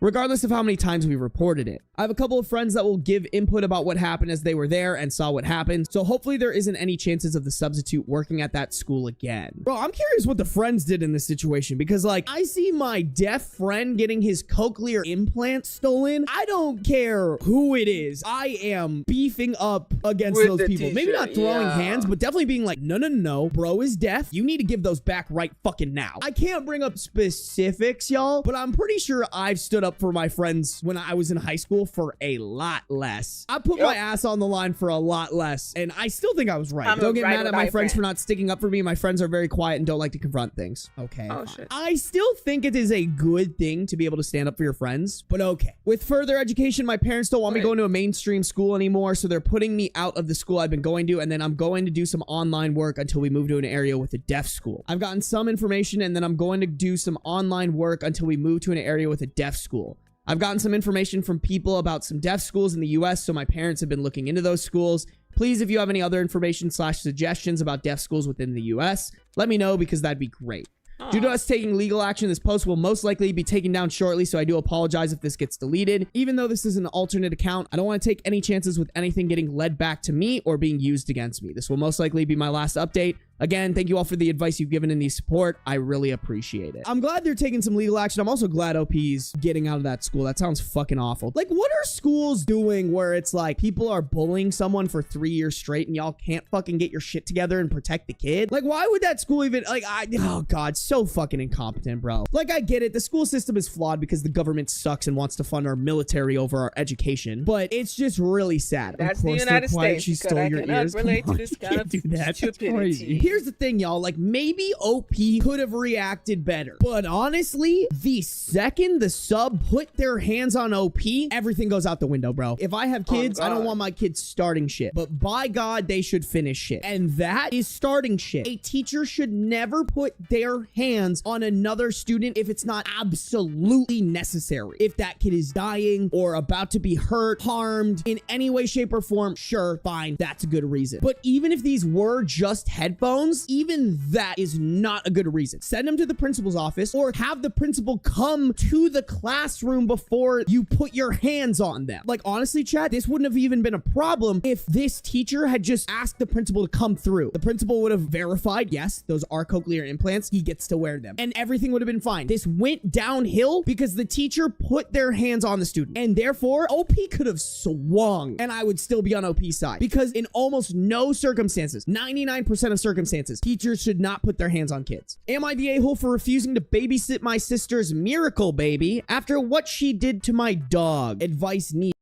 regardless of how many times we reported it. I have a couple of friends that will give input about what happened as they were there and saw what happened, so hopefully there isn't any chances of the substitute working at that school again. Bro, I'm curious what the friends did in this situation, because like, I see my deaf friend getting his cochlear implant stolen. I don't care who it is. I am beefing up against With those the people. Maybe not teacher, throwing yeah. hands, but definitely being like, no, bro is deaf. You need to give those back right fucking now. I can't bring up specifics, y'all, but I'm pretty sure I've stood up for my friends when I was in high school for a lot less. I put my ass on the line for a lot less, and I still think I was right. I'm Don't get right mad or at my die friends for friend. not sticking up for me. My friends are very quiet and don't like to confront things. Okay. Oh, fine. shit. I still think it is a good thing to be able to stand up for your friends, but okay. With further education, my parents don't want me going to a mainstream school anymore, so they're putting me out of the school I've been going to, and then I'm going to do some online work until we move to an area with a deaf school. I've gotten some information, and then I'm going to do some online work until we move to an area with a deaf school. I've gotten some information from people about some deaf schools in the US, so my parents have been looking into those schools. Please, if you have any other information / suggestions about deaf schools within the US, let me know because that'd be great. Due to us taking legal action, this post will most likely be taken down shortly, so I do apologize if this gets deleted. Even though this is an alternate account, I don't want to take any chances with anything getting led back to me or being used against me. This will most likely be my last update. Again, thank you all for the advice you've given and the support. I really appreciate it. I'm glad they're taking some legal action. I'm also glad OP's getting out of that school. That sounds fucking awful. Like, what are schools doing where it's like people are bullying someone for 3 years straight and y'all can't fucking get your shit together and protect the kid? Like, why would that school even, like, oh God, so fucking incompetent, bro. Like, I get it. The school system is flawed because the government sucks and wants to fund our military over our education, but it's just really sad. That's of course, the United quiet. States. She stole your ears. Relate Come to on, this you kind can't of do that. That's stupidity. crazy. Here's the thing, y'all. Like, maybe OP could have reacted better, but honestly, the second the sub put their hands on OP, everything goes out the window, bro. If I have kids, I don't want my kids starting shit, but by God, they should finish shit. And that is starting shit. A teacher should never put their hands on another student if it's not absolutely necessary. If that kid is dying or about to be hurt, harmed in any way, shape, or form, sure, fine, that's a good reason. But even if these were just headphones, even that is not a good reason. Send them to the principal's office or have the principal come to the classroom before you put your hands on them. Like, honestly, chat, this wouldn't have even been a problem if this teacher had just asked the principal to come through. The principal would have verified, yes, those are cochlear implants. He gets to wear them. And everything would have been fine. This went downhill because the teacher put their hands on the student. And therefore, OP could have swung and I would still be on OP's side. Because in almost no circumstances, 99% of circumstances, teachers should not put their hands on kids. Am I the a-hole for refusing to babysit my sister's miracle baby after what she did to my dog? Advice needed.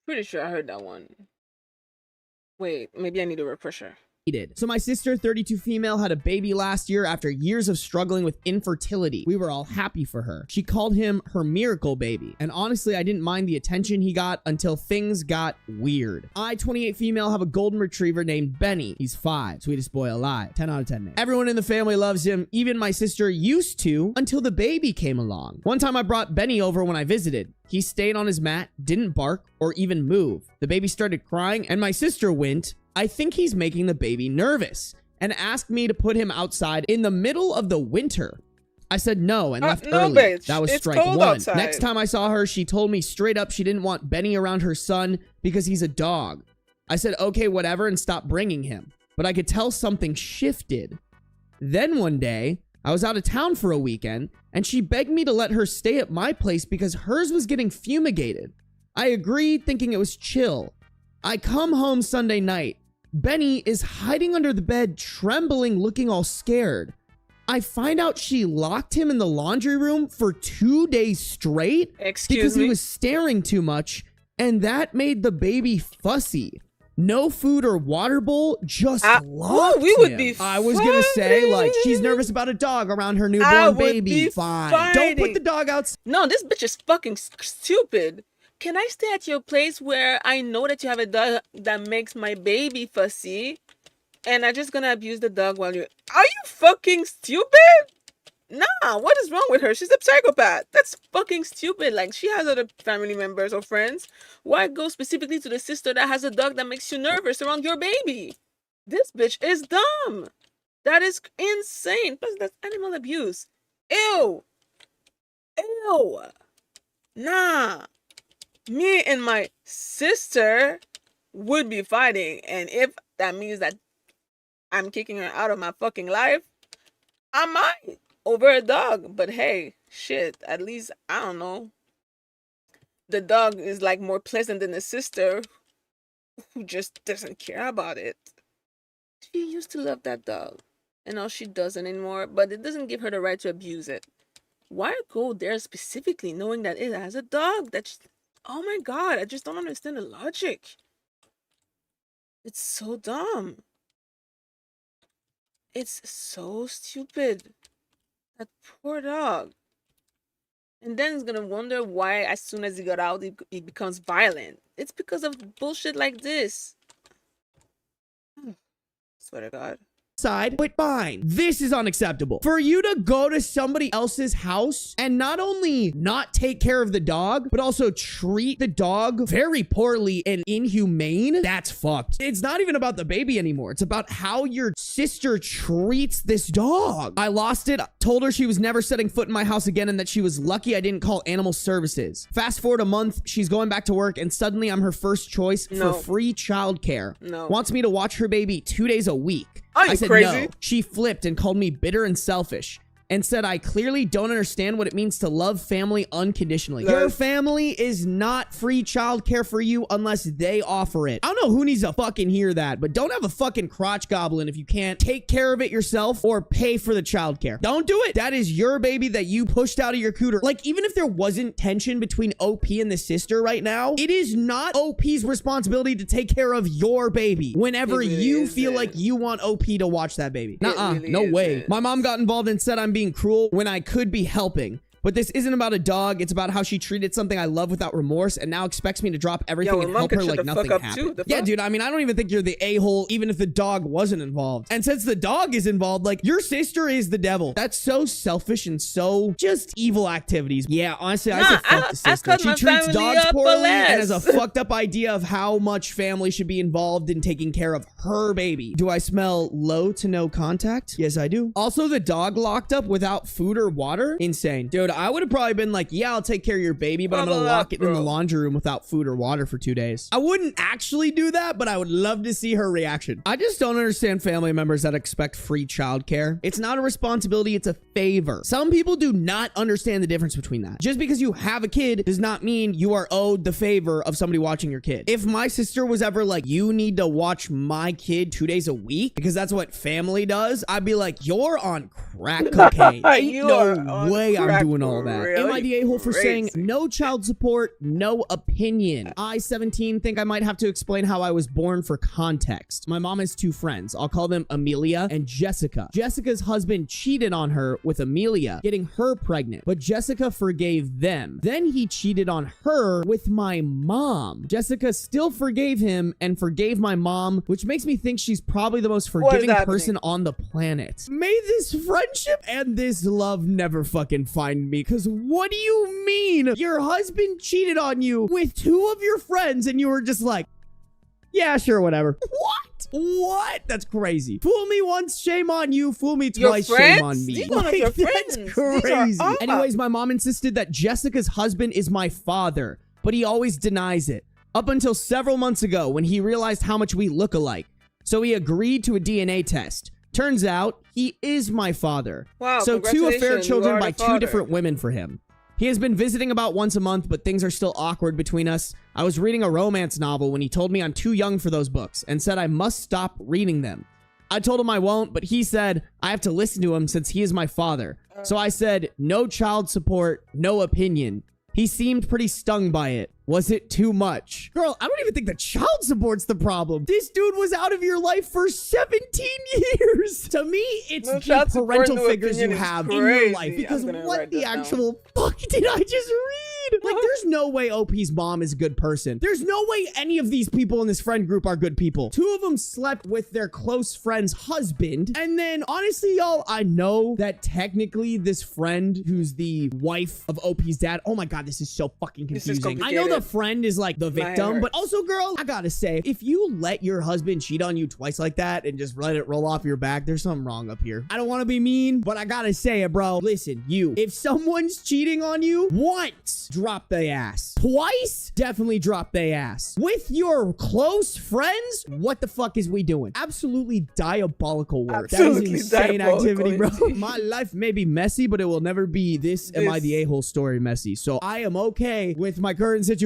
Pretty sure I heard that one. Wait, maybe I need a refresher. So my sister, 32 female, had a baby last year after years of struggling with infertility. We were all happy for her. She called him her miracle baby. And honestly, I didn't mind the attention he got until things got weird. I, 28 female, have a golden retriever named Benny. He's 5. Sweetest boy alive. 10 out of 10 name. Everyone in the family loves him. Even my sister used to until the baby came along. One time I brought Benny over when I visited. He stayed on his mat, didn't bark or even move. The baby started crying and my sister went, I think he's making the baby nervous, and asked me to put him outside in the middle of the winter. I said no and left early. Bitch. That was It's strike cold 1. outside. Next time I saw her, she told me straight up she didn't want Benny around her son because he's a dog. I said, okay, whatever, and stopped bringing him. But I could tell something shifted. Then one day, I was out of town for a weekend, and she begged me to let her stay at my place because hers was getting fumigated. I agreed, thinking it was chill. I come home Sunday night. Benny is hiding under the bed, trembling, looking all scared. I find out she locked him in the laundry room for 2 days straight because he was staring too much, and that made the baby fussy. No food or water bowl, just locked we would him. be I was gonna say, like, she's nervous about a dog around her newborn baby. Fine. Don't put the dog out. No, this bitch is fucking stupid. Can I stay at your place where I know that you have a dog that makes my baby fussy? And I'm just gonna abuse the dog while you're... Are you fucking stupid? Nah, what is wrong with her? She's a psychopath. That's fucking stupid. Like, she has other family members or friends. Why go specifically to the sister that has a dog that makes you nervous around your baby? This bitch is dumb. That is insane. Plus, that's animal abuse. Ew. Ew. Nah. Me and my sister would be fighting, and if that means that I'm kicking her out of my fucking life, I might over a dog. But hey, shit, at least, I don't know, the dog is like more pleasant than the sister who just doesn't care about it. She used to love that dog, and now she doesn't anymore, but it doesn't give her the right to abuse it. Why go there specifically knowing that it has a dog? That's... Oh my God, I just don't understand the logic. It's so dumb. It's so stupid. That poor dog. And then he's gonna wonder why as soon as he got out, he becomes violent. It's because of bullshit like this. Swear to God. side, but fine. This is unacceptable. For you to go to somebody else's house and not only not take care of the dog, but also treat the dog very poorly and inhumane, that's fucked. It's not even about the baby anymore. It's about how your sister treats this dog. I lost it, told her she was never setting foot in my house again and that she was lucky I didn't call animal services. Fast forward a month, she's going back to work and suddenly I'm her first choice for free childcare. Wants me to watch her baby 2 days a week. I said no. She flipped and called me bitter and selfish and said I clearly don't understand what it means to love family unconditionally. Your family is not free childcare for you unless they offer it. I don't know who needs to fucking hear that, but don't have a fucking crotch goblin if you can't take care of it yourself or pay for the childcare. Don't do it. That is your baby that you pushed out of your cooter. Like, even if there wasn't tension between OP and the sister right now, it is not OP's responsibility to take care of your baby whenever you feel like you want OP to watch that baby. Nuh-uh, no way. My mom got involved and said I'm being cruel when I could be helping. But this isn't about a dog. It's about how she treated something I love without remorse and now expects me to drop everything and help her like nothing happened. Yeah, dude, I mean, I don't even think you're the a-hole even if the dog wasn't involved. And since the dog is involved, like, your sister is the devil. That's so selfish and so just evil activities. Yeah, honestly, I said fuck the sister. She treats dogs poorly and has a fucked up idea of how much family should be involved in taking care of her baby. Do I smell low to no contact? Yes, I do. Also, the dog locked up without food or water? Insane. Dude, I would have probably been like, yeah, I'll take care of your baby, but I'm gonna lock it in the laundry room without food or water for 2 days. I wouldn't actually do that, but I would love to see her reaction. I just don't understand family members that expect free childcare. It's not a responsibility, it's a favor. Some people do not understand the difference between that. Just because you have a kid does not mean you are owed the favor of somebody watching your kid. If my sister was ever like, you need to watch my kid 2 days a week because that's what family does, I'd be like, you're on crack cocaine. No way I'm doing all that. Am I the a-hole for saying no child support, no opinion? I, 17, think I might have to explain how I was born for context. My mom has 2 friends. I'll call them Amelia and Jessica. Jessica's husband cheated on her with Amelia, getting her pregnant, but Jessica forgave them. Then he cheated on her with my mom. Jessica still forgave him and forgave my mom, which makes me think she's probably the most forgiving person on the planet. May this friendship and this love never fucking find me, because what do you mean? Your husband cheated on you with 2 of your friends and you were just like, yeah, sure, whatever. What? What? That's crazy. Fool me once, shame on you. Fool me twice, shame on me. Like, that's crazy. Anyways, my mom insisted that Jessica's husband is my father, but he always denies it. Up until several months ago when he realized how much we look alike. So he agreed to a DNA test. Turns out he is my father. Wow, so 2 affair children by 2 different women for him. He has been visiting about once a month, but things are still awkward between us. I was reading a romance novel when he told me I'm too young for those books and said I must stop reading them. I told him I won't, but he said I have to listen to him since he is my father. So I said, no child support, no opinion. He seemed pretty stung by it. Was it too much? Girl, I don't even think the child support's the problem. This dude was out of your life for 17 years. To me, it's the parental figures you have in your life. Because what the actual fuck did I just read? Like, there's no way OP's mom is a good person. There's no way any of these people in this friend group are good people. 2 of them slept with their close friend's husband. And then, honestly, y'all, I know that technically this friend who's the wife of OP's dad, oh my God, this is so fucking confusing. I know the friend is like the victim, but also, girl, I gotta say, if you let your husband cheat on you twice like that and just let it roll off your back, there's something wrong up here. I don't want to be mean, but I gotta say it, bro. Listen, if someone's cheating on you once, drop the ass. Twice, definitely drop the ass. With your close friends, what the fuck is we doing? Absolutely diabolical work. That is insane activity, bro. My life may be messy, but it will never be this Am I the A-hole story messy. So I am okay with my current situation.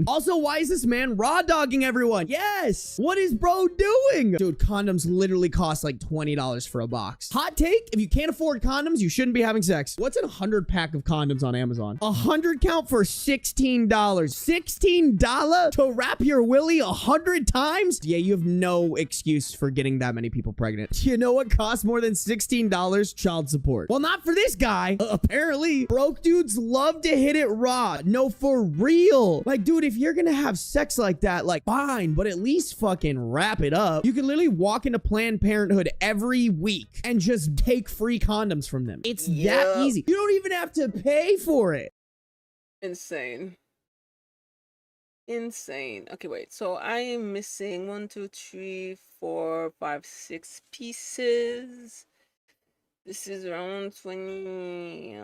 Also, why is this man raw dogging everyone? Yes. What is bro doing? Dude, condoms literally cost like $20 for a box. Hot take, if you can't afford condoms, you shouldn't be having sex. What's a 100 pack of condoms on Amazon? 100 count out for $16. $16 to wrap your willy 100 times? Yeah, you have no excuse for getting that many people pregnant. You know what costs more than $16? Child support. Well, not for this guy. Apparently, broke dudes love to hit it raw. No, for real. Like, dude, if you're gonna have sex like that, like, fine, but at least fucking wrap it up. You can literally walk into Planned Parenthood every week and just take free condoms from them. It's that easy. You don't even have to pay for it. Insane. Insane. Okay, wait. So I am missing 1, 2, 3, 4, 5, 6 pieces. This is around 20.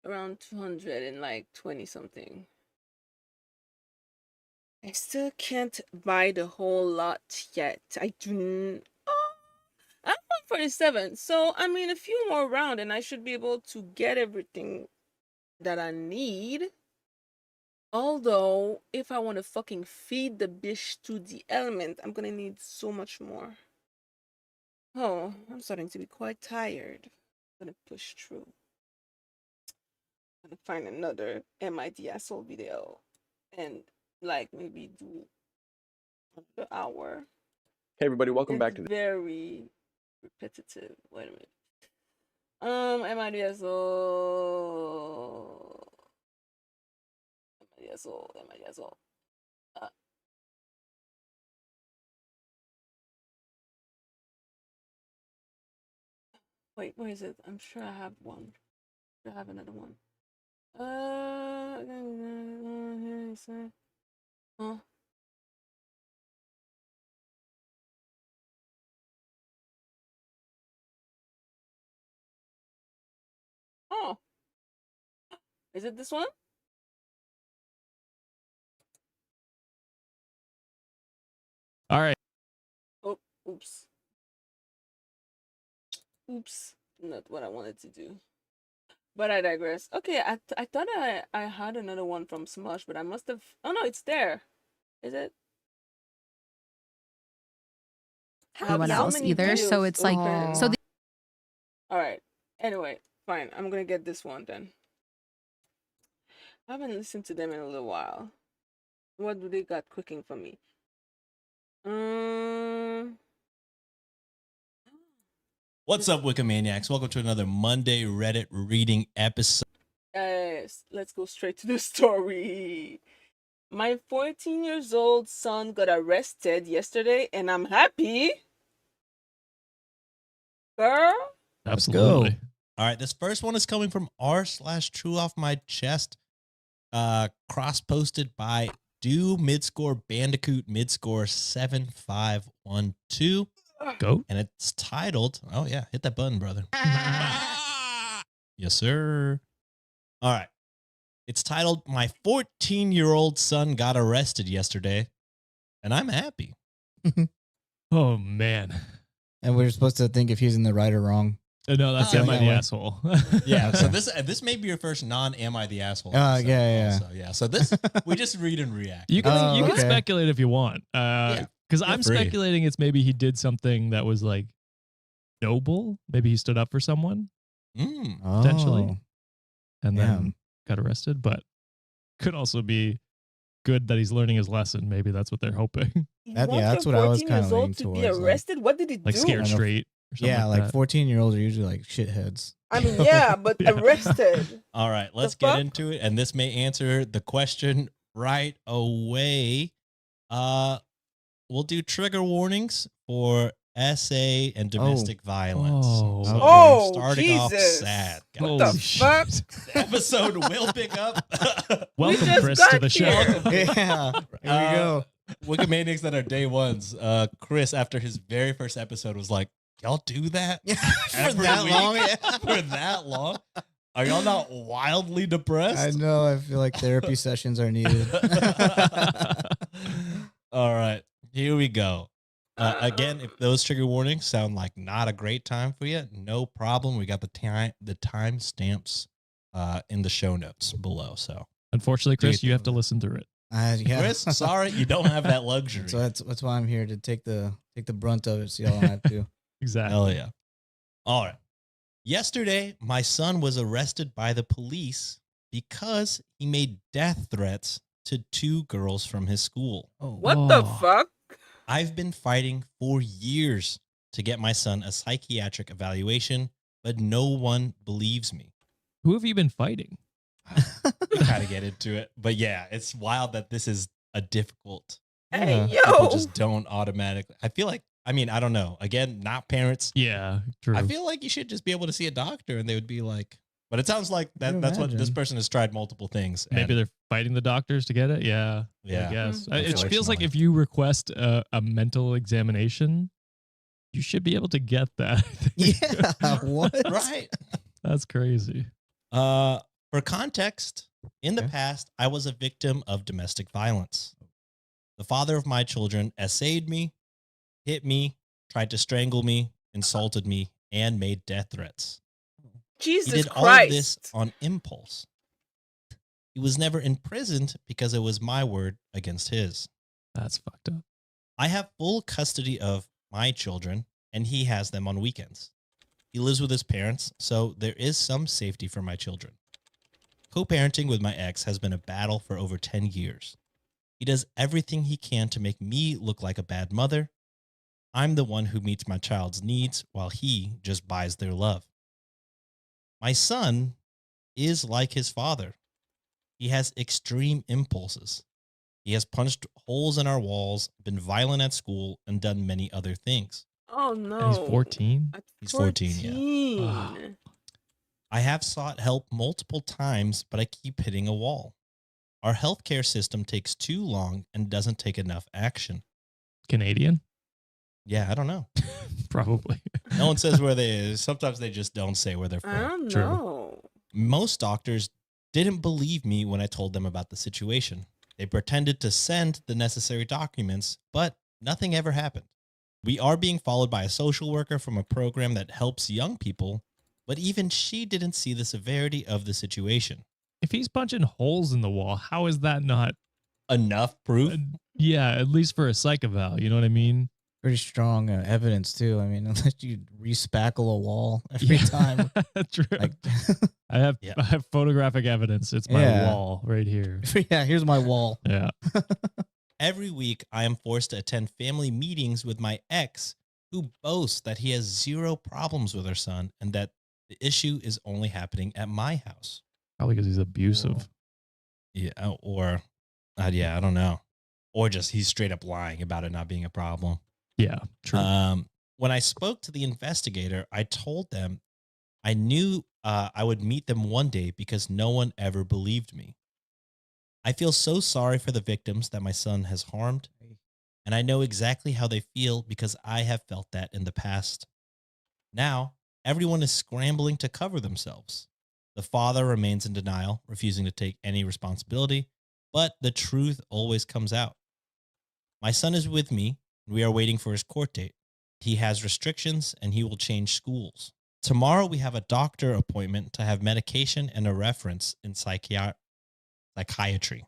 Around 200 and like 20 something. I still can't buy the whole lot yet. I do. I'm 147, so I mean a few more rounds and I should be able to get everything that I need. Although, if I want to fucking feed the bitch to the element, I'm gonna need so much more. Oh, I'm starting to be quite tired. I'm gonna push through. I'm gonna find another Am I the Asshole video and like maybe do another hour. Hey everybody, welcome back to the Very repetitive. Wait a minute. Am I the asshole? Am I the asshole? Am I the asshole? Wait, where is it? I'm sure I have one. I have another one. Huh? Oh. Is it this one? All right. Oh, oops. Oops. Not what I wanted to do. But I digress. Okay, I thought I had another one from Smosh, but I must have... Oh, no, it's there. Is it? Anyone else either, so it's like... So the Alright. Anyway, fine. I'm gonna get this one then. I haven't listened to them in a little while. What do they got cooking for me? What's up, Wikimaniacs? Welcome to another Monday Reddit reading episode. Yes, let's go straight to the story. My 14-year-old son got arrested yesterday, and I'm happy. Girl? Absolutely. Let's go. All right, this first one is coming from r/true off my chest. Cross-posted by Do Midscore Bandicoot Midscore 7512. Go. And it's titled, oh yeah, hit that button, brother. Yes, sir. All right. It's titled, My 14-year-old son got arrested yesterday, and I'm happy. Oh, man. And we're supposed to think if he's in the right or wrong. No, that's Am I the Asshole? Yeah, Okay. so this may be your first non-Am I the Asshole? Yeah. Also, yeah. So this, we just read and react. You can speculate if you want. Because I'm speculating it's maybe he did something that was like noble. Maybe he stood up for someone potentially, and then got arrested. But could also be good that he's learning his lesson. Maybe that's what they're hoping. That's what I was kind of leaning towards. Be arrested? What did he do? Like scared straight. Yeah, like 14-year-olds are usually like shitheads. I mean, yeah, but arrested. All right, let's get into it, and this may answer the question right away. We'll do trigger warnings for SA and domestic violence. So starting off sad. What the fuck? The episode will pick up. Welcome, Chris, to the show. Yeah, here we go. Wikimaniacs that are day ones. Chris, after his very first episode, was like, y'all do that? For that long? For that long? Are y'all not wildly depressed? I know. I feel like therapy sessions are needed. All right, here we go. Again, if those trigger warnings sound like not a great time for you, no problem. We got the time stamps in the show notes below. So unfortunately, Chris, you have to listen through it. Yeah. Chris, sorry, you don't have that luxury. So that's why I'm here to take the brunt of it, so y'all don't have to. Exactly. Hell yeah. All right. Yesterday, my son was arrested by the police because he made death threats to 2 girls from his school. What the fuck? I've been fighting for years to get my son a psychiatric evaluation, but no one believes me. Who have you been fighting? We kind of get into it, but yeah, it's wild that this is a difficult. Hey, People yo. just don't automatically. I feel like, I mean, I don't know. Again, not parents. Yeah, true. I feel like you should just be able to see a doctor, and they would be like. But it sounds like that's what this person has tried multiple things. Maybe they're fighting the doctors to get it. Yeah. Yeah. I guess. Mhm. It feels like if you request a mental examination, you should be able to get that. Yeah. What? Right. That's crazy. For context, in the past, I was a victim of domestic violence. The father of my children essayed me, hit me, tried to strangle me, insulted me, and made death threats. Jesus he did Christ. all of this on impulse. He was never imprisoned because it was my word against his. That's fucked up. I have full custody of my children, and he has them on weekends. He lives with his parents, so there is some safety for my children. Co-parenting with my ex has been a battle for over 10 years. He does everything he can to make me look like a bad mother. I'm the one who meets my child's needs while he just buys their love. My son is like his father. He has extreme impulses. He has punched holes in our walls, been violent at school, and done many other things. Oh no. And he's 14? He's 14, yeah. Wow. I have sought help multiple times, but I keep hitting a wall. Our healthcare system takes too long and doesn't take enough action. Canadian? Yeah, I don't know. Probably. No one says where they. Sometimes they just don't say where they're from. I don't know. Most doctors didn't believe me when I told them about the situation. They pretended to send the necessary documents, but nothing ever happened. We are being followed by a social worker from a program that helps young people, but even she didn't see the severity of the situation. If he's punching holes in the wall, how is that not enough proof? Yeah, at least for a psych eval. You know what I mean? Pretty strong evidence too. I mean, unless you respackle a wall every time. True. Like, I have photographic evidence. It's my wall right here. Yeah, here's my wall. Yeah. Every week, I am forced to attend family meetings with my ex, who boasts that he has 0 problems with our son and that the issue is only happening at my house. Probably because he's abusive. Yeah, or I don't know. Or just he's straight up lying about it not being a problem. Yeah, true. When I spoke to the investigator, I told them I knew I would meet them one day because no one ever believed me. I feel so sorry for the victims that my son has harmed, and I know exactly how they feel because I have felt that in the past. Now, everyone is scrambling to cover themselves. The father remains in denial, refusing to take any responsibility, but the truth always comes out. My son is with me, and we are waiting for his court date. He has restrictions, and he will change schools. Tomorrow, we have a doctor appointment to have medication and a reference in psychiatry.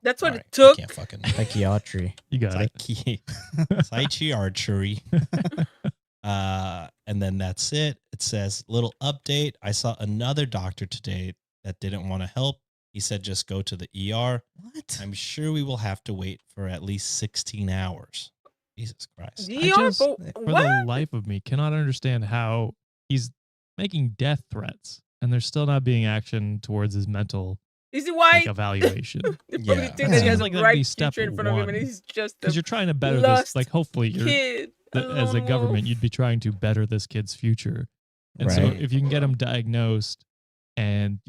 That's what All it took. I can't fucking Psychiatry. You got it. Psychiatry. And then that's it. It says, little update. I saw another doctor today that didn't want to help. He said, just go to the ER. What? I'm sure we will have to wait for at least 16 hours. Jesus Christ. I just, for the life of me, cannot understand how he's making death threats and there's still not being action towards his mental Is it why evaluation. They probably think that he has a that'd bright be step future in front of him, and one. he's just Because you're trying to better this. Like, hopefully, you're as a government, you'd be trying to better this kid's future. And so, Right. if you can get him diagnosed, and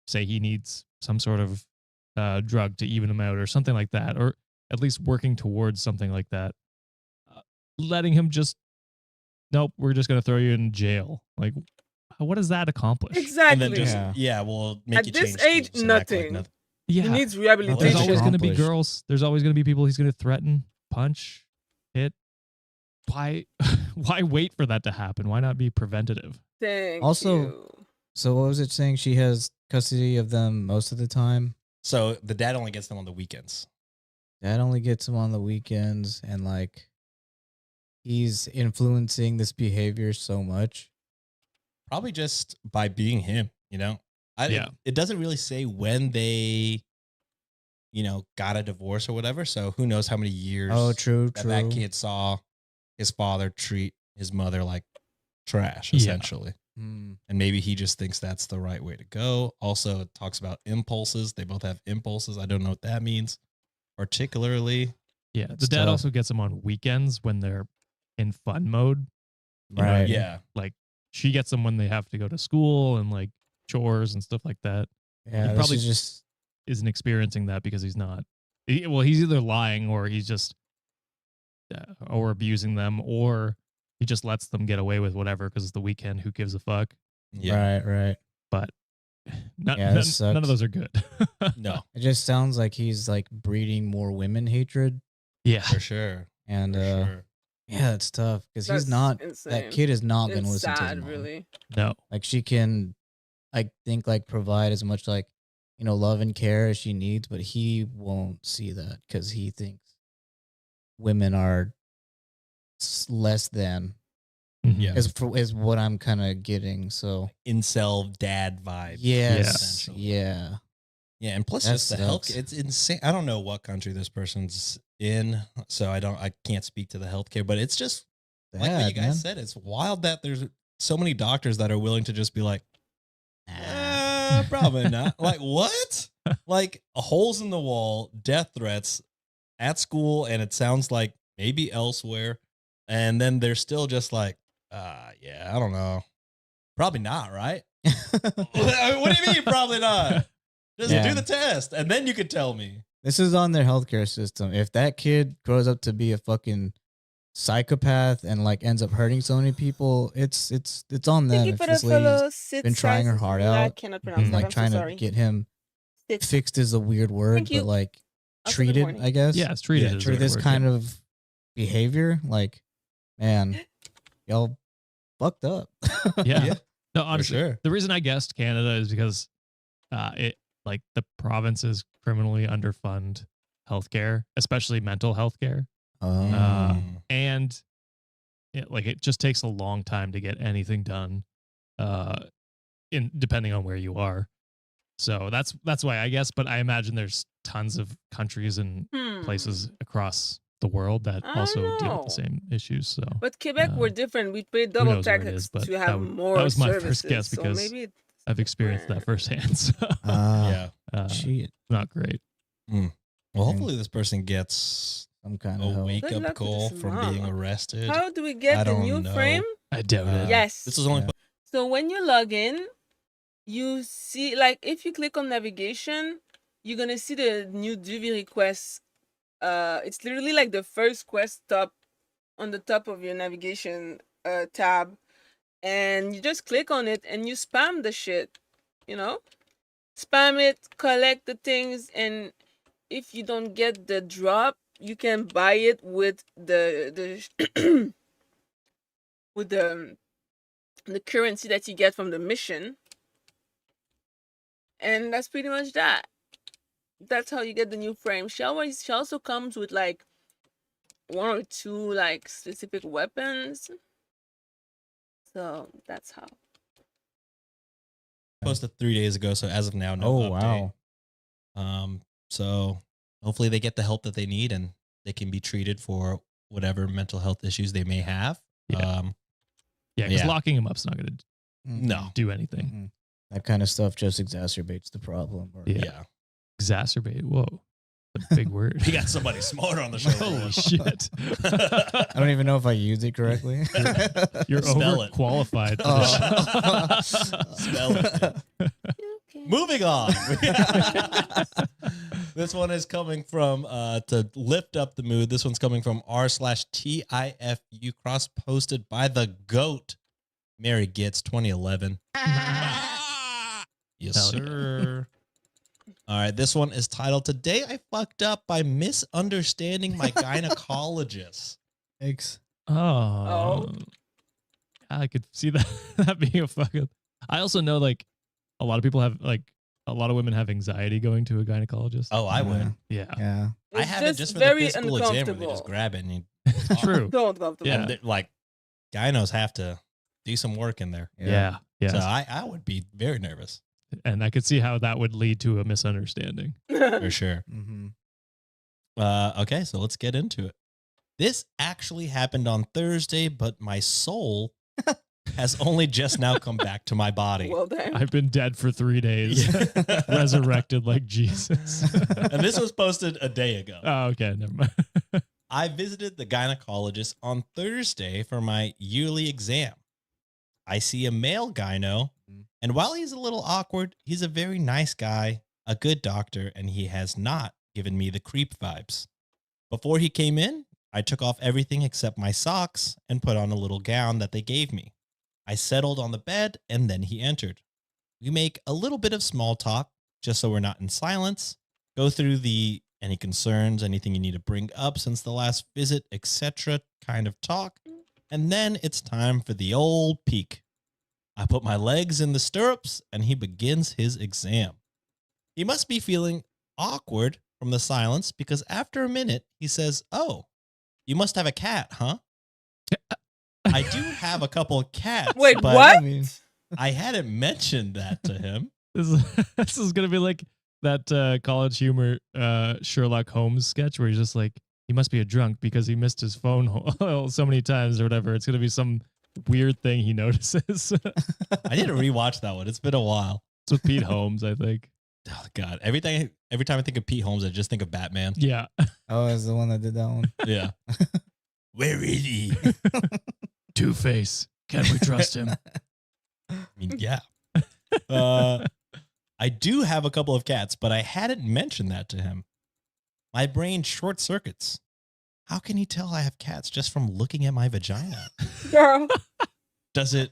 say he needs some sort of drug to even him out, or something like that, or at least working towards something like that, letting him just, nope, we're just going to throw you in jail. Like, what does that accomplish? Exactly. And then just, we'll make At you this change age, schools and act like nothing. nothing. Yeah. He needs There's rehabilitation. always going to be girls. There's always going to be people he's going to threaten, punch, hit. Why wait for that to happen? Why not be preventative? Thank Also, you. so what was it saying? She has custody of them most of the time. So the dad only gets them on the weekends. Dad only gets them on the weekends, and like, he's influencing this behavior so much? Probably just by being him, you know? It doesn't really say when they, you know, got a divorce or whatever. So who knows how many years that kid saw his father treat his mother like trash, essentially. And maybe he just thinks that's the right way to go. Also, it talks about impulses. They both have impulses. I don't know what that means particularly. Yeah, the dad also gets them on weekends when they're in fun mode. You know, Right. Yeah. Like she gets them when they have to go to school and like chores and stuff like that. Yeah, he probably just isn't experiencing that because he's not. He's either lying or he's just or abusing them, or he just lets them get away with whatever because it's the weekend. Who gives a fuck? Yeah. Right. But none of those are good. No. It just sounds like he's like breeding more women hatred. Yeah. For sure. And sure. yeah, it's tough because he's That's not insane. that kid is not going to It's listen to his sad, mom. really. No. Like she can, I think, like provide as much like, you know, love and care as she needs, but he won't see that because he thinks women are less than. Yeah. Is what I'm kind of getting. So incel dad vibe. Yes. Yeah. Yeah, and plus That just the health. sucks. It's insane. I don't know what country this person's in, so I can't speak to the healthcare. But it's just like what you guys said. It's wild that there's so many doctors that are willing to just be like, probably not. Like what? Like holes in the wall, death threats at school, and it sounds like maybe elsewhere, and then they're still just like, yeah, I don't know. Probably not, right? What do you mean? Probably not. Just do the test, and then you could tell me. This is on their healthcare system. If that kid grows up to be a fucking psychopath and like ends up hurting so many people, it's on them. If this lady's been trying her heart out, like trying to get him fixed is a weird word, but like treated, I guess. Yeah, it's treated as a for weird this word, kind of behavior. Like, man, y'all fucked up. Yeah. No, honestly, sure. the reason I guessed Canada is because it like the provinces criminally underfund healthcare, especially mental health care. And it just takes a long time to get anything done, depending on where you are. So that's why I guess. But I imagine there's tons of countries and places across the world that also deal with the same issues. So, but Quebec, we're different. We pay who double knows where it tax is, but to have more. That was my services, first guess so because maybe it's I've experienced that firsthand. So. Shit. Not great. Well, hopefully this person gets some kind of Good wake luck up with call this from mom. being arrested. How do we get the new frame? I doubt it. Yes. This is only. So when you log in, you see, like, if you click on navigation, you're gonna see the new Duvie request. It's literally like the first quest on the top of your navigation tab, and you just click on it and you spam the shit, you know, spam it, collect the things, and if you don't get the drop, you can buy it with the with the currency that you get from the mission. And that's pretty much that. That's how you get the new frame. She also comes with like 1 or 2 like specific weapons. So that's how. Posted 3 days ago, so as of now, no update. Wow. So hopefully they get the help that they need and they can be treated for whatever mental health issues they may have. Yeah. Because locking them up's not going to do anything. That kind of stuff just exacerbates the problem. Yeah. Exacerbate. Whoa. A big word. We got somebody smart on the show. Holy shit. I don't even know if I used it correctly. You're overqualified. Spell it. Moving on. This one is coming from, to lift up the mood, this one's coming from r/TIFU, cross-posted by the GOAT, Mary Gitz, 2011. Yes, sir. All right, this one is titled, Today I Fucked Up by Misunderstanding My Gynecologist. Thanks. Oh. I could see that being a fuck up. I also know, like, a lot of people have, like, a lot of women have anxiety going to a gynecologist. Oh, I would. Yeah. Yeah. I have it just for the physical exam where they just grab it and True. Don't go to And like, gynos have to do some work in there. Yeah. So I would be very nervous. And I could see how that would lead to a misunderstanding. For sure. Mm-hmm. Okay, so let's get into it. This actually happened on Thursday, but my soul has only just now come back to my body. Well, damn. I've been dead for 3 days, resurrected like Jesus. And this was posted a day ago. Oh, okay, never mind. I visited the gynecologist on Thursday for my yearly exam. I see a male gyno, and while he's a little awkward, he's a very nice guy, a good doctor, and he has not given me the creep vibes. Before he came in, I took off everything except my socks and put on a little gown that they gave me. I settled on the bed, and then he entered. We make a little bit of small talk, just so we're not in silence, go through any concerns, anything you need to bring up since the last visit, etc. kind of talk, and then it's time for the old peek. I put my legs in the stirrups, and he begins his exam. He must be feeling awkward from the silence because after a minute, he says, "Oh, you must have a cat, huh?" I do have a couple of cats. Wait, but what? I hadn't mentioned that to him. This is going to be like that college humor Sherlock Holmes sketch where he's just like, he must be a drunk because he missed his phone so many times or whatever. It's going to be some weird thing he notices. I need to rewatch that one. It's been a while. It's with Pete Holmes, I think. Oh, God. Every time I think of Pete Holmes, I just think of Batman. Yeah. Oh, it's the one that did that one. Yeah. Where is he? Two-Face. Can we trust him? I mean, yeah. I do have a couple of cats, but I hadn't mentioned that to him. My brain short circuits. How can he tell I have cats just from looking at my vagina? Girl. Does it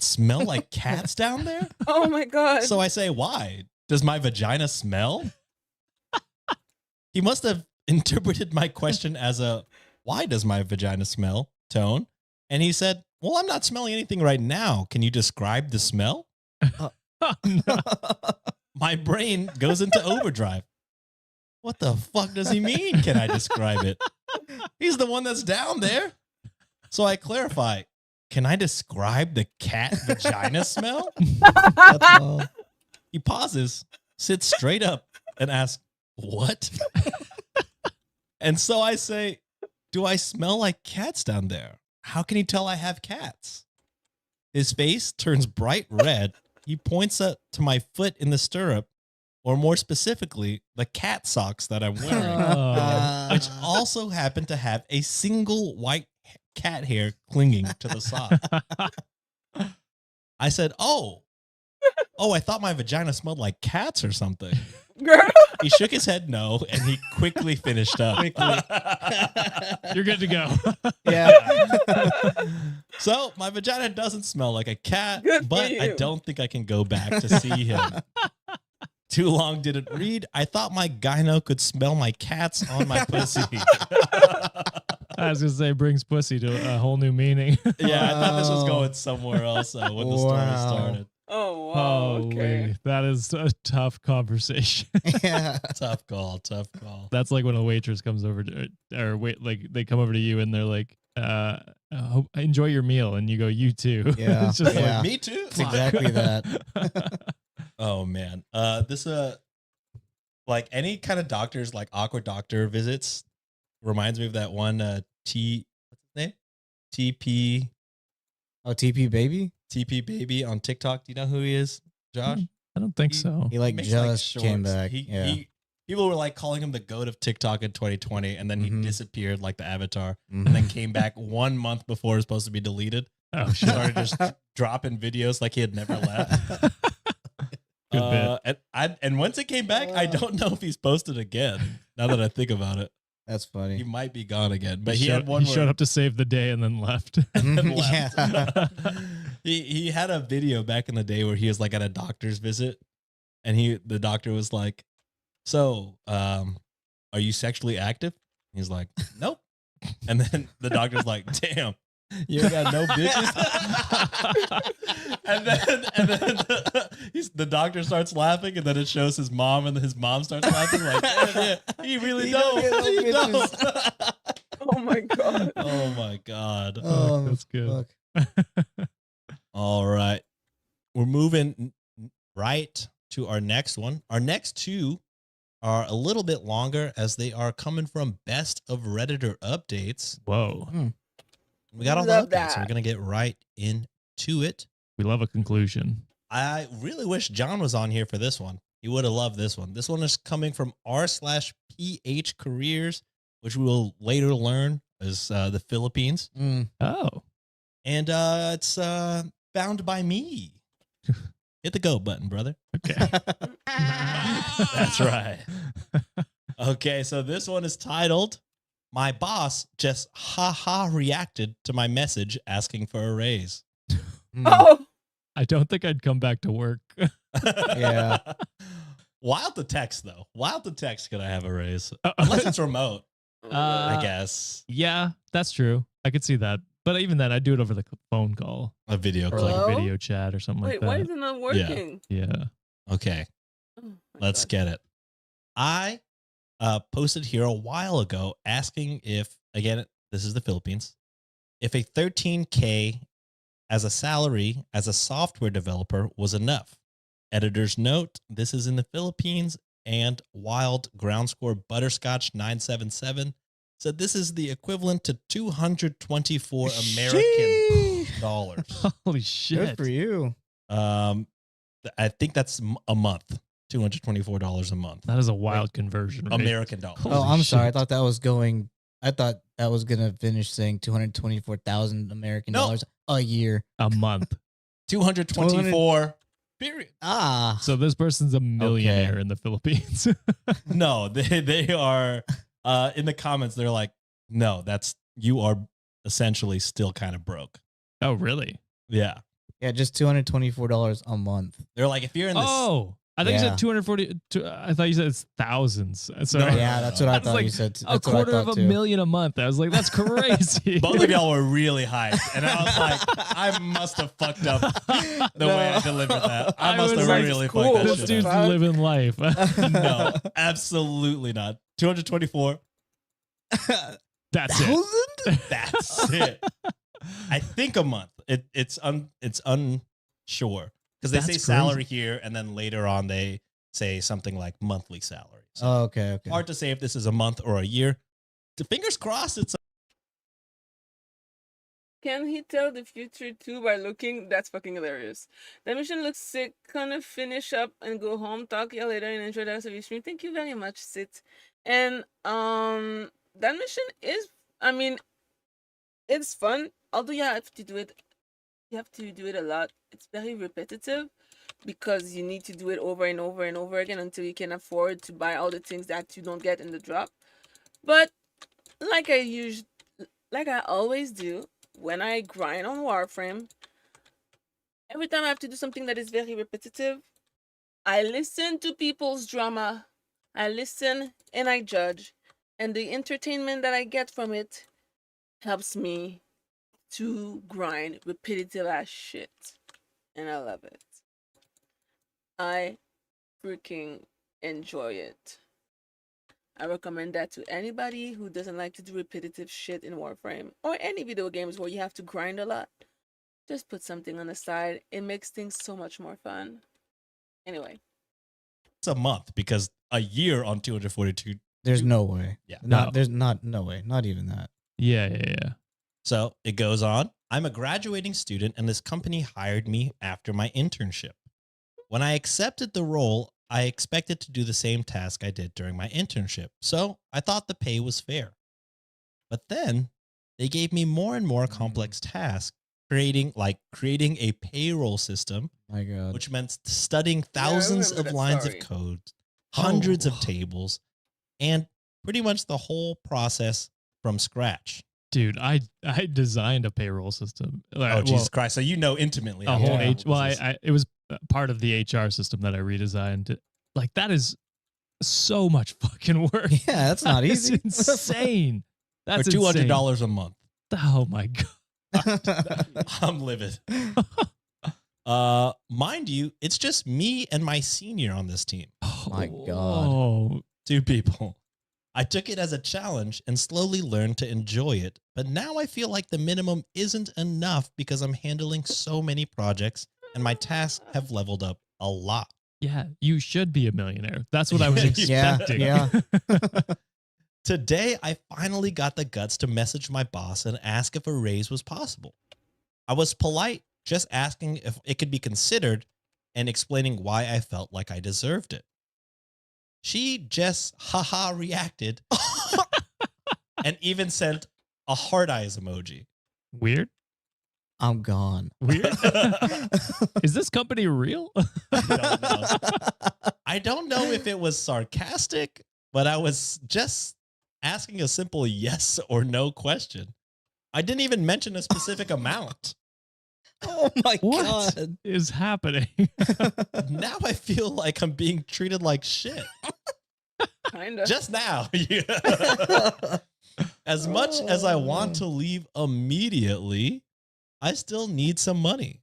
smell like cats down there? Oh my God. So I say, why? Does my vagina smell? He must have interpreted my question as a, why does my vagina smell tone? And he said, well, I'm not smelling anything right now. Can you describe the smell? My brain goes into overdrive. What the fuck does he mean? Can I describe it? He's the one that's down there. So I clarify. Can I describe the cat vagina smell? He pauses, sits straight up, and asks, what? And so I say, do I smell like cats down there? How can he tell I have cats? His face turns bright red. He points up to my foot in the stirrup, or more specifically, the cat socks that I'm wearing, which also happen to have a single white cat hair clinging to the sock. I said, oh, I thought my vagina smelled like cats or something. Girl. He shook his head no, and he quickly finished up. You're good to go. Yeah. So my vagina doesn't smell like a cat, Good for but I you. don't think I can go back to see him. Too long didn't read. I thought my gyno could smell my cats on my pussy. I was going to say, brings pussy to a whole new meaning. Yeah, I thought this was going somewhere else when the story started. Oh, wow. Okay. Holy, that is a tough conversation. Yeah. Tough call. That's like when a waitress comes over like they come over to you and they're like, enjoy your meal. And you go, you too. Yeah. It's just Like, me too. It's exactly that. Oh man. This like any kind of doctors, like awkward doctor visits, reminds me of that one what's his name? TP. Oh, TP Baby? TP Baby on TikTok. Do you know who he is, Josh? I don't think so. He like makes, just came shorts. back. Yeah. People were like calling him the goat of TikTok in 2020, and then he disappeared like the Avatar, Mhm. and then came back 1 month before it was supposed to be deleted. Oh, shit. Started just dropping videos like he had never left. Good bit. And once it came back, I don't know if he's posted again. Now that I think about it, That's funny. he might be gone again. But he showed up to save the day and then left. and then left. Yeah. He had a video back in the day where he was like at a doctor's visit, and the doctor was like, "So, are you sexually active?" He's like, "Nope." And then the doctor's like, "Damn, you ain't got no bitches." and then the doctor starts laughing, and then it shows his mom, and his mom starts laughing like, "Yeah, he really don't. He don't." Oh my god. Oh my god. Oh, that's good. All right. We're moving right to our next one. Our next two are a little bit longer as they are coming from best of Redditor updates. Whoa. We got all the Love updates, so that. we're going to get right into it. We love a conclusion. I really wish John was on here for this one. He would have loved this one. This one is coming from r/PH Careers, which we will later learn is the Philippines. Oh. And it's bound by me. Hit the go button, brother. Okay. That's right. Okay, so this one is titled, "My boss just reacted to my message asking for a raise." Oh. I don't think I'd come back to work. Yeah. Wild to text, though. Wild to text, could I have a raise? Unless it's remote, I guess. Yeah, that's true. I could see that. But even then, I'd do it over the phone call. A video Or call. like a video chat or something Wait, like that. why is it not working? Yeah. Okay, let's get it. I posted here a while ago asking if, again, this is the Philippines, if a 13K as a salary as a software developer was enough. Editor's note, this is in the Philippines, and Wild Ground Score Butterscotch 977 said this is the equivalent to 224 American dollars. Holy shit. Good for you. I think that's a month. $224 a month. That is a wild conversion rate. American dollars. Oh, I'm sorry. I thought that was going. I thought that was gonna finish saying 224,000 American dollars a year. A month. 224. Period. Ah. So this person's a millionaire in the Philippines. No, they are in the comments. They're like, no, you are essentially still kind of broke. Oh, really? Yeah. Yeah, just $224 a month. They're like, if you're in this. Oh, I thought you said 240. I thought you said it's thousands. So No, yeah, that's what I thought like you said. a quarter of a million a month. I was like, that's crazy. Both of y'all were really hyped. And I was like, I must have fucked up the way I delivered that. I must have really fucked that This shit dude's up. living life. No, absolutely not. 224. That's it. That's it. I think a month. It's unsure because they That's say crazy. salary here, and then later on they say something like monthly salary. So Oh, okay. hard to say if this is a month or a year. Fingers crossed. It's Can he tell the future too by looking? That's fucking hilarious. That mission looks sick. Kind of finish up and go home. Talk to you later and enjoy the rest of your stream. Thank you very much, Sit. And that mission is, I mean, it's fun. Although you have to do it. You have to do it a lot. It's very repetitive because you need to do it over and over and over again until you can afford to buy all the things that you don't get in the drop. But like I always do when I grind on Warframe, every time I have to do something that is very repetitive, I listen to people's drama. I listen and I judge, and the entertainment that I get from it helps me to grind repetitive ass shit. And I love it. I freaking enjoy it. I recommend that to anybody who doesn't like to do repetitive shit in Warframe or any video games where you have to grind a lot. Just put something on the side. It makes things so much more fun. Anyway. It's a month because a year on 242. There's no way. Yeah. There's no way. Not even that. Yeah. So it goes on. I'm a graduating student and this company hired me after my internship. When I accepted the role, I expected to do the same task I did during my internship. So I thought the pay was fair. But then they gave me more and more complex tasks, creating a payroll system, My God. which meant studying thousands of lines of code, hundreds of tables, and pretty much the whole process from scratch. Dude, I designed a payroll system. Oh, Jesus Christ. So you know intimately. A how whole terrible well, this is. it was part of the HR system that I redesigned. Like, that is so much fucking work. Yeah, that's not easy. It's insane. That's For $200 a month. Oh my God. I'm livid. Mind you, it's just me and my senior on this team. My God. Oh, 2 people. I took it as a challenge and slowly learned to enjoy it, but now I feel like the minimum isn't enough because I'm handling so many projects and my tasks have leveled up a lot. Yeah, you should be a millionaire. That's what I was expecting. Yeah. Today, I finally got the guts to message my boss and ask if a raise was possible. I was polite, just asking if it could be considered and explaining why I felt like I deserved it. She just haha reacted and even sent a heart eyes emoji. Weird. I'm gone. Weird. Is this company real? I don't know if it was sarcastic, but I was just asking a simple yes or no question. I didn't even mention a specific amount. Oh my What God. is happening? Now I feel like I'm being treated like shit. Kinda. Just now. As much as I want to leave immediately, I still need some money.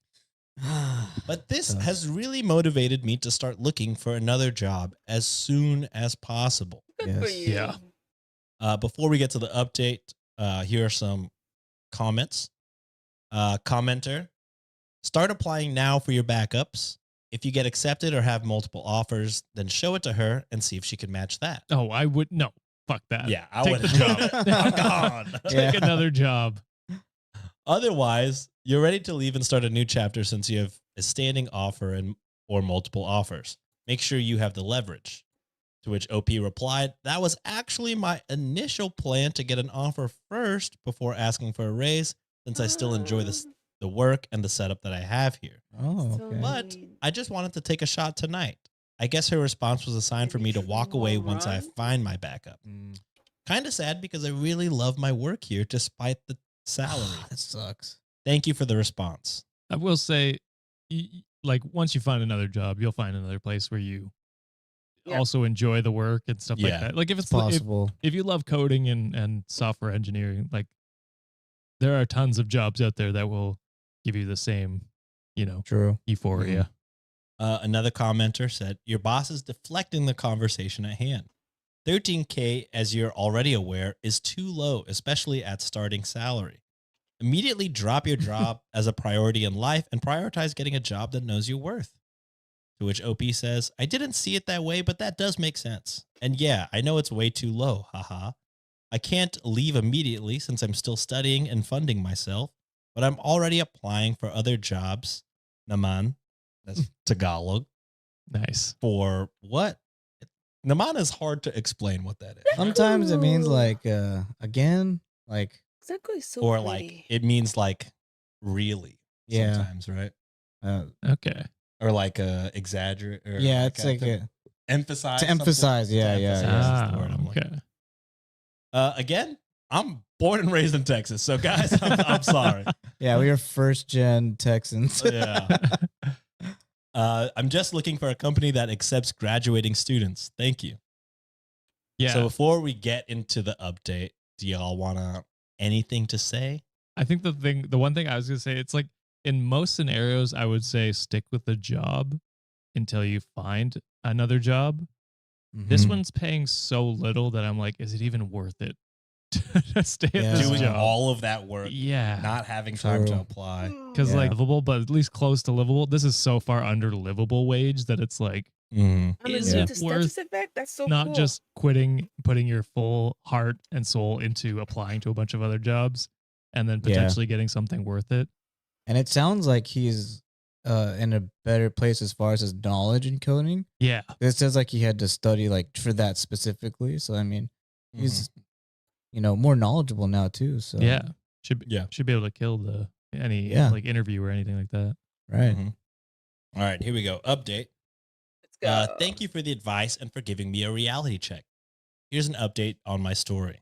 But this has really motivated me to start looking for another job as soon as possible. Good for you. Yeah. Before we get to the update, here are some comments. Commenter, start applying now for your backups. If you get accepted or have multiple offers, then show it to her and see if she can match that. Oh, I would no. Fuck that. Yeah, I Take would. the job. I'm gone. Take another job. Otherwise, you're ready to leave and start a new chapter since you have a standing offer and or multiple offers. Make sure you have the leverage. To which OP replied, that was actually my initial plan to get an offer first before asking for a raise, since I still enjoy the work and the setup that I have here. Oh, okay. But I just wanted to take a shot tonight. I guess her response was a sign for me to walk away once I find my backup. Kind of sad because I really love my work here despite the salary. That sucks. Thank you for the response. I will say, like, once you find another job, you'll find another place where you also enjoy the work and stuff like that. Like, if it's possible. If you love coding and software engineering, like, there are tons of jobs out there that will give you the same, True. euphoria. Another commenter said, your boss is deflecting the conversation at hand. 13K, as you're already aware, is too low, especially at starting salary. Immediately drop your job as a priority in life and prioritize getting a job that knows your worth. To which OP says, I didn't see it that way, but that does make sense. And yeah, I know it's way too low, haha. I can't leave immediately since I'm still studying and funding myself, but I'm already applying for other jobs. Naman, that's Tagalog. Nice. For what? Naman is hard to explain what that is. Sometimes it means like again, like Exactly. So or pretty. like it means like really. Yeah. Sometimes, right? Okay. Or like exaggerate. Or yeah, it's like to emphasize. to emphasize. something. Yeah, To yeah, emphasize yeah. is the word I'm looking Okay. for. Again, I'm born and raised in Texas, so guys, I'm sorry. Yeah, we are first gen Texans. Yeah. I'm just looking for a company that accepts graduating students. Thank you. Yeah. So before we get into the update, do y'all want anything to say? I think the one thing I was going to say, it's like in most scenarios, I would say stick with the job until you find another job. This one's paying so little that I'm like, is it even worth it to stay at this Doing job? all of that work, Yeah. not having time to True. apply. Because like livable, but at least close to livable. This is so far under livable wage that it's like, I mean, is due it to status worth effect, that's so not cool. just quitting, putting your full heart and soul into applying to a bunch of other jobs and then Yeah. potentially getting something worth it? And it sounds like he's in a better place as far as his knowledge in coding. Yeah. It says like he had to study like for that specifically. So I mean, he's more knowledgeable now too. So Yeah. Should be able to kill any like interview or anything like that. Right. All right, here we go. Update. Thank you for the advice and for giving me a reality check. Here's an update on my story.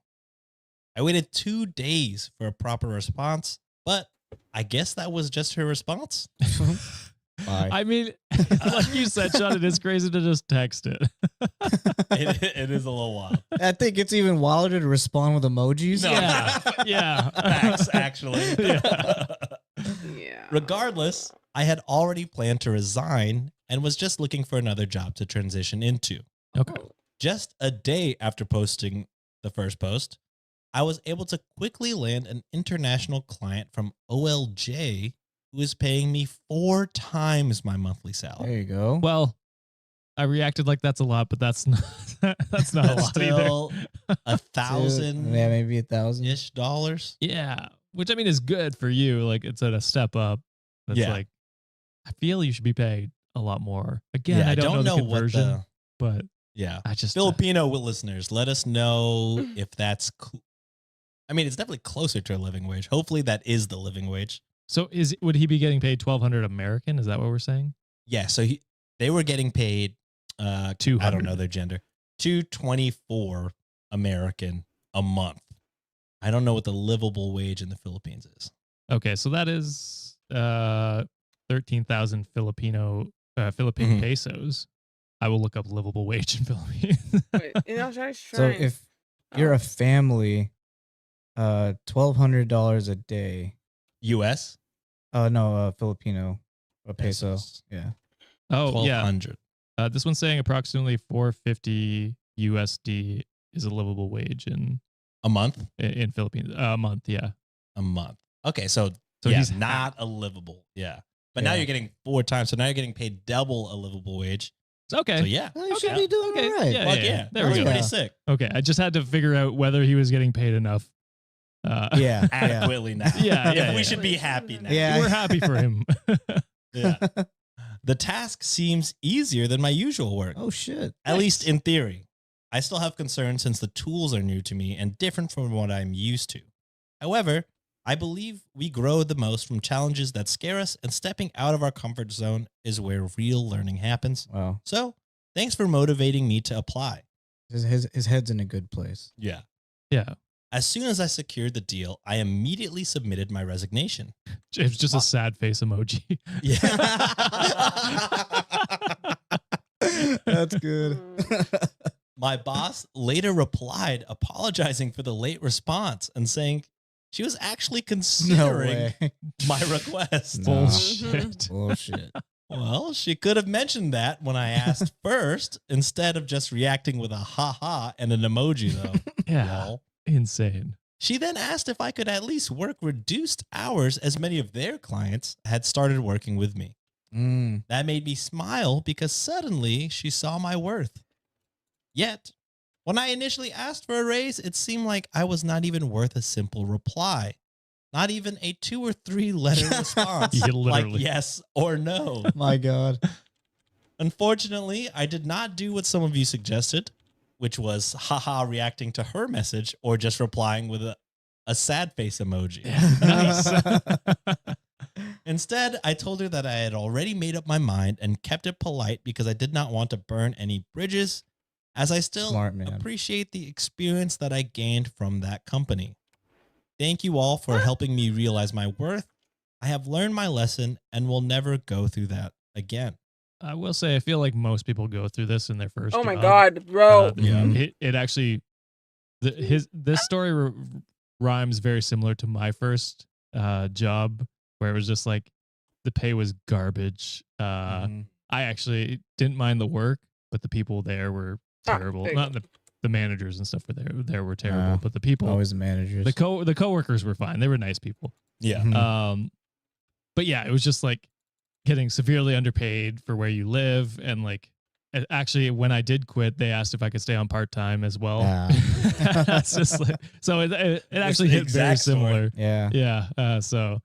I waited 2 days for a proper response, but I guess that was just her response. I mean, like you said, Sean, it is crazy to just text it. It is a little wild. I think it's even wilder to respond with emojis. No. Yeah. Facts, actually. Yeah. Regardless, I had already planned to resign and was just looking for another job to transition into. Okay. Just a day after posting the first post, I was able to quickly land an international client from OLJ who is paying me 4 times my monthly salary. There you go. Well, I reacted like that's a lot, but that's not that's not a lot Still either. 1,000, yeah, maybe $1,000 dollars. Yeah, which I mean is good for you. Like it's at a step up. That's Yeah. like I feel you should be paid a lot more. Again, Yeah, I don't know the conversion, what but yeah, I just Filipino listeners, let us know if that's. I mean, it's definitely closer to a living wage. Hopefully, that is the living wage. So would he be getting paid $1,200 American? Is that what we're saying? Yeah. So they were getting paid. 200. I don't know their gender. $224 American a month. I don't know what the livable wage in the Philippines is. Okay, so that is 13,000 Philippine pesos. I will look up livable wage in Philippines. Wait, So if you're a family, $1,200 a day. US? No, Filipino peso. Pesos. Yeah. Oh, yeah. 1,200. This one's saying approximately 450 USD is a livable wage in a month in Philippines. A month, yeah. A month. Okay, so So yeah, he's not a livable. Yeah. But now you're getting 4 times. So now you're getting paid double a livable wage. Okay. So yeah. You should be doing all right. Yeah, Fuck yeah, yeah. There we That's go. pretty sick. Okay, I just had to figure out whether he was getting paid enough. Yeah. Adequately now. Yeah, yeah, We yeah. should be happy now. Yeah. We're happy for him. Yeah. The task seems easier than my usual work. Oh, shit. At least in theory. I still have concerns since the tools are new to me and different from what I'm used to. However, I believe we grow the most from challenges that scare us, and stepping out of our comfort zone is where real learning happens. Wow. So, thanks for motivating me to apply. His head's in a good place. Yeah. Yeah. As soon as I secured the deal, I immediately submitted my resignation. It was just a sad face emoji. That's good. My boss later replied apologizing for the late response and saying she was actually considering my request. No. Bullshit. Bullshit. Well, she could have mentioned that when I asked first instead of just reacting with a ha-ha and an emoji, though. Yeah. Lol. Insane. She then asked if I could at least work reduced hours as many of their clients had started working with me. That made me smile because suddenly she saw my worth. Yet, when I initially asked for a raise, it seemed like I was not even worth a simple reply. Not even a 2 or 3 letter response Yeah, like literally. yes or no. My God. Unfortunately, I did not do what some of you suggested, which was haha reacting to her message or just replying with a sad face emoji. Nice. Instead, I told her that I had already made up my mind and kept it polite because I did not want to burn any bridges, as I still Smart man. appreciate the experience that I gained from that company. Thank you all for helping me realize my worth. I have learned my lesson and will never go through that again. I will say, I feel like most people go through this in their first Oh my job. God, bro. It actually, this story rhymes very similar to my first job, where it was just like the pay was garbage. I actually didn't mind the work, but the people there were terrible. there you Not the managers and stuff were terrible, but the people, Always the managers. the coworkers were fine. They were nice people. Yeah. But yeah, it was just like getting severely underpaid for where you live. And like, actually, when I did quit, they asked if I could stay on part-time as well. It's just like, so it actually the hit very exact story. similar. Yeah. Yeah. So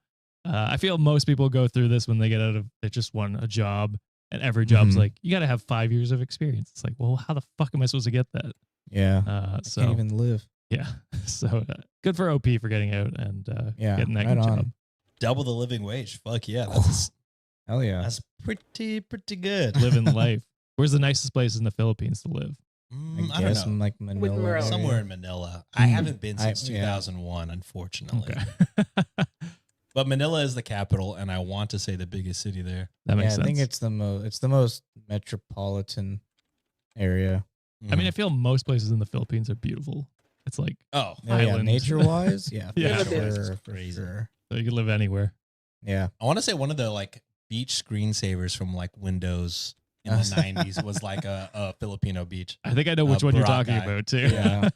I feel most people go through this when they get out of, they just want a job, and every job's like, you got to have 5 years of experience. It's like, well, how the fuck am I supposed to get that? Yeah. So Can't even live. yeah. So good for OP for getting out and Yeah, getting that right good on. job. Double the living wage. Fuck yeah. That's, Hell yeah. that's pretty good. Living life. Where's the nicest place in the Philippines to live? I I don't guess know. in like Manila. Merle. area. Somewhere in Manila. I haven't been since yeah. 2001, unfortunately. Okay. But Manila is the capital, and I want to say the biggest city there. That makes Yeah, sense. I think it's the most metropolitan area. I mean, I feel most places in the Philippines are beautiful. It's like Oh, Oh, yeah, island. nature wise, yeah, Yeah. for Nature-wise, sure, it's for crazy. sure. So you can live anywhere. Yeah, I want to say one of the like beach screensavers from like Windows in the 90s was like a Filipino beach. I think I know which one you're Boracay. talking about too. yeah.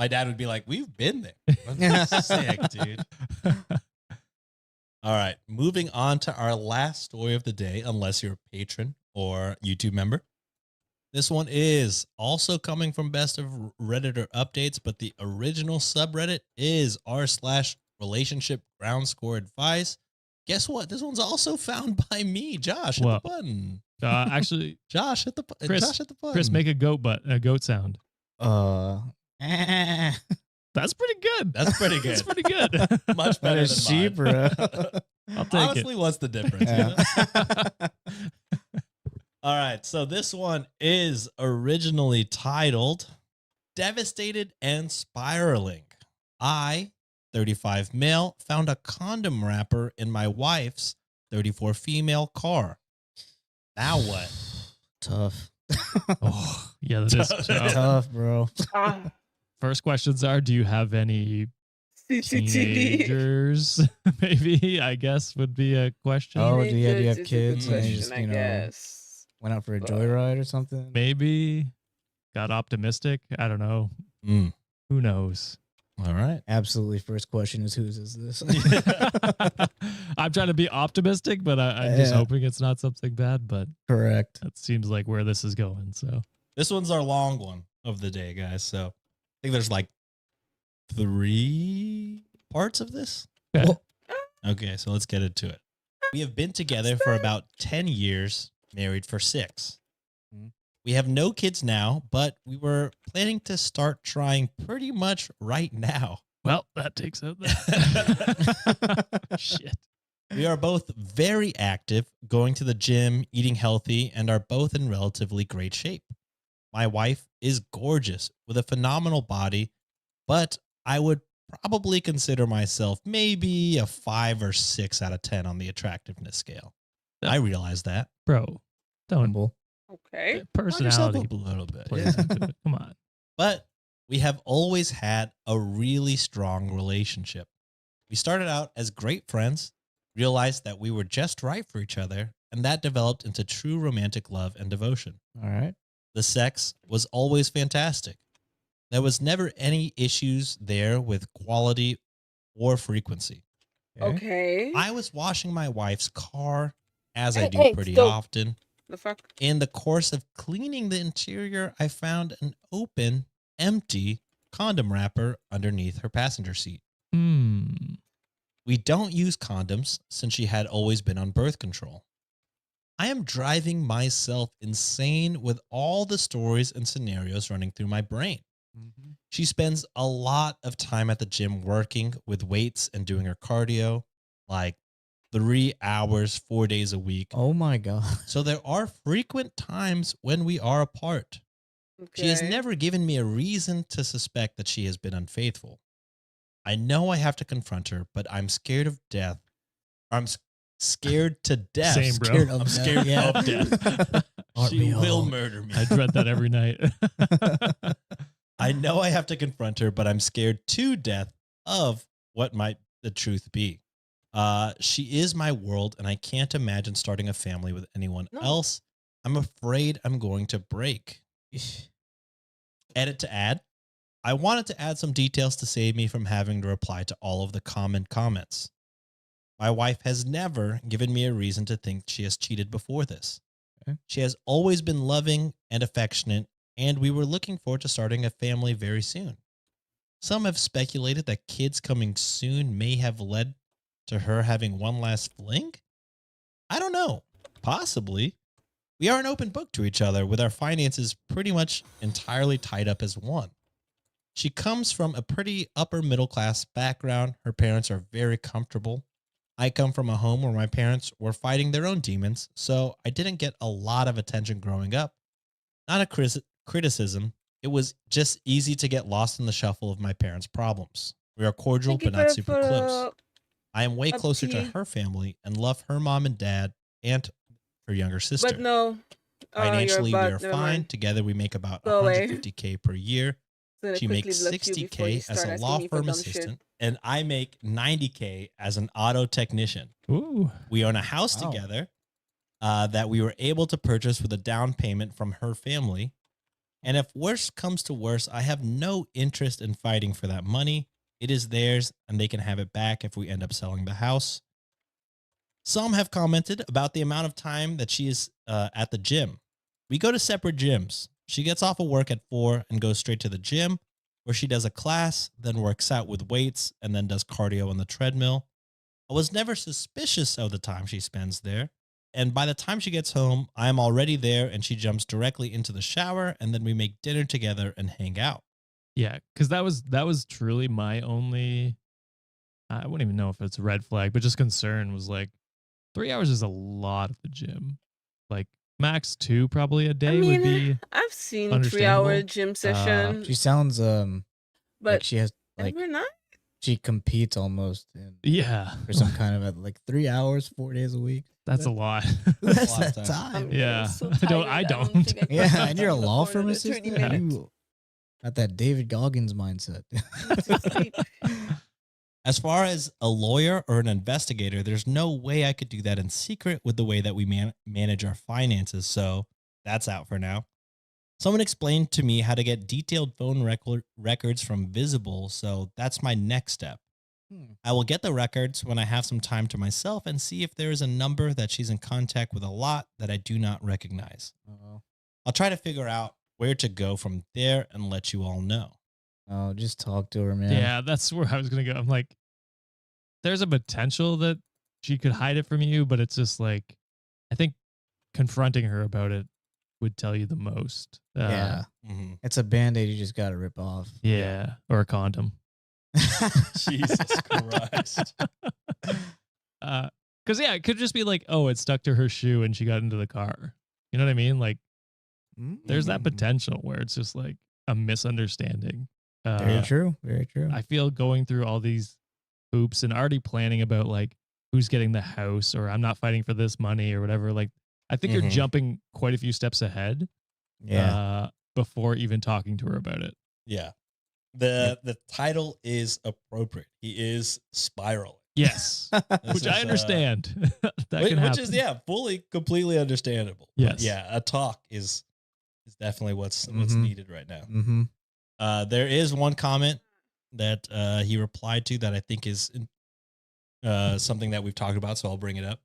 My dad would be like, "We've been there." That's sick, dude. All right, moving on to our last story of the day, unless you're a patron or YouTube member. This one is also coming from Best of Redditor updates, but the original subreddit is r/relationship ground score advice. Guess what? This one's also found by me, Josh. Hit the button. Actually, Josh, hit the button. Chris, Josh, hit the button. Chris, make a goat sound. That's pretty good. That's pretty good. That's pretty good. Much better than sheep, mine. bro. I'll take Honestly, it. what's the difference? Yeah. All right, so this one is originally titled Devastated and Spiraling. I, 35 male, found a condom wrapper in my wife's 34 female car. Now what? Tough. Oh, yeah, that is tough. Tough, bro. First questions are, do you have any teenagers? Maybe, I guess, would be a question. Oh, do you have Teenagers is a kids? good And you question, just, I guess. went out for a joyride or something? Maybe got optimistic. I don't know. Who knows? All right. Absolutely. First question is, whose is this? I'm trying to be optimistic, but I'm just hoping it's not something bad. But correct. That seems like where this is going. So this one's our long one of the day, guys. So I think there's like 3 parts of this. Okay. Okay, so let's get into it. We have been together for about 10 years, married for 6. We have no kids now, but we were planning to start trying pretty much right now. Well, that takes out that. Shit. We are both very active, going to the gym, eating healthy, and are both in relatively great shape. My wife is gorgeous with a phenomenal body, but I would probably consider myself maybe a 5 or 6 out of 10 on the attractiveness scale. I realize that. Bro, don't. Okay. Personality Personality a little bit. plays into it. Come on. But we have always had a really strong relationship. We started out as great friends, realized that we were just right for each other, and that developed into true romantic love and devotion. All right. The sex was always fantastic. There was never any issues there with quality or frequency. Okay. I was washing my wife's car, as I Hey, do hey, pretty stop. often. The fuck? In the course of cleaning the interior, I found an open, empty condom wrapper underneath her passenger seat. We don't use condoms since she had always been on birth control. I am driving myself insane with all the stories and scenarios running through my brain. She spends a lot of time at the gym working with weights and doing her cardio, like 3 hours, 4 days a week. Oh my God. So there are frequent times when we are apart. She has never given me a reason to suspect that she has been unfaithful. I know I have to confront her, but I'm scared of death. Scared to death. Same, bro. Scared of I'm scared of death. She will murder me. I dread that every night. I know I have to confront her, but I'm scared to death of what might the truth be. She is my world, and I can't imagine starting a family with anyone else. I'm afraid I'm going to break. Edit to add. I wanted to add some details to save me from having to reply to all of the common comments. My wife has never given me a reason to think she has cheated before this. Okay. She has always been loving and affectionate, and we were looking forward to starting a family very soon. Some have speculated that kids coming soon may have led to her having one last fling. I don't know. Possibly. We are an open book to each other, with our finances pretty much entirely tied up as one. She comes from a pretty upper middle class background. Her parents are very comfortable. I come from a home where my parents were fighting their own demons, so I didn't get a lot of attention growing up. Not a criticism. It was just easy to get lost in the shuffle of my parents' problems. We are cordial, but not super close. I am way closer to her family and love her mom and dad and her younger sister. But no. Financially, we are never fine. mind. Together, we make about Go away. $150K per year. Gonna She quickly makes block you before you $60K as start a asking law me for firm dumb shit. assistant, and I make $90K as an auto technician. Ooh. We own a house together that we were able to purchase with a down payment from her family. And if worse comes to worse, I have no interest in fighting for that money. It is theirs, and they can have it back if we end up selling the house. Some have commented about the amount of time that she is at the gym. We go to separate gyms. She gets off of work at 4 and goes straight to the gym, where she does a class, then works out with weights, and then does cardio on the treadmill. I was never suspicious of the time she spends there. And by the time she gets home, I am already there, and she jumps directly into the shower, and then we make dinner together and hang out. Yeah, because that was truly my only, I wouldn't even know if it's a red flag, but just concern was like 3 hours is a lot at the gym. Like max 2 probably a day would be. I've seen 3-hour gym session. She sounds but like she has like every night. She competes almost. For some kind of like 3 hours, 4 days a week. That's a lot. That's that time. Yeah, I don't. Yeah, and you're a law firm 30 assistant. minutes. You got that David Goggins mindset. As far as a lawyer or an investigator, there's no way I could do that in secret with the way that we manage our finances, so that's out for now. Someone explained to me how to get detailed phone records from Visible, so that's my next step. I will get the records when I have some time to myself and see if there is a number that she's in contact with a lot that I do not recognize. I'll try to figure out where to go from there and let you all know. Oh, just talk to her, man. Yeah, that's where I was going to go. I'm like, there's a potential that she could hide it from you, but it's just like, I think confronting her about it would tell you the most. Yeah. It's a Band-Aid you just got to rip off. Yeah. Or a condom. Jesus Christ. Because, yeah, it could just be like, oh, it stuck to her shoe and she got into the car. You know what I mean? Like, there's that potential where it's just like a misunderstanding. Very true. Very true. I feel going through all these hoops and already planning about like who's getting the house or I'm not fighting for this money or whatever. Like, I think you're jumping quite a few steps ahead. Yeah. Before even talking to her about it. Yeah. The title is appropriate. He is spiraling. Yes. Which I understand. That can happen. Which is, fully, completely understandable. Yes. But yeah, a talk is definitely what's needed right now. Mm-hmm. There is one comment that he replied to that I think is something that we've talked about, so I'll bring it up.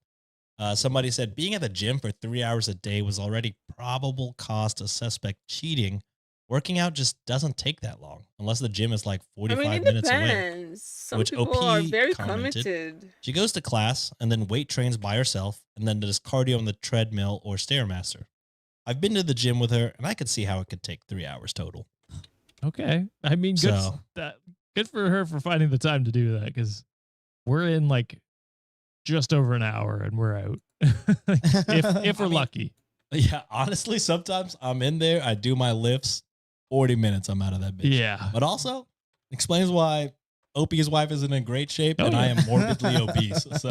Somebody said, being at the gym for 3 hours a day was already probable cause to suspect cheating. Working out just doesn't take that long, unless the gym is like 45 minutes away. Depends. Some people are very committed. She goes to class and then weight trains by herself and then does cardio on the treadmill or Stairmaster. I've been to the gym with her, and I could see how it could take 3 hours total. Okay. I mean, good, good for her for finding the time to do that, because we're in like just over an hour and we're out. if we're lucky. Yeah, honestly, sometimes I'm in there, I do my lifts, 40 minutes, I'm out of that bitch. Yeah. But also explains why Opie's wife isn't in great shape and I am morbidly obese. So,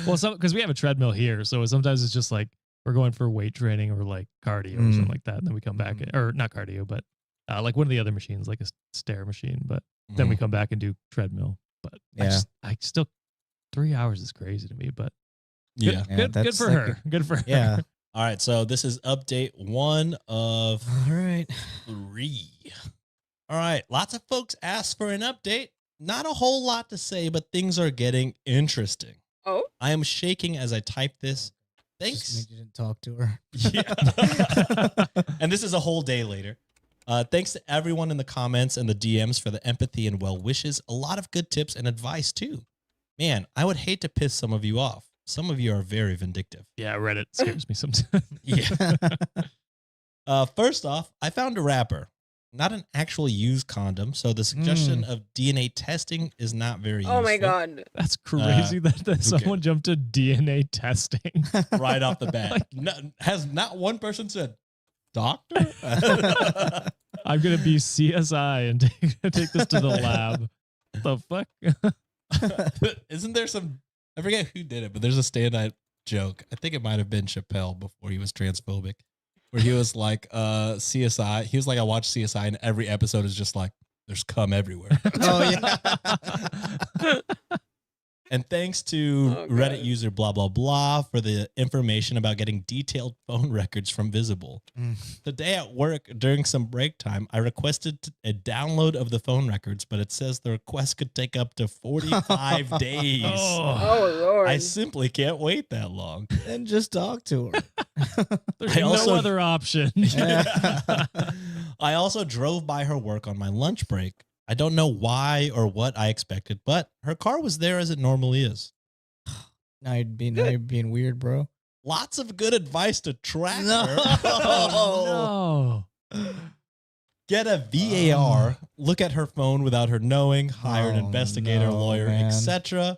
well, because we have a treadmill here, so sometimes it's just like we're going for weight training or like cardio or something like that, and then we come back, or not cardio, but like one of the other machines, like a stair machine. But then we come back and do treadmill. But I still 3 hours is crazy to me. But good for her. Good for her. Yeah. All right, so this is update 1 of 3. All right, lots of folks asked for an update. Not a whole lot to say, but things are getting interesting. Oh? I am shaking as I type this. Thanks. You didn't talk to her. Yeah. And this is a whole day later. Thanks to everyone in the comments and the DMs for the empathy and well wishes. A lot of good tips and advice, too. Man, I would hate to piss some of you off. Some of you are very vindictive. Yeah, Reddit scares me sometimes. Yeah. First off, I found a wrapper, not an actual used condom. So the suggestion of DNA testing is not very useful. Oh my God. That's crazy that someone jumped to DNA testing. Right off the bat. Has not one person said, doctor? I'm going to be CSI and take this to the lab. The fuck? Isn't there some... I forget who did it, but there's a stand-up joke. I think it might have been Chappelle before he was transphobic, where he was like, CSI. He was like, I watch CSI, and every episode is just like, there's cum everywhere. Oh, yeah. And thanks to Reddit user blah, blah, blah for the information about getting detailed phone records from Visible. Today at work, during some break time, I requested a download of the phone records, but it says the request could take up to 45 days. Oh, Lord. I simply can't wait that long. Then just talk to her. There's no other option. I also drove by her work on my lunch break. I don't know why or what I expected, but her car was there as it normally is. Now you're being weird, bro. Lots of good advice to track her. Oh, no. Get a VAR, look at her phone without her knowing, hire an investigator, lawyer, etc.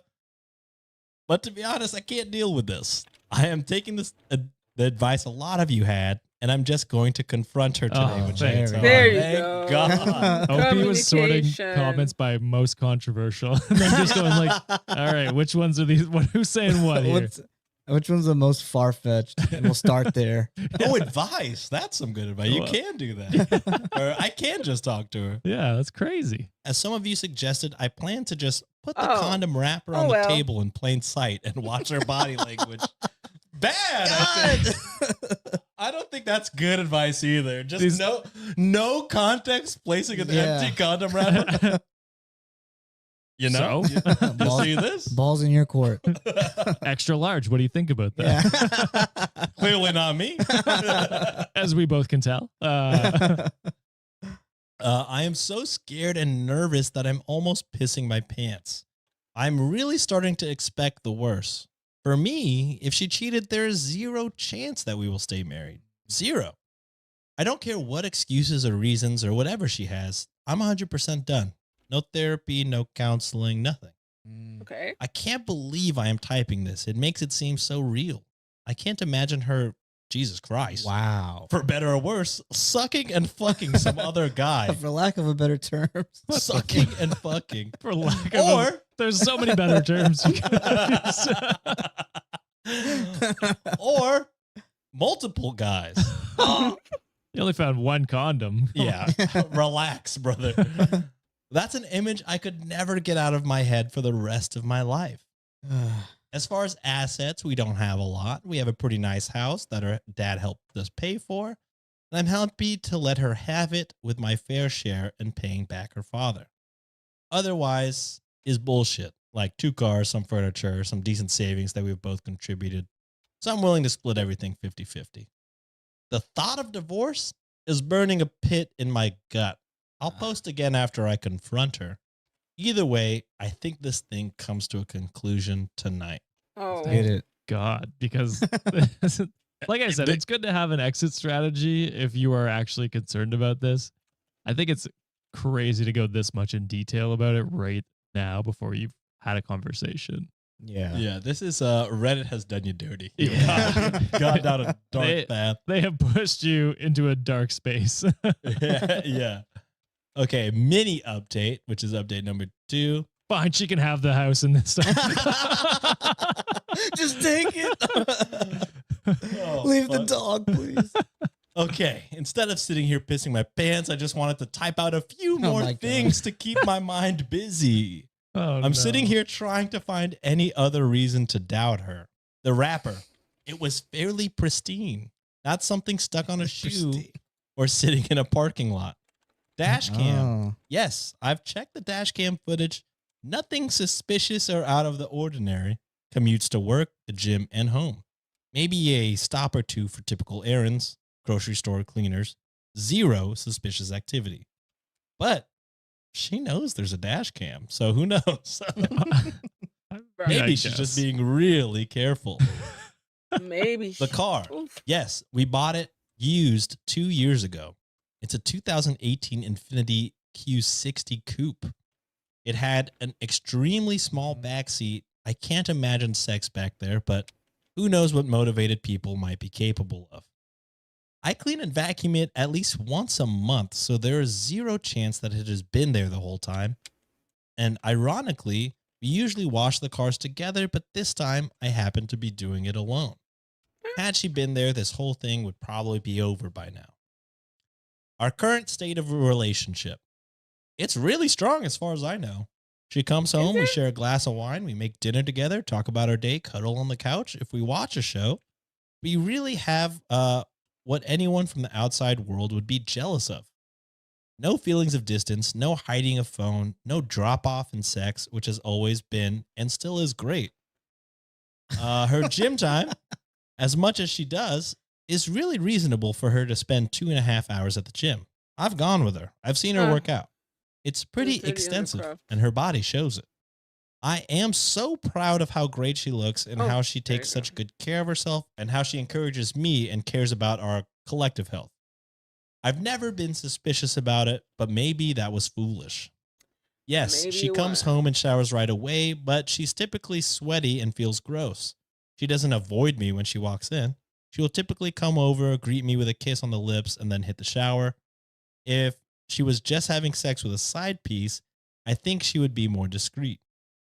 But to be honest, I can't deal with this. I am taking this the advice a lot of you had, and I'm just going to confront her today. There you go. God. Opie was sorting comments by most controversial, and then just going like, "All right, which ones are these? Who's saying what here?" Which one's the most far-fetched? And we'll start there. Oh, advice. That's some good advice. You can do that. Or I can just talk to her. Yeah, that's crazy. As some of you suggested, I plan to just put the condom wrapper on the table in plain sight and watch her body language. Bad. I don't think that's good advice either. Just no context placing an empty condom wrapper. You know? You see this? Balls in your court. Extra large. What do you think about that? Yeah. Clearly not me. As we both can tell. I am so scared and nervous that I'm almost pissing my pants. I'm really starting to expect the worst. For me, if she cheated, there is zero chance that we will stay married. Zero. I don't care what excuses or reasons or whatever she has. I'm 100% done. No therapy, no counseling, nothing. Okay. I can't believe I am typing this. It makes it seem so real. I can't imagine her, Jesus Christ. Wow. For better or worse, sucking and fucking some other guy. For lack of a better term. Sucking and fucking. For lack of there's so many better terms you can use. Or multiple guys. You only found one condom. Yeah. Relax, brother. That's an image I could never get out of my head for the rest of my life. As far as assets, we don't have a lot. We have a pretty nice house that her dad helped us pay for. And I'm happy to let her have it with my fair share in paying back her father. Otherwise is bullshit, like 2 cars, some furniture, some decent savings that we've both contributed. So I'm willing to split everything 50-50. The thought of divorce is burning a pit in my gut. I'll post again after I confront her. Either way, I think this thing comes to a conclusion tonight. Oh, Hate it. God, because like I said, it's good to have an exit strategy if you are actually concerned about this. I think it's crazy to go this much in detail about it right now before you've had a conversation. Yeah. Yeah, this is Reddit has done you dirty. Yeah. Gone down a dark path. They have pushed you into a dark space. Yeah. Okay, mini update, which is update number 2. Fine, she can have the house in this time. Just take it. Leave the dog, please. Okay, instead of sitting here pissing my pants, I just wanted to type out a few more things to keep my mind busy. I'm sitting here trying to find any other reason to doubt her. The wrapper, it was fairly pristine, not something stuck on a shoe or sitting in a parking lot. Dash cam. Yes, I've checked the dash cam footage. Nothing suspicious or out of the ordinary. Commutes to work, the gym, and home. Maybe a stop or two for typical errands, grocery store cleaners. Zero suspicious activity. But she knows there's a dash cam, so who knows? Maybe she's just being really careful. Maybe. The car. Yes, we bought it used 2 years ago. It's a 2018 Infiniti Q60 Coupe. It had an extremely small backseat. I can't imagine sex back there, but who knows what motivated people might be capable of. I clean and vacuum it at least once a month, so there is zero chance that it has been there the whole time. And ironically, we usually wash the cars together, but this time I happen to be doing it alone. Had she been there, this whole thing would probably be over by now. Our current state of a relationship. It's really strong as far as I know. She comes home, we share a glass of wine, we make dinner together, talk about our day, cuddle on the couch. If we watch a show, we really have what anyone from the outside world would be jealous of. No feelings of distance, no hiding a phone, no drop off in sex, which has always been and still is great. Her gym time, as much as she does, is really reasonable for her to spend 2.5 hours at the gym. I've gone with her. I've seen her work out. It's pretty extensive, and her body shows it. I am so proud of how great she looks and how she takes such good care of herself and how she encourages me and cares about our collective health. I've never been suspicious about it, but maybe that was foolish. Yes, she comes home and showers right away, but she's typically sweaty and feels gross. She doesn't avoid me when she walks in. She will typically come over, greet me with a kiss on the lips, and then hit the shower. If she was just having sex with a side piece, I think she would be more discreet.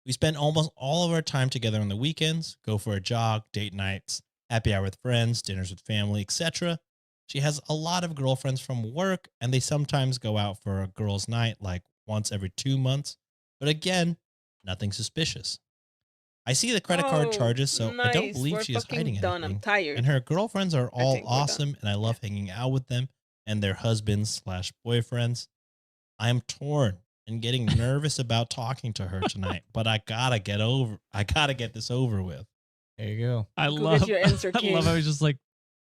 We spend almost all of our time together on the weekends, go for a jog, date nights, happy hour with friends, dinners with family, etc. She has a lot of girlfriends from work, and they sometimes go out for a girls' night like once every 2 months. But again, nothing suspicious. I see the credit card charges, so I don't believe she is hiding anything. I'm tired. And her girlfriends are all awesome, and I love hanging out with them and their husbands/boyfriends. I am torn and getting nervous about talking to her tonight, but I gotta get this over with. There you go. I Go love get your answer, I King. love how he's just like,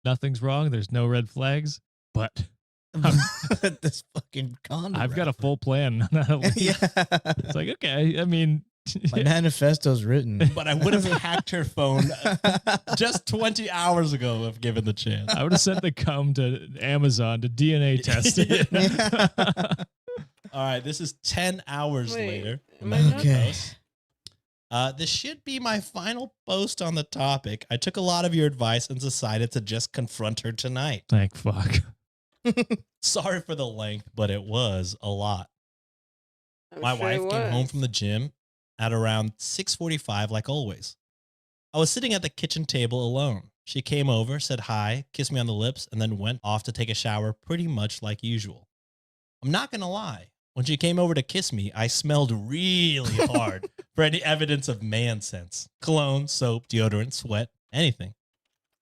nothing's wrong. There's no red flags, but this fucking condom. I've got a full plan. It's like, okay, I mean, My manifesto's written. But I would have hacked her phone just 20 hours ago if given the chance. I would have sent the cum to Amazon to DNA test it. All right, this is 10 hours later. Okay. This should be my final post on the topic. I took a lot of your advice and decided to just confront her tonight. Thank fuck. Sorry for the length, but it was a lot. My wife came home from the gym at around 6:45 like always. I was sitting at the kitchen table alone. She came over, said hi, kissed me on the lips, and then went off to take a shower pretty much like usual. I'm not going to lie. When she came over to kiss me, I smelled really hard for any evidence of man sense. Cologne, soap, deodorant, sweat, anything.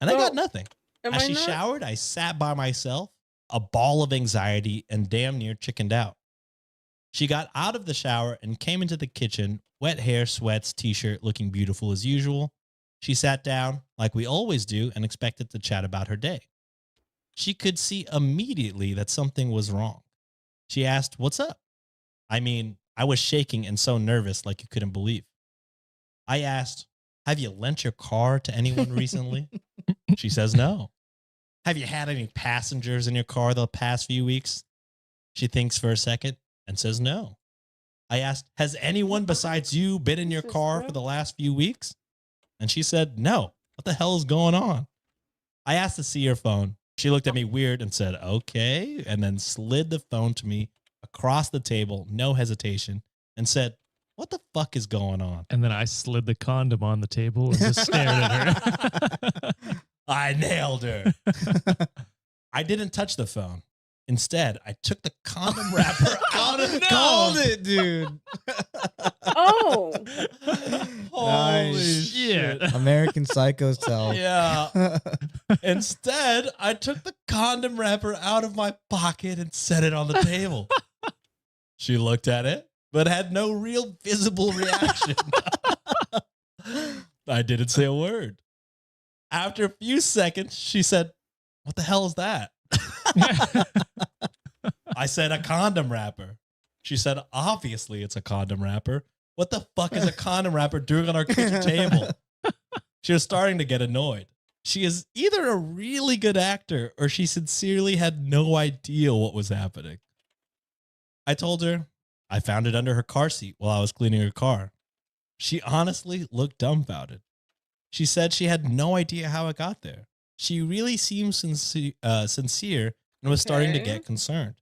And I got nothing. As she showered, I sat by myself, a ball of anxiety, and damn near chickened out. She got out of the shower and came into the kitchen, wet hair, sweats, t-shirt, looking beautiful as usual. She sat down, like we always do, and expected to chat about her day. She could see immediately that something was wrong. She asked, "What's up?" I mean, I was shaking and so nervous like you couldn't believe. I asked, "Have you lent your car to anyone recently?" She says no. "Have you had any passengers in your car the past few weeks?" She thinks for a second and says no. I asked, "Has anyone besides you been in your car for the last few weeks?" And she said, "No. What the hell is going on?" I asked to see her phone. She looked at me weird and said, "Okay," and then slid the phone to me across the table, no hesitation, and said, "What the fuck is going on?" And then I slid the condom on the table and just stared at her. I nailed her. I didn't touch the phone. Instead, I took the condom wrapper out of the Called it, dude. Oh. Holy shit. American Psycho style. Yeah. Instead, I took the condom wrapper out of my pocket and set it on the table. She looked at it, but had no real visible reaction. I didn't say a word. After a few seconds, she said, "What the hell is that?" I said, "A condom wrapper." She said, "Obviously it's a condom wrapper. What the fuck is a condom wrapper doing on our kitchen table?" She was starting to get annoyed. She is either a really good actor or she sincerely had no idea what was happening. I told her I found it under her car seat while I was cleaning her car. She honestly looked dumbfounded. She said she had no idea how it got there. She really seemed sincere and was starting to get concerned.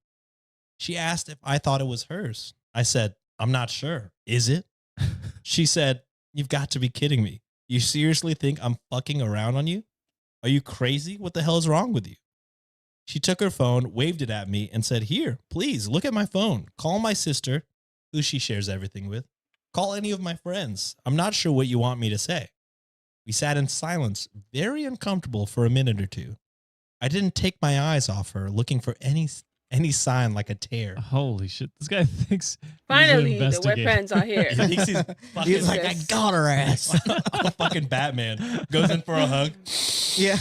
She asked if I thought it was hers. I said, "I'm not sure. Is it?" She said, "You've got to be kidding me. You seriously think I'm fucking around on you? Are you crazy? What the hell is wrong with you?" She took her phone, waved it at me, and said, "Here, please, look at my phone. Call my sister," who she shares everything with. Call any of my friends. I'm not sure what you want me to say. We sat in silence, very uncomfortable for a minute or two. I didn't take my eyes off her, looking for any sign like a tear. Holy shit. This guy thinks Finally, he's the wet pants are here. He thinks he's fucking He's like, I got her ass. fucking Batman. Goes in for a hug. Yeah.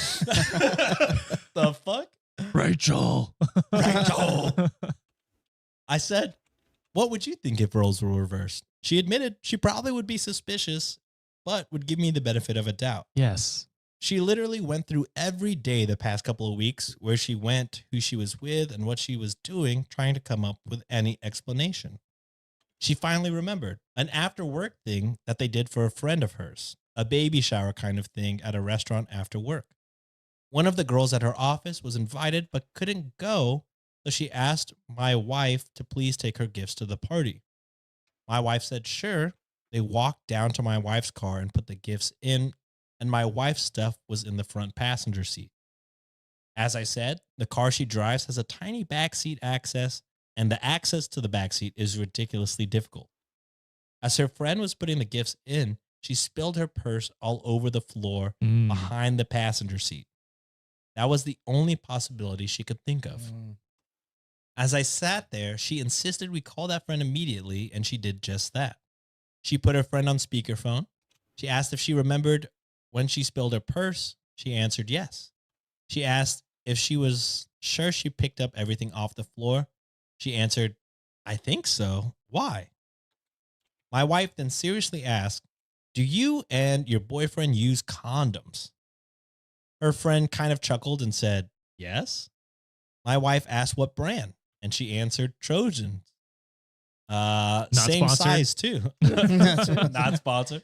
The fuck? Rachel. Rachel. I said, what would you think if roles were reversed? She admitted she probably would be suspicious, but would give me the benefit of a doubt. Yes. She literally went through every day the past couple of weeks, where she went, who she was with, and what she was doing, trying to come up with any explanation. She finally remembered an after-work thing that they did for a friend of hers, a baby shower kind of thing at a restaurant after work. One of the girls at her office was invited but couldn't go, so she asked my wife to please take her gifts to the party. My wife said sure. They walked down to my wife's car and put the gifts in, and my wife's stuff was in the front passenger seat. As I said, the car she drives has a tiny backseat access, and the access to the backseat is ridiculously difficult. As her friend was putting the gifts in, she spilled her purse all over the floor behind the passenger seat. That was the only possibility she could think of. As I sat there, she insisted we call that friend immediately, and she did just that. She put her friend on speakerphone. She asked if she remembered when she spilled her purse. She answered yes. She asked if she was sure she picked up everything off the floor. She answered, I think so. Why? My wife then seriously asked, do you and your boyfriend use condoms? Her friend kind of chuckled and said, yes. My wife asked what brand, and she answered Trojan. Same sponsored. size too. Not sponsored.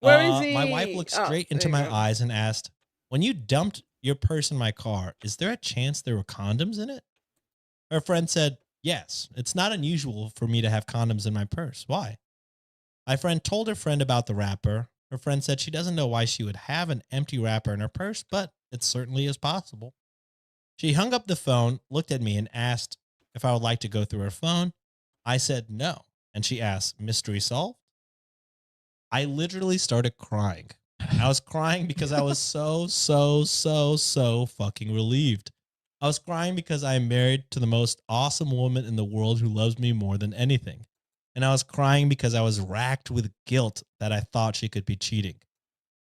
Where is he? My wife looked straight into my eyes and asked, when you dumped your purse in my car, is there a chance there were condoms in it? Her friend said, yes, it's not unusual for me to have condoms in my purse. Why? My friend told her friend about the wrapper. Her friend said she doesn't know why she would have an empty wrapper in her purse, but it certainly is possible. She hung up the phone, looked at me, and asked if I would like to go through her phone. I said no, and she asked, mystery solved? I literally started crying. I was crying because I was so fucking relieved. I was crying because I am married to the most awesome woman in the world who loves me more than anything. And I was crying because I was racked with guilt that I thought she could be cheating.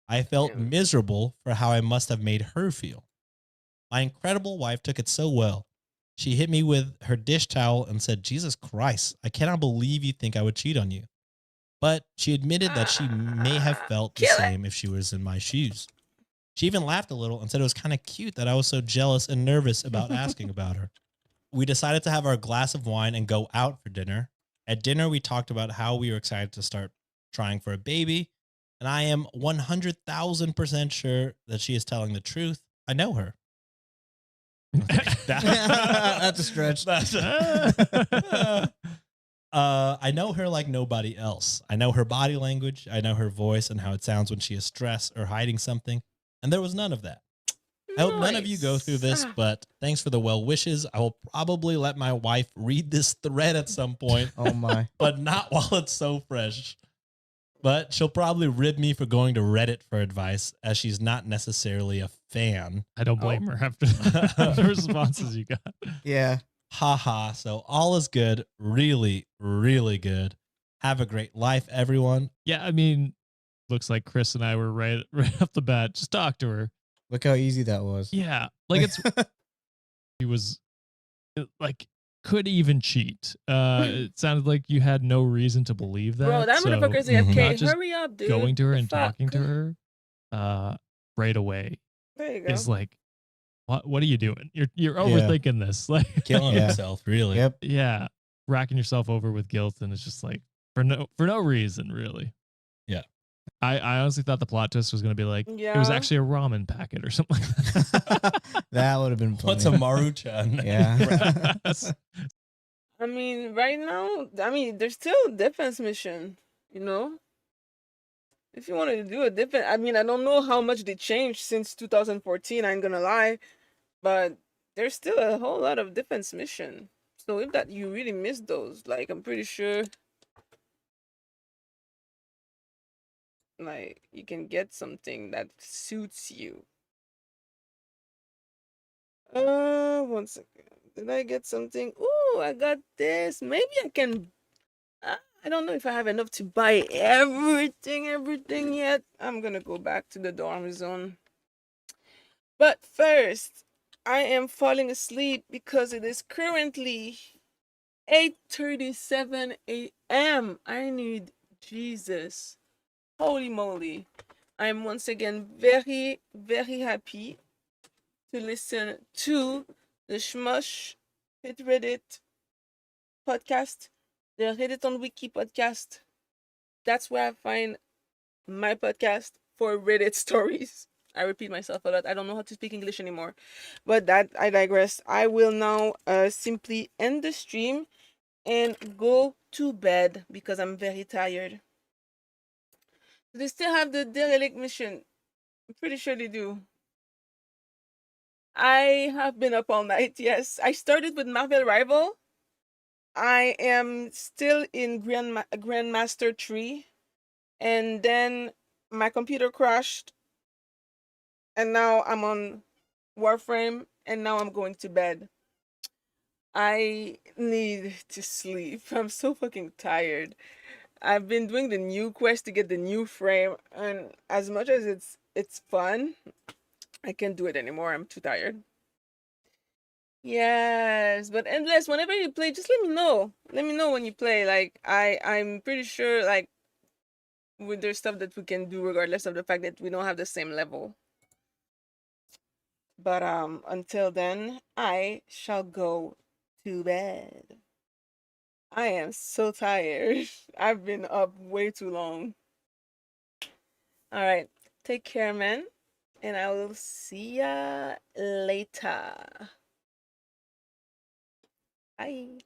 I felt miserable for how I must have made her feel. My incredible wife took it so well. She hit me with her dish towel and said, Jesus Christ, I cannot believe you think I would cheat on you. But she admitted that she may have felt the same if she was in my shoes. She even laughed a little and said it was kind of cute that I was so jealous and nervous about asking about her. We decided to have our glass of wine and go out for dinner. At dinner, we talked about how we were excited to start trying for a baby, and I am 100,000% sure that she is telling the truth. I know her. Okay. That's a stretch. I know her like nobody else. I know her body language. I know her voice and how it sounds when she is stressed or hiding something. And there was none of that. I hope none of you go through this, but thanks for the well wishes. I will probably let my wife read this thread at some point. Oh my. But not while it's so fresh. But she'll probably rib me for going to Reddit for advice, as she's not necessarily a fan. I don't blame her after the responses you got. Yeah. Haha. So all is good. Really, really good. Have a great life, everyone. Yeah, I mean, looks like Chris and I were right off the bat. Just talk to her. Look how easy that was. Yeah. Like he was like, could even cheat. It sounded like you had no reason to believe that. Bro, that motherfucker's AFK. Hurry up, dude. Going to her and Fuck. talking to her right away There you go. is like, what are you doing? You're overthinking this. Like Killing himself, really. Yep. Yeah. Racking yourself over with guilt, and it's just like for no reason, really. Yeah. I honestly thought the plot twist was going to be like, it was actually a ramen packet or something like that. That would have been funny. What's a Maruchan? Yeah. I mean, right now, there's still a defense mission, you know? If you wanted to do a defense, I don't know how much they changed since 2014, I ain't gonna lie, but there's still a whole lot of defense mission. So if that you really missed those, like, I'm pretty sure Like you can get something that suits you. 1 second. Did I get something? Ooh, I got this. Maybe I can. I don't know if I have enough to buy everything yet. I'm gonna go back to the dorm zone. But first, I am falling asleep because it is currently 8:37 a.m. I need Jesus. Holy moly. I'm once again very, very happy to listen to the Shmush Hit Reddit podcast, the Reddit on Wiki podcast. That's where I find my podcast for Reddit stories. I repeat myself a lot. I don't know how to speak English anymore. But that I digress. I will now simply end the stream and go to bed because I'm very tired. They still have the derelict mission. I'm pretty sure they do. I have been up all night, yes. I started with Marvel Rival. I am still in Grandmaster 3. And then my computer crashed. And now I'm on Warframe. And now I'm going to bed. I need to sleep. I'm so fucking tired. I've been doing the new quest to get the new frame. And as much as it's fun, I can't do it anymore. I'm too tired. Yes, but Endless, whenever you play, just let me know. Let me know when you play. Like I'm pretty sure like there's stuff that we can do regardless of the fact that we don't have the same level. But until then, I shall go to bed. I am so tired. I've been up way too long. All right. Take care, man. And I will see ya later. Bye.